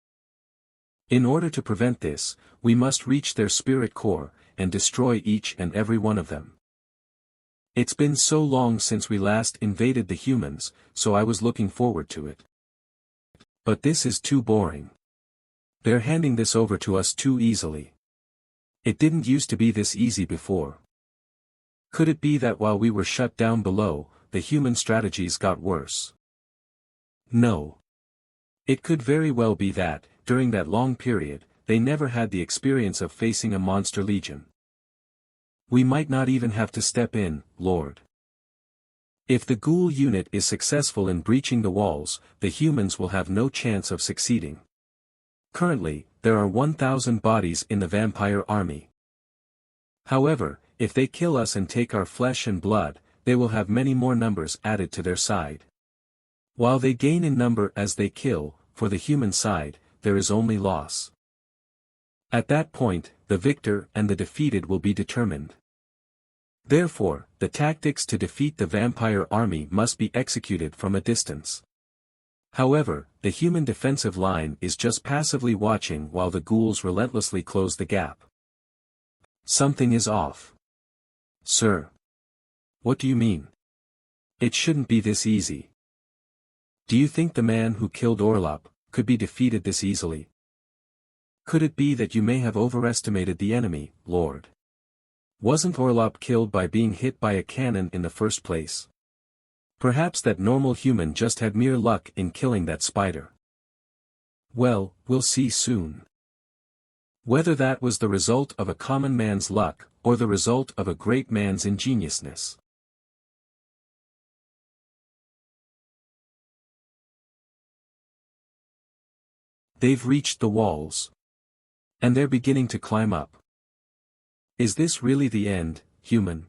In order to prevent this, we must reach their spirit core, and destroy each and every one of them. It's been so long since we last invaded the humans, so I was looking forward to it. But this is too boring. They're handing this over to us too easily. It didn't used to be this easy before. Could it be that while we were shut down below, the human strategies got worse? No. It could very well be that, during that long period, they never had the experience of facing a monster legion. We might not even have to step in, Lord. If the ghoul unit is successful in breaching the walls, the humans will have no chance of succeeding. Currently, there are 1,000 bodies in the vampire army. However, if they kill us and take our flesh and blood, they will have many more numbers added to their side. While they gain in number as they kill, for the human side, there is only loss. At that point, the victor and the defeated will be determined. Therefore, the tactics to defeat the vampire army must be executed from a distance. However, the human defensive line is just passively watching while the ghouls relentlessly close the gap. Something is off. Sir. What do you mean? It shouldn't be this easy. Do you think the man who killed Orlop could be defeated this easily? Could it be that you may have overestimated the enemy, Lord? Wasn't Orlop killed by being hit by a cannon in the first place? Perhaps that normal human just had mere luck in killing that spider. Well, we'll see soon. Whether that was the result of a common man's luck, or the result of a great man's ingeniousness. They've reached the walls. And they're beginning to climb up. Is this really the end, human?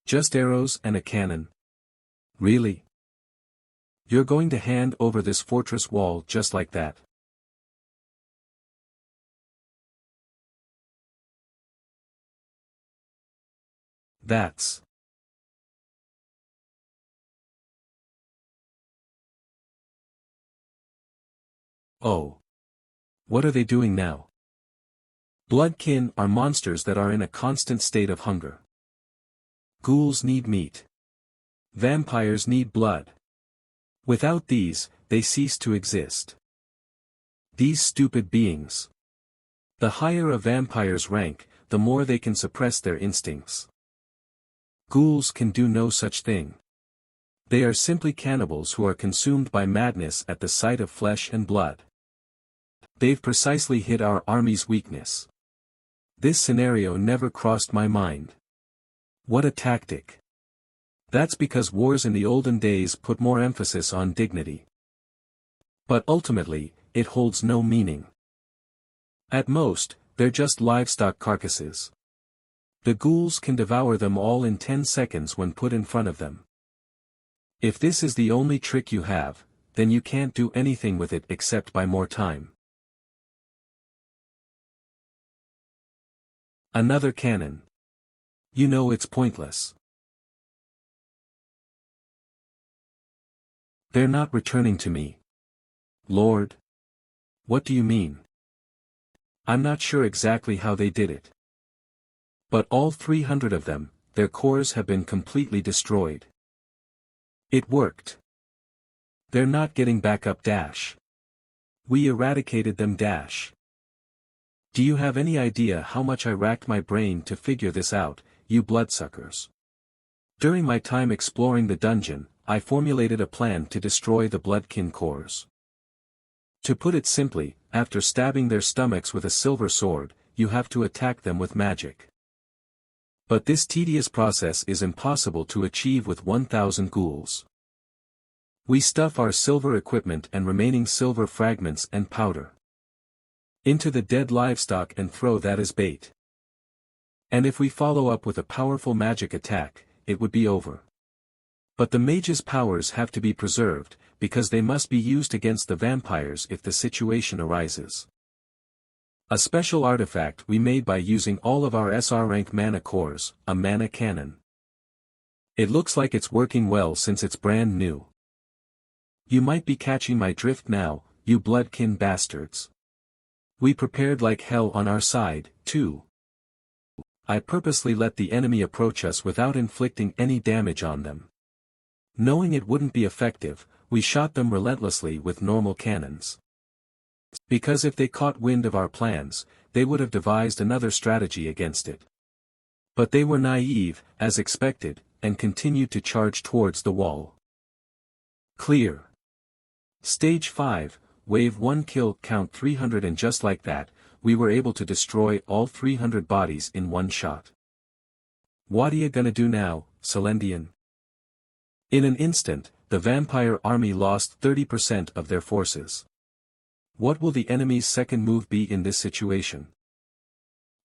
Just arrows and a cannon? Really? You're going to hand over this fortress wall just like that? That's... Oh. What are they doing now? Bloodkin are monsters that are in a constant state of hunger. Ghouls need meat. Vampires need blood. Without these, they cease to exist. These stupid beings. The higher a vampire's rank, the more they can suppress their instincts. Ghouls can do no such thing. They are simply cannibals who are consumed by madness at the sight of flesh and blood. They've precisely hit our army's weakness. This scenario never crossed my mind. What a tactic. That's because wars in the olden days put more emphasis on dignity. But ultimately, it holds no meaning. At most, they're just livestock carcasses. The ghouls can devour them all in 10 seconds when put in front of them. If this is the only trick you have, then you can't do anything with it except buy more time. Another cannon. You know it's pointless. They're not returning to me. Lord? What do you mean? I'm not sure exactly how they did it. But all 300 of them, their cores have been completely destroyed. It worked. They're not getting back up dash. We eradicated them dash. Do you have any idea how much I racked my brain to figure this out, you bloodsuckers? During my time exploring the dungeon, I formulated a plan to destroy the bloodkin cores. To put it simply, after stabbing their stomachs with a silver sword, you have to attack them with magic. But this tedious process is impossible to achieve with 1,000 ghouls. We stuff our silver equipment and remaining silver fragments and powder into the dead livestock and throw that as bait. And if we follow up with a powerful magic attack, it would be over. But the mage's powers have to be preserved, because they must be used against the vampires if the situation arises. A special artifact we made by using all of our SR rank mana cores, a mana cannon. It looks like it's working well since it's brand new. You might be catching my drift now, you bloodkin bastards. We prepared like hell on our side, too. I purposely let the enemy approach us without inflicting any damage on them. Knowing it wouldn't be effective, we shot them relentlessly with normal cannons. Because if they caught wind of our plans, they would have devised another strategy against it. But they were naive, as expected, and continued to charge towards the wall. Clear. Stage 5. Wave 1 kill count 300 and just like that, we were able to destroy all 300 bodies in one shot. What ya gonna do now, Celendian? In an instant, the vampire army lost 30% of their forces. What will the enemy's second move be in this situation?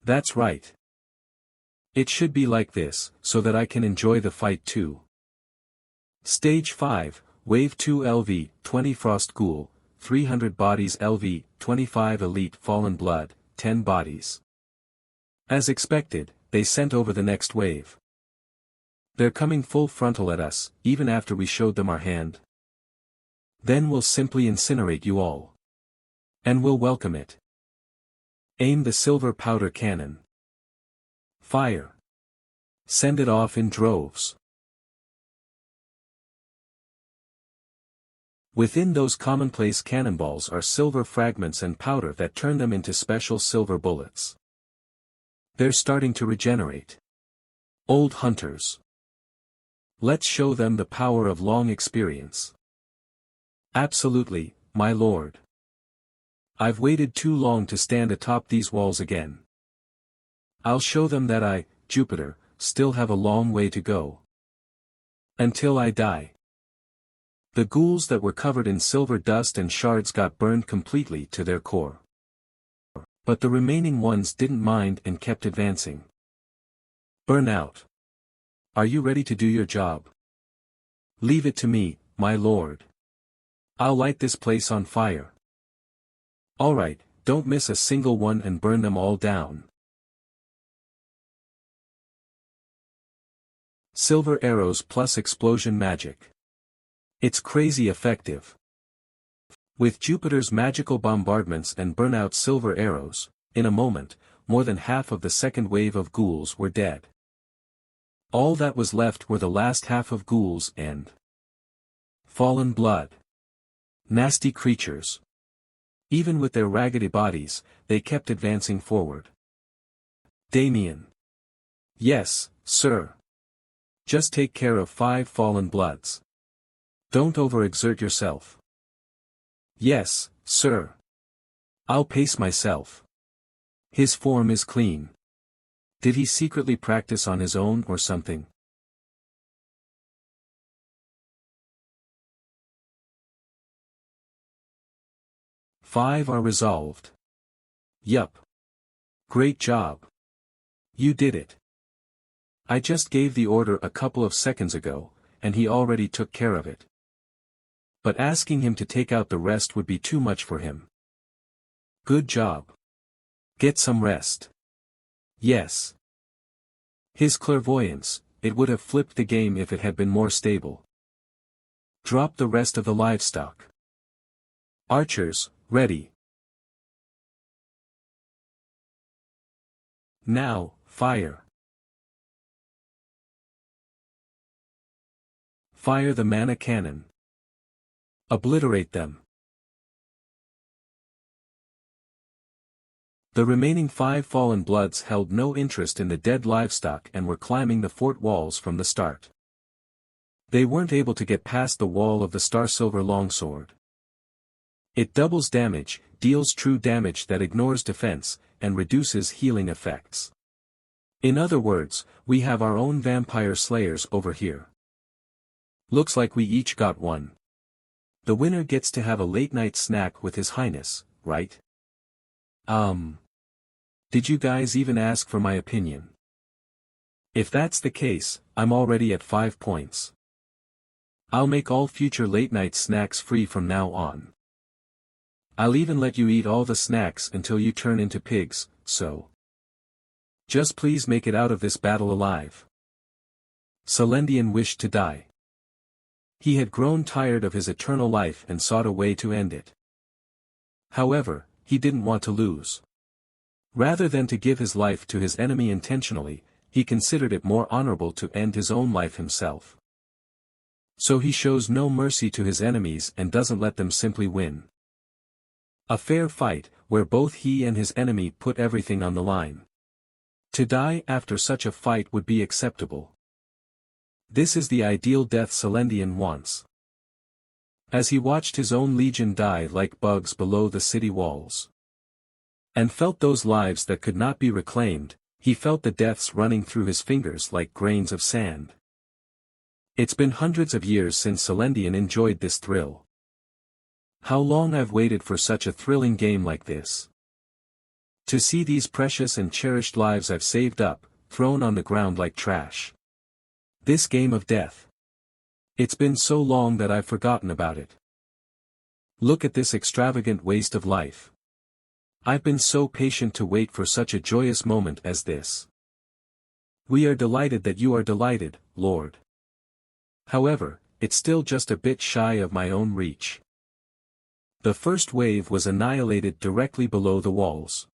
That's right. It should be like this, so that I can enjoy the fight too. Stage 5, Wave 2 LV, 20 Frost Ghoul, 300 bodies LV, 25 Elite Fallen Blood, 10 bodies. As expected, they sent over the next wave. They're coming full frontal at us, even after we showed them our hand. Then we'll simply incinerate you all. And we'll welcome it. Aim the silver powder cannon. Fire. Send it off in droves. Within those commonplace cannonballs are silver fragments and powder that turn them into special silver bullets. They're starting to regenerate. Old hunters. Let's show them the power of long experience. Absolutely, my lord. I've waited too long to stand atop these walls again. I'll show them that I, Jupiter, still have a long way to go. Until I die. The ghouls that were covered in silver dust and shards got burned completely to their core. But the remaining ones didn't mind and kept advancing. Burn out. Are you ready to do your job? Leave it to me, my lord. I'll light this place on fire. Alright, don't miss a single one and burn them all down. Silver arrows plus explosion magic. It's crazy effective. With Jupiter's magical bombardments and burnout silver arrows, in a moment, more than half of the second wave of ghouls were dead. All that was left were the last half of ghouls and fallen blood. Nasty creatures. Even with their raggedy bodies, they kept advancing forward. Damien. Yes, sir. Just take care of 5 fallen bloods. Don't overexert yourself. Yes, sir. I'll pace myself. His form is clean. Did he secretly practice on his own or something? Five are resolved. Yup. Great job. You did it. I just gave the order a couple of seconds ago, and he already took care of it. But asking him to take out the rest would be too much for him. Good job. Get some rest. Yes. His clairvoyance, it would have flipped the game if it had been more stable. Drop the rest of the livestock. Archers, ready. Now, fire. Fire the mana cannon. Obliterate them. The remaining 5 fallen bloods held no interest in the dead livestock and were climbing the fort walls from the start. They weren't able to get past the wall of the Star Silver longsword. It doubles damage, deals true damage that ignores defense, and reduces healing effects. In other words, we have our own vampire slayers over here. Looks like we each got one. The winner gets to have a late-night snack with His Highness, right? Did you guys even ask for my opinion? If that's the case, I'm already at 5 points. I'll make all future late-night snacks free from now on. I'll even let you eat all the snacks until you turn into pigs, so just please make it out of this battle alive. Celendian wished to die. He had grown tired of his eternal life and sought a way to end it. However, he didn't want to lose. Rather than to give his life to his enemy intentionally, he considered it more honorable to end his own life himself. So he shows no mercy to his enemies and doesn't let them simply win. A fair fight, where both he and his enemy put everything on the line. To die after such a fight would be acceptable. This is the ideal death Celendian wants. As he watched his own legion die like bugs below the city walls, and felt those lives that could not be reclaimed, he felt the deaths running through his fingers like grains of sand. It's been hundreds of years since Celendian enjoyed this thrill. How long I've waited for such a thrilling game like this. To see these precious and cherished lives I've saved up, thrown on the ground like trash. This game of death. It's been so long that I've forgotten about it. Look at this extravagant waste of life. I've been so patient to wait for such a joyous moment as this. We are delighted that you are delighted, Lord. However, it's still just a bit shy of my own reach. The first wave was annihilated directly below the walls.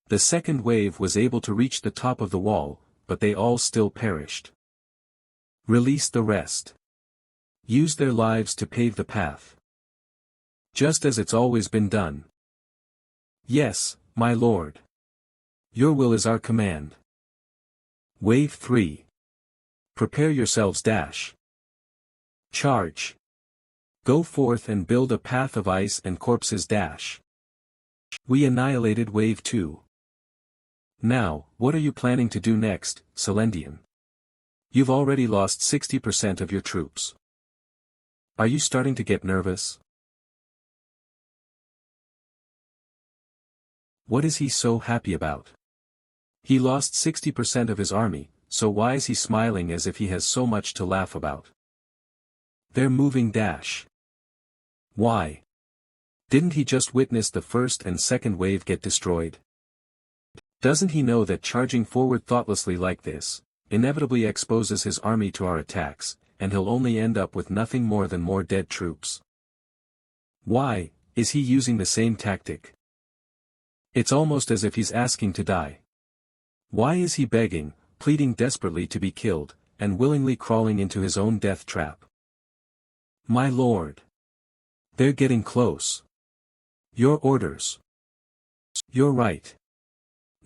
The second wave was able to reach the top of the wall, but they all still perished. Release the rest. Use their lives to pave the path. Just as it's always been done. Yes, my lord. Your will is our command. Wave 3. Prepare yourselves dash. Charge. Go forth and build a path of ice and corpses dash. We annihilated Wave 2. Now, what are you planning to do next, Celendian? You've already lost 60% of your troops. Are you starting to get nervous? What is he so happy about? He lost 60% of his army, so why is he smiling as if he has so much to laugh about? They're moving dash. Why? Didn't he just witness the first and second wave get destroyed? Doesn't he know that charging forward thoughtlessly like this inevitably exposes his army to our attacks, and he'll only end up with nothing more than more dead troops? Why, is he using the same tactic? It's almost as if he's asking to die. Why is he begging, pleading desperately to be killed, and willingly crawling into his own death trap? My lord. They're getting close. Your orders. You're right.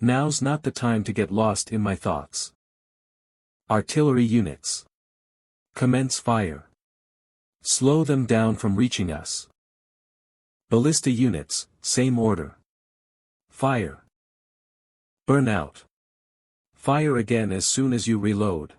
Now's not the time to get lost in my thoughts. Artillery units. Commence fire. Slow them down from reaching us. Ballista units, same order. Fire. Burn out. Fire again as soon as you reload.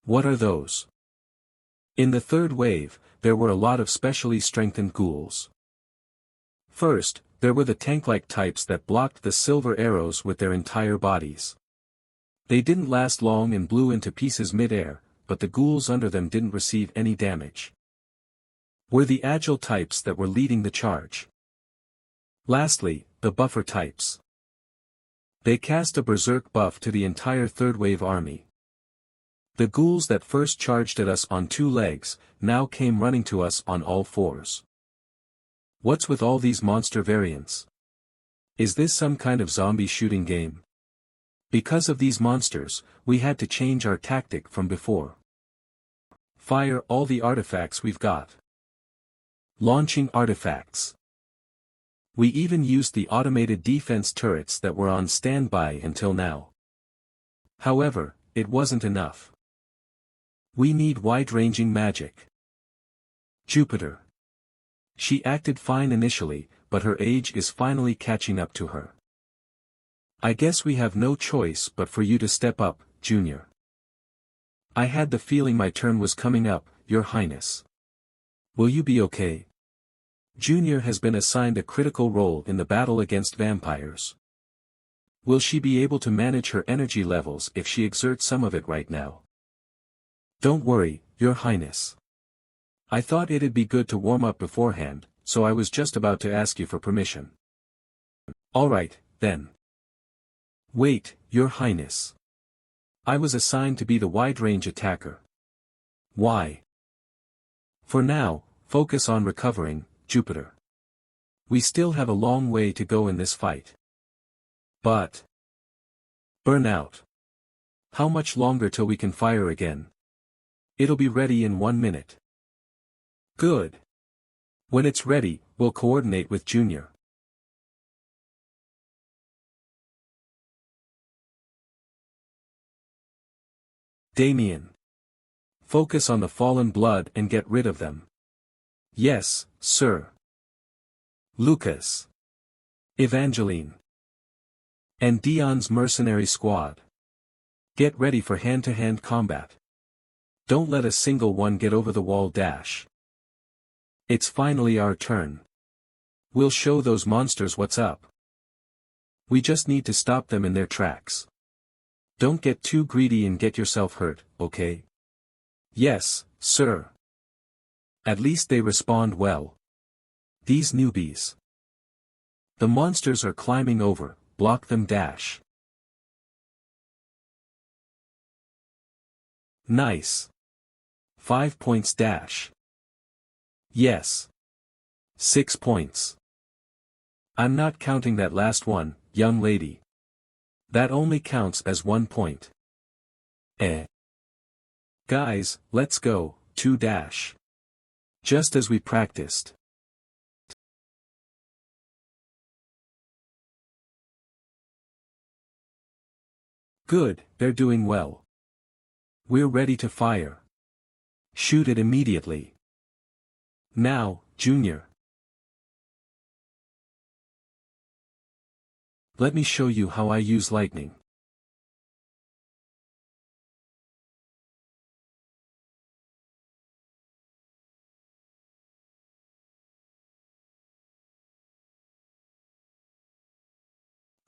What are those? In the third wave, there were a lot of specially strengthened ghouls. First, there were the tank-like types that blocked the silver arrows with their entire bodies. They didn't last long and blew into pieces mid-air, but the ghouls under them didn't receive any damage. Were the agile types that were leading the charge. Lastly, the buffer types. They cast a berserk buff to the entire third wave army. The ghouls that first charged at us on 2 legs, now came running to us on all 4s. What's with all these monster variants? Is this some kind of zombie shooting game? Because of these monsters, we had to change our tactic from before. Fire all the artifacts we've got. Launching artifacts. We even used the automated defense turrets that were on standby until now. However, it wasn't enough. We need wide-ranging magic. Jupiter. She acted fine initially, but her age is finally catching up to her. I guess we have no choice but for you to step up, Junior. I had the feeling my turn was coming up, Your Highness. Will you be okay? Junior has been assigned a critical role in the battle against vampires. Will she be able to manage her energy levels if she exerts some of it right now? Don't worry, Your Highness. I thought it'd be good to warm up beforehand, so I was just about to ask you for permission. Alright, then. Wait, Your Highness. I was assigned to be the wide-range attacker. Why? For now, focus on recovering, Jupiter. We still have a long way to go in this fight. But... burn out. How much longer till we can fire again? It'll be ready in 1 minute. Good. When it's ready, we'll coordinate with Junior. Damien. Focus on the fallen blood and get rid of them. Yes, sir. Lucas. Evangeline. And Dion's mercenary squad. Get ready for hand-to-hand combat. Don't let a single one get over the wall dash. It's finally our turn. We'll show those monsters what's up. We just need to stop them in their tracks. Don't get too greedy and get yourself hurt, okay? Yes, sir. At least they respond well. These newbies. The monsters are climbing over, block them dash. Nice. 5 points dash. Yes. 6 points. I'm not counting that last one, young lady. That only counts as 1 point. Guys, let's go, 2 dash. Just as we practiced. Good, they're doing well. We're ready to fire. Shoot it immediately. Now, Junior. Let me show you how I use lightning.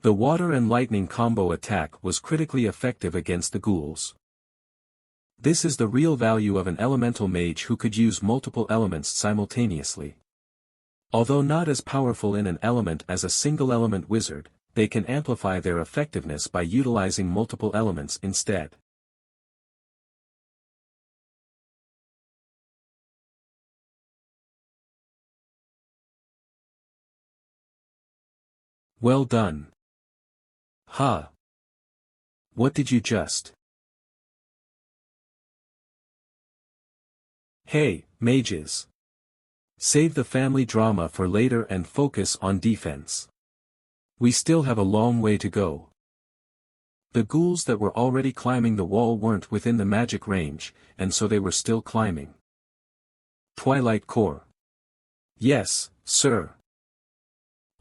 The water and lightning combo attack was critically effective against the ghouls. This is the real value of an elemental mage who could use multiple elements simultaneously. Although not as powerful in an element as a single element wizard, they can amplify their effectiveness by utilizing multiple elements instead. Well done. Huh. What did you just? Hey, mages. Save the family drama for later and focus on defense. We still have a long way to go. The ghouls that were already climbing the wall weren't within the magic range, and so they were still climbing. Twilight Core. Yes, sir.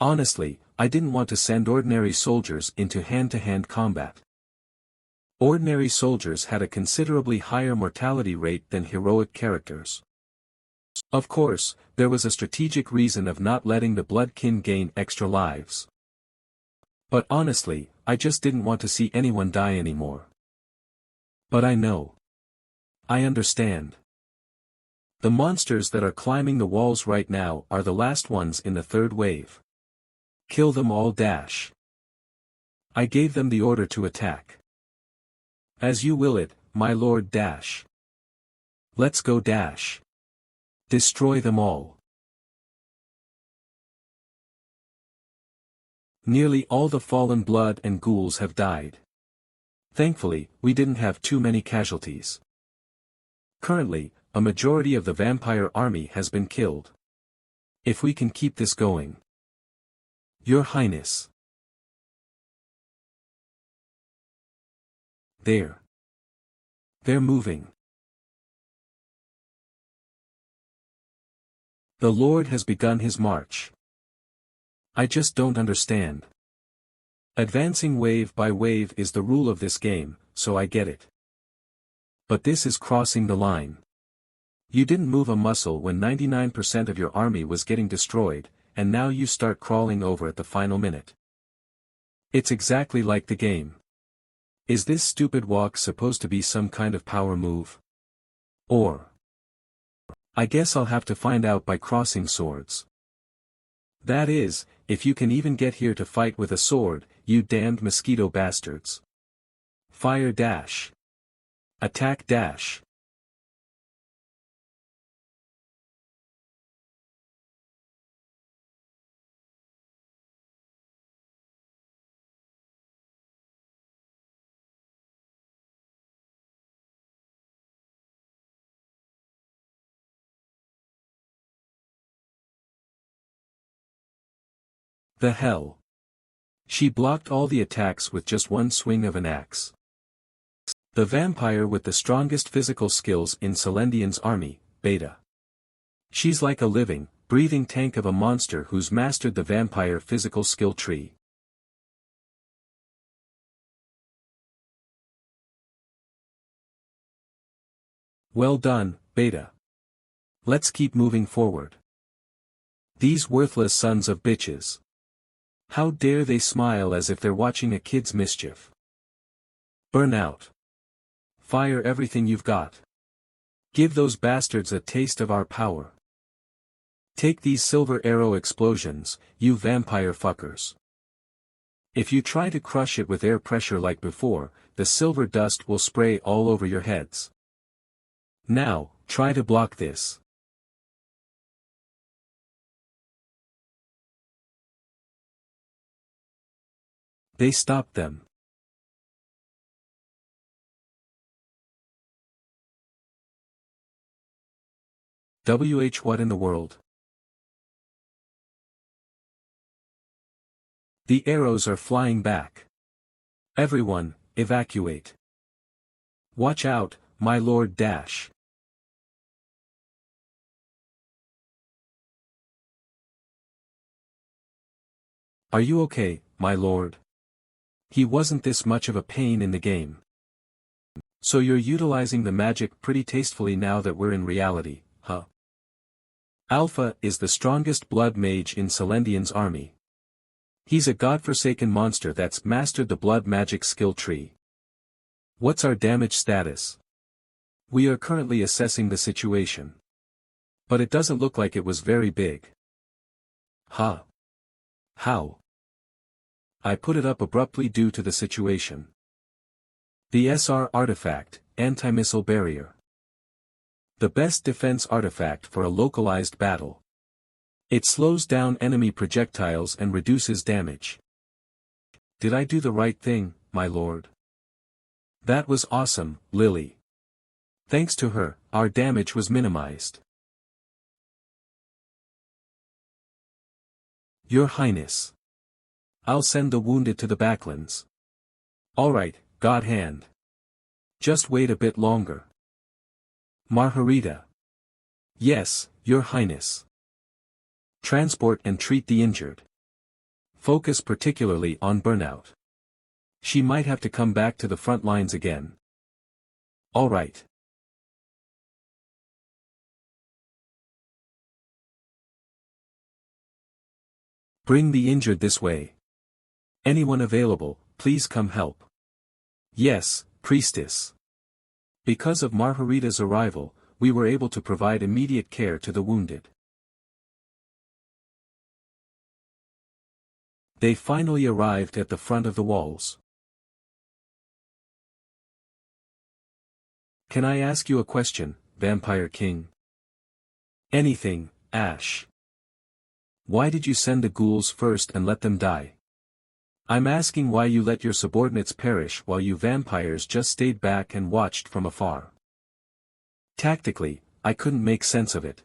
Honestly, I didn't want to send ordinary soldiers into hand-to-hand combat. Ordinary soldiers had a considerably higher mortality rate than heroic characters. Of course, there was a strategic reason of not letting the Bloodkin gain extra lives. But honestly, I just didn't want to see anyone die anymore. But I know. I understand. The monsters that are climbing the walls right now are the last ones in the third wave. Kill them all. I gave them the order to attack. As you will it, my lord. Let's go. Destroy them all. Nearly all the fallen blood and ghouls have died. Thankfully, we didn't have too many casualties. Currently, a majority of the vampire army has been killed. If we can keep this going. Your Highness. They're moving. The Lord has begun his march. I just don't understand. Advancing wave by wave is the rule of this game, so I get it. But this is crossing the line. You didn't move a muscle when 99% of your army was getting destroyed, and now you start crawling over at the final minute. It's exactly like the game. Is this stupid walk supposed to be some kind of power move? Or? I guess I'll have to find out by crossing swords. That is, if you can even get here to fight with a sword, you damned mosquito bastards. Fire. Attack. The hell? She blocked all the attacks with just one swing of an axe. The vampire with the strongest physical skills in Celendian's army, Beta. She's like a living, breathing tank of a monster who's mastered the vampire physical skill tree. Well done, Beta. Let's keep moving forward. These worthless sons of bitches. How dare they smile as if they're watching a kid's mischief. Burn out. Fire everything you've got. Give those bastards a taste of our power. Take these silver arrow explosions, you vampire fuckers. If you try to crush it with air pressure like before, the silver dust will spray all over your heads. Now, try to block this. They stopped them. What in the world? The arrows are flying back. Everyone, evacuate. Watch out, my lord dash. Are you okay, my lord? He wasn't this much of a pain in the game. So you're utilizing the magic pretty tastefully now that we're in reality, huh? Alpha is the strongest blood mage in Celendian's army. He's a godforsaken monster that's mastered the blood magic skill tree. What's our damage status? We are currently assessing the situation. But it doesn't look like it was very big. Huh? How? I put it up abruptly due to the situation. The SR artifact, anti-missile barrier. The best defense artifact for a localized battle. It slows down enemy projectiles and reduces damage. Did I do the right thing, my lord? That was awesome, Lily. Thanks to her, our damage was minimized. Your Highness. I'll send the wounded to the backlands. Alright, God hand. Just wait a bit longer. Margarita. Yes, Your Highness. Transport and treat the injured. Focus particularly on burnout. She might have to come back to the front lines again. Alright. Bring the injured this way. Anyone available, please come help. Yes, priestess. Because of Margarita's arrival, we were able to provide immediate care to the wounded. They finally arrived at the front of the walls. Can I ask you a question, Vampire King? Anything, Ash. Why did you send the ghouls first and let them die? I'm asking why you let your subordinates perish while you vampires just stayed back and watched from afar. Tactically, I couldn't make sense of it.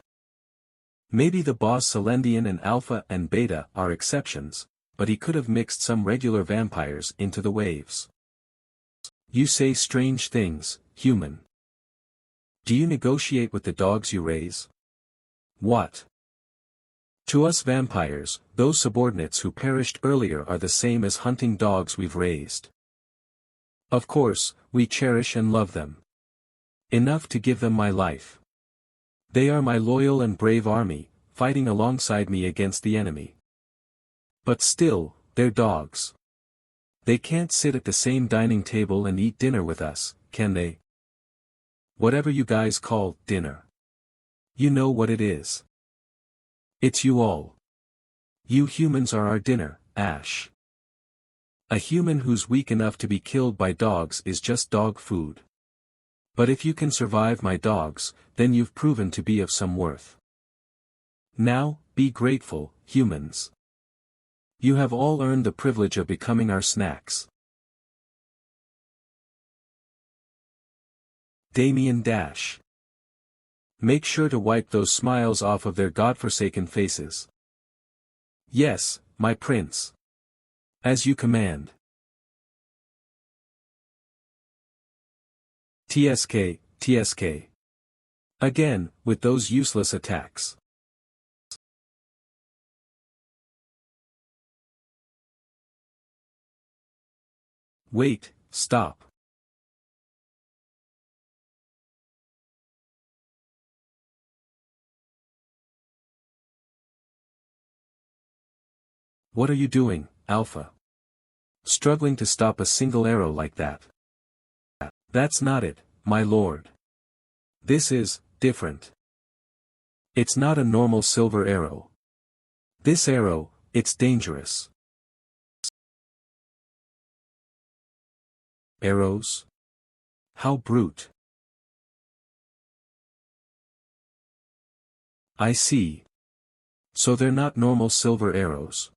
Maybe the boss Celendian and Alpha and Beta are exceptions, but he could have mixed some regular vampires into the waves. You say strange things, human. Do you negotiate with the dogs you raise? What? To us vampires, those subordinates who perished earlier are the same as hunting dogs we've raised. Of course, we cherish and love them. Enough to give them my life. They are my loyal and brave army, fighting alongside me against the enemy. But still, they're dogs. They can't sit at the same dining table and eat dinner with us, can they? Whatever you guys call dinner. You know what it is. It's you all. You humans are our dinner, Ash. A human who's weak enough to be killed by dogs is just dog food. But if you can survive my dogs, then you've proven to be of some worth. Now, be grateful, humans. You have all earned the privilege of becoming our snacks. Damien Dash. Make sure to wipe those smiles off of their godforsaken faces. Yes, my prince. As you command. TSK, TSK. Again, with those useless attacks. Wait, stop. What are you doing, Alpha? Struggling to stop a single arrow like that. That's not it, my lord. This is different. It's not a normal silver arrow. This arrow, it's dangerous. Arrows? How brute. I see. So they're not normal silver arrows.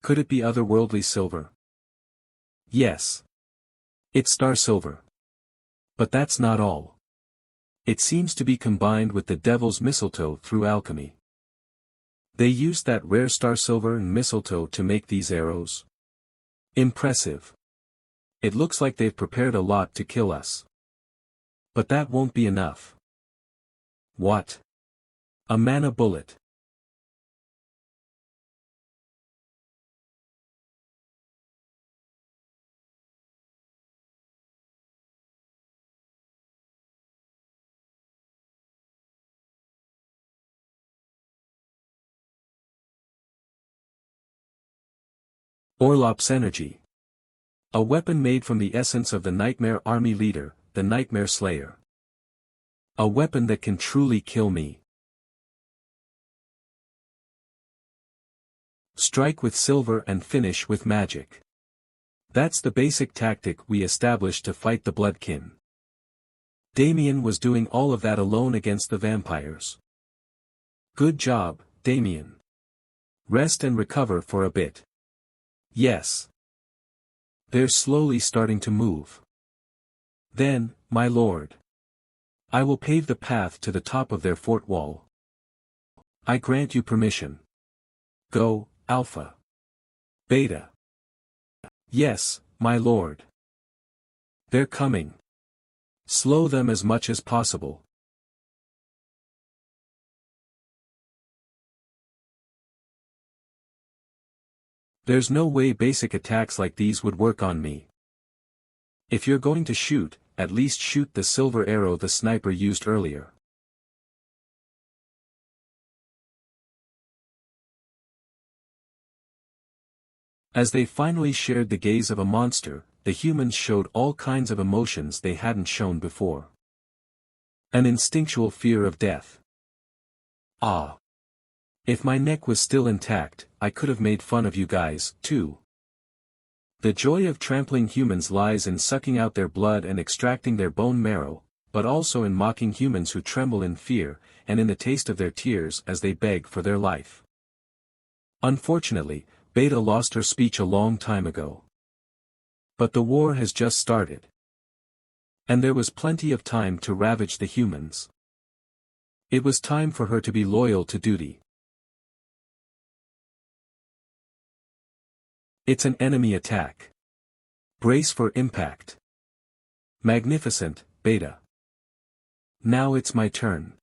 Could it be otherworldly silver? Yes. It's star silver. But that's not all. It seems to be combined with the devil's mistletoe through alchemy. They used that rare star silver and mistletoe to make these arrows. Impressive. It looks like they've prepared a lot to kill us. But that won't be enough. What? A mana bullet. Orlop's energy. A weapon made from the essence of the Nightmare Army leader, the Nightmare Slayer. A weapon that can truly kill me. Strike with silver and finish with magic. That's the basic tactic we established to fight the Bloodkin. Damien was doing all of that alone against the vampires. Good job, Damien. Rest and recover for a bit. Yes. They're slowly starting to move. Then, my lord. I will pave the path to the top of their fort wall. I grant you permission. Go, Alpha. Beta. Yes, my lord. They're coming. Slow them as much as possible. There's no way basic attacks like these would work on me. If you're going to shoot, at least shoot the silver arrow the sniper used earlier. As they finally shared the gaze of a monster, the humans showed all kinds of emotions they hadn't shown before. An instinctual fear of death. Ah. If my neck was still intact, I could have made fun of you guys, too. The joy of trampling humans lies in sucking out their blood and extracting their bone marrow, but also in mocking humans who tremble in fear, and in the taste of their tears as they beg for their life. Unfortunately, Beta lost her speech a long time ago. But the war has just started. And there was plenty of time to ravage the humans. It was time for her to be loyal to duty. It's an enemy attack. Brace for impact. Magnificent, Beta. Now it's my turn.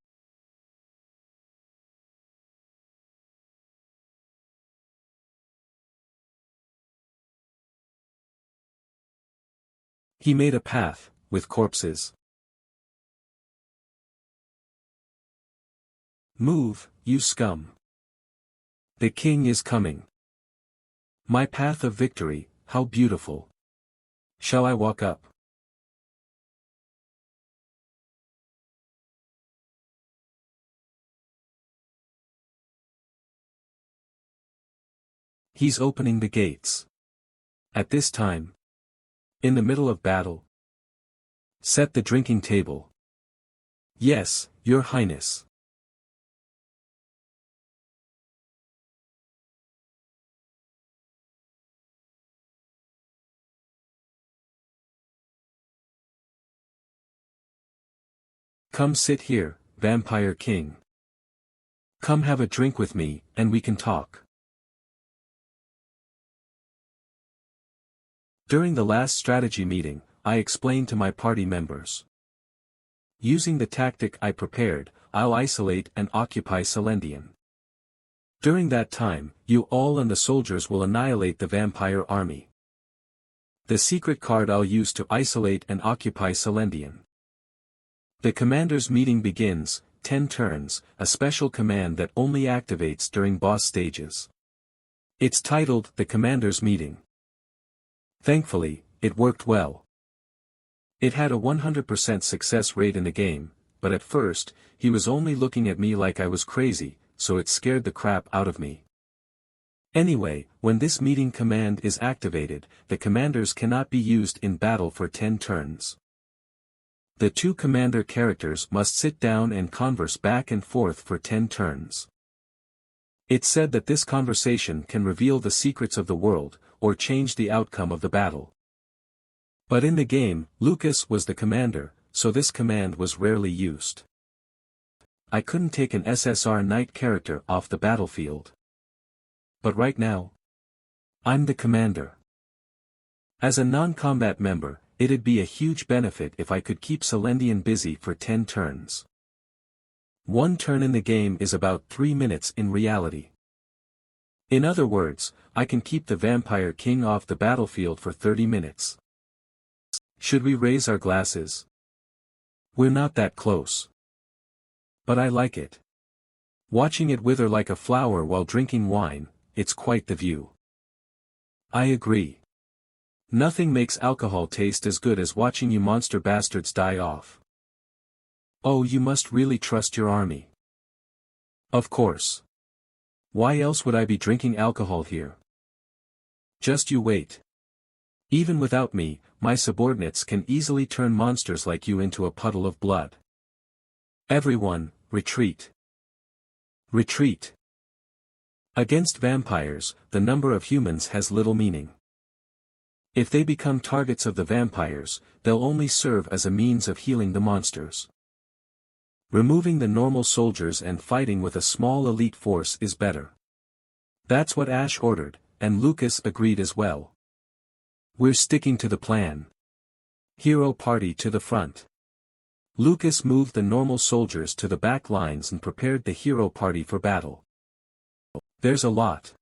He made a path, with corpses. Move, you scum. The king is coming. My path of victory, how beautiful. Shall I walk up? He's opening the gates. At this time. In the middle of battle. Set the drinking table. Yes, your highness. Come sit here, Vampire King. Come have a drink with me, and we can talk. During the last strategy meeting, I explained to my party members. Using the tactic I prepared, I'll isolate and occupy Celendian. During that time, you all and the soldiers will annihilate the vampire army. The secret card I'll use to isolate and occupy Celendian. The commander's meeting begins, 10 turns, a special command that only activates during boss stages. It's titled the commander's meeting. Thankfully, it worked well. It had a 100% success rate in the game, but at first, he was only looking at me like I was crazy, so it scared the crap out of me. Anyway, when this meeting command is activated, the commanders cannot be used in battle for 10 turns. The two commander characters must sit down and converse back and forth for 10 turns. It's said that this conversation can reveal the secrets of the world, or change the outcome of the battle. But in the game, Lucas was the commander, so this command was rarely used. I couldn't take an SSR Knight character off the battlefield. But right now, I'm the commander. As a non-combat member, it'd be a huge benefit if I could keep Celendian busy for 10 turns. One turn in the game is about 3 minutes in reality. In other words, I can keep the Vampire King off the battlefield for 30 minutes. Should we raise our glasses? We're not that close. But I like it. Watching it wither like a flower while drinking wine, it's quite the view. I agree. Nothing makes alcohol taste as good as watching you monster bastards die off. Oh, you must really trust your army. Of course. Why else would I be drinking alcohol here? Just you wait. Even without me, my subordinates can easily turn monsters like you into a puddle of blood. Everyone, retreat. Retreat. Against vampires, the number of humans has little meaning. If they become targets of the vampires, they'll only serve as a means of healing the monsters. Removing the normal soldiers and fighting with a small elite force is better. That's what Ash ordered, and Lucas agreed as well. We're sticking to the plan. Hero party to the front. Lucas moved the normal soldiers to the back lines and prepared the hero party for battle. There's a lot.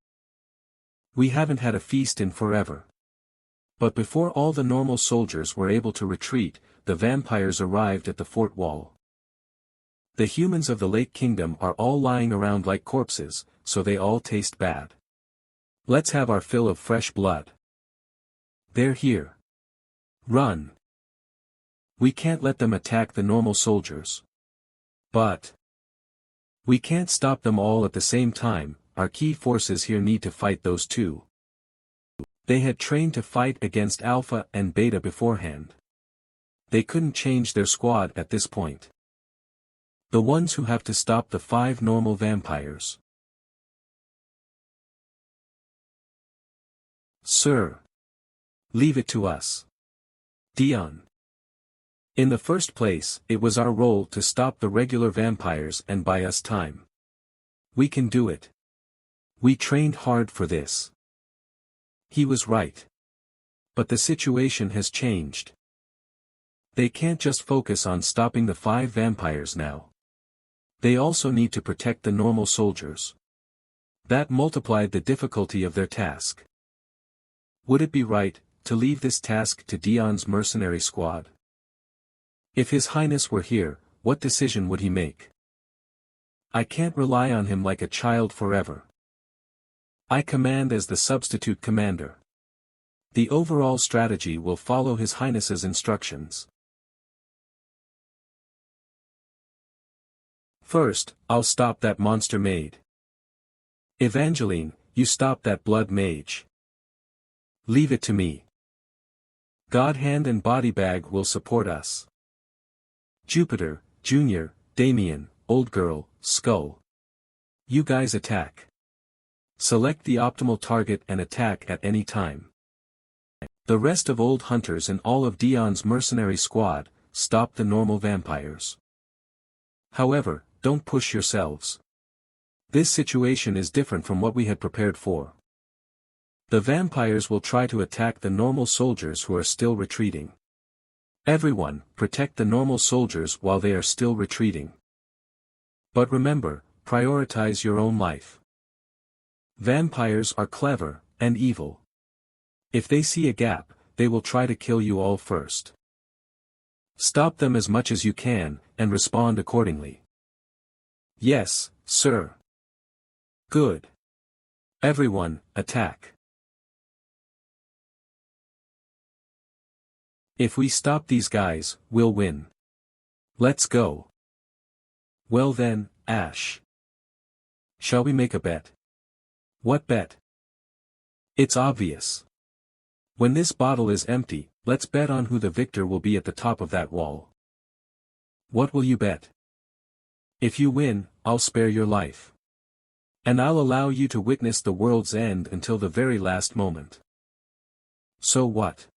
We haven't had a feast in forever. But before all the normal soldiers were able to retreat, the vampires arrived at the fort wall. The humans of the Lake Kingdom are all lying around like corpses, so they all taste bad. Let's have our fill of fresh blood. They're here. Run. We can't let them attack the normal soldiers. But we can't stop them all at the same time, our key forces here need to fight those two. They had trained to fight against Alpha and Beta beforehand. They couldn't change their squad at this point. The ones who have to stop the 5 normal vampires. Sir. Leave it to us. Dion. In the first place, it was our role to stop the regular vampires and buy us time. We can do it. We trained hard for this. He was right. But the situation has changed. They can't just focus on stopping the 5 vampires now. They also need to protect the normal soldiers. That multiplied the difficulty of their task. Would it be right to leave this task to Dion's mercenary squad? If His Highness were here, what decision would he make? I can't rely on him like a child forever. I command as the substitute commander. The overall strategy will follow His Highness's instructions. First, I'll stop that monster maid. Evangeline, you stop that blood mage. Leave it to me. God Hand and Body Bag will support us. Jupiter, Junior, Damien, Old Girl, Skull. You guys attack. Select the optimal target and attack at any time. The rest of Old Hunters and all of Dion's mercenary squad, stop the normal vampires. However, don't push yourselves. This situation is different from what we had prepared for. The vampires will try to attack the normal soldiers who are still retreating. Everyone, protect the normal soldiers while they are still retreating. But remember, prioritize your own life. Vampires are clever, and evil. If they see a gap, they will try to kill you all first. Stop them as much as you can, and respond accordingly. Yes, sir. Good. Everyone, attack. If we stop these guys, we'll win. Let's go. Well then, Ash. Shall we make a bet? What bet? It's obvious. When this bottle is empty, let's bet on who the victor will be at the top of that wall. What will you bet? If you win, I'll spare your life. And I'll allow you to witness the world's end until the very last moment. So what?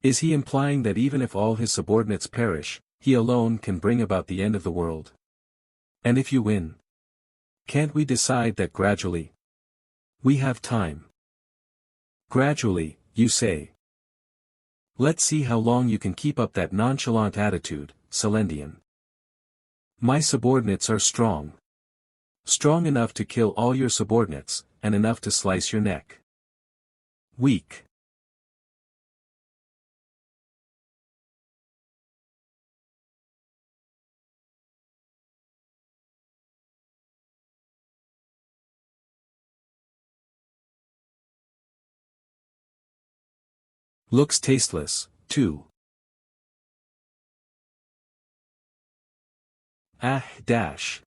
Is he implying that even if all his subordinates perish, he alone can bring about the end of the world? And if you win? Can't we decide that gradually? We have time. Gradually, you say. Let's see how long you can keep up that nonchalant attitude, Celendian. My subordinates are strong. Strong enough to kill all your subordinates, and enough to slice your neck. Weak. Looks tasteless, too. Dash.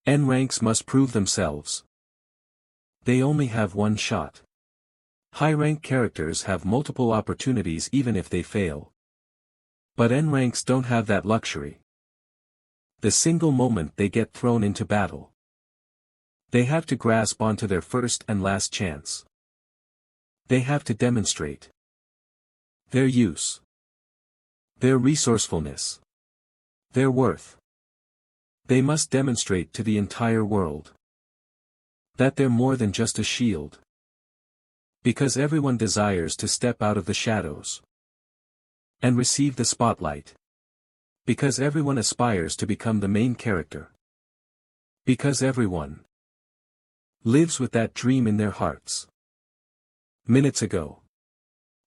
N ranks must prove themselves. They only have one shot. High-rank characters have multiple opportunities even if they fail. But N ranks don't have that luxury. The single moment they get thrown into battle, they have to grasp onto their first and last chance. They have to demonstrate their use, their resourcefulness, their worth. They must demonstrate to the entire world that they're more than just a shield. Because everyone desires to step out of the shadows and receive the spotlight. Because everyone aspires to become the main character. Because everyone lives with that dream in their hearts. Minutes ago,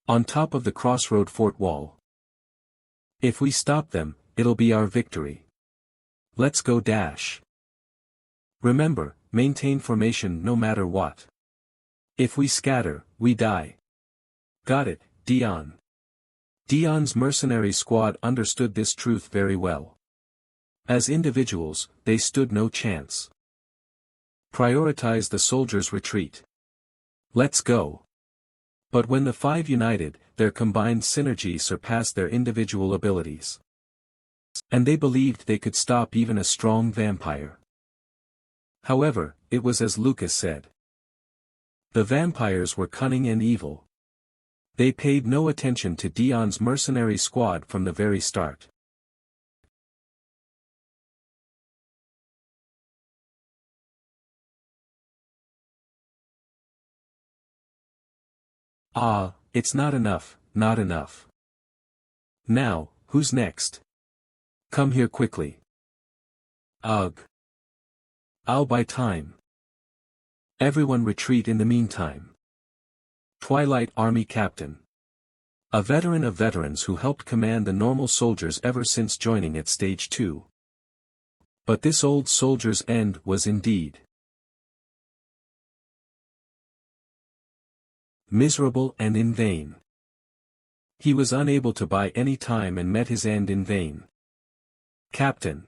on top of the crossroad fort wall. If we stop them, it'll be our victory. Let's go dash. Remember, maintain formation no matter what. If we scatter, we die. Got it, Dion. Dion's mercenary squad understood this truth very well. As individuals, they stood no chance. Prioritize the soldiers' retreat. Let's go. But when the five united, their combined synergy surpassed their individual abilities. And they believed they could stop even a strong vampire. However, it was as Lucas said. The vampires were cunning and evil. They paid no attention to Dion's mercenary squad from the very start. Ah, it's not enough, not enough. Now, who's next? Come here quickly. Ugh. I'll buy time. Everyone retreat in the meantime. Twilight Army Captain. A veteran of veterans who helped command the normal soldiers ever since joining at Stage 2. But this old soldier's end was indeed miserable and in vain. He was unable to buy any time and met his end in vain. Captain.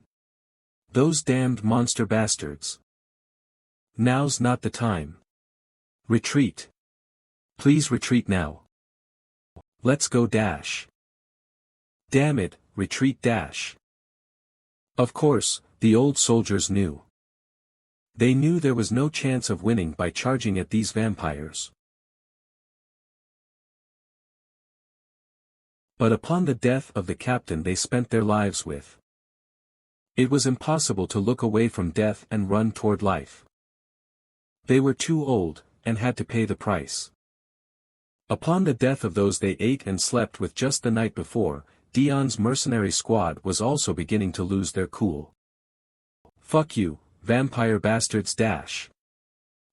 Those damned monster bastards. Now's not the time. Retreat. Please retreat now. Let's go dash. Damn it, retreat dash. Of course, the old soldiers knew. They knew there was no chance of winning by charging at these vampires. But upon the death of the captain they spent their lives with, it was impossible to look away from death and run toward life. They were too old, and had to pay the price. Upon the death of those they ate and slept with just the night before, Dion's mercenary squad was also beginning to lose their cool. Fuck you, vampire bastards dash.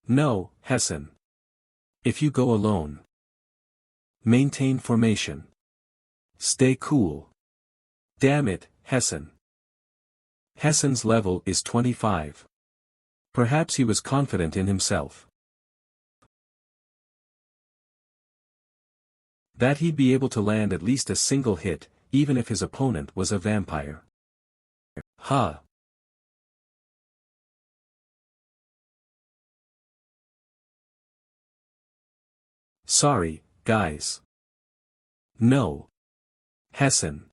No, Hessen. If you go alone. Maintain formation. Stay cool. Damn it, Hessen. Hessen's level is 25. Perhaps he was confident in himself. That he'd be able to land at least a single hit, even if his opponent was a vampire. Ha! Sorry, guys. No. Hessen.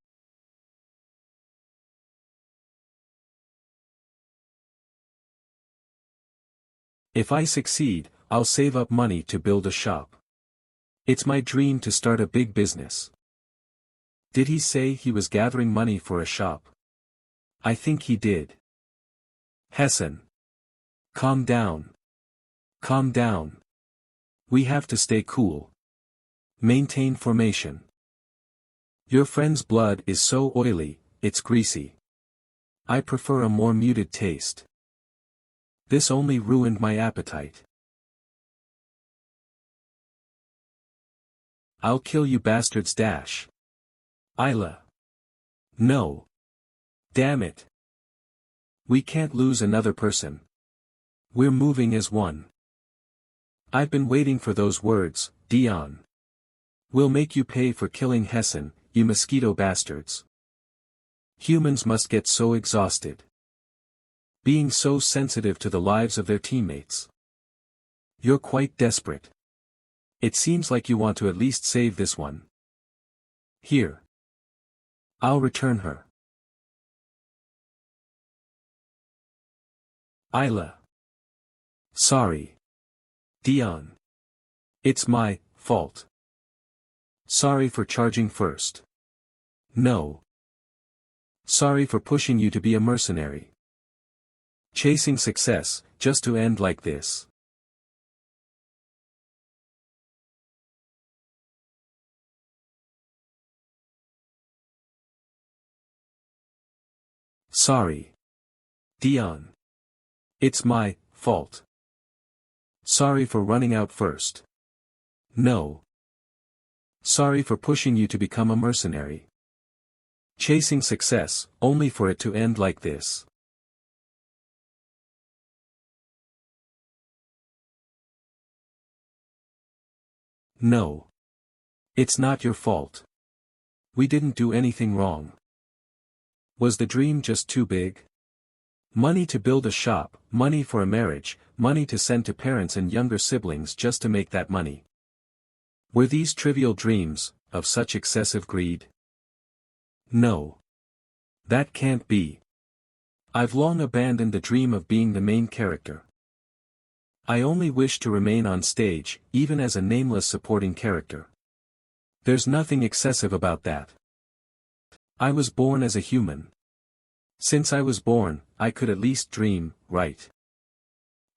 If I succeed, I'll save up money to build a shop. It's my dream to start a big business. Did he say he was gathering money for a shop? I think he did. Hessen. Calm down. Calm down. We have to stay cool. Maintain formation. Your friend's blood is so oily, it's greasy. I prefer a more muted taste. This only ruined my appetite. I'll kill you bastards dash. Isla. No. Damn it. We can't lose another person. We're moving as one. I've been waiting for those words, Dion. We'll make you pay for killing Hessen, you mosquito bastards. Humans must get so exhausted. Being so sensitive to the lives of their teammates. You're quite desperate. It seems like you want to at least save this one. Here. I'll return her. Isla. Sorry. Dion. It's my fault. Sorry for charging first. No. Sorry for pushing you to be a mercenary. Chasing success, just to end like this. Sorry. Dion. It's my fault. Sorry for running out first. No. Sorry for pushing you to become a mercenary. Chasing success, only for it to end like this. No. It's not your fault. We didn't do anything wrong. Was the dream just too big? Money to build a shop, money for a marriage, money to send to parents and younger siblings just to make that money. Were these trivial dreams, of such excessive greed? No. That can't be. I've long abandoned the dream of being the main character. I only wish to remain on stage, even as a nameless supporting character. There's nothing excessive about that. I was born as a human. Since I was born, I could at least dream, right?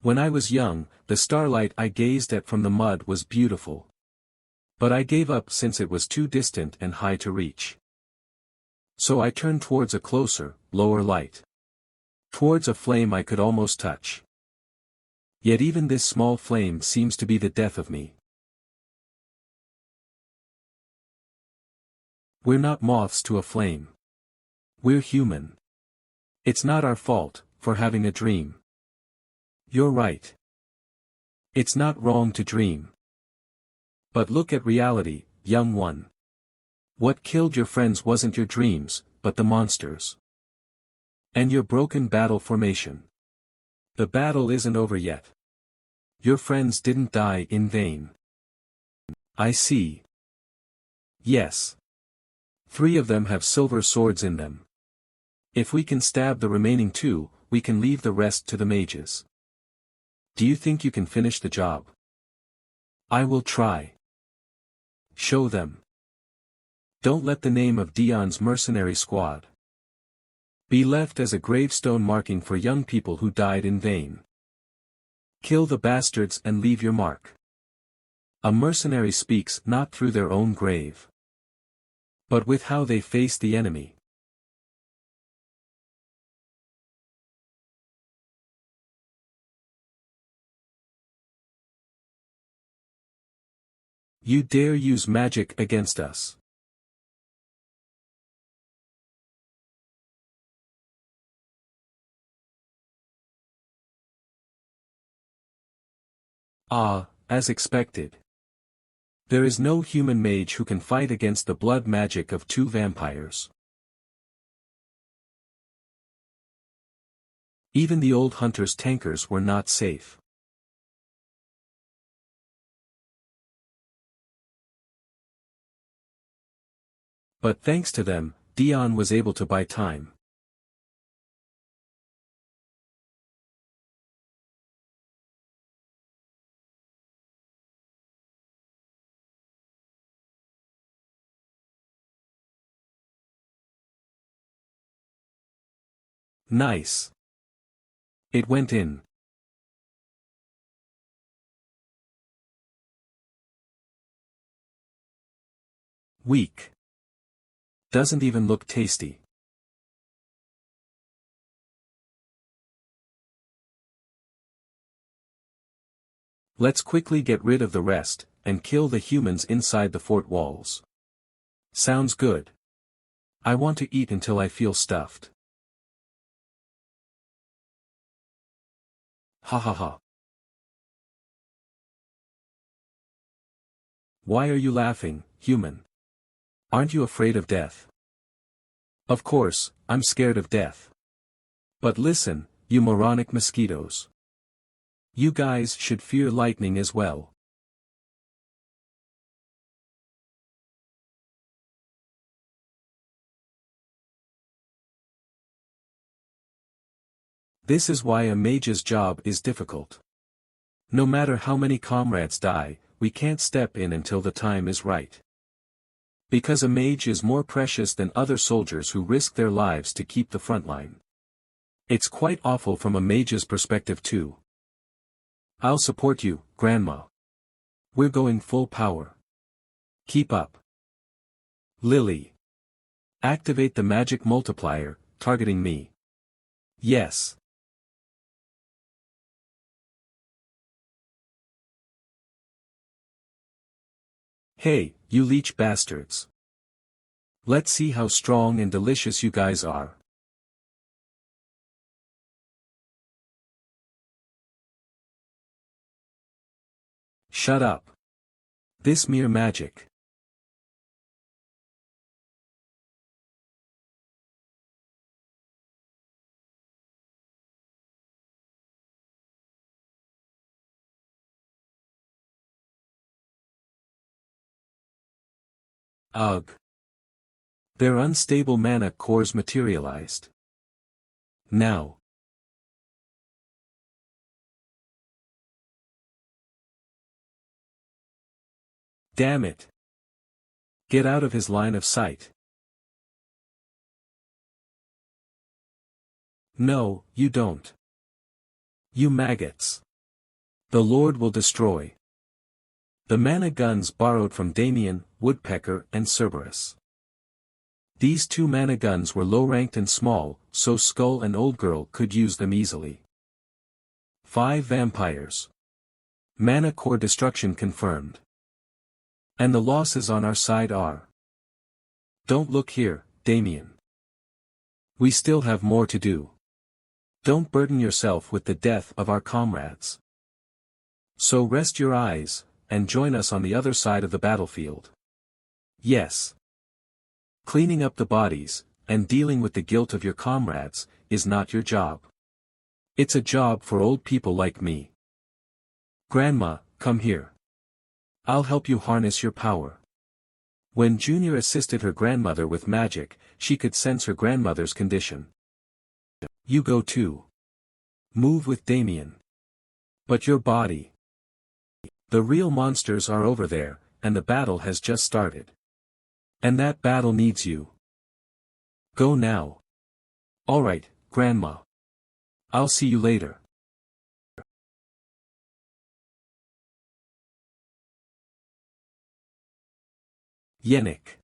When I was young, the starlight I gazed at from the mud was beautiful. But I gave up since it was too distant and high to reach. So I turned towards a closer, lower light. Towards a flame I could almost touch. Yet even this small flame seems to be the death of me. We're not moths to a flame. We're human. It's not our fault, for having a dream. You're right. It's not wrong to dream. But look at reality, young one. What killed your friends wasn't your dreams, but the monsters. And your broken battle formation. The battle isn't over yet. Your friends didn't die in vain. I see. Yes. 3 of them have silver swords in them. If we can stab the remaining 2, we can leave the rest to the mages. Do you think you can finish the job? I will try. Show them. Don't let the name of Dion's mercenary squad be left as a gravestone marking for young people who died in vain. Kill the bastards and leave your mark. A mercenary speaks not through their own grave, but with how they face the enemy. You dare use magic against us. Ah, as expected. There is no human mage who can fight against the blood magic of 2 vampires. Even the old hunter's tankers were not safe. But thanks to them, Dion was able to buy time. Nice. It went in. Weak. Doesn't even look tasty. Let's quickly get rid of the rest, and kill the humans inside the fort walls. Sounds good. I want to eat until I feel stuffed. Ha ha ha. Why are you laughing, human? Aren't you afraid of death? Of course, I'm scared of death. But listen, you moronic mosquitoes. You guys should fear lightning as well. This is why a mage's job is difficult. No matter how many comrades die, we can't step in until the time is right. Because a mage is more precious than other soldiers who risk their lives to keep the front line. It's quite awful from a mage's perspective too. I'll support you, Grandma. We're going full power. Keep up. Lily. Activate the magic multiplier, targeting me. Yes. Hey, you leech bastards. Let's see how strong and delicious you guys are. Shut up. This mere magic. Ugh. Their unstable mana cores materialized. Now. Damn it. Get out of his line of sight. No, you don't. You maggots. The Lord will destroy. The mana guns borrowed from Damien, Woodpecker and Cerberus. These 2 mana guns were low-ranked and small, so Skull and Old Girl could use them easily. 5 vampires. Mana core destruction confirmed. And the losses on our side are. Don't look here, Damien. We still have more to do. Don't burden yourself with the death of our comrades. So rest your eyes, and join us on the other side of the battlefield. Yes. Cleaning up the bodies, and dealing with the guilt of your comrades, is not your job. It's a job for old people like me. Grandma, come here. I'll help you harness your power. When Junior assisted her grandmother with magic, she could sense her grandmother's condition. You go too. Move with Damien. But your body. The real monsters are over there, and the battle has just started. And that battle needs you. Go now. Alright, Grandma. I'll see you later. Yennik.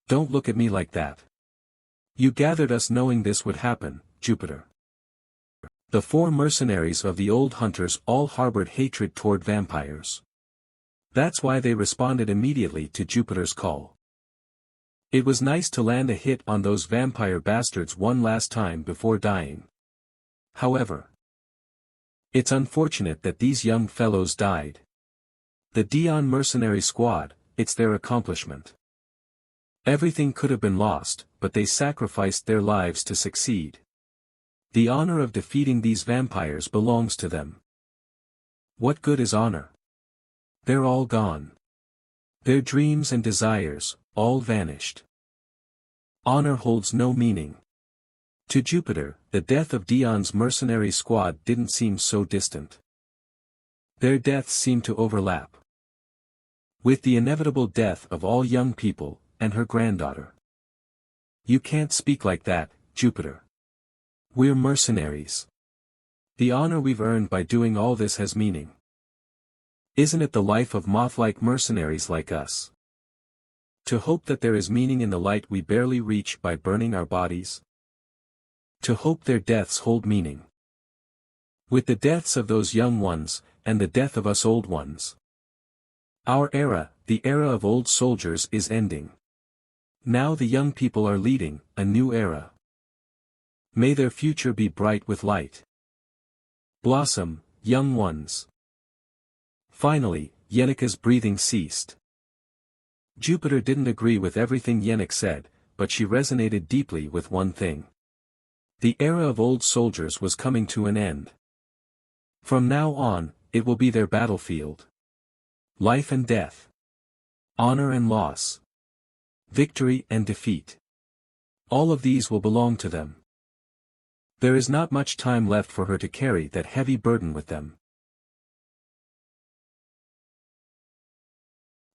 Don't look at me like that. You gathered us knowing this would happen, Jupiter. The 4 mercenaries of the old hunters all harbored hatred toward vampires. That's why they responded immediately to Jupiter's call. It was nice to land a hit on those vampire bastards one last time before dying. However, it's unfortunate that these young fellows died. The Dion mercenary squad, it's their accomplishment. Everything could have been lost, but they sacrificed their lives to succeed. The honor of defeating these vampires belongs to them. What good is honor? They're all gone. Their dreams and desires, all vanished. Honor holds no meaning. To Jupiter, the death of Dion's mercenary squad didn't seem so distant. Their deaths seemed to overlap with the inevitable death of all young people, and her granddaughter. You can't speak like that, Jupiter. We're mercenaries. The honor we've earned by doing all this has meaning. Isn't it the life of moth-like mercenaries like us? To hope that there is meaning in the light we barely reach by burning our bodies. To hope their deaths hold meaning. With the deaths of those young ones, and the death of us old ones. Our era, the era of old soldiers, is ending. Now the young people are leading a new era. May their future be bright with light. Blossom, young ones. Finally, Yenneke's breathing ceased. Jupiter didn't agree with everything Yenneker said, but she resonated deeply with one thing. The era of old soldiers was coming to an end. From now on, it will be their battlefield. Life and death. Honor and loss. Victory and defeat. All of these will belong to them. There is not much time left for her to carry that heavy burden with them.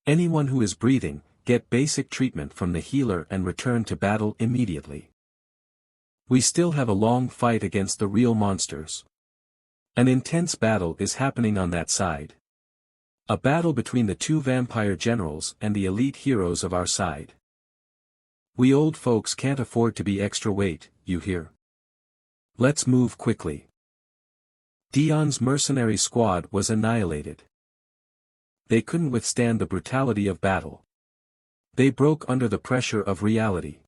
Anyone who is breathing, get basic treatment from the healer and return to battle immediately. We still have a long fight against the real monsters. An intense battle is happening on that side. A battle between the two vampire generals and the elite heroes of our side. We old folks can't afford to be extra weight, you hear? Let's move quickly. Dion's mercenary squad was annihilated. They couldn't withstand the brutality of battle. They broke under the pressure of reality.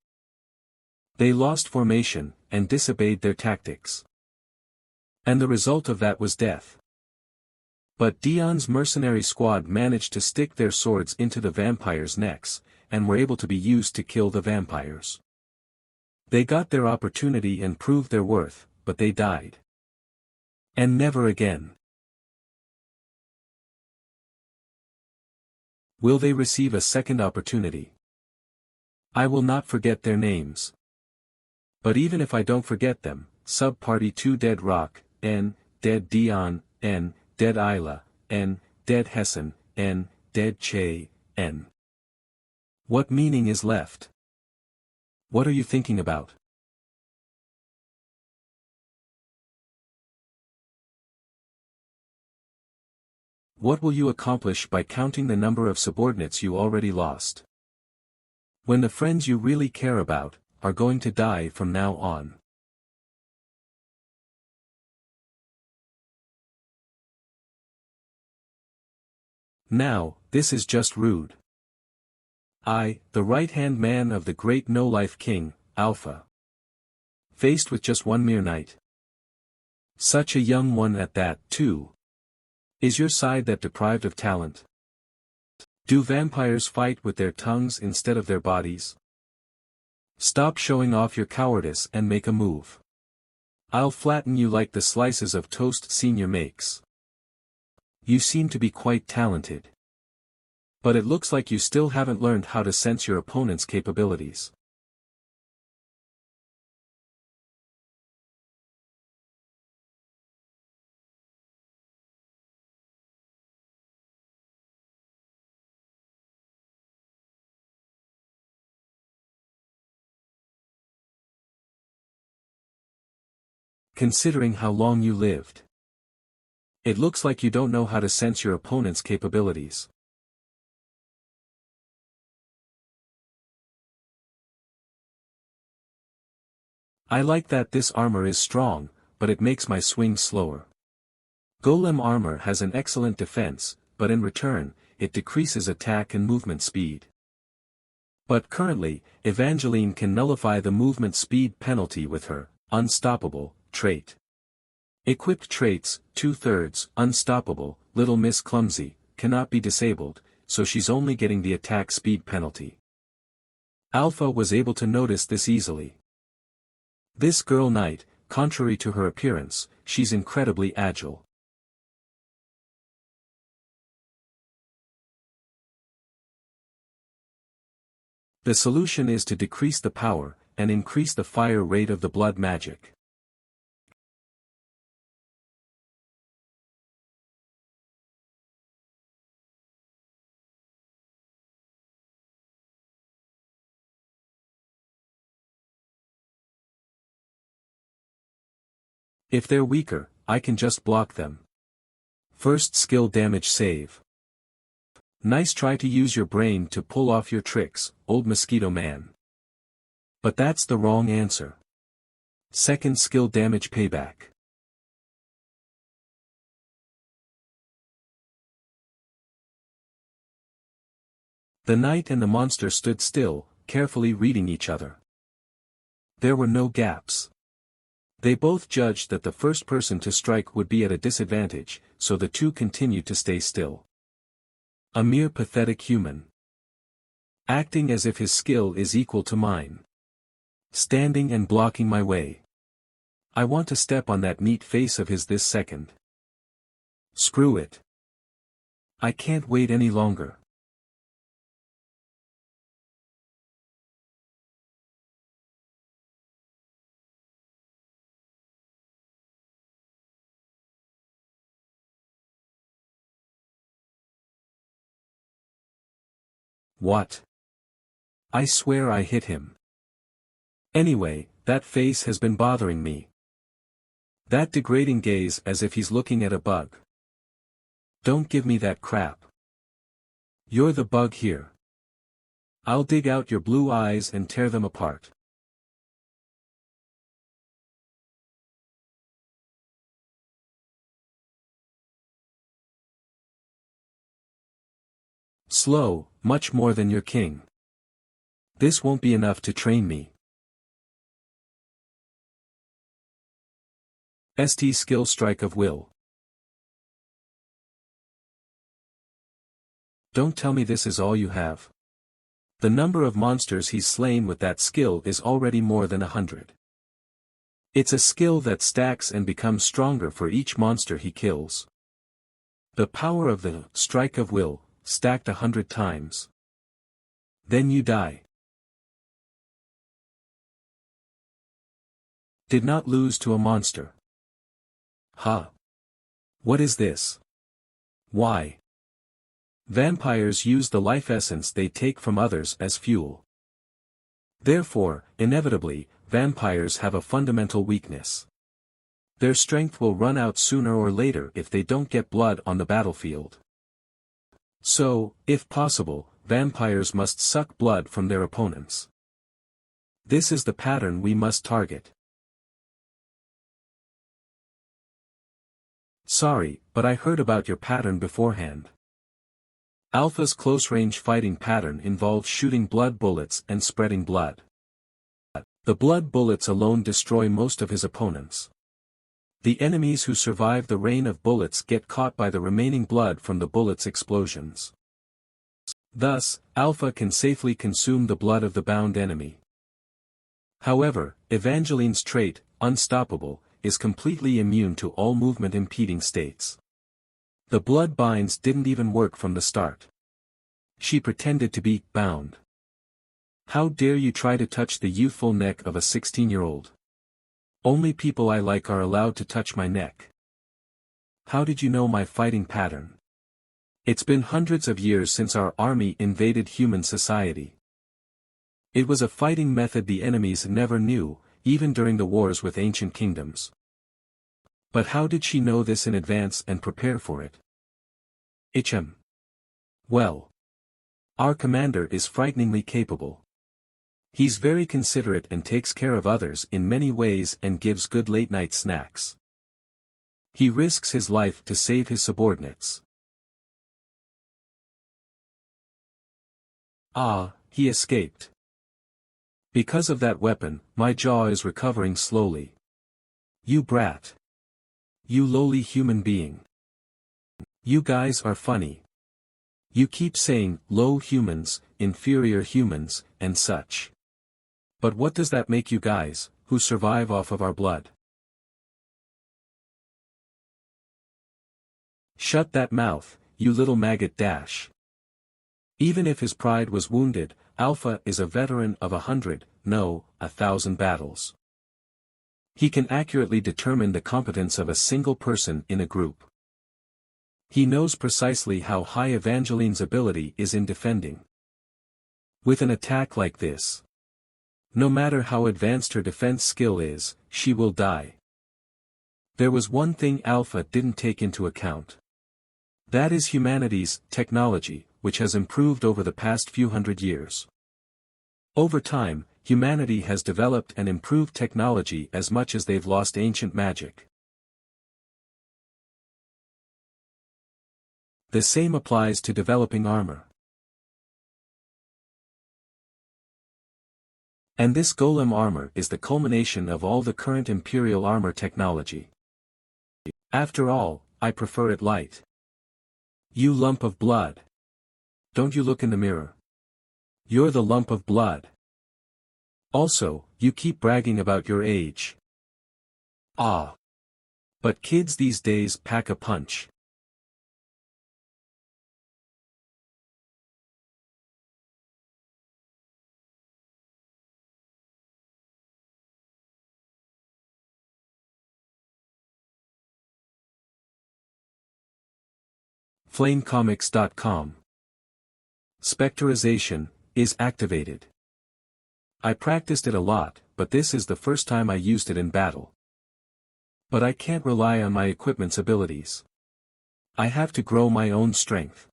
They lost formation, and disobeyed their tactics. And the result of that was death. But Dion's mercenary squad managed to stick their swords into the vampires' necks, and were able to be used to kill the vampires. They got their opportunity and proved their worth, but they died. And never again. Will they receive a second opportunity? I will not forget their names. But even if I don't forget them, Sub-Party 2 Dead Rock, N, Dead Dion, N, Dead Isla, N, Dead Hessen, N, Dead Che, N. What meaning is left? What are you thinking about? What will you accomplish by counting the number of subordinates you already lost? When the friends you really care about are going to die from now on. Now, this is just rude. I, the right-hand man of the great no-life king, Alpha. Faced with just one mere night. Such a young one at that, too. Is your side that deprived of talent? Do vampires fight with their tongues instead of their bodies? Stop showing off your cowardice and make a move. I'll flatten you like the slices of toast Senior makes. You seem to be quite talented. But it looks like you still haven't learned how to sense your opponent's capabilities. Considering how long you lived. It looks like you don't know how to sense your opponent's capabilities. I like that this armor is strong, but it makes my swing slower. Golem armor has an excellent defense, but in return, it decreases attack and movement speed. But currently, Evangeline can nullify the movement speed penalty with her unstoppable trait. Equipped traits, 2/3, unstoppable, Little Miss Clumsy, cannot be disabled, so she's only getting the attack speed penalty. Alpha was able to notice this easily. This girl knight, contrary to her appearance, she's incredibly agile. The solution is to decrease the power, and increase the fire rate of the blood magic. If they're weaker, I can just block them. First skill damage save. Nice try to use your brain to pull off your tricks, old mosquito man. But that's the wrong answer. Second skill damage payback. The knight and the monster stood still, carefully reading each other. There were no gaps. They both judged that the first person to strike would be at a disadvantage, so the two continued to stay still. A mere pathetic human. Acting as if his skill is equal to mine. Standing and blocking my way. I want to step on that neat face of his this second. Screw it. I can't wait any longer. What? I swear I hit him. Anyway, that face has been bothering me. That degrading gaze as if he's looking at a bug. Don't give me that crap. You're the bug here. I'll dig out your blue eyes and tear them apart. Slow, much more than your king. This won't be enough to train me. St skill strike of will. Don't tell me this is all you have. The number of monsters he's slain with that skill is already more than 100. It's a skill that stacks and becomes stronger for each monster he kills. The power of the strike of will, stacked 100 times. Then you die. Did not lose to a monster. Huh? What is this? Why? Vampires use the life essence they take from others as fuel. Therefore, inevitably, vampires have a fundamental weakness. Their strength will run out sooner or later if they don't get blood on the battlefield. So, if possible, vampires must suck blood from their opponents. This is the pattern we must target. Sorry, but I heard about your pattern beforehand. Alpha's close-range fighting pattern involves shooting blood bullets and spreading blood. The blood bullets alone destroy most of his opponents. The enemies who survive the rain of bullets get caught by the remaining blood from the bullets' explosions. Thus, Alpha can safely consume the blood of the bound enemy. However, Evangeline's trait, Unstoppable, is completely immune to all movement-impeding states. The blood binds didn't even work from the start. She pretended to be bound. How dare you try to touch the youthful neck of a 16-year-old? Only people I like are allowed to touch my neck. How did you know my fighting pattern? It's been hundreds of years since our army invaded human society. It was a fighting method the enemies never knew, even during the wars with ancient kingdoms. But how did she know this in advance and prepare for it? Well. Our commander is frighteningly capable. He's very considerate and takes care of others in many ways and gives good late-night snacks. He risks his life to save his subordinates. Ah, he escaped. Because of that weapon, my jaw is recovering slowly. You brat. You lowly human being. You guys are funny. You keep saying, low humans, inferior humans, and such. But what does that make you guys, who survive off of our blood? Shut that mouth, you little maggot dash. Even if his pride was wounded, Alpha is a veteran of 100, no, 1,000 battles. He can accurately determine the competence of a single person in a group. He knows precisely how high Evangeline's ability is in defending. With an attack like this, no matter how advanced her defense skill is, she will die. There was one thing Alpha didn't take into account. That is humanity's technology, which has improved over the past few hundred years. Over time, humanity has developed and improved technology as much as they've lost ancient magic. The same applies to developing armor. And this golem armor is the culmination of all the current Imperial armor technology. After all, I prefer it light. You lump of blood. Don't you look in the mirror. You're the lump of blood. Also, you keep bragging about your age. Ah. But kids these days pack a punch. Flamecomics.com. Spectrization is activated. I practiced it a lot, but this is the first time I used it in battle. But I can't rely on my equipment's abilities. I have to grow my own strength.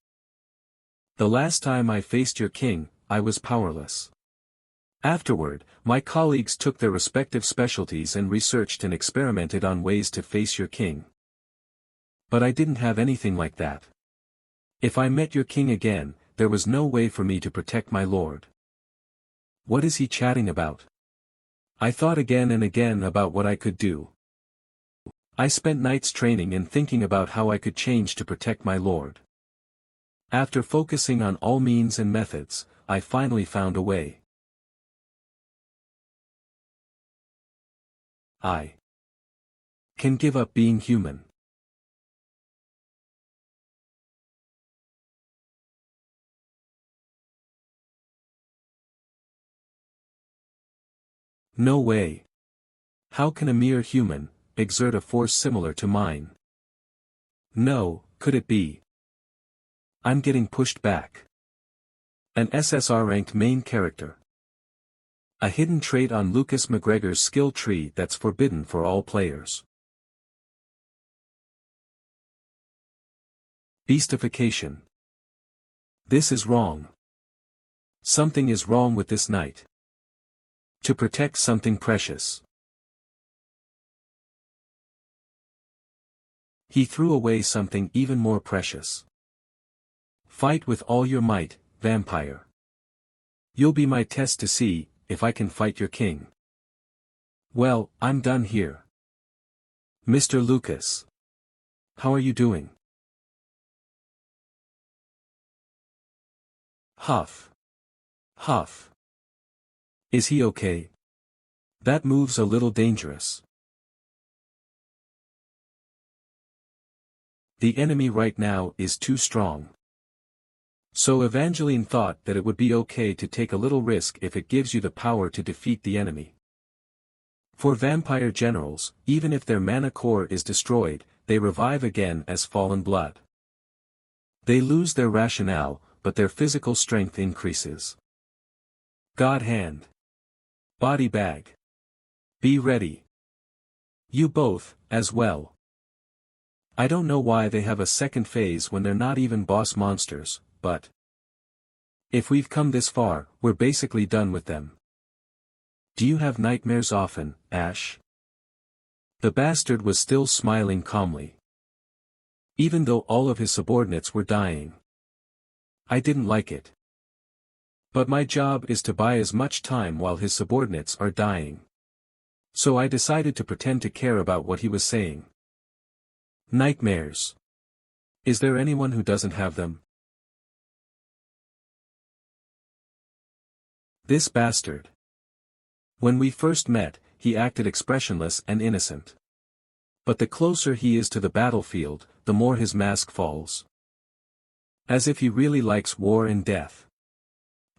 The last time I faced your king, I was powerless. Afterward, my colleagues took their respective specialties and researched and experimented on ways to face your king. But I didn't have anything like that. If I met your king again, there was no way for me to protect my lord. What is he chatting about? I thought again and again about what I could do. I spent nights training and thinking about how I could change to protect my lord. After focusing on all means and methods, I finally found a way. I can give up being human. No way. How can a mere human exert a force similar to mine? No, could it be? I'm getting pushed back. An SSR-ranked main character. A hidden trait on Lucas McGregor's skill tree that's forbidden for all players. Beastification. This is wrong. Something is wrong with this knight. To protect something precious. He threw away something even more precious. Fight with all your might, vampire. You'll be my test to see if I can fight your king. Well, I'm done here. Mr. Lucas. How are you doing? Huff. Huff. Is he okay? That move's a little dangerous. The enemy right now is too strong. So Evangeline thought that it would be okay to take a little risk if it gives you the power to defeat the enemy. For vampire generals, even if their mana core is destroyed, they revive again as fallen blood. They lose their rationale, but their physical strength increases. God hand. Body bag. Be ready. You both, as well. I don't know why they have a second phase when they're not even boss monsters, but if we've come this far, we're basically done with them. Do you have nightmares often, Ash? The bastard was still smiling calmly. Even though all of his subordinates were dying. I didn't like it. But my job is to buy as much time while his subordinates are dying. So I decided to pretend to care about what he was saying. Nightmares. Is there anyone who doesn't have them? This bastard. When we first met, he acted expressionless and innocent. But the closer he is to the battlefield, the more his mask falls. As if he really likes war and death.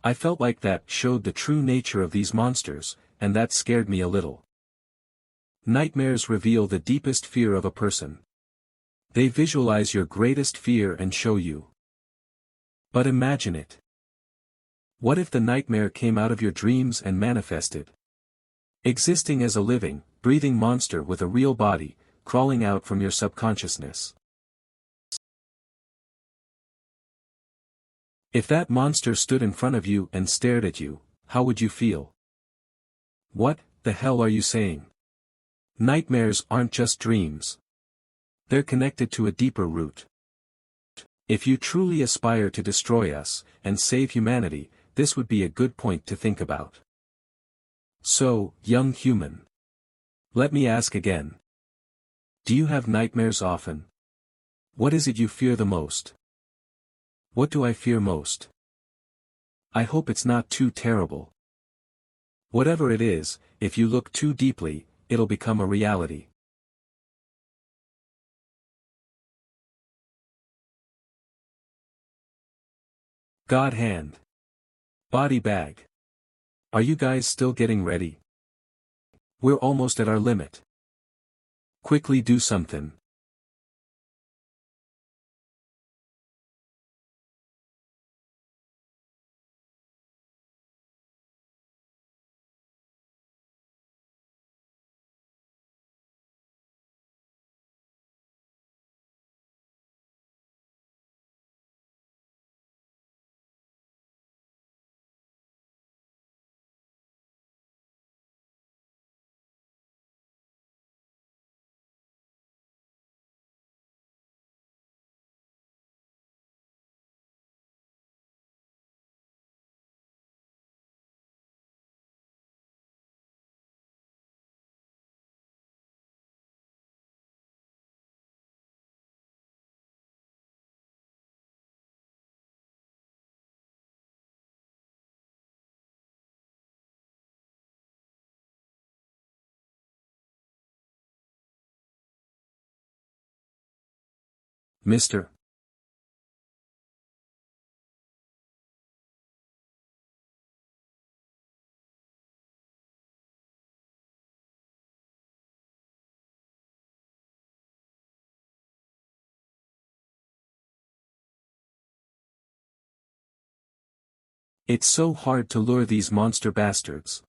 I felt like that showed the true nature of these monsters, and that scared me a little. Nightmares reveal the deepest fear of a person. They visualize your greatest fear and show you. But imagine it. What if the nightmare came out of your dreams and manifested? Existing as a living, breathing monster with a real body, crawling out from your subconsciousness. If that monster stood in front of you and stared at you, how would you feel? What the hell are you saying? Nightmares aren't just dreams. They're connected to a deeper root. If you truly aspire to destroy us, and save humanity, this would be a good point to think about. So, young human. Let me ask again. Do you have nightmares often? What is it you fear the most? What do I fear most? I hope it's not too terrible. Whatever it is, if you look too deeply, it'll become a reality. God hand. Body bag. Are you guys still getting ready? We're almost at our limit. Quickly do something. Mister. It's so hard to lure these monster bastards.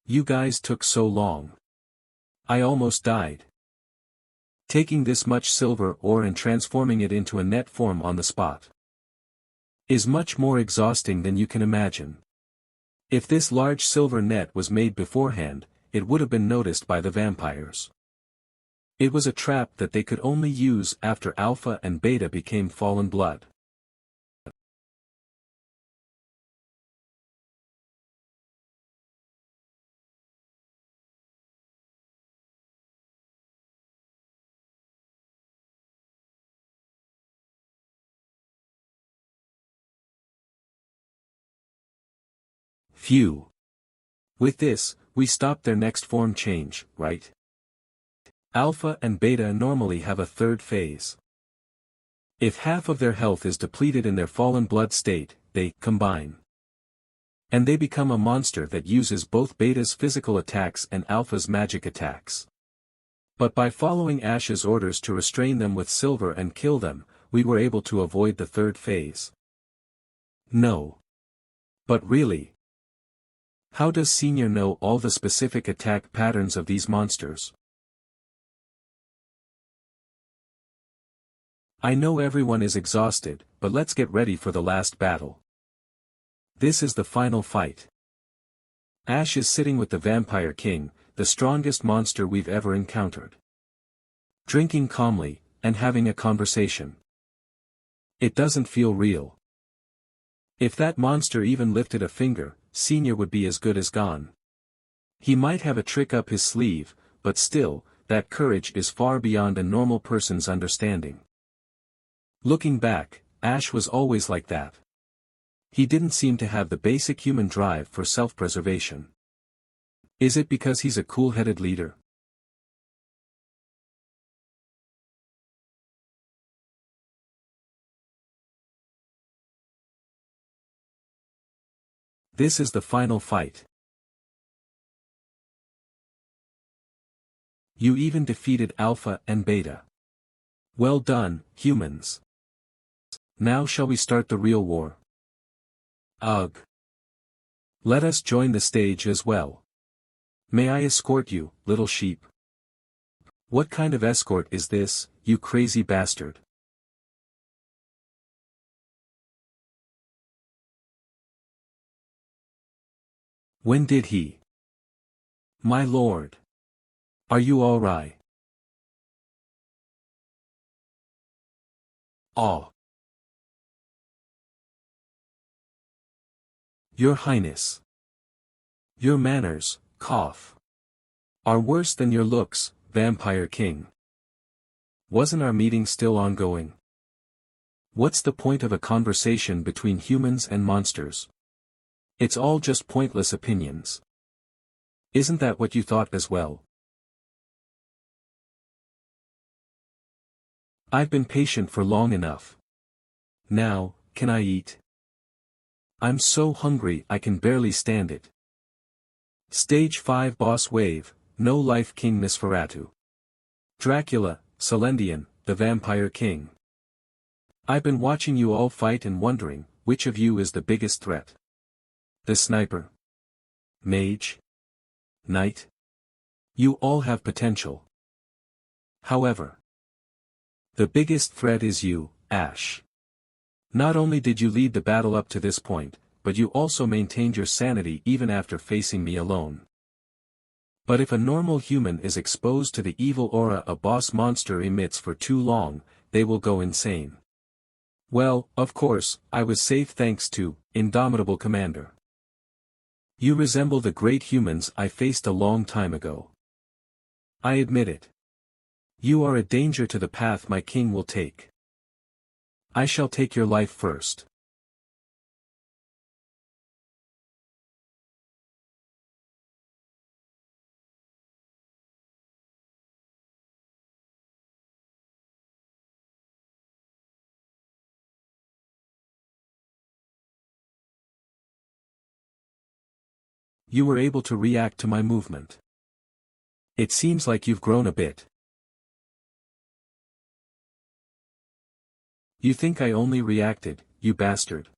You guys took so long. I almost died. Taking this much silver ore and transforming it into a net form on the spot is much more exhausting than you can imagine. If this large silver net was made beforehand, it would have been noticed by the vampires. It was a trap that they could only use after Alpha and Beta became fallen blood. Phew. With this, we stop their next form change, right? Alpha and Beta normally have a third phase. If half of their health is depleted in their fallen blood state, they combine. And they become a monster that uses both Beta's physical attacks and Alpha's magic attacks. But by following Ash's orders to restrain them with silver and kill them, we were able to avoid the third phase. No. But really? How does Senior know all the specific attack patterns of these monsters? I know everyone is exhausted, but let's get ready for the last battle. This is the final fight. Ash is sitting with the Vampire King, the strongest monster we've ever encountered. Drinking calmly, and having a conversation. It doesn't feel real. If that monster even lifted a finger, Senior would be as good as gone. He might have a trick up his sleeve, but still, that courage is far beyond a normal person's understanding. Looking back, Ash was always like that. He didn't seem to have the basic human drive for self-preservation. Is it because he's a cool-headed leader? This is the final fight. You even defeated Alpha and Beta. Well done, humans. Now shall we start the real war? Ugh. Let us join the stage as well. May I escort you, little sheep? What kind of escort is this, you crazy bastard? When did he? My lord. Are you all right? Oh. Your Highness. Your manners, cough, are worse than your looks, Vampire King. Wasn't our meeting still ongoing? What's the point of a conversation between humans and monsters? It's all just pointless opinions. Isn't that what you thought as well? I've been patient for long enough. Now, can I eat? I'm so hungry I can barely stand it. Stage 5 Boss Wave, No Life King Nosferatu. Dracula, Celendian, the Vampire King. I've been watching you all fight and wondering, which of you is the biggest threat? The sniper? Mage? Knight? You all have potential. However, the biggest threat is you, Ash. Not only did you lead the battle up to this point, but you also maintained your sanity even after facing me alone. But if a normal human is exposed to the evil aura a boss monster emits for too long, they will go insane. Well, of course, I was safe thanks to Indomitable Commander. You resemble the great humans I faced a long time ago. I admit it. You are a danger to the path my king will take. I shall take your life first. You were able to react to my movement. It seems like you've grown a bit. You think I only reacted, you bastard.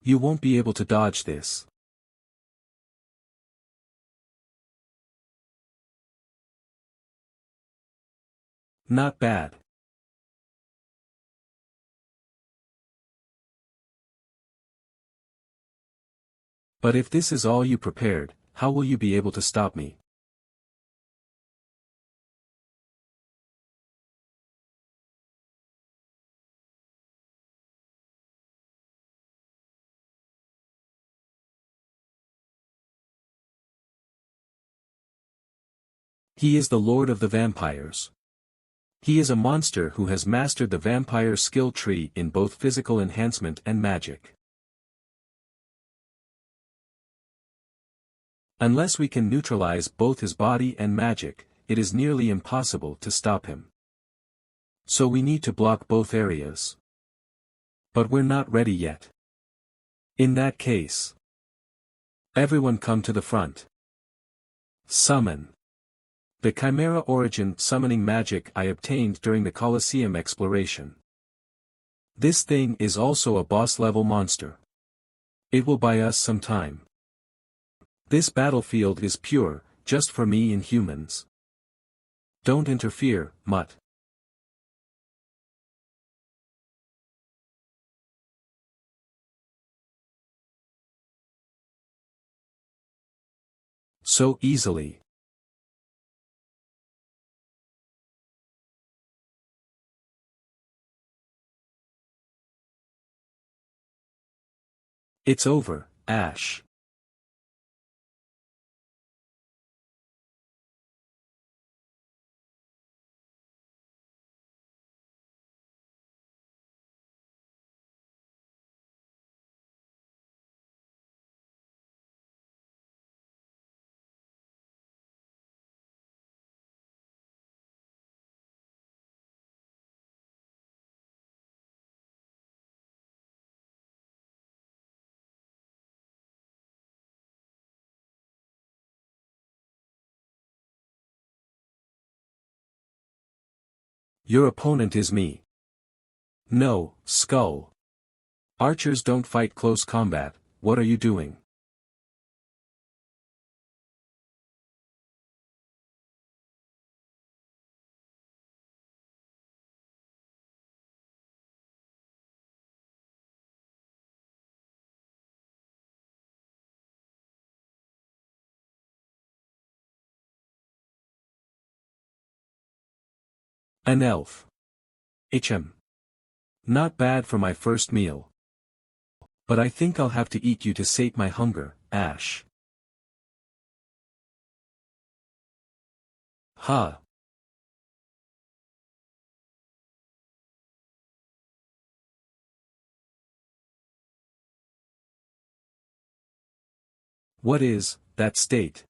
You won't be able to dodge this. Not bad. But if this is all you prepared, how will you be able to stop me? He is the Lord of the Vampires. He is a monster who has mastered the vampire skill tree in both physical enhancement and magic. Unless we can neutralize both his body and magic, it is nearly impossible to stop him. So we need to block both areas. But we're not ready yet. In that case, everyone come to the front. Summon. The Chimera Origin summoning magic I obtained during the Colosseum exploration. This thing is also a boss-level monster. It will buy us some time. This battlefield is pure, just for me and humans. Don't interfere, Mutt. So easily. It's over, Ash. Your opponent is me. No, Skull. Archers don't fight close combat, what are you doing? An elf. Not bad for my first meal. But I think I'll have to eat you to sate my hunger, Ash. Huh. What is that state?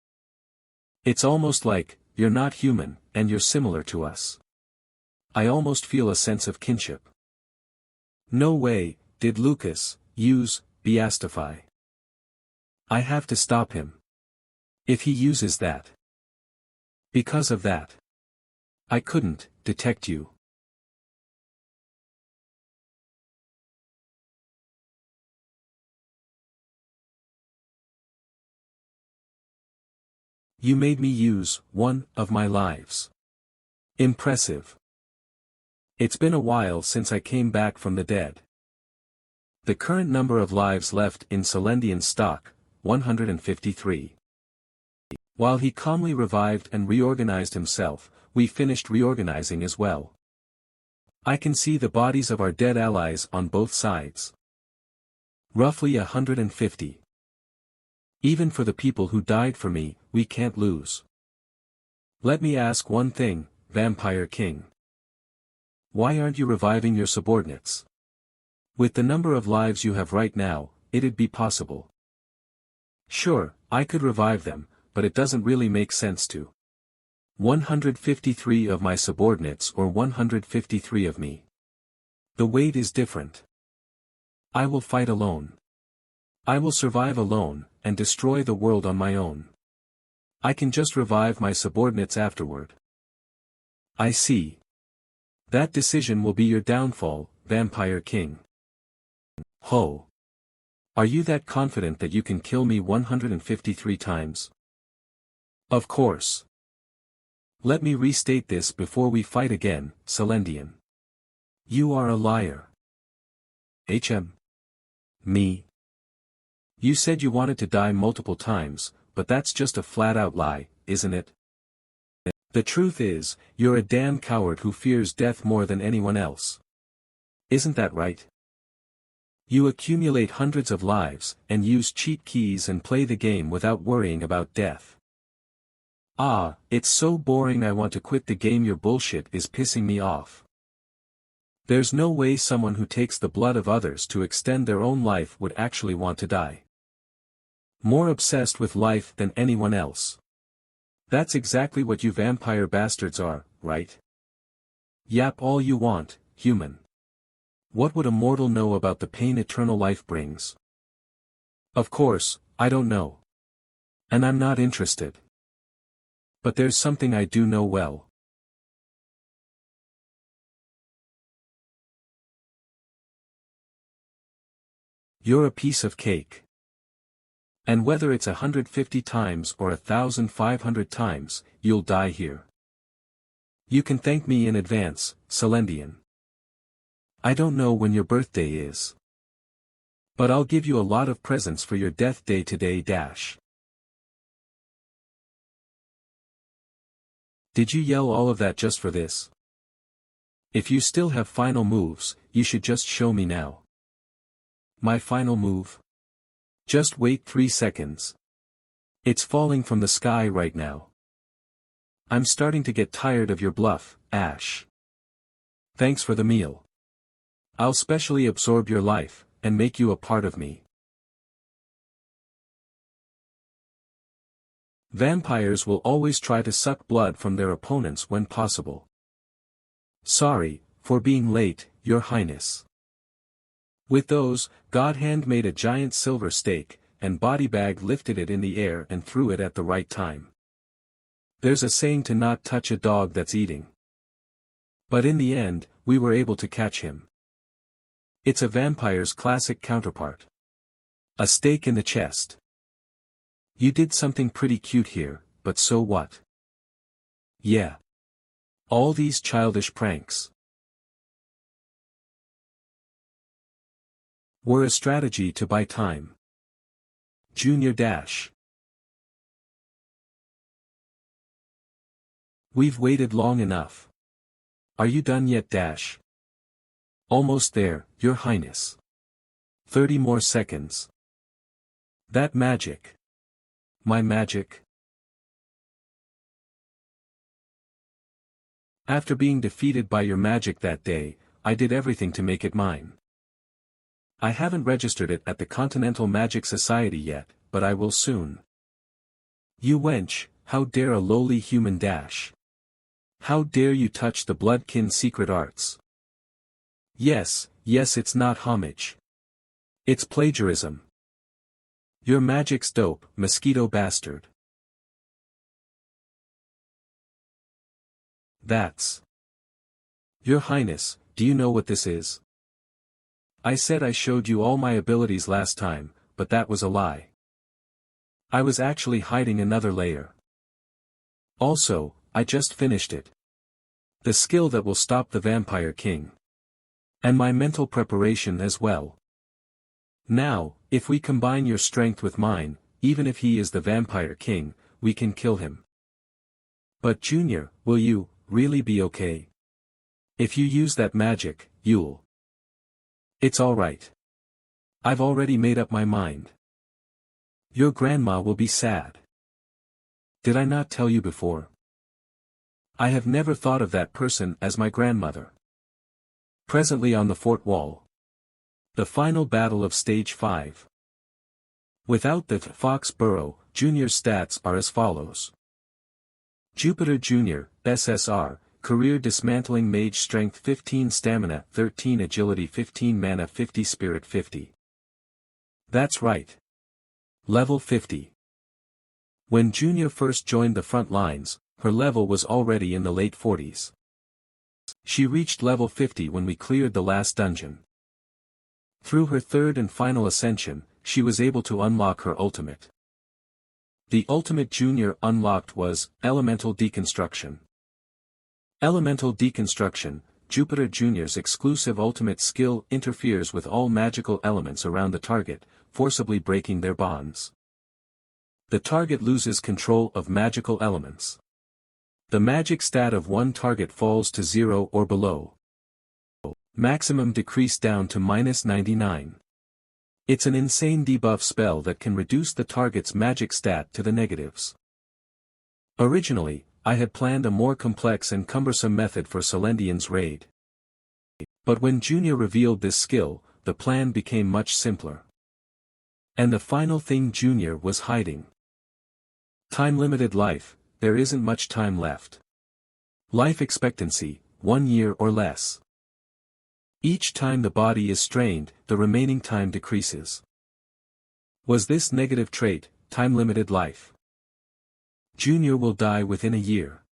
It's almost like, you're not human, and you're similar to us. I almost feel a sense of kinship. No way, did Lucas use beastify. I have to stop him. If he uses that. Because of that. I couldn't detect you. You made me use one of my lives. Impressive. It's been a while since I came back from the dead. The current number of lives left in Celendian stock, 153. While he calmly revived and reorganized himself, we finished reorganizing as well. I can see the bodies of our dead allies on both sides. Roughly 150. Even for the people who died for me, we can't lose. Let me ask one thing, Vampire King. Why aren't you reviving your subordinates? With the number of lives you have right now, it'd be possible. Sure, I could revive them, but it doesn't really make sense to. 153 of my subordinates or 153 of me. The weight is different. I will fight alone. I will survive alone, and destroy the world on my own. I can just revive my subordinates afterward. I see. That decision will be your downfall, Vampire King. Ho! Are you that confident that you can kill me 153 times? Of course. Let me restate this before we fight again, Celendian. You are a liar. Me. You said you wanted to die multiple times, but that's just a flat-out lie, isn't it? The truth is, you're a damn coward who fears death more than anyone else. Isn't that right? You accumulate hundreds of lives, and use cheat keys and play the game without worrying about death. Ah, it's so boring, I want to quit the game. Your bullshit is pissing me off. There's no way someone who takes the blood of others to extend their own life would actually want to die. More obsessed with life than anyone else. That's exactly what you vampire bastards are, right? Yap all you want, human. What would a mortal know about the pain eternal life brings? Of course, I don't know. And I'm not interested. But there's something I do know well. You're a piece of cake. And whether it's 150 times or 1,500 times, you'll die here. You can thank me in advance, Celendian. I don't know when your birthday is. But I'll give you a lot of presents for your death day today. Did you yell all of that just for this? If you still have final moves, you should just show me now. My final move? Just wait 3 seconds. It's falling from the sky right now. I'm starting to get tired of your bluff, Ash. Thanks for the meal. I'll specially absorb your life, and make you a part of me. Vampires will always try to suck blood from their opponents when possible. Sorry, for being late, Your Highness. With those, Godhand made a giant silver stake, and Bodybag lifted it in the air and threw it at the right time. There's a saying to not touch a dog that's eating. But in the end, we were able to catch him. It's a vampire's classic counterpart. A stake in the chest. You did something pretty cute here, but so what? Yeah. All these childish pranks were a strategy to buy time. Junior Dash. We've waited long enough. Are you done yet? Dash. Almost there, Your Highness. 30 more seconds. That magic. My magic. After being defeated by your magic that day, I did everything to make it mine. I haven't registered it at the Continental Magic Society yet, but I will soon. You wench, how dare a lowly human dash? How dare you touch the bloodkin secret arts? Yes, it's not homage. It's plagiarism. Your magic's dope, mosquito bastard. That's. Your Highness, do you know what this is? I said I showed you all my abilities last time, but that was a lie. I was actually hiding another layer. Also, I just finished it. The skill that will stop the Vampire King. And my mental preparation as well. Now, if we combine your strength with mine, even if he is the Vampire King, we can kill him. But Junior, will you really be okay? If you use that magic, you'll. It's alright. I've already made up my mind. Your grandma will be sad. Did I not tell you before? I have never thought of that person as my grandmother. Presently on the fort wall. The final battle of Stage 5. Without the Foxborough, Junior's stats are as follows. Jupiter Jr., SSR, Career Dismantling Mage Strength 15 Stamina 13 Agility 15 Mana 50 Spirit 50. That's right. Level 50. When Junior first joined the front lines, her level was already in the late 40s. She reached level 50 when we cleared the last dungeon. Through her third and final ascension, she was able to unlock her ultimate. The ultimate Junior unlocked was Elemental Deconstruction. Elemental Deconstruction, Jupiter Jr.'s exclusive ultimate skill, interferes with all magical elements around the target, forcibly breaking their bonds. The target loses control of magical elements. The magic stat of one target falls to 0 or below. Maximum decrease down to -99. It's an insane debuff spell that can reduce the target's magic stat to the negatives. Originally, I had planned a more complex and cumbersome method for Celendian's raid. But when Junior revealed this skill, the plan became much simpler. And the final thing Junior was hiding. Time-limited life, there isn't much time left. Life expectancy, 1 year or less. Each time the body is strained, the remaining time decreases. Was this negative trait, time-limited life? Junior will die within a year.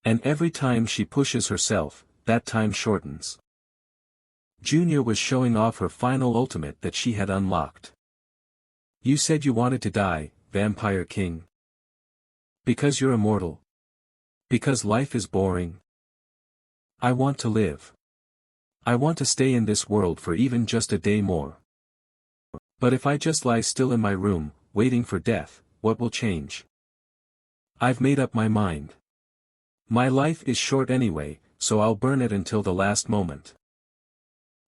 And every time she pushes herself, that time shortens. Junior was showing off her final ultimate that she had unlocked. You said you wanted to die, Vampire King. Because you're immortal. Because life is boring. I want to live. I want to stay in this world for even just a day more. But if I just lie still in my room, waiting for death, what will change? I've made up my mind. My life is short anyway, so I'll burn it until the last moment.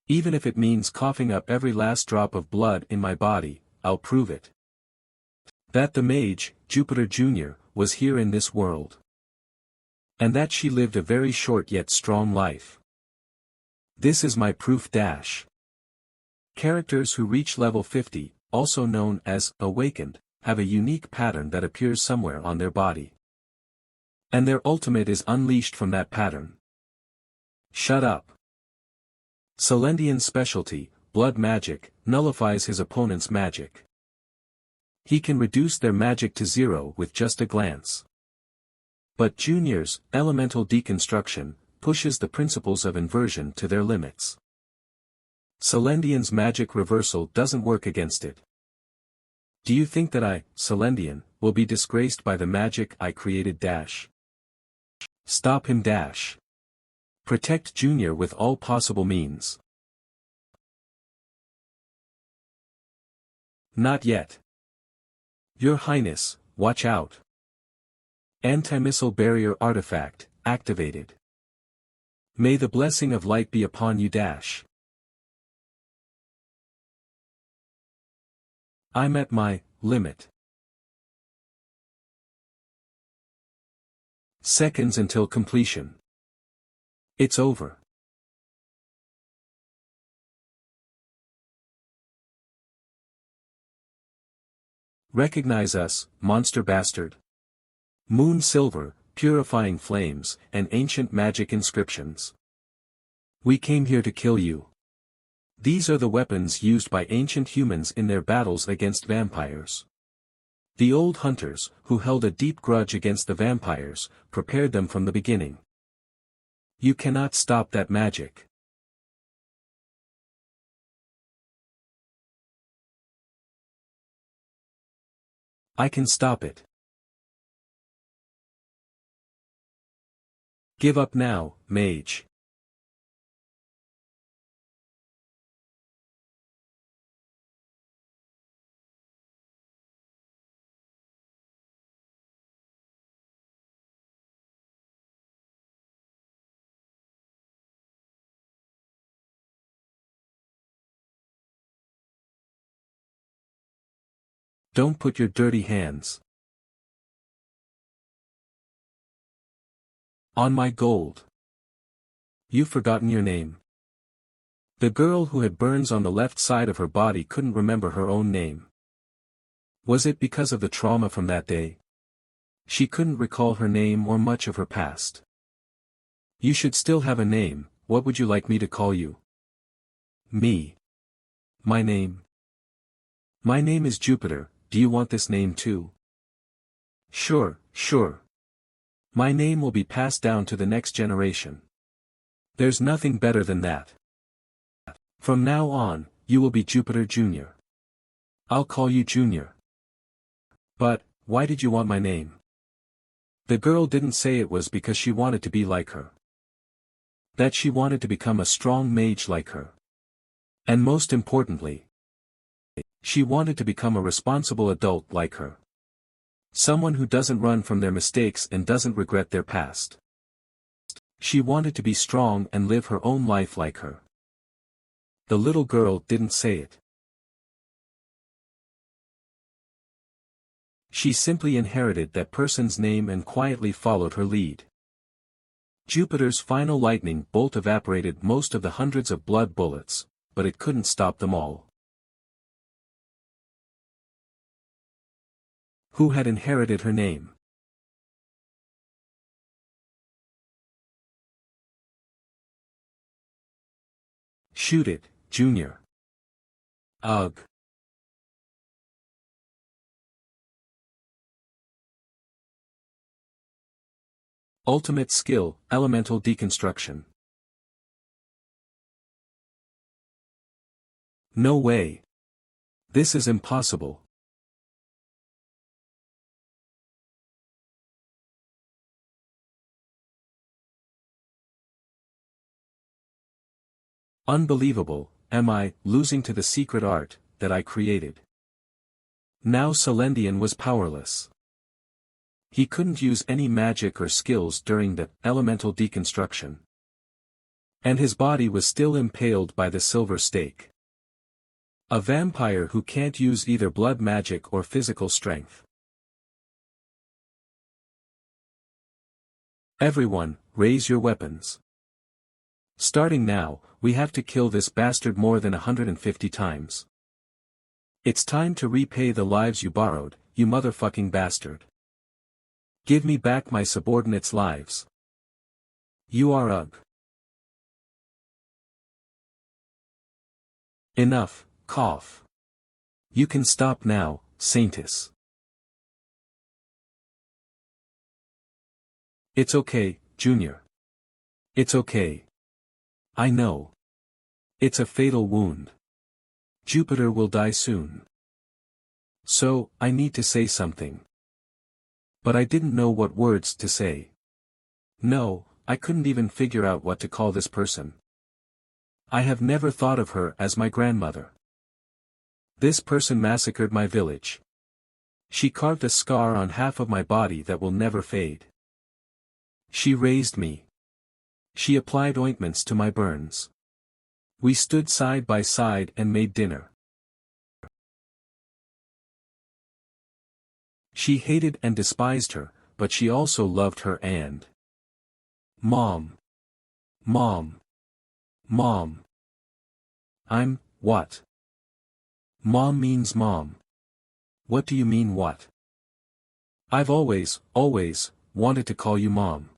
Even if it means coughing up every last drop of blood in my body, I'll prove it. That the mage, Jupiter Jr., was here in this world. And that she lived a very short yet strong life. This is my proof dash. Characters who reach level 50, also known as awakened, have a unique pattern that appears somewhere on their body. And their ultimate is unleashed from that pattern. Shut up. Celendian's specialty, blood magic, nullifies his opponent's magic. He can reduce their magic to 0 with just a glance. But Junior's elemental deconstruction pushes the principles of inversion to their limits. Celendian's magic reversal doesn't work against it. Do you think that I, Celendian, will be disgraced by the magic I created dash? Stop him dash. Protect Junior with all possible means. Not yet. Your Highness, watch out. Anti-missile barrier artifact, activated. May the blessing of light be upon you. I'm at my limit. Seconds until completion. It's over. Recognize us, monster bastard. Moon silver, purifying flames, and ancient magic inscriptions. We came here to kill you. These are the weapons used by ancient humans in their battles against vampires. The old hunters, who held a deep grudge against the vampires, prepared them from the beginning. You cannot stop that magic. I can stop it. Give up now, mage. Don't put your dirty hands on my gold. You've forgotten your name. The girl who had burns on the left side of her body couldn't remember her own name. Was it because of the trauma from that day? She couldn't recall her name or much of her past. You should still have a name. What would you like me to call you? Me. My name. My name is Jupiter. Do you want this name too? Sure, sure. My name will be passed down to the next generation. There's nothing better than that. From now on, you will be Jupiter Jr. I'll call you Junior. But, why did you want my name? The girl didn't say it was because she wanted to be like her. That she wanted to become a strong mage like her. And most importantly, she wanted to become a responsible adult like her. Someone who doesn't run from their mistakes and doesn't regret their past. She wanted to be strong and live her own life like her. The little girl didn't say it. She simply inherited that person's name and quietly followed her lead. Jupiter's final lightning bolt evaporated most of the hundreds of blood bullets, but it couldn't stop them all. Who had inherited her name? Shoot it, Junior. Ugh. Ultimate skill, elemental deconstruction. No way. This is impossible. Unbelievable, am I losing to the secret art that I created? Now Celendian was powerless. He couldn't use any magic or skills during the elemental deconstruction. And his body was still impaled by the silver stake. A vampire who can't use either blood magic or physical strength. Everyone, raise your weapons. Starting now, we have to kill this bastard more than 150 times. It's time to repay the lives you borrowed, you motherfucking bastard. Give me back my subordinates' lives. You are ugh. Enough, cough. You can stop now, Saintus. It's okay, Junior. It's okay. I know. It's a fatal wound. Jupiter will die soon. So, I need to say something. But I didn't know what words to say. No, I couldn't even figure out what to call this person. I have never thought of her as my grandmother. This person massacred my village. She carved a scar on half of my body that will never fade. She raised me. She applied ointments to my burns. We stood side by side and made dinner. She hated and despised her, but she also loved her and... Mom. Mom. Mom. I'm, what? Mom means mom. What do you mean what? I've always wanted to call you mom.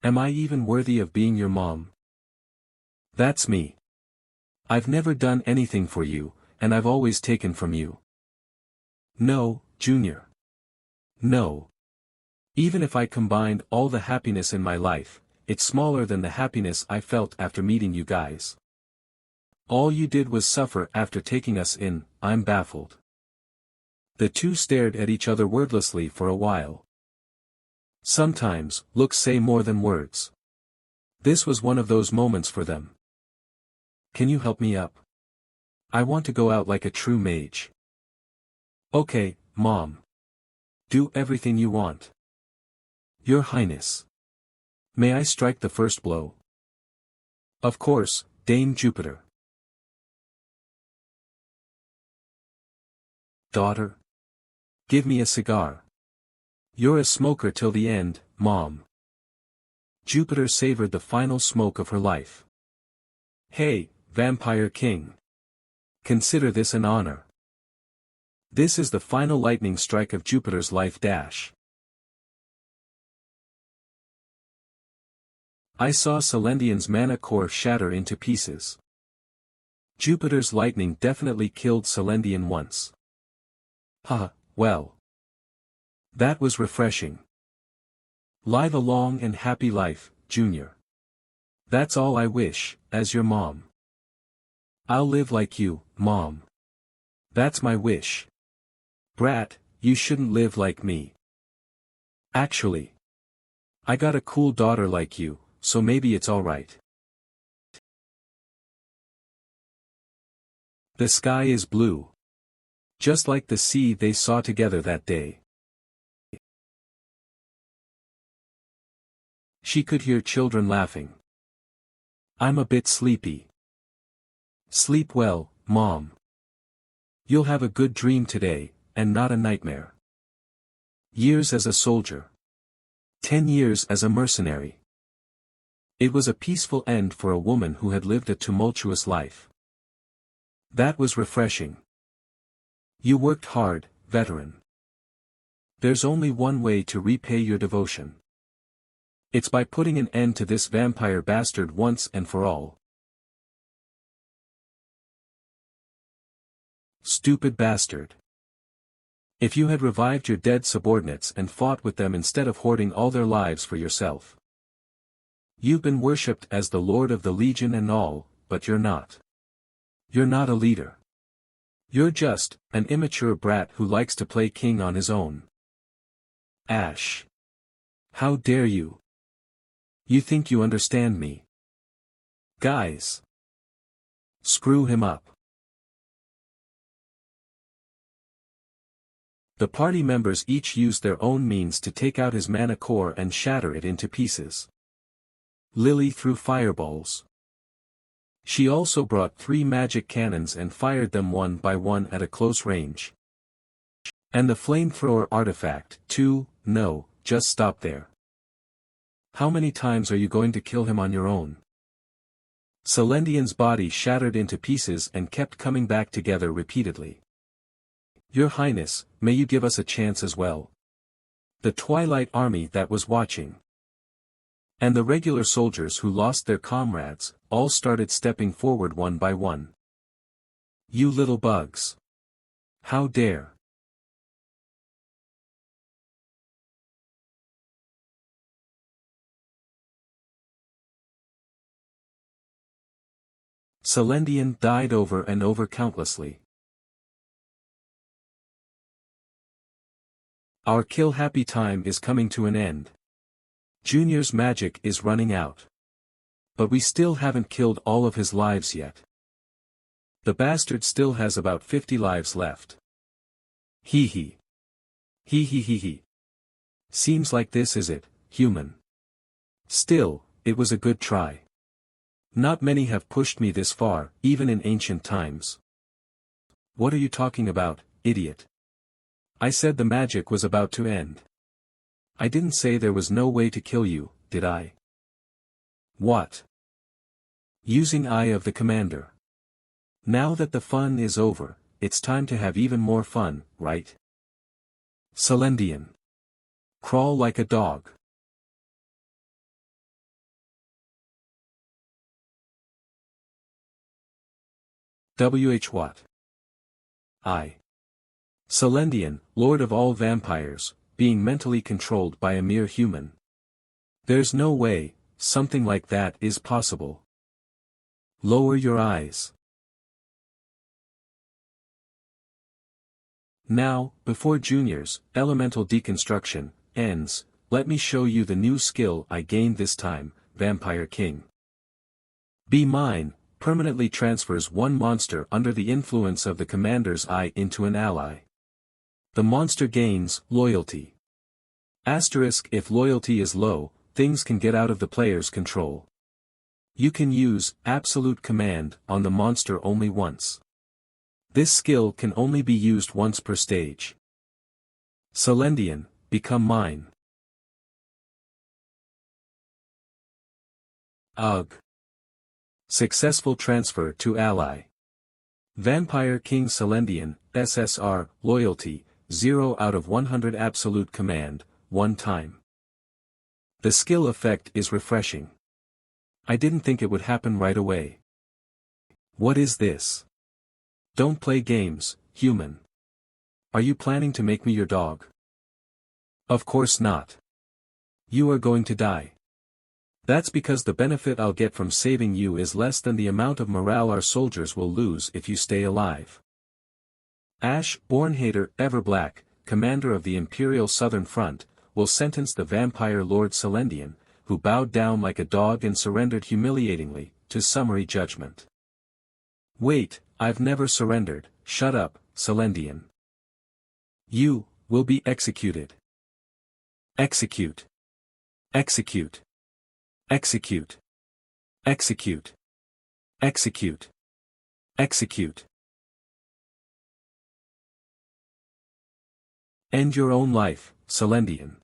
Am I even worthy of being your mom? That's me. I've never done anything for you, and I've always taken from you. No, Junior. No. Even if I combined all the happiness in my life, it's smaller than the happiness I felt after meeting you guys. All you did was suffer after taking us in. I'm baffled. The two stared at each other wordlessly for a while. Sometimes, looks say more than words. This was one of those moments for them. Can you help me up? I want to go out like a true mage. Okay, Mom. Do everything you want. Your Highness. May I strike the first blow? Of course, Dame Jupiter. Daughter? Give me a cigar. You're a smoker till the end, Mom. Jupiter savored the final smoke of her life. Hey, Vampire King. Consider this an honor. This is the final lightning strike of Jupiter's life dash. I saw Celendian's mana core shatter into pieces. Jupiter's lightning definitely killed Celendian once. Well. That was refreshing. Live a long and happy life, Junior. That's all I wish, as your mom. I'll live like you, Mom. That's my wish. Brat, you shouldn't live like me. Actually. I got a cool daughter like you, so maybe it's alright. The sky is blue. Just like the sea they saw together that day. She could hear children laughing. I'm a bit sleepy. Sleep well, Mom. You'll have a good dream today, and not a nightmare. Years as a soldier. 10 years as a mercenary. It was a peaceful end for a woman who had lived a tumultuous life. That was refreshing. You worked hard, veteran. There's only one way to repay your devotion. It's by putting an end to this vampire bastard once and for all. Stupid bastard. If you had revived your dead subordinates and fought with them instead of hoarding all their lives for yourself. You've been worshipped as the Lord of the Legion and all, but you're not. You're not a leader. You're just an immature brat who likes to play king on his own. Ash. How dare you? You think you understand me? Guys. Screw him up. The party members each used their own means to take out his mana core and shatter it into pieces. Lily threw fireballs. She also brought 3 magic cannons and fired them one by one at a close range. And the flamethrower artifact, too. No, just stop there. How many times are you going to kill him on your own? Celendian's body shattered into pieces and kept coming back together repeatedly. Your Highness, may you give us a chance as well. The Twilight Army that was watching. And the regular soldiers who lost their comrades, all started stepping forward one by one. You little bugs. How dare. Celendian died over and over countlessly. Our kill happy time is coming to an end. Junior's magic is running out. But we still haven't killed all of his lives yet. The bastard still has about 50 lives left. Hee hee. Hee hee hee hee. Seems like this is it, human. Still, it was a good try. Not many have pushed me this far, even in ancient times. What are you talking about, idiot? I said the magic was about to end. I didn't say there was no way to kill you, did I? What? Using Eye of the Commander. Now that the fun is over, it's time to have even more fun, right? Celendian. Crawl like a dog. What? I. Celendian, Lord of all vampires, being mentally controlled by a mere human. There's no way, something like that is possible. Lower your eyes. Now, before Junior's elemental deconstruction ends, let me show you the new skill I gained this time, Vampire King. Be Mine permanently transfers one monster under the influence of the commander's eye into an ally. The monster gains loyalty. Asterisk if loyalty is low, things can get out of the player's control. You can use absolute command on the monster only once. This skill can only be used once per stage. Celendian, become mine. Ugh. Successful transfer to ally. Vampire King Celendian, SSR, loyalty, 0 out of 100 absolute command, 1 time. The skill effect is refreshing. I didn't think it would happen right away. What is this? Don't play games, human. Are you planning to make me your dog? Of course not. You are going to die. That's because the benefit I'll get from saving you is less than the amount of morale our soldiers will lose if you stay alive. Ash, Bornhader, Everblack, commander of the Imperial Southern Front, will sentence the vampire Lord Celendian, who bowed down like a dog and surrendered humiliatingly, to summary judgment. Wait, I've never surrendered, shut up, Celendian. You will be executed. Execute. Execute. Execute. Execute. Execute. Execute. End your own life, Celendian.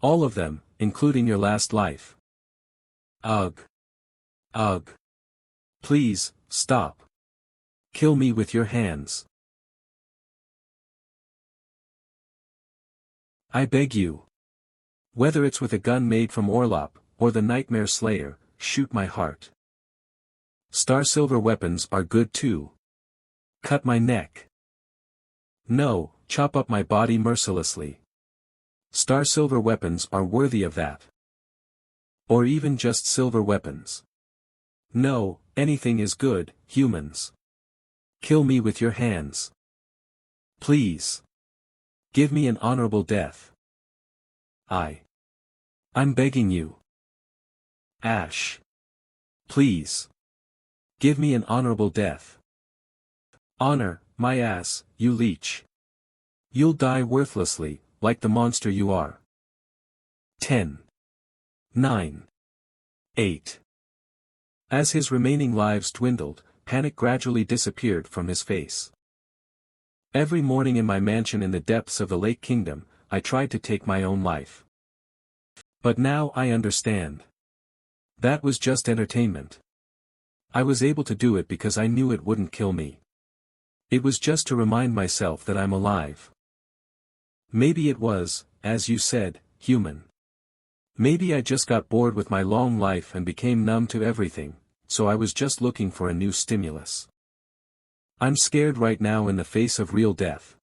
All of them, including your last life. Ugh. Ugh. Please, stop. Kill me with your hands. I beg you. Whether it's with a gun made from Orlop, or the Nightmare Slayer, shoot my heart. Star Silver weapons are good too. Cut my neck. No, chop up my body mercilessly. Star Silver weapons are worthy of that. Or even just silver weapons. No, anything is good, humans. Kill me with your hands. Please. Give me an honorable death. I'm begging you. Ash. Please. Give me an honorable death. Honor, my ass, you leech. You'll die worthlessly, like the monster you are. 10. 9. 8. As his remaining lives dwindled, panic gradually disappeared from his face. Every morning in my mansion in the depths of the Lake Kingdom, I tried to take my own life. But now I understand. That was just entertainment. I was able to do it because I knew it wouldn't kill me. It was just to remind myself that I'm alive. Maybe it was, as you said, human. Maybe I just got bored with my long life and became numb to everything, so I was just looking for a new stimulus. I'm scared right now in the face of real death.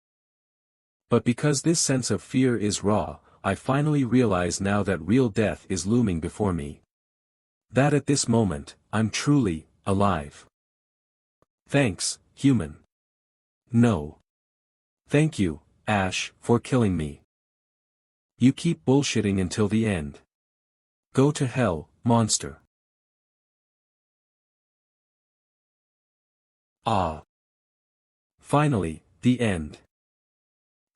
But because this sense of fear is raw, I finally realize now that real death is looming before me. That at this moment, I'm truly alive. Thanks, human. No. Thank you, Ash, for killing me. You keep bullshitting until the end. Go to hell, monster. Ah. Finally, the end.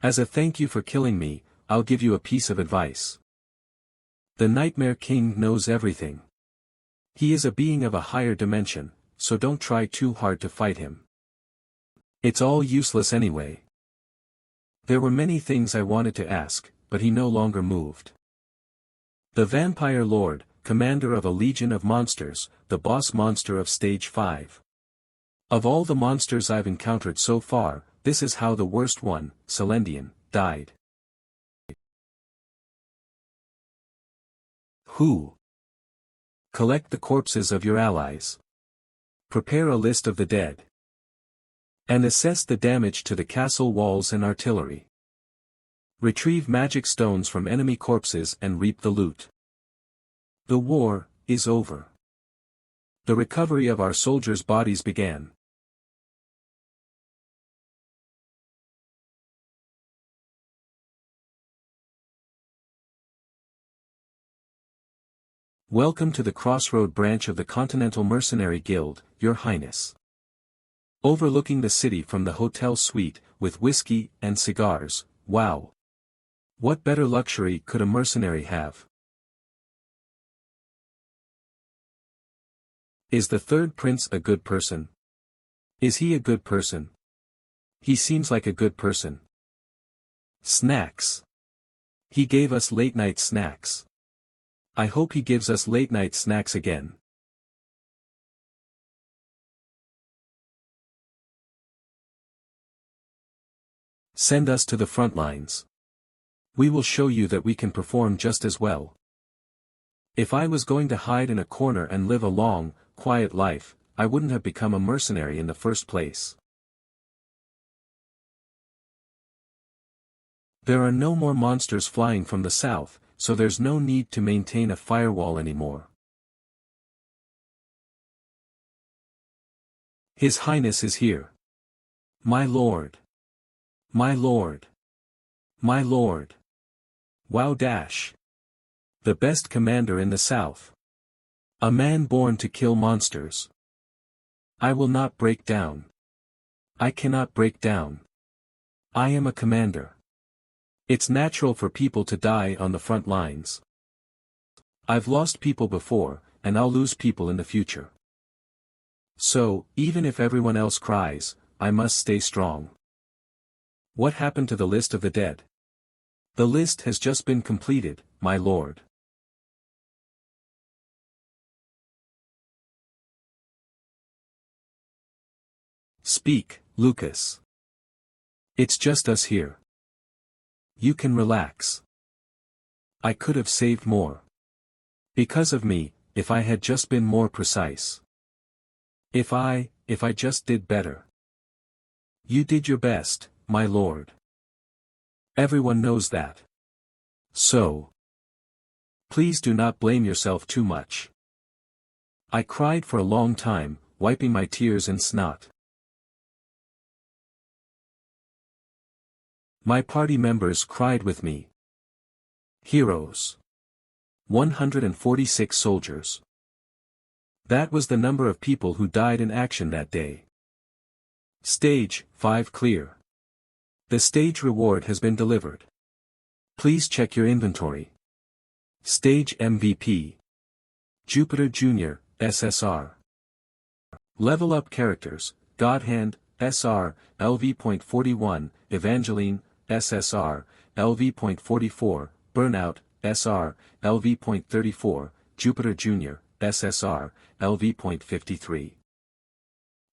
As a thank you for killing me, I'll give you a piece of advice. The Nightmare King knows everything. He is a being of a higher dimension, so don't try too hard to fight him. It's all useless anyway. There were many things I wanted to ask, but he no longer moved. The Vampire Lord, commander of a legion of monsters, the boss monster of Stage 5. Of all the monsters I've encountered so far, this is how the worst one, Celendian, died. Who? Collect the corpses of your allies. Prepare a list of the dead. And assess the damage to the castle walls and artillery. Retrieve magic stones from enemy corpses and reap the loot. The war is over. The recovery of our soldiers' bodies began. Welcome to the Crossroad branch of the Continental Mercenary Guild, Your Highness. Overlooking the city from the hotel suite, with whiskey and cigars, wow. What better luxury could a mercenary have? Is the third prince a good person? Is he a good person? He seems like a good person. Snacks. He gave us late-night snacks. I hope he gives us late-night snacks again. Send us to the front lines. We will show you that we can perform just as well. If I was going to hide in a corner and live a long, quiet life, I wouldn't have become a mercenary in the first place. There are no more monsters flying from the south, so there's no need to maintain a firewall anymore. His Highness is here. My lord. My lord. My lord. Wow dash. The best commander in the south. A man born to kill monsters. I will not break down. I cannot break down. I am a commander. It's natural for people to die on the front lines. I've lost people before, and I'll lose people in the future. So, even if everyone else cries, I must stay strong. What happened to the list of the dead? The list has just been completed, my lord. Speak, Lucas. It's just us here. You can relax. I could have saved more. Because of me, if I had just been more precise. If I just did better. You did your best, my lord. Everyone knows that. So. Please do not blame yourself too much. I cried for a long time, wiping my tears and snot. My party members cried with me. Heroes. 146 soldiers. That was the number of people who died in action that day. Stage 5 clear. The stage reward has been delivered. Please check your inventory. Stage MVP. Jupiter Jr., SSR. Level up characters, Godhand, SR, LV.41, Evangeline, SSR, LV.44, Burnout, SR, LV.34, Jupiter Jr., SSR, LV.53.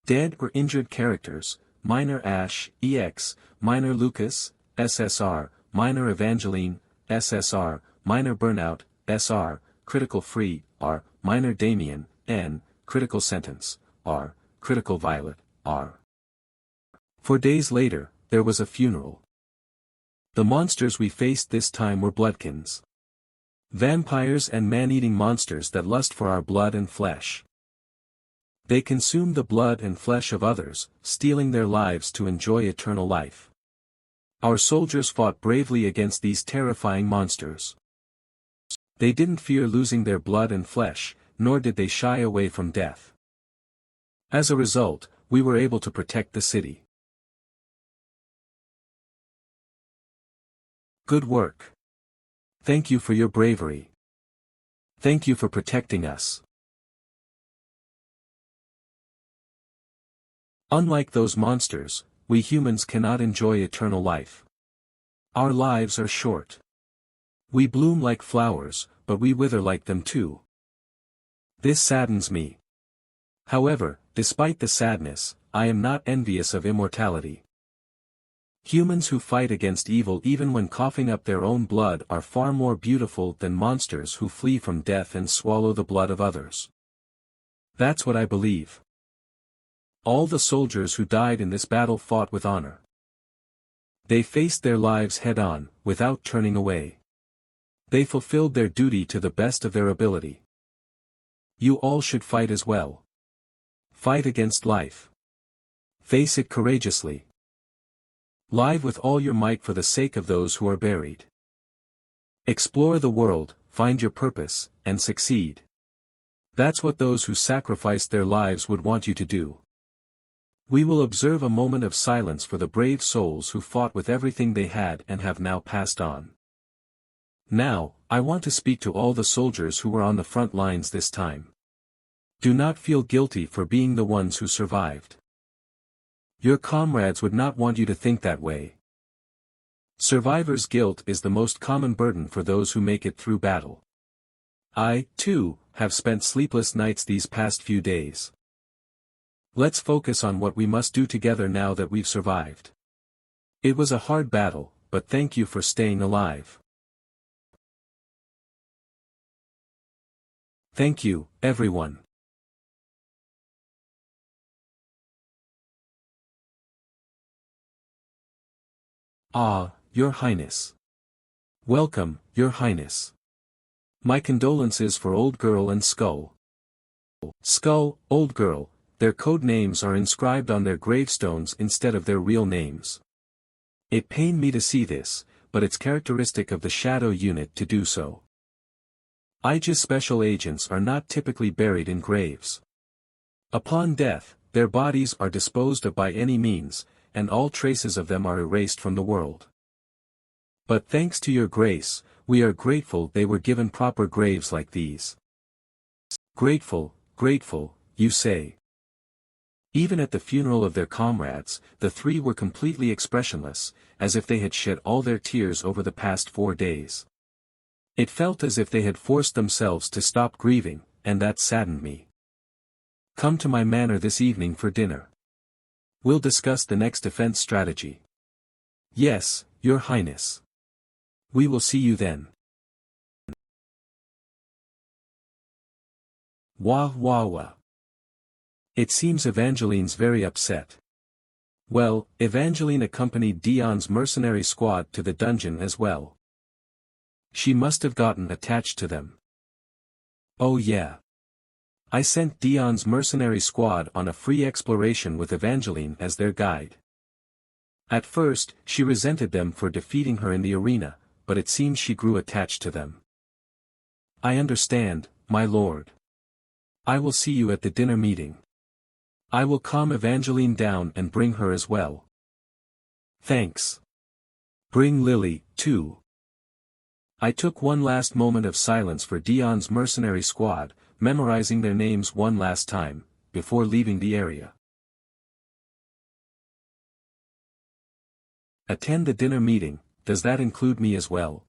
Dead or injured characters, Minor Ash, EX, Minor Lucas, SSR, Minor Evangeline, SSR, Minor Burnout, SR, Critical Free, R, Minor Damien, N, Critical Sentence, R, Critical Violet, R. 4 days later, there was a funeral. The monsters we faced this time were bloodkins. Vampires and man-eating monsters that lust for our blood and flesh. They consume the blood and flesh of others, stealing their lives to enjoy eternal life. Our soldiers fought bravely against these terrifying monsters. They didn't fear losing their blood and flesh, nor did they shy away from death. As a result, we were able to protect the city. Good work. Thank you for your bravery. Thank you for protecting us. Unlike those monsters, we humans cannot enjoy eternal life. Our lives are short. We bloom like flowers, but we wither like them too. This saddens me. However, despite the sadness, I am not envious of immortality. Humans who fight against evil even when coughing up their own blood are far more beautiful than monsters who flee from death and swallow the blood of others. That's what I believe. All the soldiers who died in this battle fought with honor. They faced their lives head-on, without turning away. They fulfilled their duty to the best of their ability. You all should fight as well. Fight against life. Face it courageously. Live with all your might for the sake of those who are buried. Explore the world, find your purpose, and succeed. That's what those who sacrificed their lives would want you to do. We will observe a moment of silence for the brave souls who fought with everything they had and have now passed on. Now, I want to speak to all the soldiers who were on the front lines this time. Do not feel guilty for being the ones who survived. Your comrades would not want you to think that way. Survivor's guilt is the most common burden for those who make it through battle. I, too, have spent sleepless nights these past few days. Let's focus on what we must do together now that we've survived. It was a hard battle, but thank you for staying alive. Thank you, everyone. Ah, Your Highness. Welcome, Your Highness. My condolences for Old Girl and Skull. Skull, Old Girl, their code names are inscribed on their gravestones instead of their real names. It pained me to see this, but it's characteristic of the Shadow Unit to do so. Aegis special agents are not typically buried in graves. Upon death, their bodies are disposed of by any means, and all traces of them are erased from the world. But thanks to your grace, we are grateful they were given proper graves like these. Grateful, grateful, you say. Even at the funeral of their comrades, the three were completely expressionless, as if they had shed all their tears over the past 4 days. It felt as if they had forced themselves to stop grieving, and that saddened me. Come to my manor this evening for dinner. We'll discuss the next defense strategy. Yes, Your Highness. We will see you then. Wah wah wah. It seems Evangeline's very upset. Well, Evangeline accompanied Dion's mercenary squad to the dungeon as well. She must have gotten attached to them. Oh yeah. I sent Dion's mercenary squad on a free exploration with Evangeline as their guide. At first, she resented them for defeating her in the arena, but it seems she grew attached to them. I understand, my lord. I will see you at the dinner meeting. I will calm Evangeline down and bring her as well. Thanks. Bring Lily, too. I took one last moment of silence for Dion's mercenary squad, memorizing their names one last time, before leaving the area. Attend the dinner meeting, does that include me as well?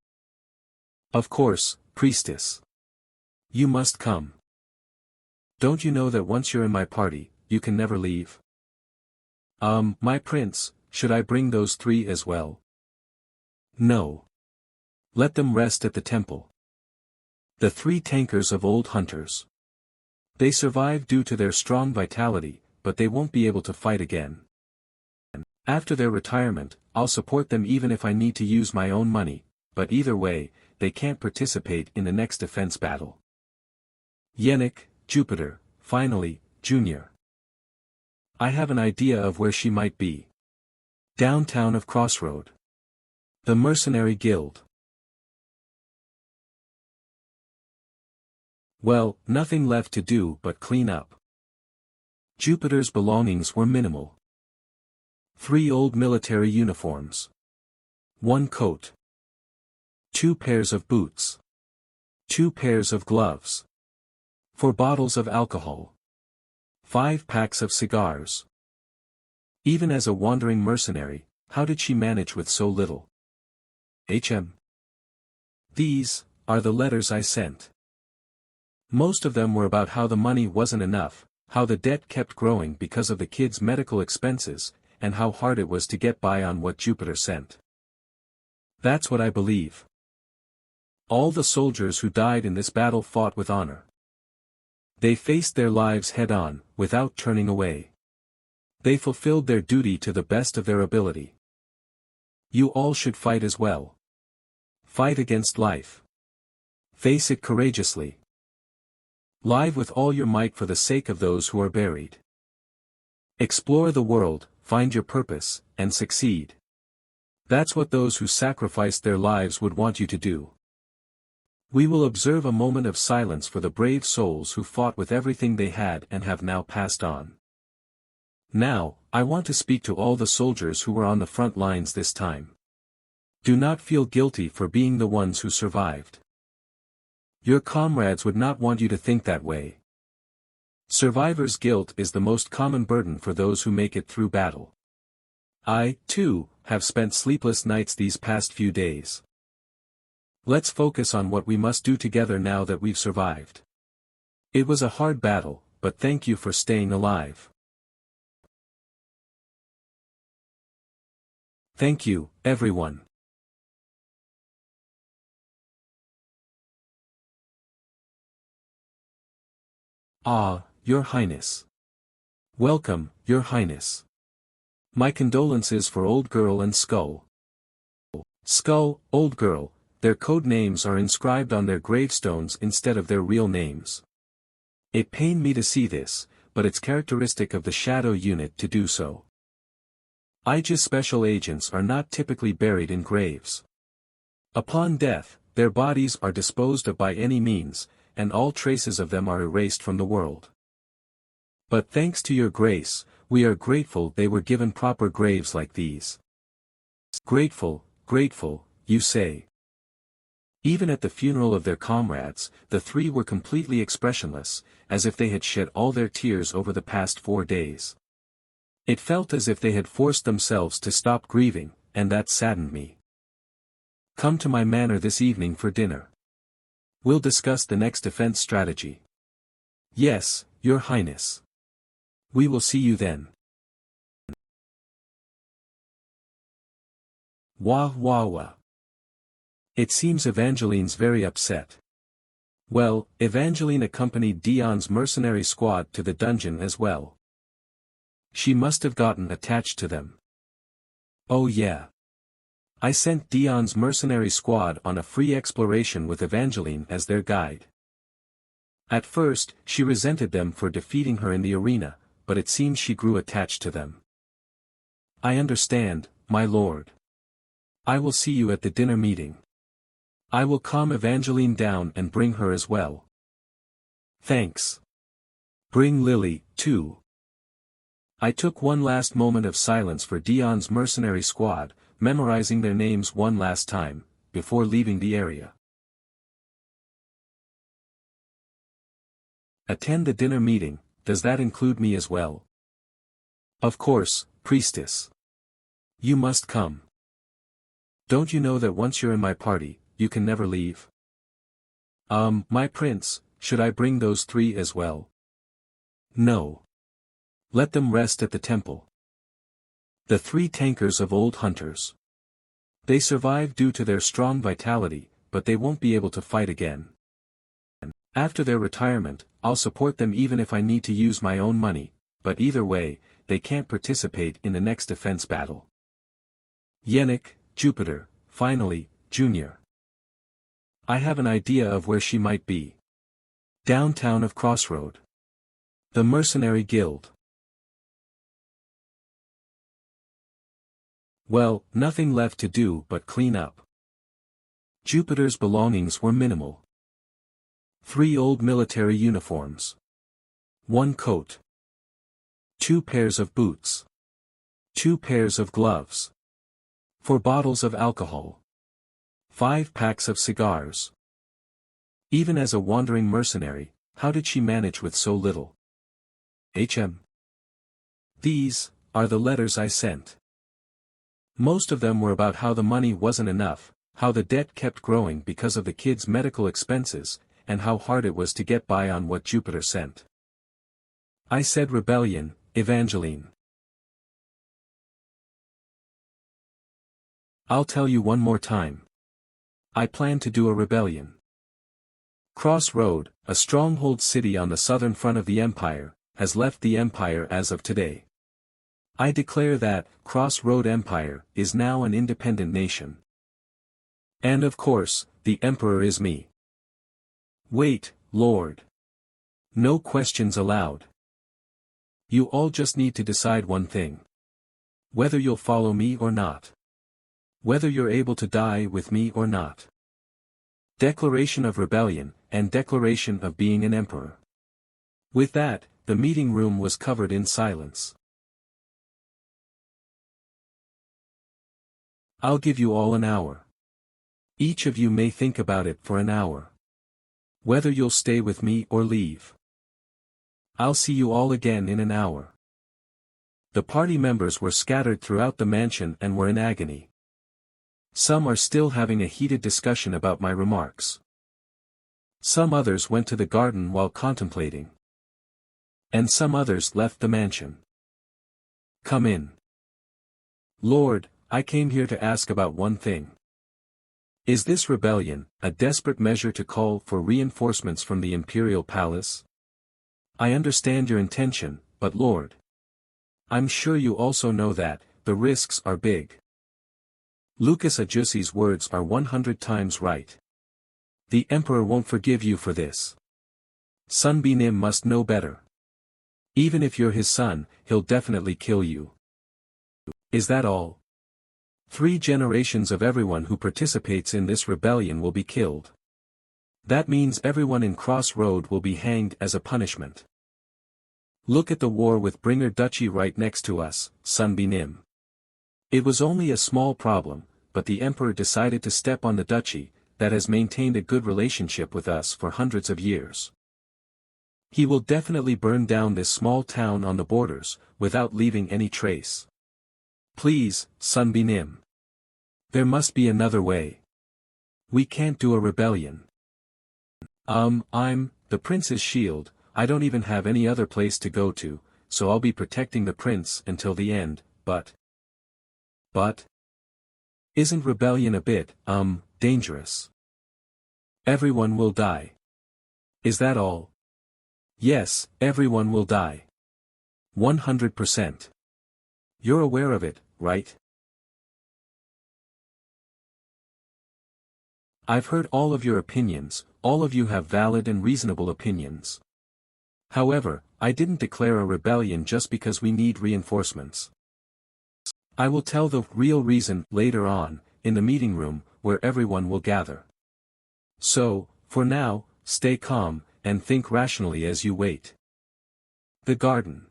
Of course, priestess. You must come. Don't you know that once you're in my party, you can never leave? My prince, should I bring those 3 as well? No. Let them rest at the temple. The 3 tankers of old hunters. They survive due to their strong vitality, but they won't be able to fight again. After their retirement, I'll support them even if I need to use my own money, but either way, they can't participate in the next defense battle. Yenneck, Jupiter, finally, Junior. I have an idea of where she might be. Downtown of Crossroad. The Mercenary Guild. Well, nothing left to do but clean up. Jupiter's belongings were minimal. 3 old military uniforms. 1 coat. 2 pairs of boots. 2 pairs of gloves. 4 bottles of alcohol. 5 packs of cigars. Even as a wandering mercenary, how did she manage with so little? HM. These are the letters I sent. Most of them were about how the money wasn't enough, how the debt kept growing because of the kids' medical expenses, and how hard it was to get by on what Jupiter sent. That's what I believe. All the soldiers who died in this battle fought with honor. They faced their lives head-on, without turning away. They fulfilled their duty to the best of their ability. You all should fight as well. Fight against life. Face it courageously. Live with all your might for the sake of those who are buried. Explore the world, find your purpose, and succeed. That's what those who sacrificed their lives would want you to do. We will observe a moment of silence for the brave souls who fought with everything they had and have now passed on. Now, I want to speak to all the soldiers who were on the front lines this time. Do not feel guilty for being the ones who survived. Your comrades would not want you to think that way. Survivor's guilt is the most common burden for those who make it through battle. I, too, have spent sleepless nights these past few days. Let's focus on what we must do together now that we've survived. It was a hard battle, but thank you for staying alive. Thank you, everyone. Ah, Your Highness. Welcome, Your Highness. My condolences for Old Girl and Skull. Skull, Old Girl, their code names are inscribed on their gravestones instead of their real names. It pained me to see this, but it's characteristic of the Shadow Unit to do so. IJ's special agents are not typically buried in graves. Upon death, their bodies are disposed of by any means, and all traces of them are erased from the world. But thanks to your grace, we are grateful they were given proper graves like these. Grateful, grateful, you say. Even at the funeral of their comrades, the three were completely expressionless, as if they had shed all their tears over the past 4 days. It felt as if they had forced themselves to stop grieving, and that saddened me. Come to my manor this evening for dinner. We'll discuss the next defense strategy. Yes, Your Highness. We will see you then. Wah wah wah. It seems Evangeline's very upset. Well, Evangeline accompanied Dion's mercenary squad to the dungeon as well. She must have gotten attached to them. Oh yeah. I sent Dion's mercenary squad on a free exploration with Evangeline as their guide. At first, she resented them for defeating her in the arena, but it seems she grew attached to them. I understand, my lord. I will see you at the dinner meeting. I will calm Evangeline down and bring her as well. Thanks. Bring Lily, too. I took one last moment of silence for Dion's mercenary squad, memorizing their names one last time, before leaving the area. Attend the dinner meeting, does that include me as well? Of course, priestess. You must come. Don't you know that once you're in my party, you can never leave? My prince, should I bring those 3 as well? No. Let them rest at the temple. The 3 tankers of old hunters. They survive due to their strong vitality, but they won't be able to fight again. After their retirement, I'll support them even if I need to use my own money, but either way, they can't participate in the next defense battle. Yennik, Jupiter, finally, Junior. I have an idea of where she might be. Downtown of Crossroad. The Mercenary Guild. Well, nothing left to do but clean up. Jupiter's belongings were minimal. 3 old military uniforms. 1 coat. 2 pairs of boots. 2 pairs of gloves. 4 bottles of alcohol. 5 packs of cigars. Even as a wandering mercenary, how did she manage with so little? These are the letters I sent. Most of them were about how the money wasn't enough, how the debt kept growing because of the kids' medical expenses, and how hard it was to get by on what Jupiter sent. I said rebellion, Evangeline. I'll tell you one more time. I plan to do a rebellion. Crossroad, a stronghold city on the southern front of the empire, has left the empire as of today. I declare that Crossroad Empire is now an independent nation. And of course, the emperor is me. Wait, Lord. No questions allowed. You all just need to decide one thing. Whether you'll follow me or not. Whether you're able to die with me or not. Declaration of rebellion, and declaration of being an emperor. With that, the meeting room was covered in silence. I'll give you all an hour. Each of you may think about it for an hour. Whether you'll stay with me or leave. I'll see you all again in an hour. The party members were scattered throughout the mansion and were in agony. Some are still having a heated discussion about my remarks. Some others went to the garden while contemplating. And some others left the mansion. Come in. Lord, I came here to ask about one thing. Is this rebellion a desperate measure to call for reinforcements from the imperial palace? I understand your intention, but Lord, I'm sure you also know that the risks are big. Lucas Ajusi's words are 100 times right. The emperor won't forgive you for this. Sunbeam must know better. Even if you're his son, he'll definitely kill you. Is that all? 3 generations of everyone who participates in this rebellion will be killed. That means everyone in Crossroad will be hanged as a punishment. Look at the war with Bringer Duchy right next to us, Sunbeam. It was only a small problem, but the emperor decided to step on the duchy, that has maintained a good relationship with us for hundreds of years. He will definitely burn down this small town on the borders, without leaving any trace. Please, Sunbeam. There must be another way. We can't do a rebellion. I'm the prince's shield. I don't even have any other place to go to, so I'll be protecting the prince until the end, but... Isn't rebellion a bit, dangerous? Everyone will die. Is that all? Yes, everyone will die. 100%. You're aware of it, right? I've heard all of your opinions, all of you have valid and reasonable opinions. However, I didn't declare a rebellion just because we need reinforcements. I will tell the real reason later on, in the meeting room, where everyone will gather. So, for now, stay calm, and think rationally as you wait. The garden.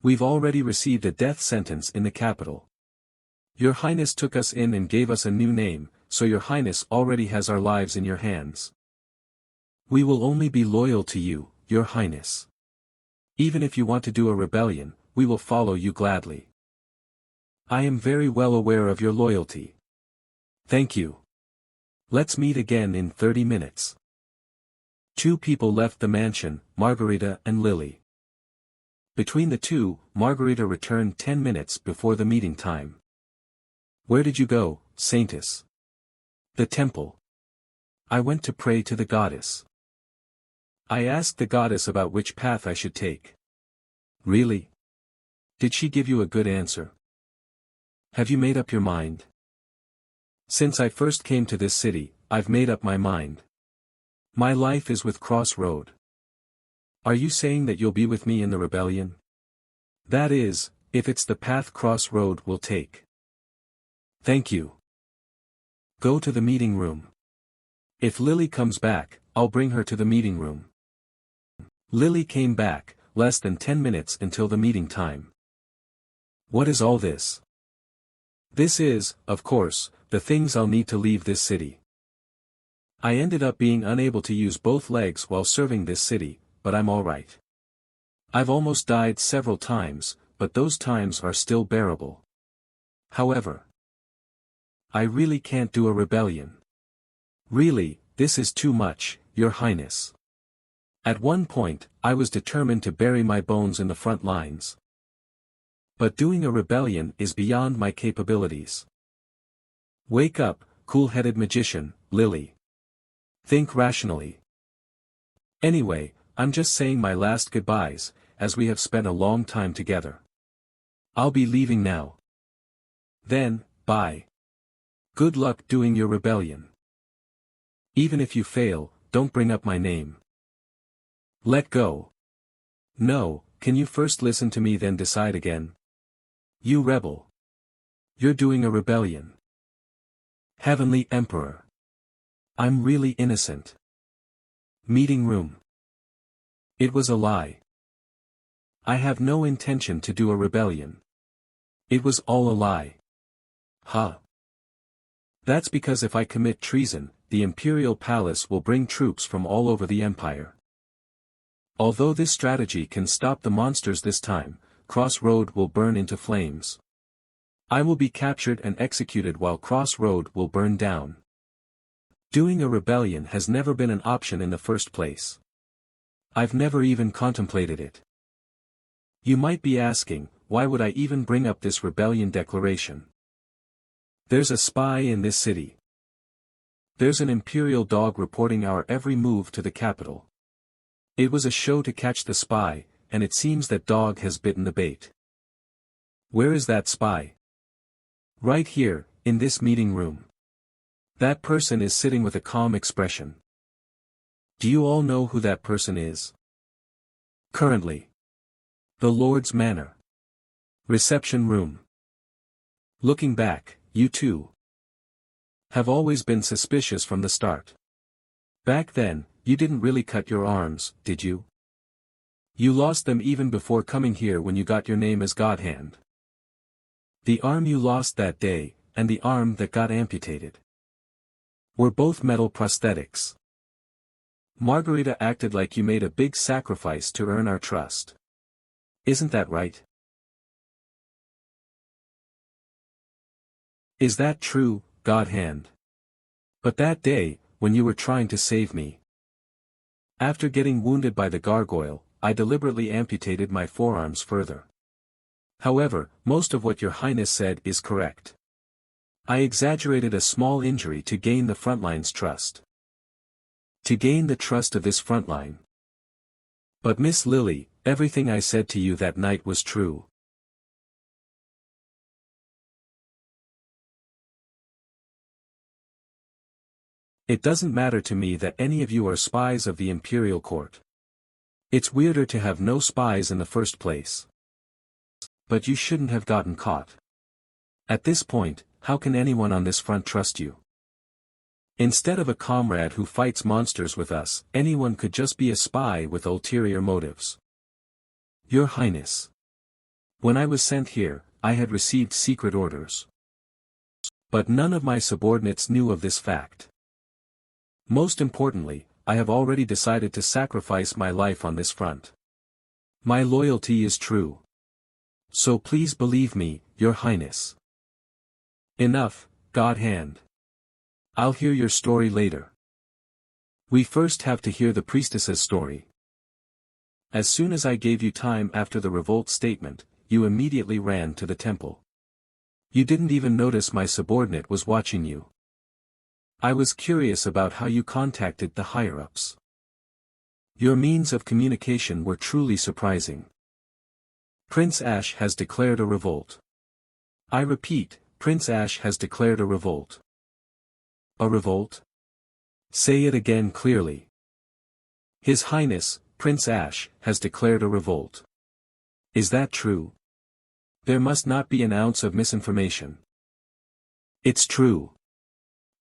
We've already received a death sentence in the capital. Your Highness took us in and gave us a new name, so your Highness already has our lives in your hands. We will only be loyal to you, your Highness. Even if you want to do a rebellion, we will follow you gladly. I am very well aware of your loyalty. Thank you. Let's meet again in 30 minutes. 2 people left the mansion, Margarita and Lily. Between the two, Margarita returned 10 minutes before the meeting time. Where did you go, Saintess? The temple. I went to pray to the goddess. I asked the goddess about which path I should take. Really? Did she give you a good answer? Have you made up your mind? Since I first came to this city, I've made up my mind. My life is with Crossroad. Are you saying that you'll be with me in the rebellion? That is, if it's the path Crossroad will take. Thank you. Go to the meeting room. If Lily comes back, I'll bring her to the meeting room. Lily came back, less than 10 minutes until the meeting time. What is all this? This is, of course, the things I'll need to leave this city. I ended up being unable to use both legs while serving this city, but I'm alright. I've almost died several times, but those times are still bearable. However, I really can't do a rebellion. Really, this is too much, Your Highness. At one point, I was determined to bury my bones in the front lines. But doing a rebellion is beyond my capabilities. Wake up, cool-headed magician, Lily. Think rationally. Anyway, I'm just saying my last goodbyes, as we have spent a long time together. I'll be leaving now. Then, bye. Good luck doing your rebellion. Even if you fail, don't bring up my name. Let go. No, can you first listen to me then decide again? You rebel. You're doing a rebellion. Heavenly Emperor. I'm really innocent. Meeting room. It was a lie. I have no intention to do a rebellion. It was all a lie. Huh. That's because if I commit treason, the imperial palace will bring troops from all over the empire. Although this strategy can stop the monsters this time, Crossroad will burn into flames. I will be captured and executed while Crossroad will burn down. Doing a rebellion has never been an option in the first place. I've never even contemplated it. You might be asking, why would I even bring up this rebellion declaration? There's a spy in this city. There's an imperial dog reporting our every move to the capital. It was a show to catch the spy, and it seems that dog has bitten the bait. Where is that spy? Right here, in this meeting room. That person is sitting with a calm expression. Do you all know who that person is? Currently. The Lord's Manor. Reception room. Looking back, you too have always been suspicious from the start. Back then, you didn't really cut your arms, did you? You lost them even before coming here when you got your name as Godhand. The arm you lost that day, and the arm that got amputated, were both metal prosthetics. Margarita acted like you made a big sacrifice to earn our trust. Isn't that right? Is that true, Godhand? But that day, when you were trying to save me. After getting wounded by the gargoyle, I deliberately amputated my forearms further. However, most of what Your Highness said is correct. I exaggerated a small injury to gain the frontline's trust. To gain the trust of this frontline. But Miss Lily, everything I said to you that night was true. It doesn't matter to me that any of you are spies of the Imperial Court. It's weirder to have no spies in the first place. But you shouldn't have gotten caught. At this point, how can anyone on this front trust you? Instead of a comrade who fights monsters with us, anyone could just be a spy with ulterior motives. Your Highness. When I was sent here, I had received secret orders. But none of my subordinates knew of this fact. Most importantly, I have already decided to sacrifice my life on this front. My loyalty is true. So please believe me, Your Highness. Enough, Godhand. I'll hear your story later. We first have to hear the priestess's story. As soon as I gave you time after the revolt statement, you immediately ran to the temple. You didn't even notice my subordinate was watching you. I was curious about how you contacted the higher-ups. Your means of communication were truly surprising. Prince Ash has declared a revolt. I repeat, Prince Ash has declared a revolt. A revolt? Say it again clearly. His Highness, Prince Ash, has declared a revolt. Is that true? There must not be an ounce of misinformation. It's true.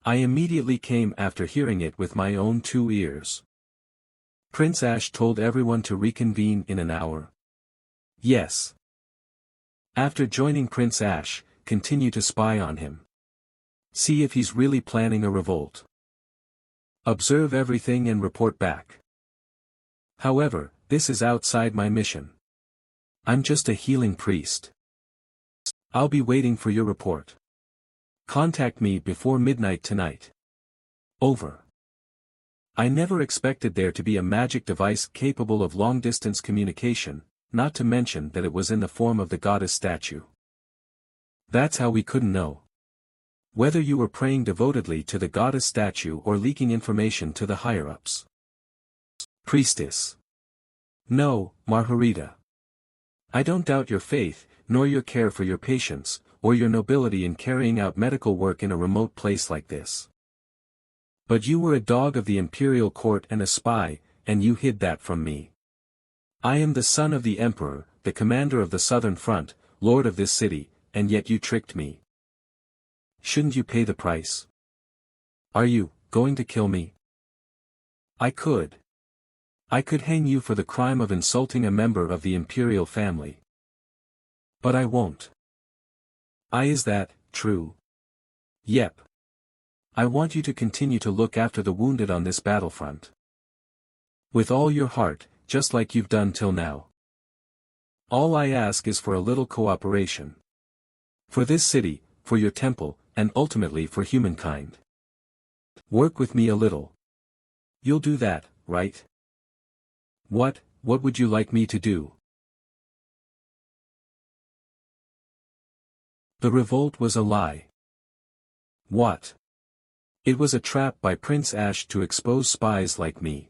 I immediately came after hearing it with my own 2 ears. Prince Ash told everyone to reconvene in an hour. Yes. After joining Prince Ash, continue to spy on him. See if he's really planning a revolt. Observe everything and report back. However, this is outside my mission. I'm just a healing priest. I'll be waiting for your report. Contact me before midnight tonight. Over. I never expected there to be a magic device capable of long-distance communication, not to mention that it was in the form of the goddess statue. That's how we couldn't know whether you were praying devotedly to the goddess statue or leaking information to the higher-ups. Priestess. No, Margarita. I don't doubt your faith, nor your care for your patients, or your nobility in carrying out medical work in a remote place like this. But you were a dog of the imperial court and a spy, and you hid that from me. I am the son of the emperor, the commander of the southern front, lord of this city, and yet you tricked me. Shouldn't you pay the price? Are you going to kill me? I could. I could hang you for the crime of insulting a member of the imperial family. But I won't. Is that true? Yep. I want you to continue to look after the wounded on this battlefront. With all your heart, just like you've done till now. All I ask is for a little cooperation. For this city, for your temple, and ultimately for humankind. Work with me a little. You'll do that, right? What would you like me to do? The revolt was a lie. What? It was a trap by Prince Ash to expose spies like me.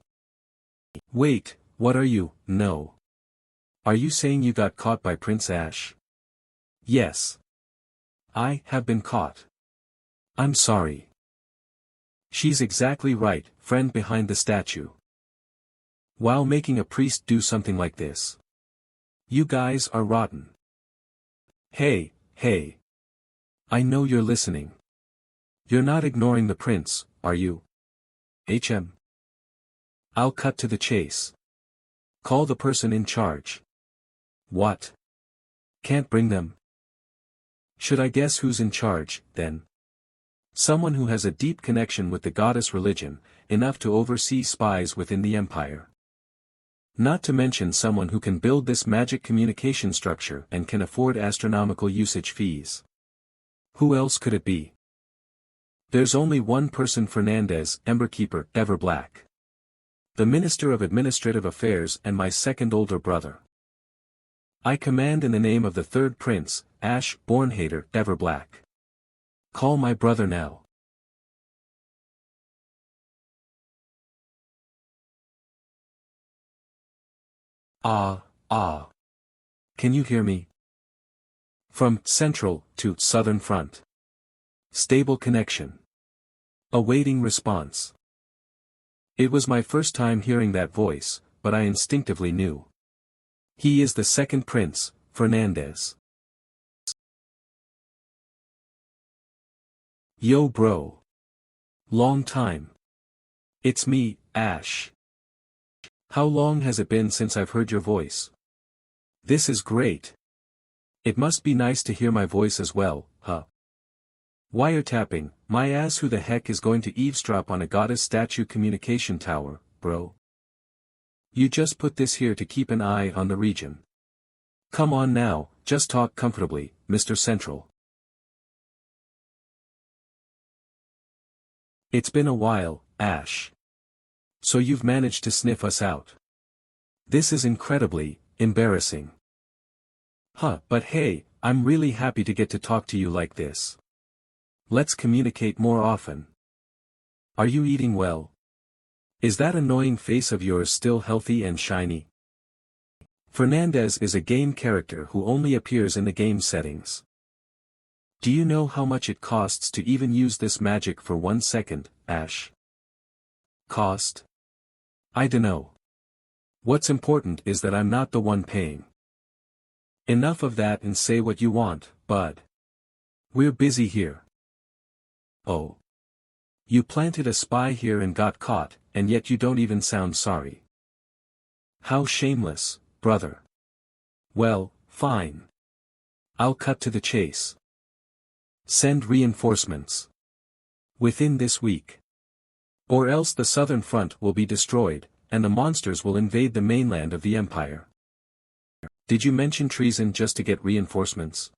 Wait, what are you? No. Are you saying you got caught by Prince Ash? Yes. I have been caught. I'm sorry. She's exactly right, friend behind the statue. While making a priest do something like this. You guys are rotten. Hey. I know you're listening. You're not ignoring the prince, are you? I'll cut to the chase. Call the person in charge. What? Can't bring them? Should I guess who's in charge, then? Someone who has a deep connection with the goddess religion, enough to oversee spies within the empire. Not to mention someone who can build this magic communication structure and can afford astronomical usage fees. Who else could it be? There's only one person, Fernandez, Emberkeeper, Everblack. The Minister of Administrative Affairs and my second older brother. I command in the name of the third prince, Ash, Bornhader, Everblack. Call my brother now. Can you hear me? From Central to Southern Front. Stable connection. Awaiting response. It was my first time hearing that voice, but I instinctively knew. He is the second prince, Fernandez. Yo bro. Long time. It's me, Ash. How long has it been since I've heard your voice? This is great. It must be nice to hear my voice as well, huh? Wiretapping, my ass, who the heck is going to eavesdrop on a goddess statue communication tower, bro? You just put this here to keep an eye on the region. Come on now, just talk comfortably, Mr. Central. It's been a while, Ash. So you've managed to sniff us out. This is incredibly embarrassing. But hey, I'm really happy to get to talk to you like this. Let's communicate more often. Are you eating well? Is that annoying face of yours still healthy and shiny? Fernandez is a game character who only appears in the game settings. Do you know how much it costs to even use this magic for 1 second, Ash? Cost? I dunno. What's important is that I'm not the one paying. Enough of that and say what you want, bud. We're busy here. Oh. You planted a spy here and got caught, and yet you don't even sound sorry. How shameless, brother. Well, fine. I'll cut to the chase. Send reinforcements. Within this week. Or else the southern front will be destroyed, and the monsters will invade the mainland of the empire. Did you mention treason just to get reinforcements?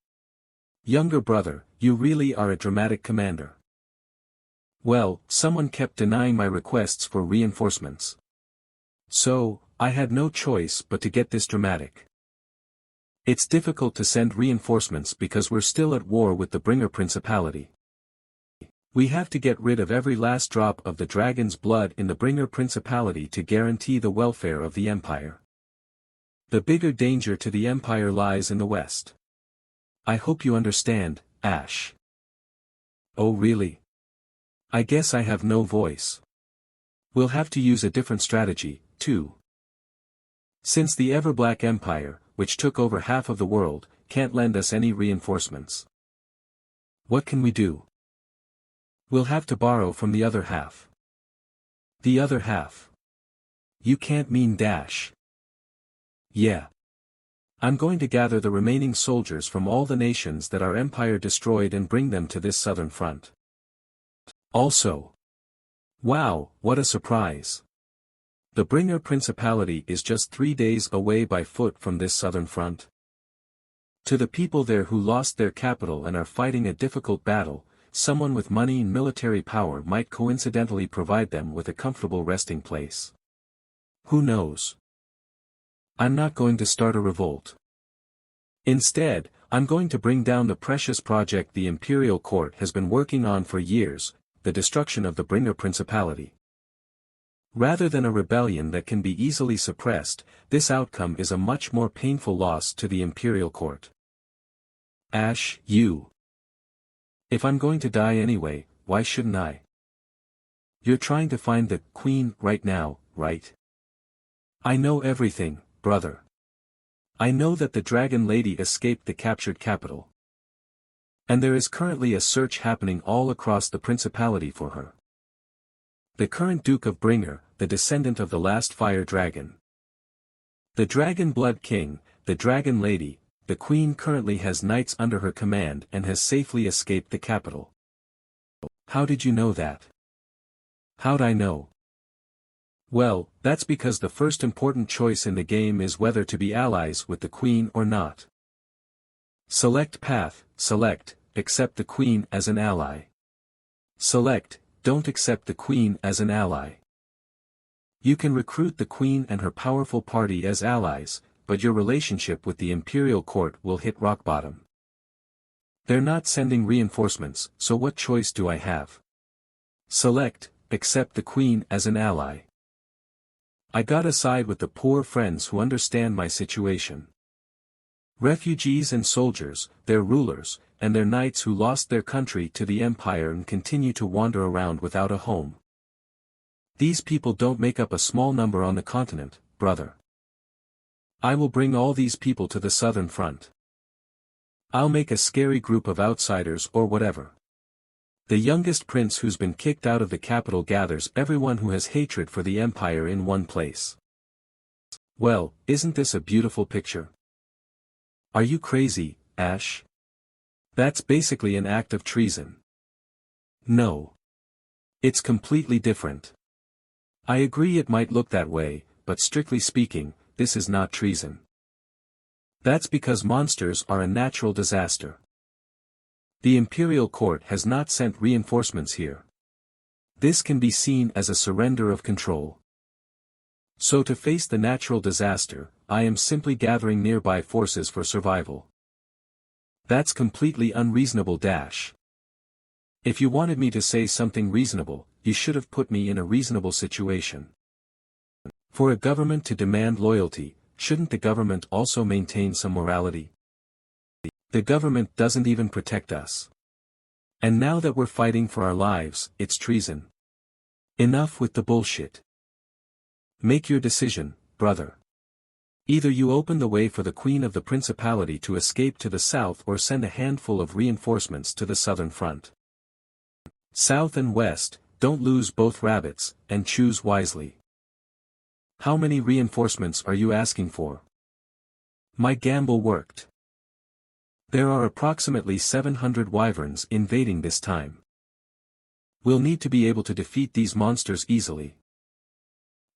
Younger brother, you really are a dramatic commander. Well, someone kept denying my requests for reinforcements. So, I had no choice but to get this dramatic. It's difficult to send reinforcements because we're still at war with the Bringer Principality. We have to get rid of every last drop of the dragon's blood in the Bringer Principality to guarantee the welfare of the Empire. The bigger danger to the Empire lies in the west. I hope you understand, Ash. Oh really? I guess I have no voice. We'll have to use a different strategy, too. Since the Everblack Empire, which took over half of the world, can't lend us any reinforcements. What can we do? We'll have to borrow from the other half. The other half? You can't mean Dash. Yeah. I'm going to gather the remaining soldiers from all the nations that our empire destroyed and bring them to this southern front. Also. Wow, what a surprise. The Bringer Principality is just 3 days away by foot from this southern front. To the people there who lost their capital and are fighting a difficult battle, someone with money and military power might coincidentally provide them with a comfortable resting place. Who knows? I'm not going to start a revolt. Instead, I'm going to bring down the precious project the Imperial Court has been working on for years, the destruction of the Bringer Principality. Rather than a rebellion that can be easily suppressed, this outcome is a much more painful loss to the Imperial Court. Ash, you. If I'm going to die anyway, why shouldn't I? You're trying to find the Queen right now, right? I know everything, brother. I know that the Dragon Lady escaped the captured capital. And there is currently a search happening all across the Principality for her. The current Duke of Bringer, the descendant of the last Fire Dragon. The Dragon Blood King, the Dragon Lady, the Queen currently has knights under her command and has safely escaped the capital. How did you know that? How'd I know? Well, that's because the first important choice in the game is whether to be allies with the Queen or not. Select path, select, accept the Queen as an ally. Select, don't accept the Queen as an ally. You can recruit the Queen and her powerful party as allies, but your relationship with the Imperial Court will hit rock bottom. They're not sending reinforcements, so what choice do I have? Select, accept the Queen as an ally. I gotta side with the poor friends who understand my situation. Refugees and soldiers, their rulers, and their knights who lost their country to the Empire and continue to wander around without a home. These people don't make up a small number on the continent, brother. I will bring all these people to the southern front. I'll make a scary group of outsiders or whatever. The youngest prince who's been kicked out of the capital gathers everyone who has hatred for the Empire in one place. Well, isn't this a beautiful picture? Are you crazy, Ash? That's basically an act of treason. No. It's completely different. I agree it might look that way, but strictly speaking, this is not treason. That's because monsters are a natural disaster. The Imperial Court has not sent reinforcements here. This can be seen as a surrender of control. So to face the natural disaster, I am simply gathering nearby forces for survival. That's completely unreasonable, Dash. If you wanted me to say something reasonable, you should have put me in a reasonable situation. For a government to demand loyalty, shouldn't the government also maintain some morality? The government doesn't even protect us. And now that we're fighting for our lives, it's treason. Enough with the bullshit. Make your decision, brother. Either you open the way for the Queen of the Principality to escape to the south or send a handful of reinforcements to the southern front. South and west, don't lose both rabbits, and choose wisely. How many reinforcements are you asking for? My gamble worked. There are approximately 700 wyverns invading this time. We'll need to be able to defeat these monsters easily.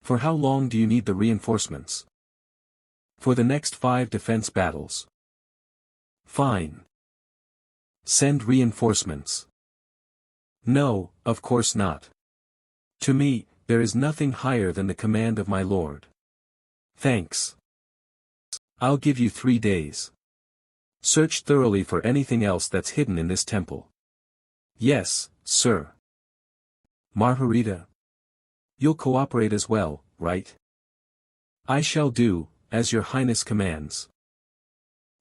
For how long do you need the reinforcements? For the next 5 defense battles. Fine. Send reinforcements. No, of course not. To me, there is nothing higher than the command of my lord. Thanks. I'll give you 3 days. Search thoroughly for anything else that's hidden in this temple. Yes, sir. Margarita. You'll cooperate as well, right? I shall do, as your highness commands.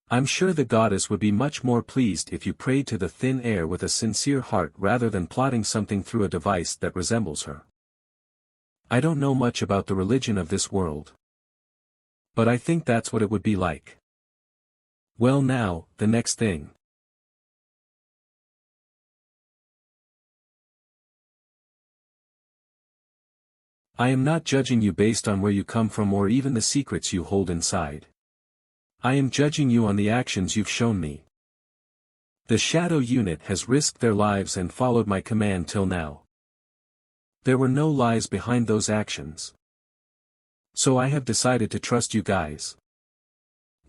I'm sure the goddess would be much more pleased if you prayed to the thin air with a sincere heart rather than plotting something through a device that resembles her. I don't know much about the religion of this world. But I think that's what it would be like. Well now, the next thing. I am not judging you based on where you come from or even the secrets you hold inside. I am judging you on the actions you've shown me. The shadow unit has risked their lives and followed my command till now. There were no lies behind those actions. So I have decided to trust you guys.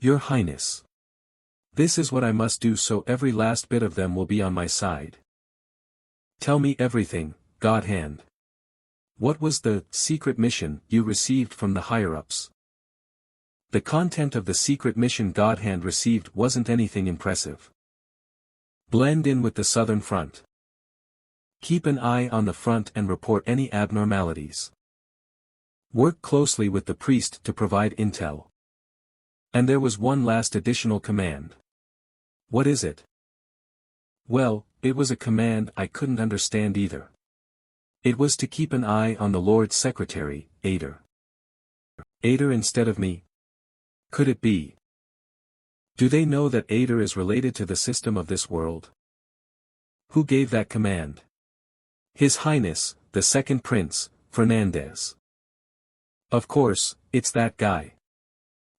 Your Highness. This is what I must do so every last bit of them will be on my side. Tell me everything, God Hand. What was the secret mission you received from the higher-ups? The content of the secret mission God Hand received wasn't anything impressive. Blend in with the Southern Front. Keep an eye on the front and report any abnormalities. Work closely with the priest to provide intel. And there was one last additional command. What is it? Well, it was a command I couldn't understand either. It was to keep an eye on the Lord's Secretary, Ader. Ader instead of me? Could it be? Do they know that Ader is related to the system of this world? Who gave that command? His Highness, the Second Prince, Fernandez. Of course, it's that guy.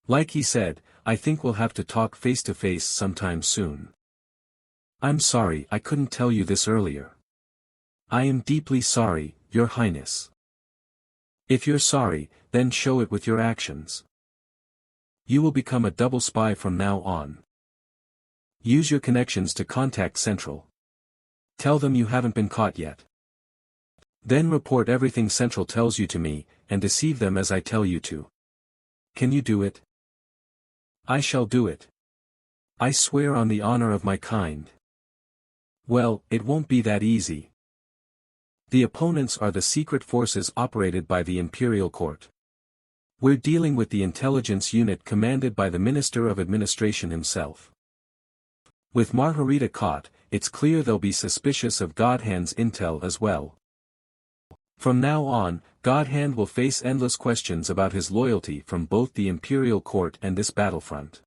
Like he said, I think we'll have to talk face to face sometime soon. I'm sorry I couldn't tell you this earlier. I am deeply sorry, Your Highness. If you're sorry, then show it with your actions. You will become a double spy from now on. Use your connections to contact Central. Tell them you haven't been caught yet. Then report everything Central tells you to me, and deceive them as I tell you to. Can you do it? I shall do it. I swear on the honor of my kind. Well, it won't be that easy. The opponents are the secret forces operated by the Imperial Court. We're dealing with the intelligence unit commanded by the Minister of Administration himself. With Margarita caught, it's clear they'll be suspicious of Godhand's intel as well. From now on, Godhand will face endless questions about his loyalty from both the Imperial Court and this battlefront.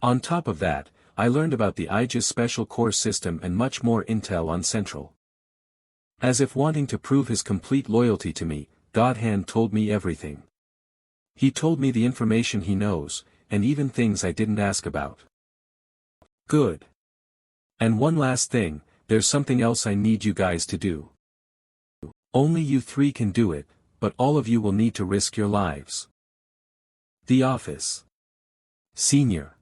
On top of that, I learned about the Aegis Special Core system and much more intel on Central. As if wanting to prove his complete loyalty to me, Godhand told me everything. He told me the information he knows, and even things I didn't ask about. Good. And one last thing, there's something else I need you guys to do. Only you 3 can do it, but all of you will need to risk your lives. The office. Senior.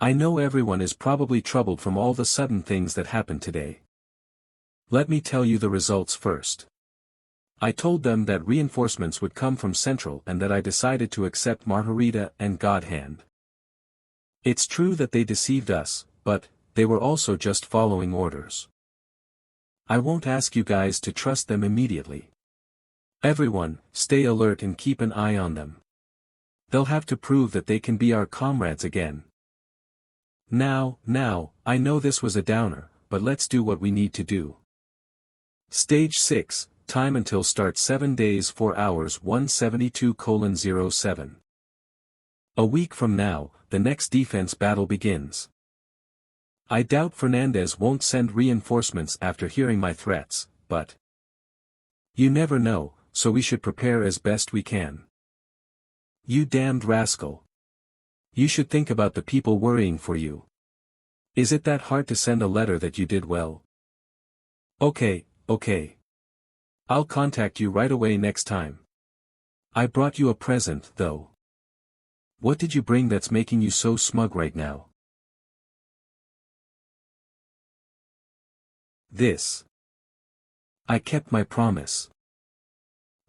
I know everyone is probably troubled from all the sudden things that happened today. Let me tell you the results first. I told them that reinforcements would come from Central and that I decided to accept Margarita and Godhand. It's true that they deceived us, but they were also just following orders. I won't ask you guys to trust them immediately. Everyone, stay alert and keep an eye on them. They'll have to prove that they can be our comrades again. Now, I know this was a downer, but let's do what we need to do. Stage 6, time until start 7 days 4 hours 172:07. A week from now, the next defense battle begins. I doubt Fernandez won't send reinforcements after hearing my threats, but you never know, so we should prepare as best we can. You damned rascal. You should think about the people worrying for you. Is it that hard to send a letter that you did well? Okay, okay. I'll contact you right away next time. I brought you a present, though. What did you bring that's making you so smug right now? This. I kept my promise.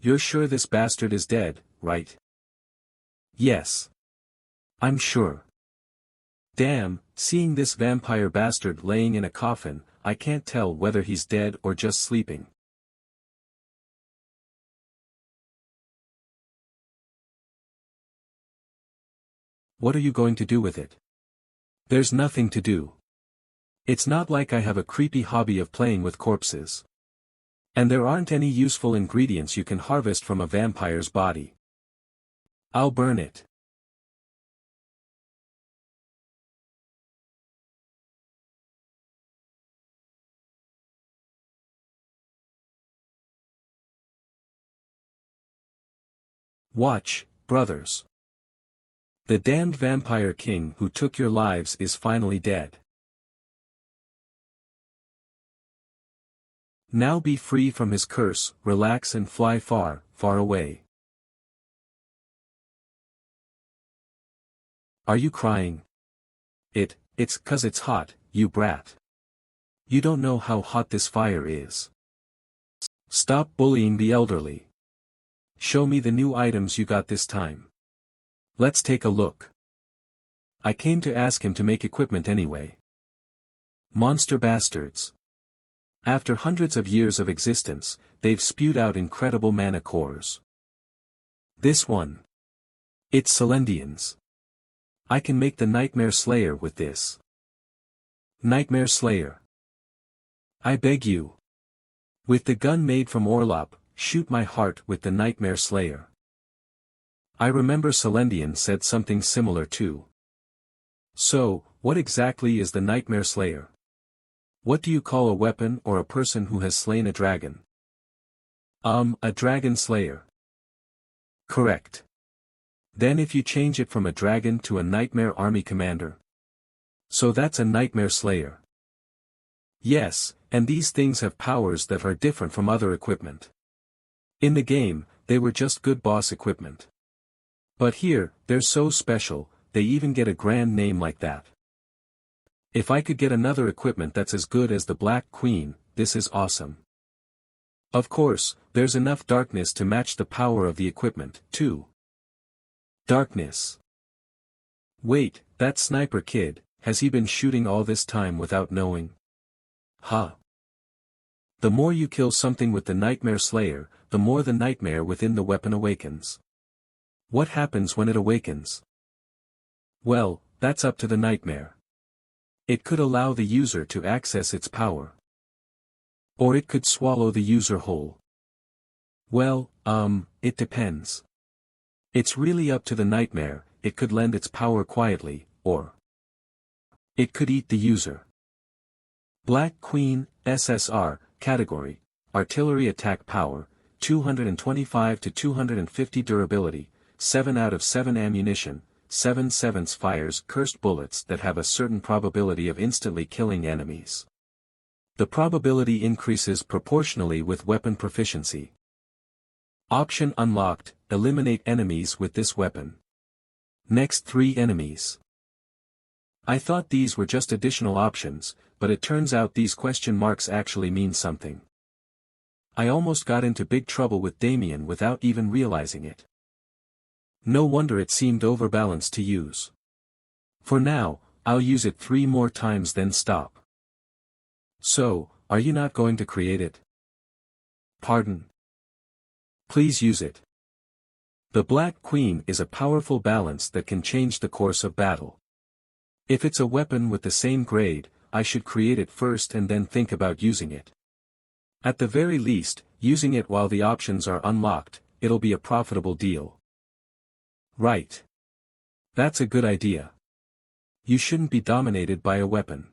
You're sure this bastard is dead, right? Yes. I'm sure. Damn, seeing this vampire bastard laying in a coffin, I can't tell whether he's dead or just sleeping. What are you going to do with it? There's nothing to do. It's not like I have a creepy hobby of playing with corpses. And there aren't any useful ingredients you can harvest from a vampire's body. I'll burn it. Watch, brothers. The damned vampire king who took your lives is finally dead. Now be free from his curse, relax and fly far, far away. Are you crying? It's 'cause it's hot, you brat. You don't know how hot this fire is. Stop bullying the elderly. Show me the new items you got this time. Let's take a look. I came to ask him to make equipment anyway. Monster bastards. After hundreds of years of existence, they've spewed out incredible mana cores. This one. It's Celendians. I can make the Nightmare Slayer with this. Nightmare Slayer. I beg you. With the gun made from Orlop, shoot my heart with the Nightmare Slayer. I remember Celendian said something similar too. So, what exactly is the Nightmare Slayer? What do you call a weapon or a person who has slain a dragon? A dragon slayer. Correct. Then if you change it from a dragon to a nightmare army commander. So that's a nightmare slayer. Yes, and these things have powers that are different from other equipment. In the game, they were just good boss equipment. But here, they're so special, they even get a grand name like that. If I could get another equipment that's as good as the Black Queen, this is awesome. Of course, there's enough darkness to match the power of the equipment, too. Darkness. Wait, that sniper kid, has he been shooting all this time without knowing? Huh. The more you kill something with the Nightmare Slayer, the more the nightmare within the weapon awakens. What happens when it awakens? Well, that's up to the nightmare. It could allow the user to access its power. Or it could swallow the user whole. Well, it depends. It's really up to the nightmare. It could lend its power quietly, or it could eat the user. Black Queen, SSR, category, artillery attack power, 225 to 250 durability, 7 out of 7 ammunition, 7/7 fires cursed bullets that have a certain probability of instantly killing enemies. The probability increases proportionally with weapon proficiency. Option unlocked, eliminate enemies with this weapon. Next 3 enemies. I thought these were just additional options, but it turns out these question marks actually mean something. I almost got into big trouble with Damien without even realizing it. No wonder it seemed overbalanced to use. For now, I'll use it 3 more times then stop. So, are you not going to create it? Pardon. Please use it. The Black Queen is a powerful balance that can change the course of battle. If it's a weapon with the same grade, I should create it first and then think about using it. At the very least, using it while the options are unlocked, it'll be a profitable deal. Right. That's a good idea. You shouldn't be dominated by a weapon.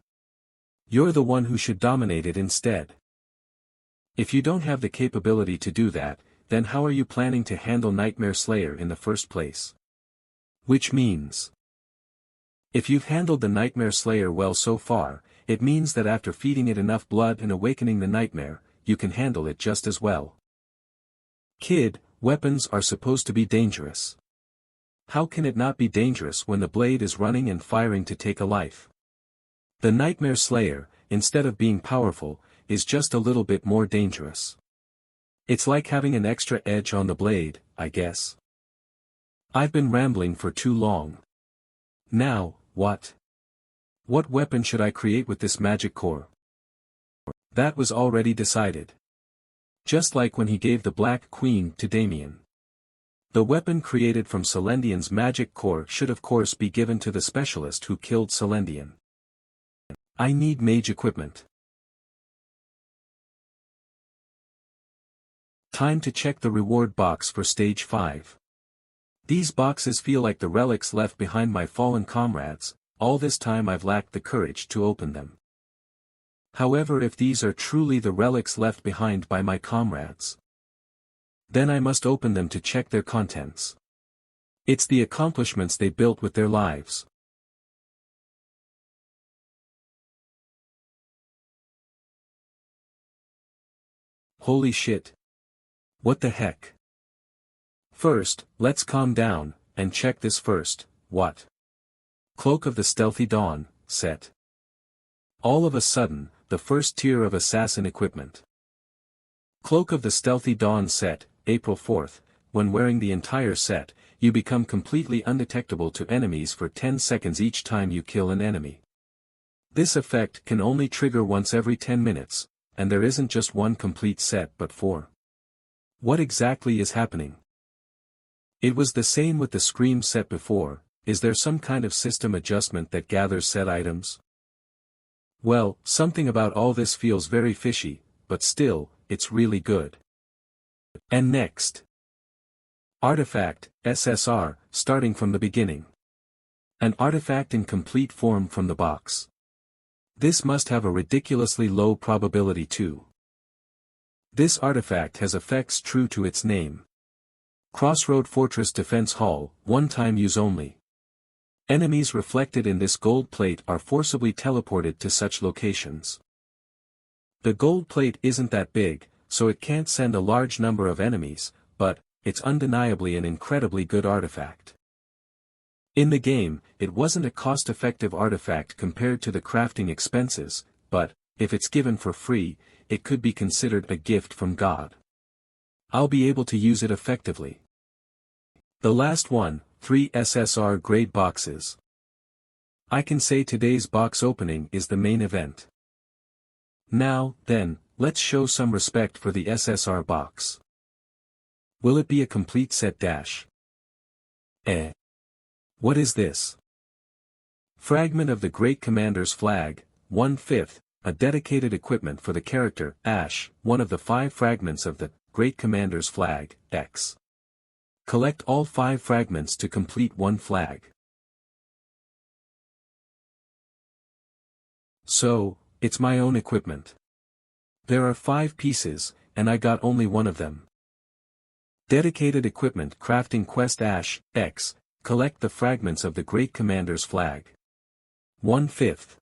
You're the one who should dominate it instead. If you don't have the capability to do that, then how are you planning to handle Nightmare Slayer in the first place? Which means, if you've handled the Nightmare Slayer well so far, it means that after feeding it enough blood and awakening the nightmare, you can handle it just as well. Kid, weapons are supposed to be dangerous. How can it not be dangerous when the blade is running and firing to take a life? The Nightmare Slayer, instead of being powerful, is just a little bit more dangerous. It's like having an extra edge on the blade, I guess. I've been rambling for too long. Now, what? What weapon should I create with this magic core? That was already decided. Just like when he gave the Black Queen to Damien. The weapon created from Celendian's magic core should of course be given to the specialist who killed Celendian. I need mage equipment. Time to check the reward box for stage 5. These boxes feel like the relics left behind my fallen comrades. All this time I've lacked the courage to open them. However, if these are truly the relics left behind by my comrades, then I must open them to check their contents. It's the accomplishments they built with their lives. Holy shit. What the heck? First, let's calm down, and check this first. What? Cloak of the Stealthy Dawn, set. All of a sudden, the first tier of assassin equipment. Cloak of the Stealthy Dawn set, April 4th, when wearing the entire set, you become completely undetectable to enemies for 10 seconds each time you kill an enemy. This effect can only trigger once every 10 minutes, and there isn't just one complete set but 4. What exactly is happening? It was the same with the Scream set before. Is there some kind of system adjustment that gathers set items? Well, something about all this feels very fishy, but still, it's really good. And next. Artifact, SSR, starting from the beginning. An artifact in complete form from the box. This must have a ridiculously low probability too. This artifact has effects true to its name. Crossroad Fortress Defense Hall, one-time use only. Enemies reflected in this gold plate are forcibly teleported to such locations. The gold plate isn't that big, so it can't send a large number of enemies, but it's undeniably an incredibly good artifact. In the game, it wasn't a cost-effective artifact compared to the crafting expenses, but, if it's given for free, it could be considered a gift from God. I'll be able to use it effectively. The last one, 3 SSR grade boxes. I can say today's box opening is the main event. Now, then, let's show some respect for the SSR box. Will it be a complete set dash? What is this? Fragment of the Great Commander's Flag, 1/5, a dedicated equipment for the character, Ash, one of the 5 fragments of the Great Commander's Flag, X. Collect all 5 fragments to complete 1 flag. So, it's my own equipment. There are 5 pieces, and I got only one of them. Dedicated equipment crafting quest Ash, X, collect the fragments of the Great Commander's Flag. 1/5.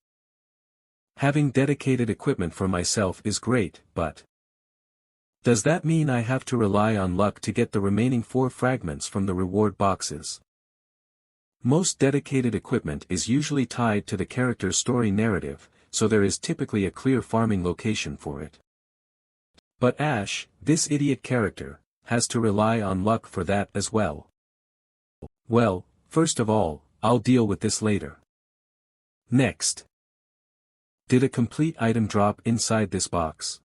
Having dedicated equipment for myself is great, but does that mean I have to rely on luck to get the remaining 4 fragments from the reward boxes? Most dedicated equipment is usually tied to the character's story narrative, so there is typically a clear farming location for it. But Ash, this idiot character, has to rely on luck for that as well. Well, first of all, I'll deal with this later. Next. Did a complete item drop inside this box?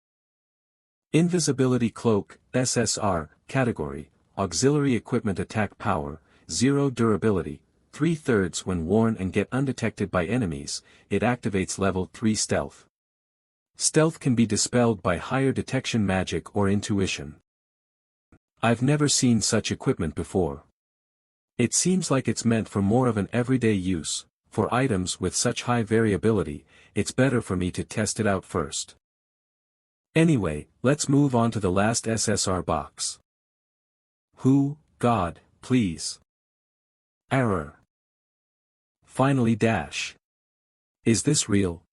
Invisibility Cloak, SSR, category, Auxiliary Equipment Attack Power, 0 durability, 3/3 when worn and get undetected by enemies, it activates level 3 stealth. Stealth can be dispelled by higher detection magic or intuition. I've never seen such equipment before. It seems like it's meant for more of an everyday use. For items with such high variability, it's better for me to test it out first. Anyway, let's move on to the last SSR box. Who, God, please. Error. Finally dash. Is this real?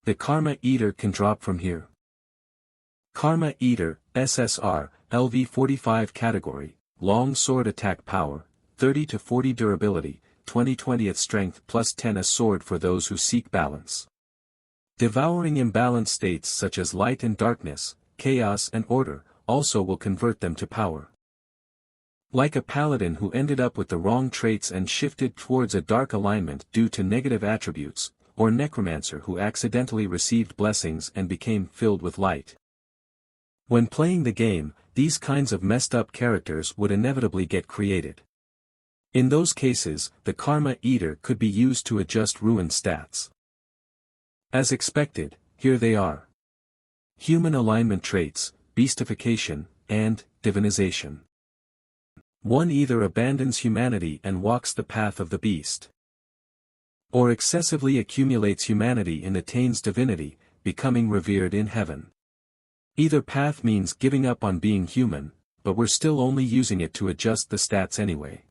The Karma Eater can drop from here. Karma Eater, SSR, LV45 category, long sword attack power, 30 to 40 durability, 20/20th strength plus 10 a sword for those who seek balance. Devouring imbalanced states such as light and darkness, chaos and order, also will convert them to power. Like a paladin who ended up with the wrong traits and shifted towards a dark alignment due to negative attributes, or necromancer who accidentally received blessings and became filled with light. When playing the game, these kinds of messed up characters would inevitably get created. In those cases, the Karma Eater could be used to adjust ruined stats. As expected, here they are. Human alignment traits, beastification, and divinization. One either abandons humanity and walks the path of the beast, or excessively accumulates humanity and attains divinity, becoming revered in heaven. Either path means giving up on being human, but we're still only using it to adjust the stats anyway.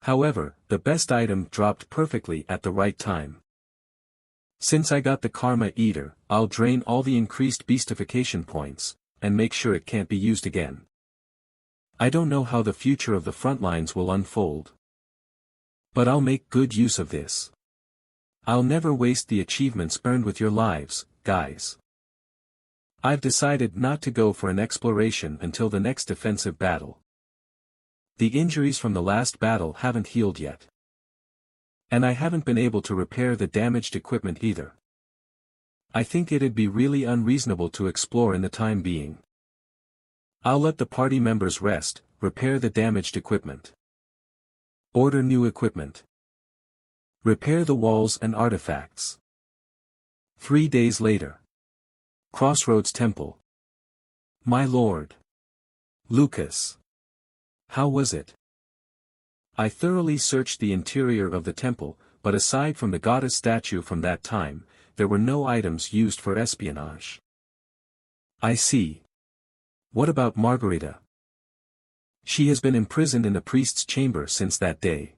However, the best item dropped perfectly at the right time. Since I got the Karma Eater, I'll drain all the increased beastification points, and make sure it can't be used again. I don't know how the future of the frontlines will unfold, but I'll make good use of this. I'll never waste the achievements earned with your lives, guys. I've decided not to go for an exploration until the next defensive battle. The injuries from the last battle haven't healed yet. And I haven't been able to repair the damaged equipment either. I think it'd be really unreasonable to explore in the time being. I'll let the party members rest, repair the damaged equipment. Order new equipment. Repair the walls and artifacts. 3 days later. Crossroads Temple. My lord. Lucas. How was it? I thoroughly searched the interior of the temple, but aside from the goddess statue from that time, there were no items used for espionage. I see. What about Margarita? She has been imprisoned in the priest's chamber since that day.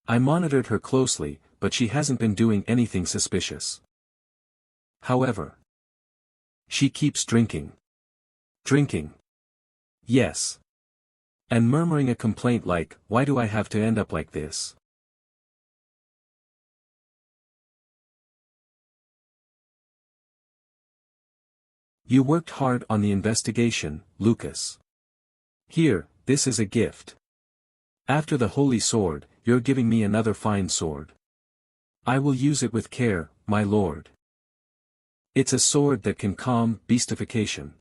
I monitored her closely, but she hasn't been doing anything suspicious. However, she keeps drinking. Drinking. Yes. And murmuring a complaint like, "Why do I have to end up like this?" You worked hard on the investigation, Lucas. Here, this is a gift. After the holy sword, you're giving me another fine sword. I will use it with care, my lord. It's a sword that can calm beastification.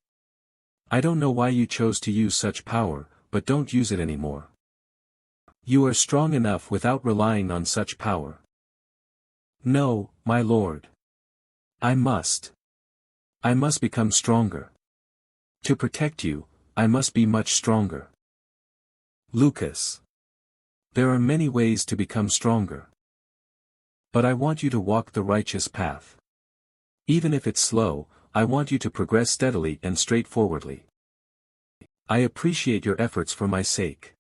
I don't know why you chose to use such power, but don't use it anymore. You are strong enough without relying on such power. No, my lord. I must. I must become stronger. To protect you, I must be much stronger. Lucas. There are many ways to become stronger. But I want you to walk the righteous path. Even if it's slow, I want you to progress steadily and straightforwardly. I appreciate your efforts for my sake.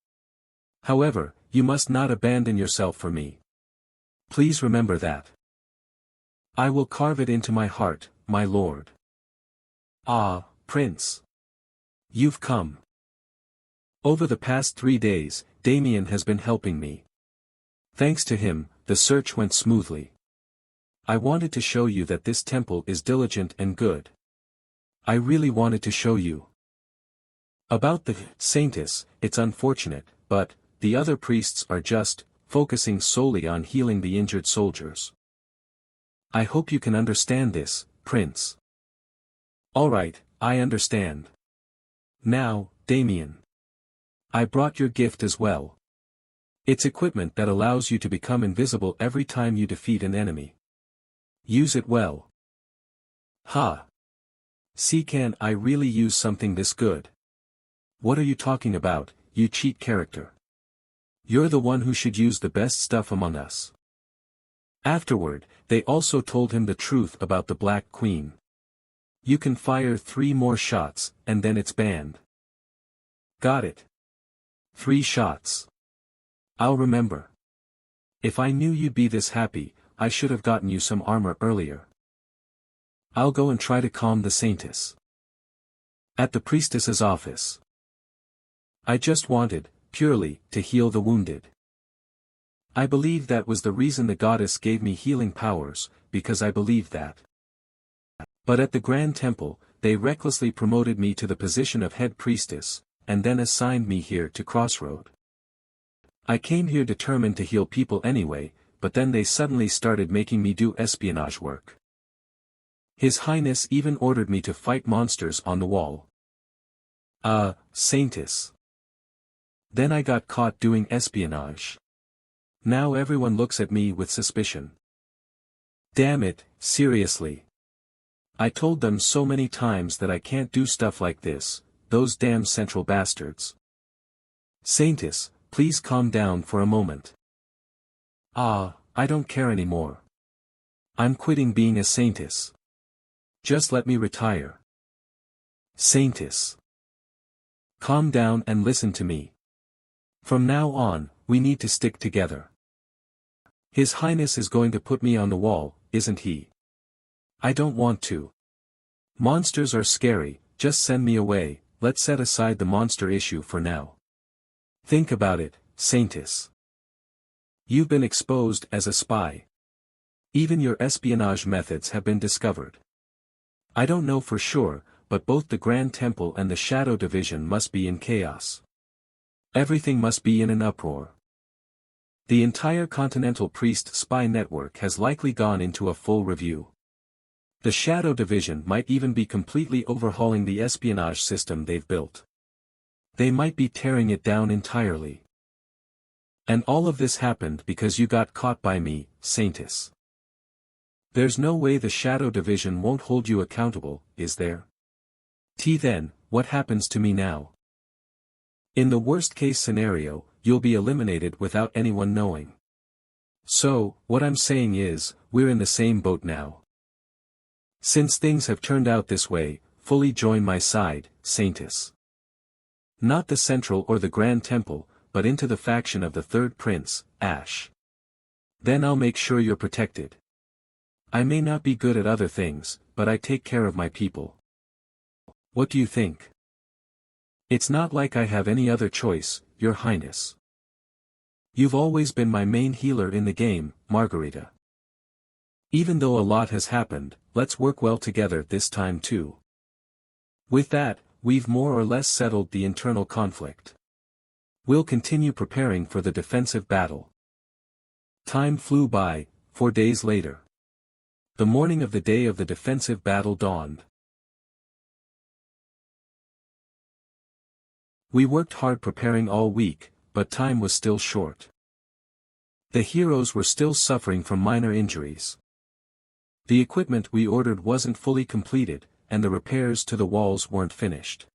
However, you must not abandon yourself for me. Please remember that. I will carve it into my heart, my lord. Ah, Prince. You've come. Over the past 3 days, Damien has been helping me. Thanks to him, the search went smoothly. I wanted to show you that this temple is diligent and good. I really wanted to show you. About the Saintess, it's unfortunate, but the other priests are just focusing solely on healing the injured soldiers. I hope you can understand this, Prince. Alright, I understand. Now, Damien. I brought your gift as well. It's equipment that allows you to become invisible every time you defeat an enemy. Use it well. Ha! See, can I really use something this good? What are you talking about, you cheat character? You're the one who should use the best stuff among us. Afterward, they also told him the truth about the Black Queen. You can fire 3 more shots, and then it's banned. Got it. 3 shots. I'll remember. If I knew you'd be this happy, I should have gotten you some armor earlier. I'll go and try to calm the saintess. At the priestess's office. I just wanted, purely, to heal the wounded. I believe that was the reason the goddess gave me healing powers, because I believed that. But at the Grand Temple, they recklessly promoted me to the position of head priestess, and then assigned me here to Crossroad. I came here determined to heal people anyway, but then they suddenly started making me do espionage work. His Highness even ordered me to fight monsters on the wall. Saintess. Then I got caught doing espionage. Now everyone looks at me with suspicion. Damn it, seriously. I told them so many times that I can't do stuff like this, those damn central bastards. Saintess, please calm down for a moment. I don't care anymore. I'm quitting being a saintess. Just let me retire. Saintess. Calm down and listen to me. From now on, we need to stick together. His Highness is going to put me on the wall, isn't he? I don't want to. Monsters are scary, just send me away, let's set aside the monster issue for now. Think about it, Saintess. You've been exposed as a spy. Even your espionage methods have been discovered. I don't know for sure, but both the Grand Temple and the Shadow Division must be in chaos. Everything must be in an uproar. The entire Continental Priest spy network has likely gone into a full review. The Shadow Division might even be completely overhauling the espionage system they've built. They might be tearing it down entirely. And all of this happened because you got caught by me, Saintess. There's no way the Shadow Division won't hold you accountable, is there? Then, what happens to me now? In the worst-case scenario, you'll be eliminated without anyone knowing. So, what I'm saying is, we're in the same boat now. Since things have turned out this way, fully join my side, Saintess. Not the Central or the Grand Temple, but into the faction of the Third Prince, Ash. Then I'll make sure you're protected. I may not be good at other things, but I take care of my people. What do you think? It's not like I have any other choice, Your Highness. You've always been my main healer in the game, Margarita. Even though a lot has happened, let's work well together this time too. With that, we've more or less settled the internal conflict. We'll continue preparing for the defensive battle. Time flew by, 4 days later. The morning of the day of the defensive battle dawned. We worked hard preparing all week, but time was still short. The heroes were still suffering from minor injuries. The equipment we ordered wasn't fully completed, and the repairs to the walls weren't finished.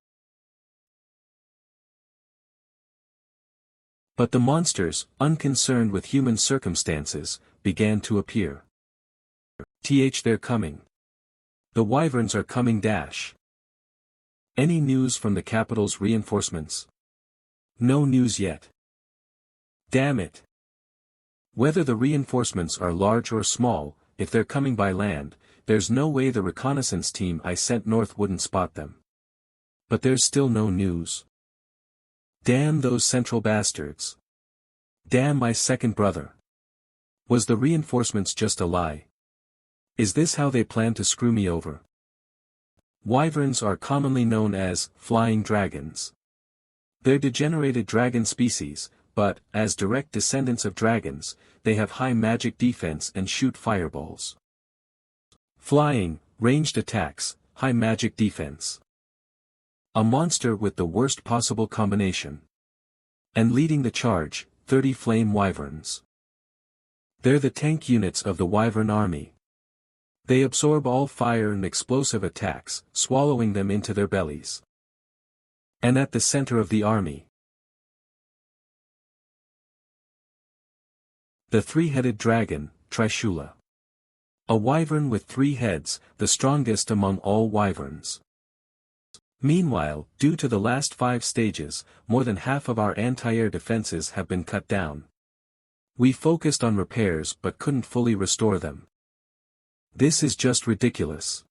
But the monsters, unconcerned with human circumstances, began to appear. They're coming. The wyverns are coming. Any news from the capital's reinforcements? No news yet. Damn it. Whether the reinforcements are large or small, if they're coming by land, there's no way the reconnaissance team I sent north wouldn't spot them. But there's still no news. Damn those central bastards. Damn my second brother. Was the reinforcements just a lie? Is this how they plan to screw me over? Wyverns are commonly known as flying dragons. They're degenerated dragon species, but, as direct descendants of dragons, they have high magic defense and shoot fireballs. Flying, ranged attacks, high magic defense. A monster with the worst possible combination. And leading the charge, 30 flame wyverns. They're the tank units of the wyvern army. They absorb all fire and explosive attacks, swallowing them into their bellies. And at the center of the army, the three-headed dragon, Trishula. A wyvern with 3 heads, the strongest among all wyverns. Meanwhile, due to the last 5 stages, more than half of our anti-air defenses have been cut down. We focused on repairs but couldn't fully restore them. This is just ridiculous.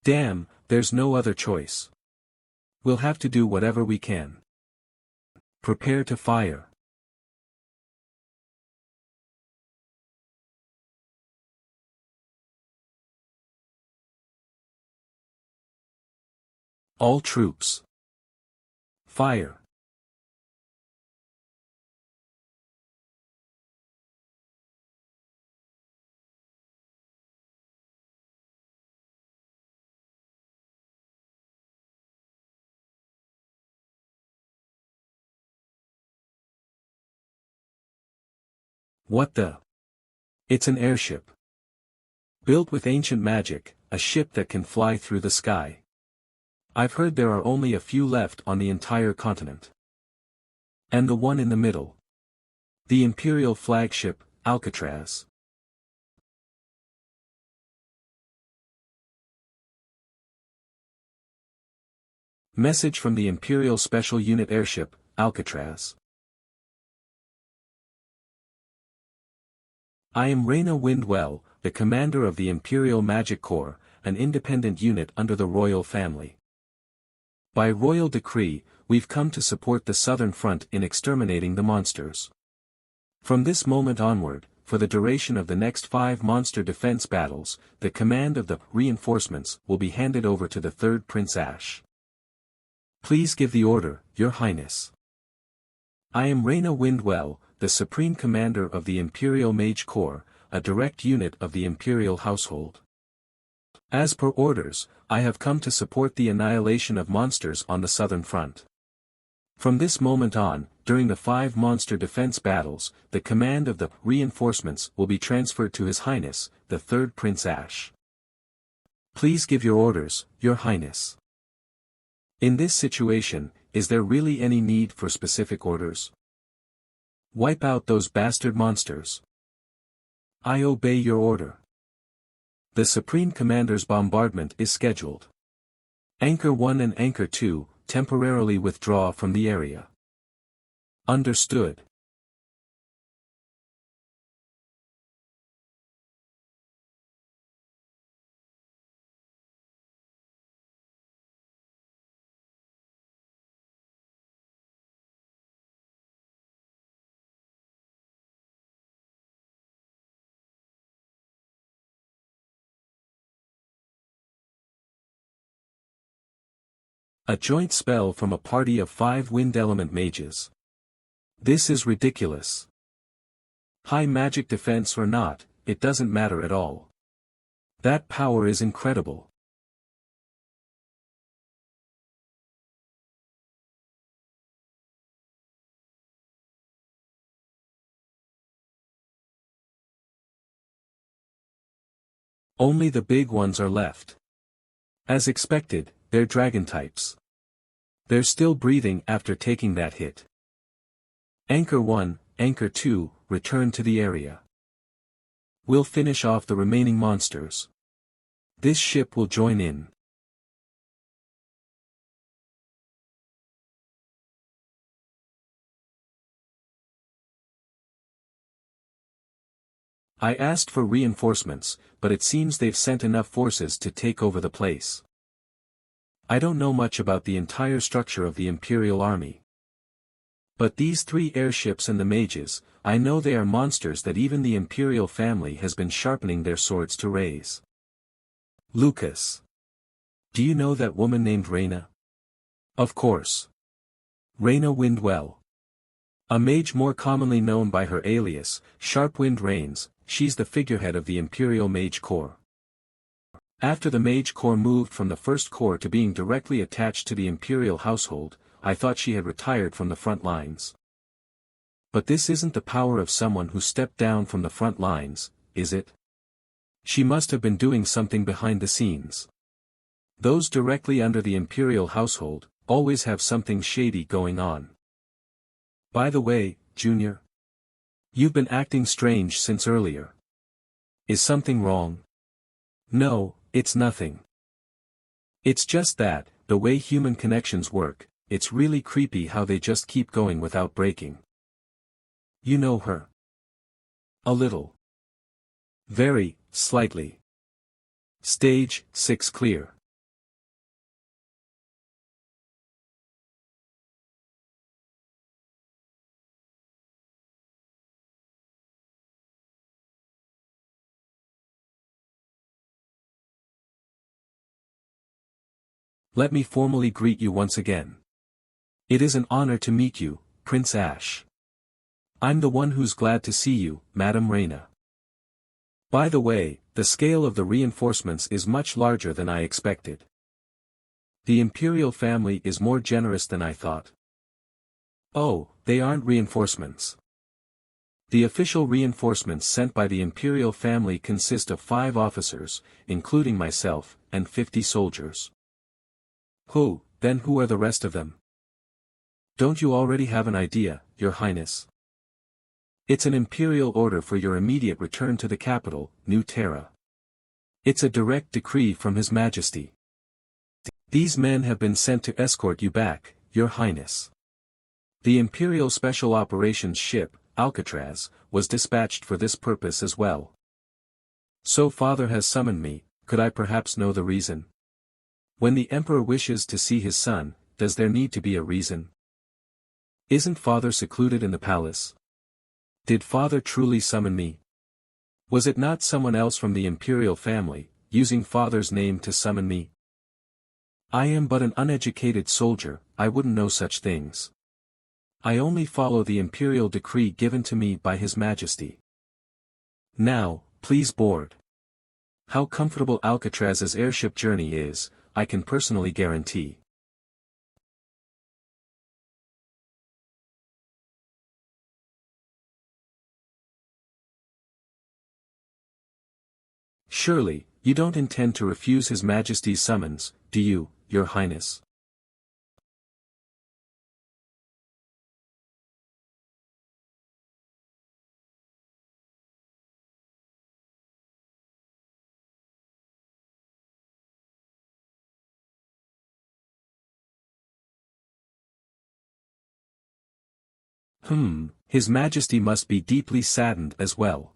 Damn, there's no other choice. We'll have to do whatever we can. Prepare to fire. All troops. Fire. What the? It's an airship. Built with ancient magic, a ship that can fly through the sky. I've heard there are only a few left on the entire continent. And the one in the middle. The Imperial flagship, Alcatraz. Message from the Imperial Special Unit airship, Alcatraz. I am Reyna Windwell, the commander of the Imperial Magic Corps, an independent unit under the royal family. By royal decree, we've come to support the Southern Front in exterminating the monsters. From this moment onward, for the duration of the next 5 monster defense battles, the command of the reinforcements will be handed over to the 3rd Prince Ash. Please give the order, Your Highness. I am Reyna Windwell, the Supreme Commander of the Imperial Mage Corps, a direct unit of the Imperial household. As per orders, I have come to support the annihilation of monsters on the Southern Front. From this moment on, during the 5 monster defense battles, the command of the reinforcements will be transferred to His Highness, the 3rd Prince Ash. Please give your orders, Your Highness. In this situation, is there really any need for specific orders? Wipe out those bastard monsters. I obey your order. The Supreme Commander's bombardment is scheduled. Anchor 1 and Anchor 2, temporarily withdraw from the area. Understood. A joint spell from a party of 5 wind element mages. This is ridiculous. High magic defense or not, it doesn't matter at all. That power is incredible. Only the big ones are left. As expected, they're dragon types. They're still breathing after taking that hit. Anchor 1, Anchor 2, return to the area. We'll finish off the remaining monsters. This ship will join in. I asked for reinforcements, but it seems they've sent enough forces to take over the place. I don't know much about the entire structure of the Imperial Army. But these 3 airships and the mages, I know they are monsters that even the Imperial family has been sharpening their swords to raise. Lucas. Do you know that woman named Reyna? Of course. Reyna Windwell. A mage more commonly known by her alias, Sharpwind Rains, she's the figurehead of the Imperial Mage Corps. After the Mage Corps moved from the First Corps to being directly attached to the Imperial household, I thought she had retired from the front lines. But this isn't the power of someone who stepped down from the front lines, is it? She must have been doing something behind the scenes. Those directly under the Imperial household, always have something shady going on. By the way, Junior. You've been acting strange since earlier. Is something wrong? No, it's nothing. It's just that, the way human connections work, it's really creepy how they just keep going without breaking. You know her? A little. Very, slightly. Stage 6 clear. Let me formally greet you once again. It is an honor to meet you, Prince Ash. I'm the one who's glad to see you, Madam Reina. By the way, the scale of the reinforcements is much larger than I expected. The imperial family is more generous than I thought. Oh, they aren't reinforcements. The official reinforcements sent by the imperial family consist of 5 officers, including myself, and 50 soldiers. Then who are the rest of them? Don't you already have an idea, Your Highness? It's an imperial order for your immediate return to the capital, New Terra. It's a direct decree from His Majesty. These men have been sent to escort you back, Your Highness. The Imperial Special Operations ship, Alcatraz, was dispatched for this purpose as well. So Father has summoned me, could I perhaps know the reason? When the Emperor wishes to see his son, does there need to be a reason? Isn't Father secluded in the palace? Did Father truly summon me? Was it not someone else from the Imperial family, using Father's name to summon me? I am but an uneducated soldier, I wouldn't know such things. I only follow the Imperial decree given to me by His Majesty. Now, please board. How comfortable Alcatraz's airship journey is, I can personally guarantee. Surely, you don't intend to refuse His Majesty's summons, do you, Your Highness? His Majesty must be deeply saddened as well.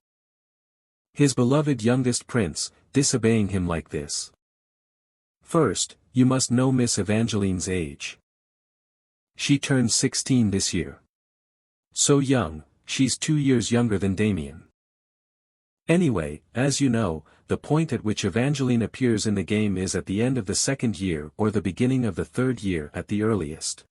His beloved youngest prince, disobeying him like this. First, you must know Miss Evangeline's age. She turned 16 this year. So young, she's 2 years younger than Damien. Anyway, as you know, the point at which Evangeline appears in the game is at the end of the 2nd year or the beginning of the 3rd year at the earliest.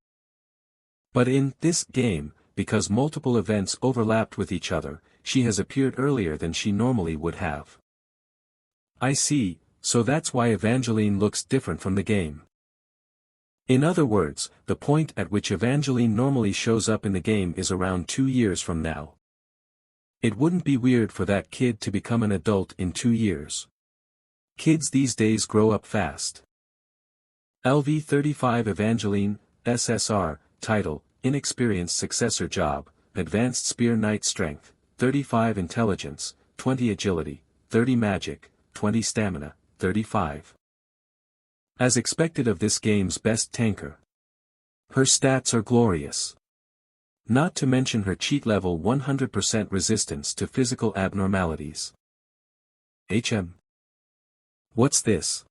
But in this game, because multiple events overlapped with each other, she has appeared earlier than she normally would have. I see, so that's why Evangeline looks different from the game. In other words, the point at which Evangeline normally shows up in the game is around 2 years from now. It wouldn't be weird for that kid to become an adult in 2 years. Kids these days grow up fast. LV-35 Evangeline, SSR, title, Inexperienced Successor Job, Advanced Spear Knight Strength, 35 Intelligence, 20 Agility, 30 Magic, 20 Stamina, 35. As expected of this game's best tanker. Her stats are glorious. Not to mention her cheat level 100% resistance to physical abnormalities. What's this?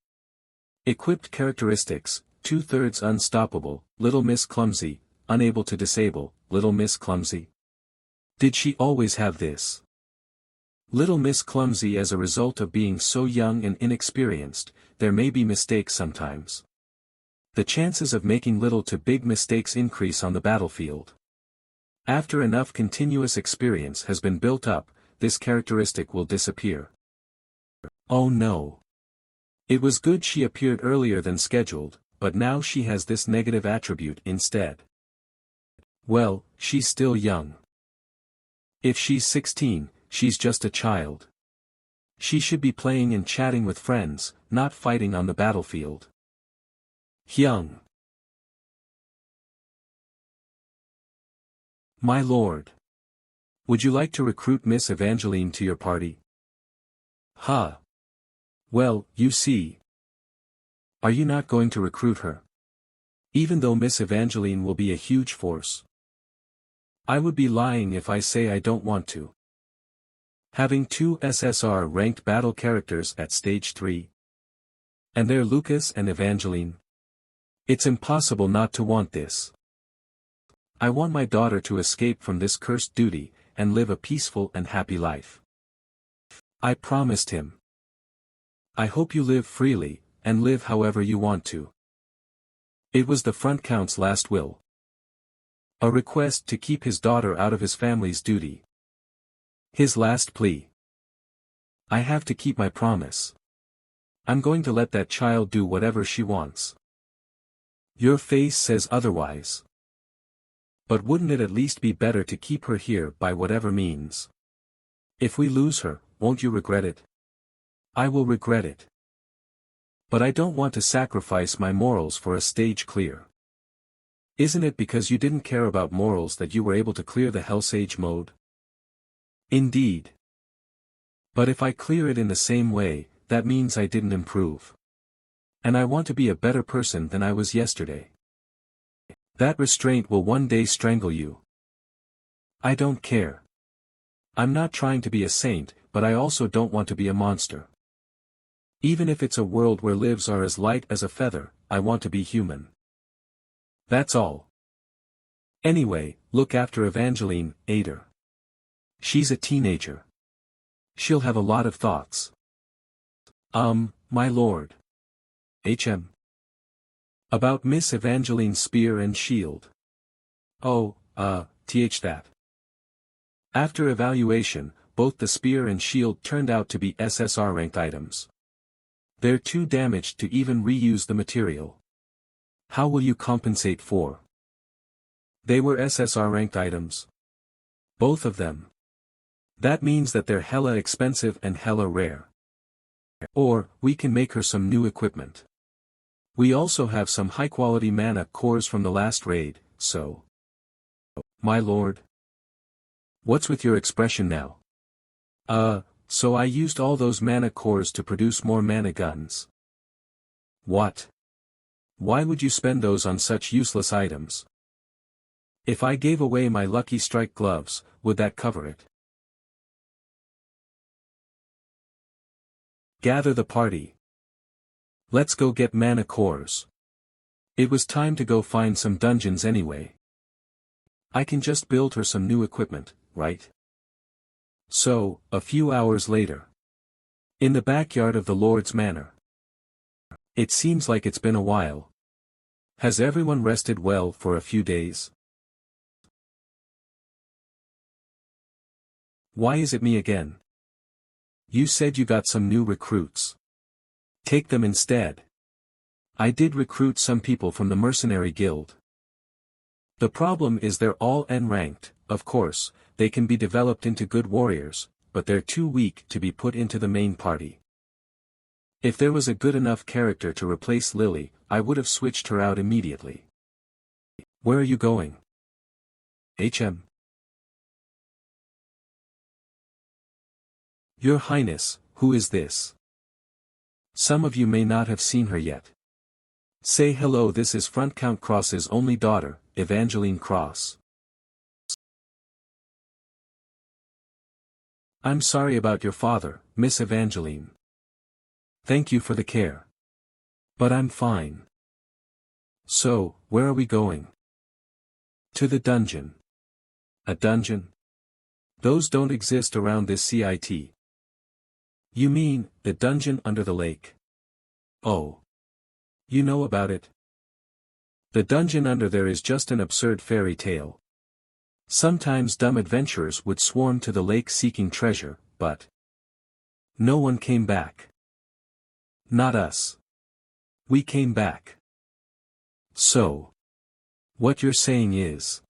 Equipped characteristics, 2/3 unstoppable, Little Miss Clumsy, unable to disable, Little Miss Clumsy. Did she always have this? Little Miss Clumsy. As a result of being so young and inexperienced, there may be mistakes sometimes. The chances of making little to big mistakes increase on the battlefield. After enough continuous experience has been built up, this characteristic will disappear. Oh no. It was good she appeared earlier than scheduled, but now she has this negative attribute instead. Well, she's still young. If she's 16, she's just a child. She should be playing and chatting with friends, not fighting on the battlefield. Young. My lord. Would you like to recruit Miss Evangeline to your party? Huh. Well, you see. Are you not going to recruit her? Even though Miss Evangeline will be a huge force. I would be lying if I say I don't want to. Having 2 SSR-ranked battle characters at Stage 3. And they're Lucas and Evangeline. It's impossible not to want this. I want my daughter to escape from this cursed duty, and live a peaceful and happy life. I promised him. I hope you live freely, and live however you want to. It was the front count's last will. A request to keep his daughter out of his family's duty. His last plea. I have to keep my promise. I'm going to let that child do whatever she wants. Your face says otherwise. But wouldn't it at least be better to keep her here by whatever means? If we lose her, won't you regret it? I will regret it. But I don't want to sacrifice my morals for a stage clear. Isn't it because you didn't care about morals that you were able to clear the Hellsage mode? Indeed. But if I clear it in the same way, that means I didn't improve. And I want to be a better person than I was yesterday. That restraint will one day strangle you. I don't care. I'm not trying to be a saint, but I also don't want to be a monster. Even if it's a world where lives are as light as a feather, I want to be human. That's all. Anyway, look after Evangeline, Ader. She's a teenager. She'll have a lot of thoughts. My lord. HM. About Miss Evangeline's spear and shield. Oh, that. After evaluation, both the spear and shield turned out to be SSR-ranked items. They're too damaged to even reuse the material. How will you compensate for? They were SSR-ranked items. Both of them. That means that they're hella expensive and hella rare. Or, we can make her some new equipment. We also have some high-quality mana cores from the last raid, so... My lord. What's with your expression now? So I used all those mana cores to produce more mana guns. What? Why would you spend those on such useless items? If I gave away my Lucky Strike gloves, would that cover it? Gather the party. Let's go get mana cores. It was time to go find some dungeons anyway. I can just build her some new equipment, right? So, a few hours later. In the backyard of the Lord's Manor. It seems like it's been a while. Has everyone rested well for a few days? Why is it me again? You said you got some new recruits. Take them instead. I did recruit some people from the mercenary guild. The problem is they're all N-ranked, of course, they can be developed into good warriors, but they're too weak to be put into the main party. If there was a good enough character to replace Lily, I would have switched her out immediately. Where are you going? HM. Your Highness, who is this? Some of you may not have seen her yet. Say hello, this is Front Count Cross's only daughter, Evangeline Cross. I'm sorry about your father, Miss Evangeline. Thank you for the care. But I'm fine. So, where are we going? To the dungeon. A dungeon? Those don't exist around this CIT. You mean, the dungeon under the lake? Oh. You know about it? The dungeon under there is just an absurd fairy tale. Sometimes dumb adventurers would swarm to the lake seeking treasure, but no one came back. Not us. We came back. So, what you're saying is,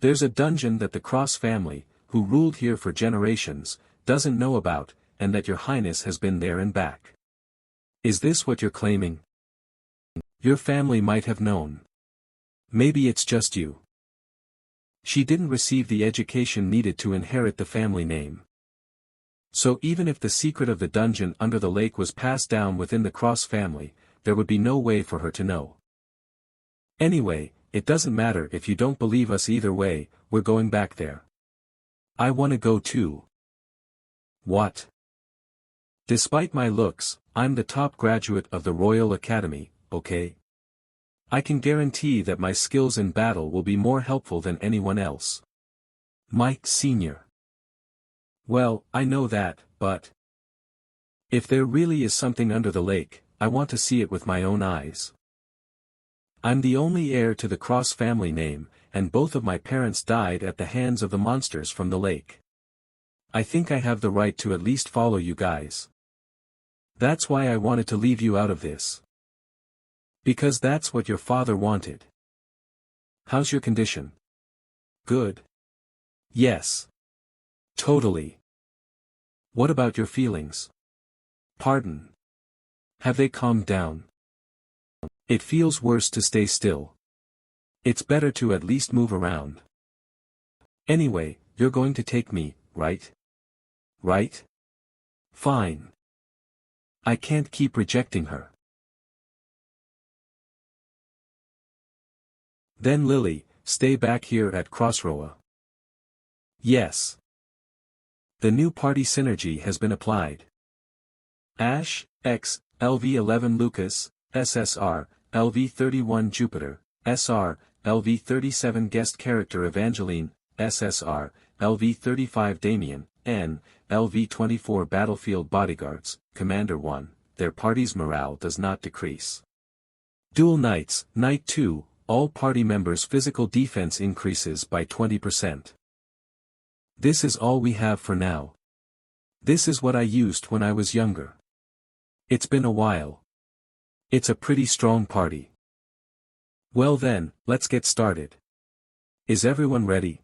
there's a dungeon that the Cross family, who ruled here for generations, doesn't know about, and that your Highness has been there and back. Is this what you're claiming? Your family might have known. Maybe it's just you. She didn't receive the education needed to inherit the family name. So even if the secret of the dungeon under the lake was passed down within the Cross family, there would be no way for her to know. Anyway, it doesn't matter if you don't believe us either way, we're going back there. I want to go too. What? Despite my looks, I'm the top graduate of the Royal Academy, okay? I can guarantee that my skills in battle will be more helpful than anyone else. Mike Sr. Well, I know that, but if there really is something under the lake, I want to see it with my own eyes. I'm the only heir to the Cross family name, and both of my parents died at the hands of the monsters from the lake. I think I have the right to at least follow you guys. That's why I wanted to leave you out of this. Because that's what your father wanted. How's your condition? Good. Yes. Totally. What about your feelings? Pardon. Have they calmed down? It feels worse to stay still. It's better to at least move around. Anyway, you're going to take me, right? Right? Fine. I can't keep rejecting her. Then Lily, stay back here at Crossroa. Yes. The new party synergy has been applied. Ash, X, LV11 Lucas, SSR, LV31 Jupiter, SR, LV37 Guest Character Evangeline, SSR, LV35 Damien, N, LV24 Battlefield Bodyguards, Commander 1, their party's morale does not decrease. Dual Nights, Night 2, all party members' physical defense increases by 20%. This is all we have for now. This is what I used when I was younger. It's been a while. It's a pretty strong party. Well then, let's get started. Is everyone ready?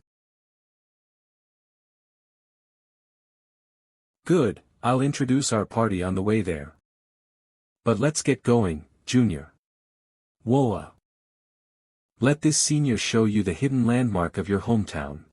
Good, I'll introduce our party on the way there. But let's get going, Junior. Woa. Let this senior show you the hidden landmark of your hometown.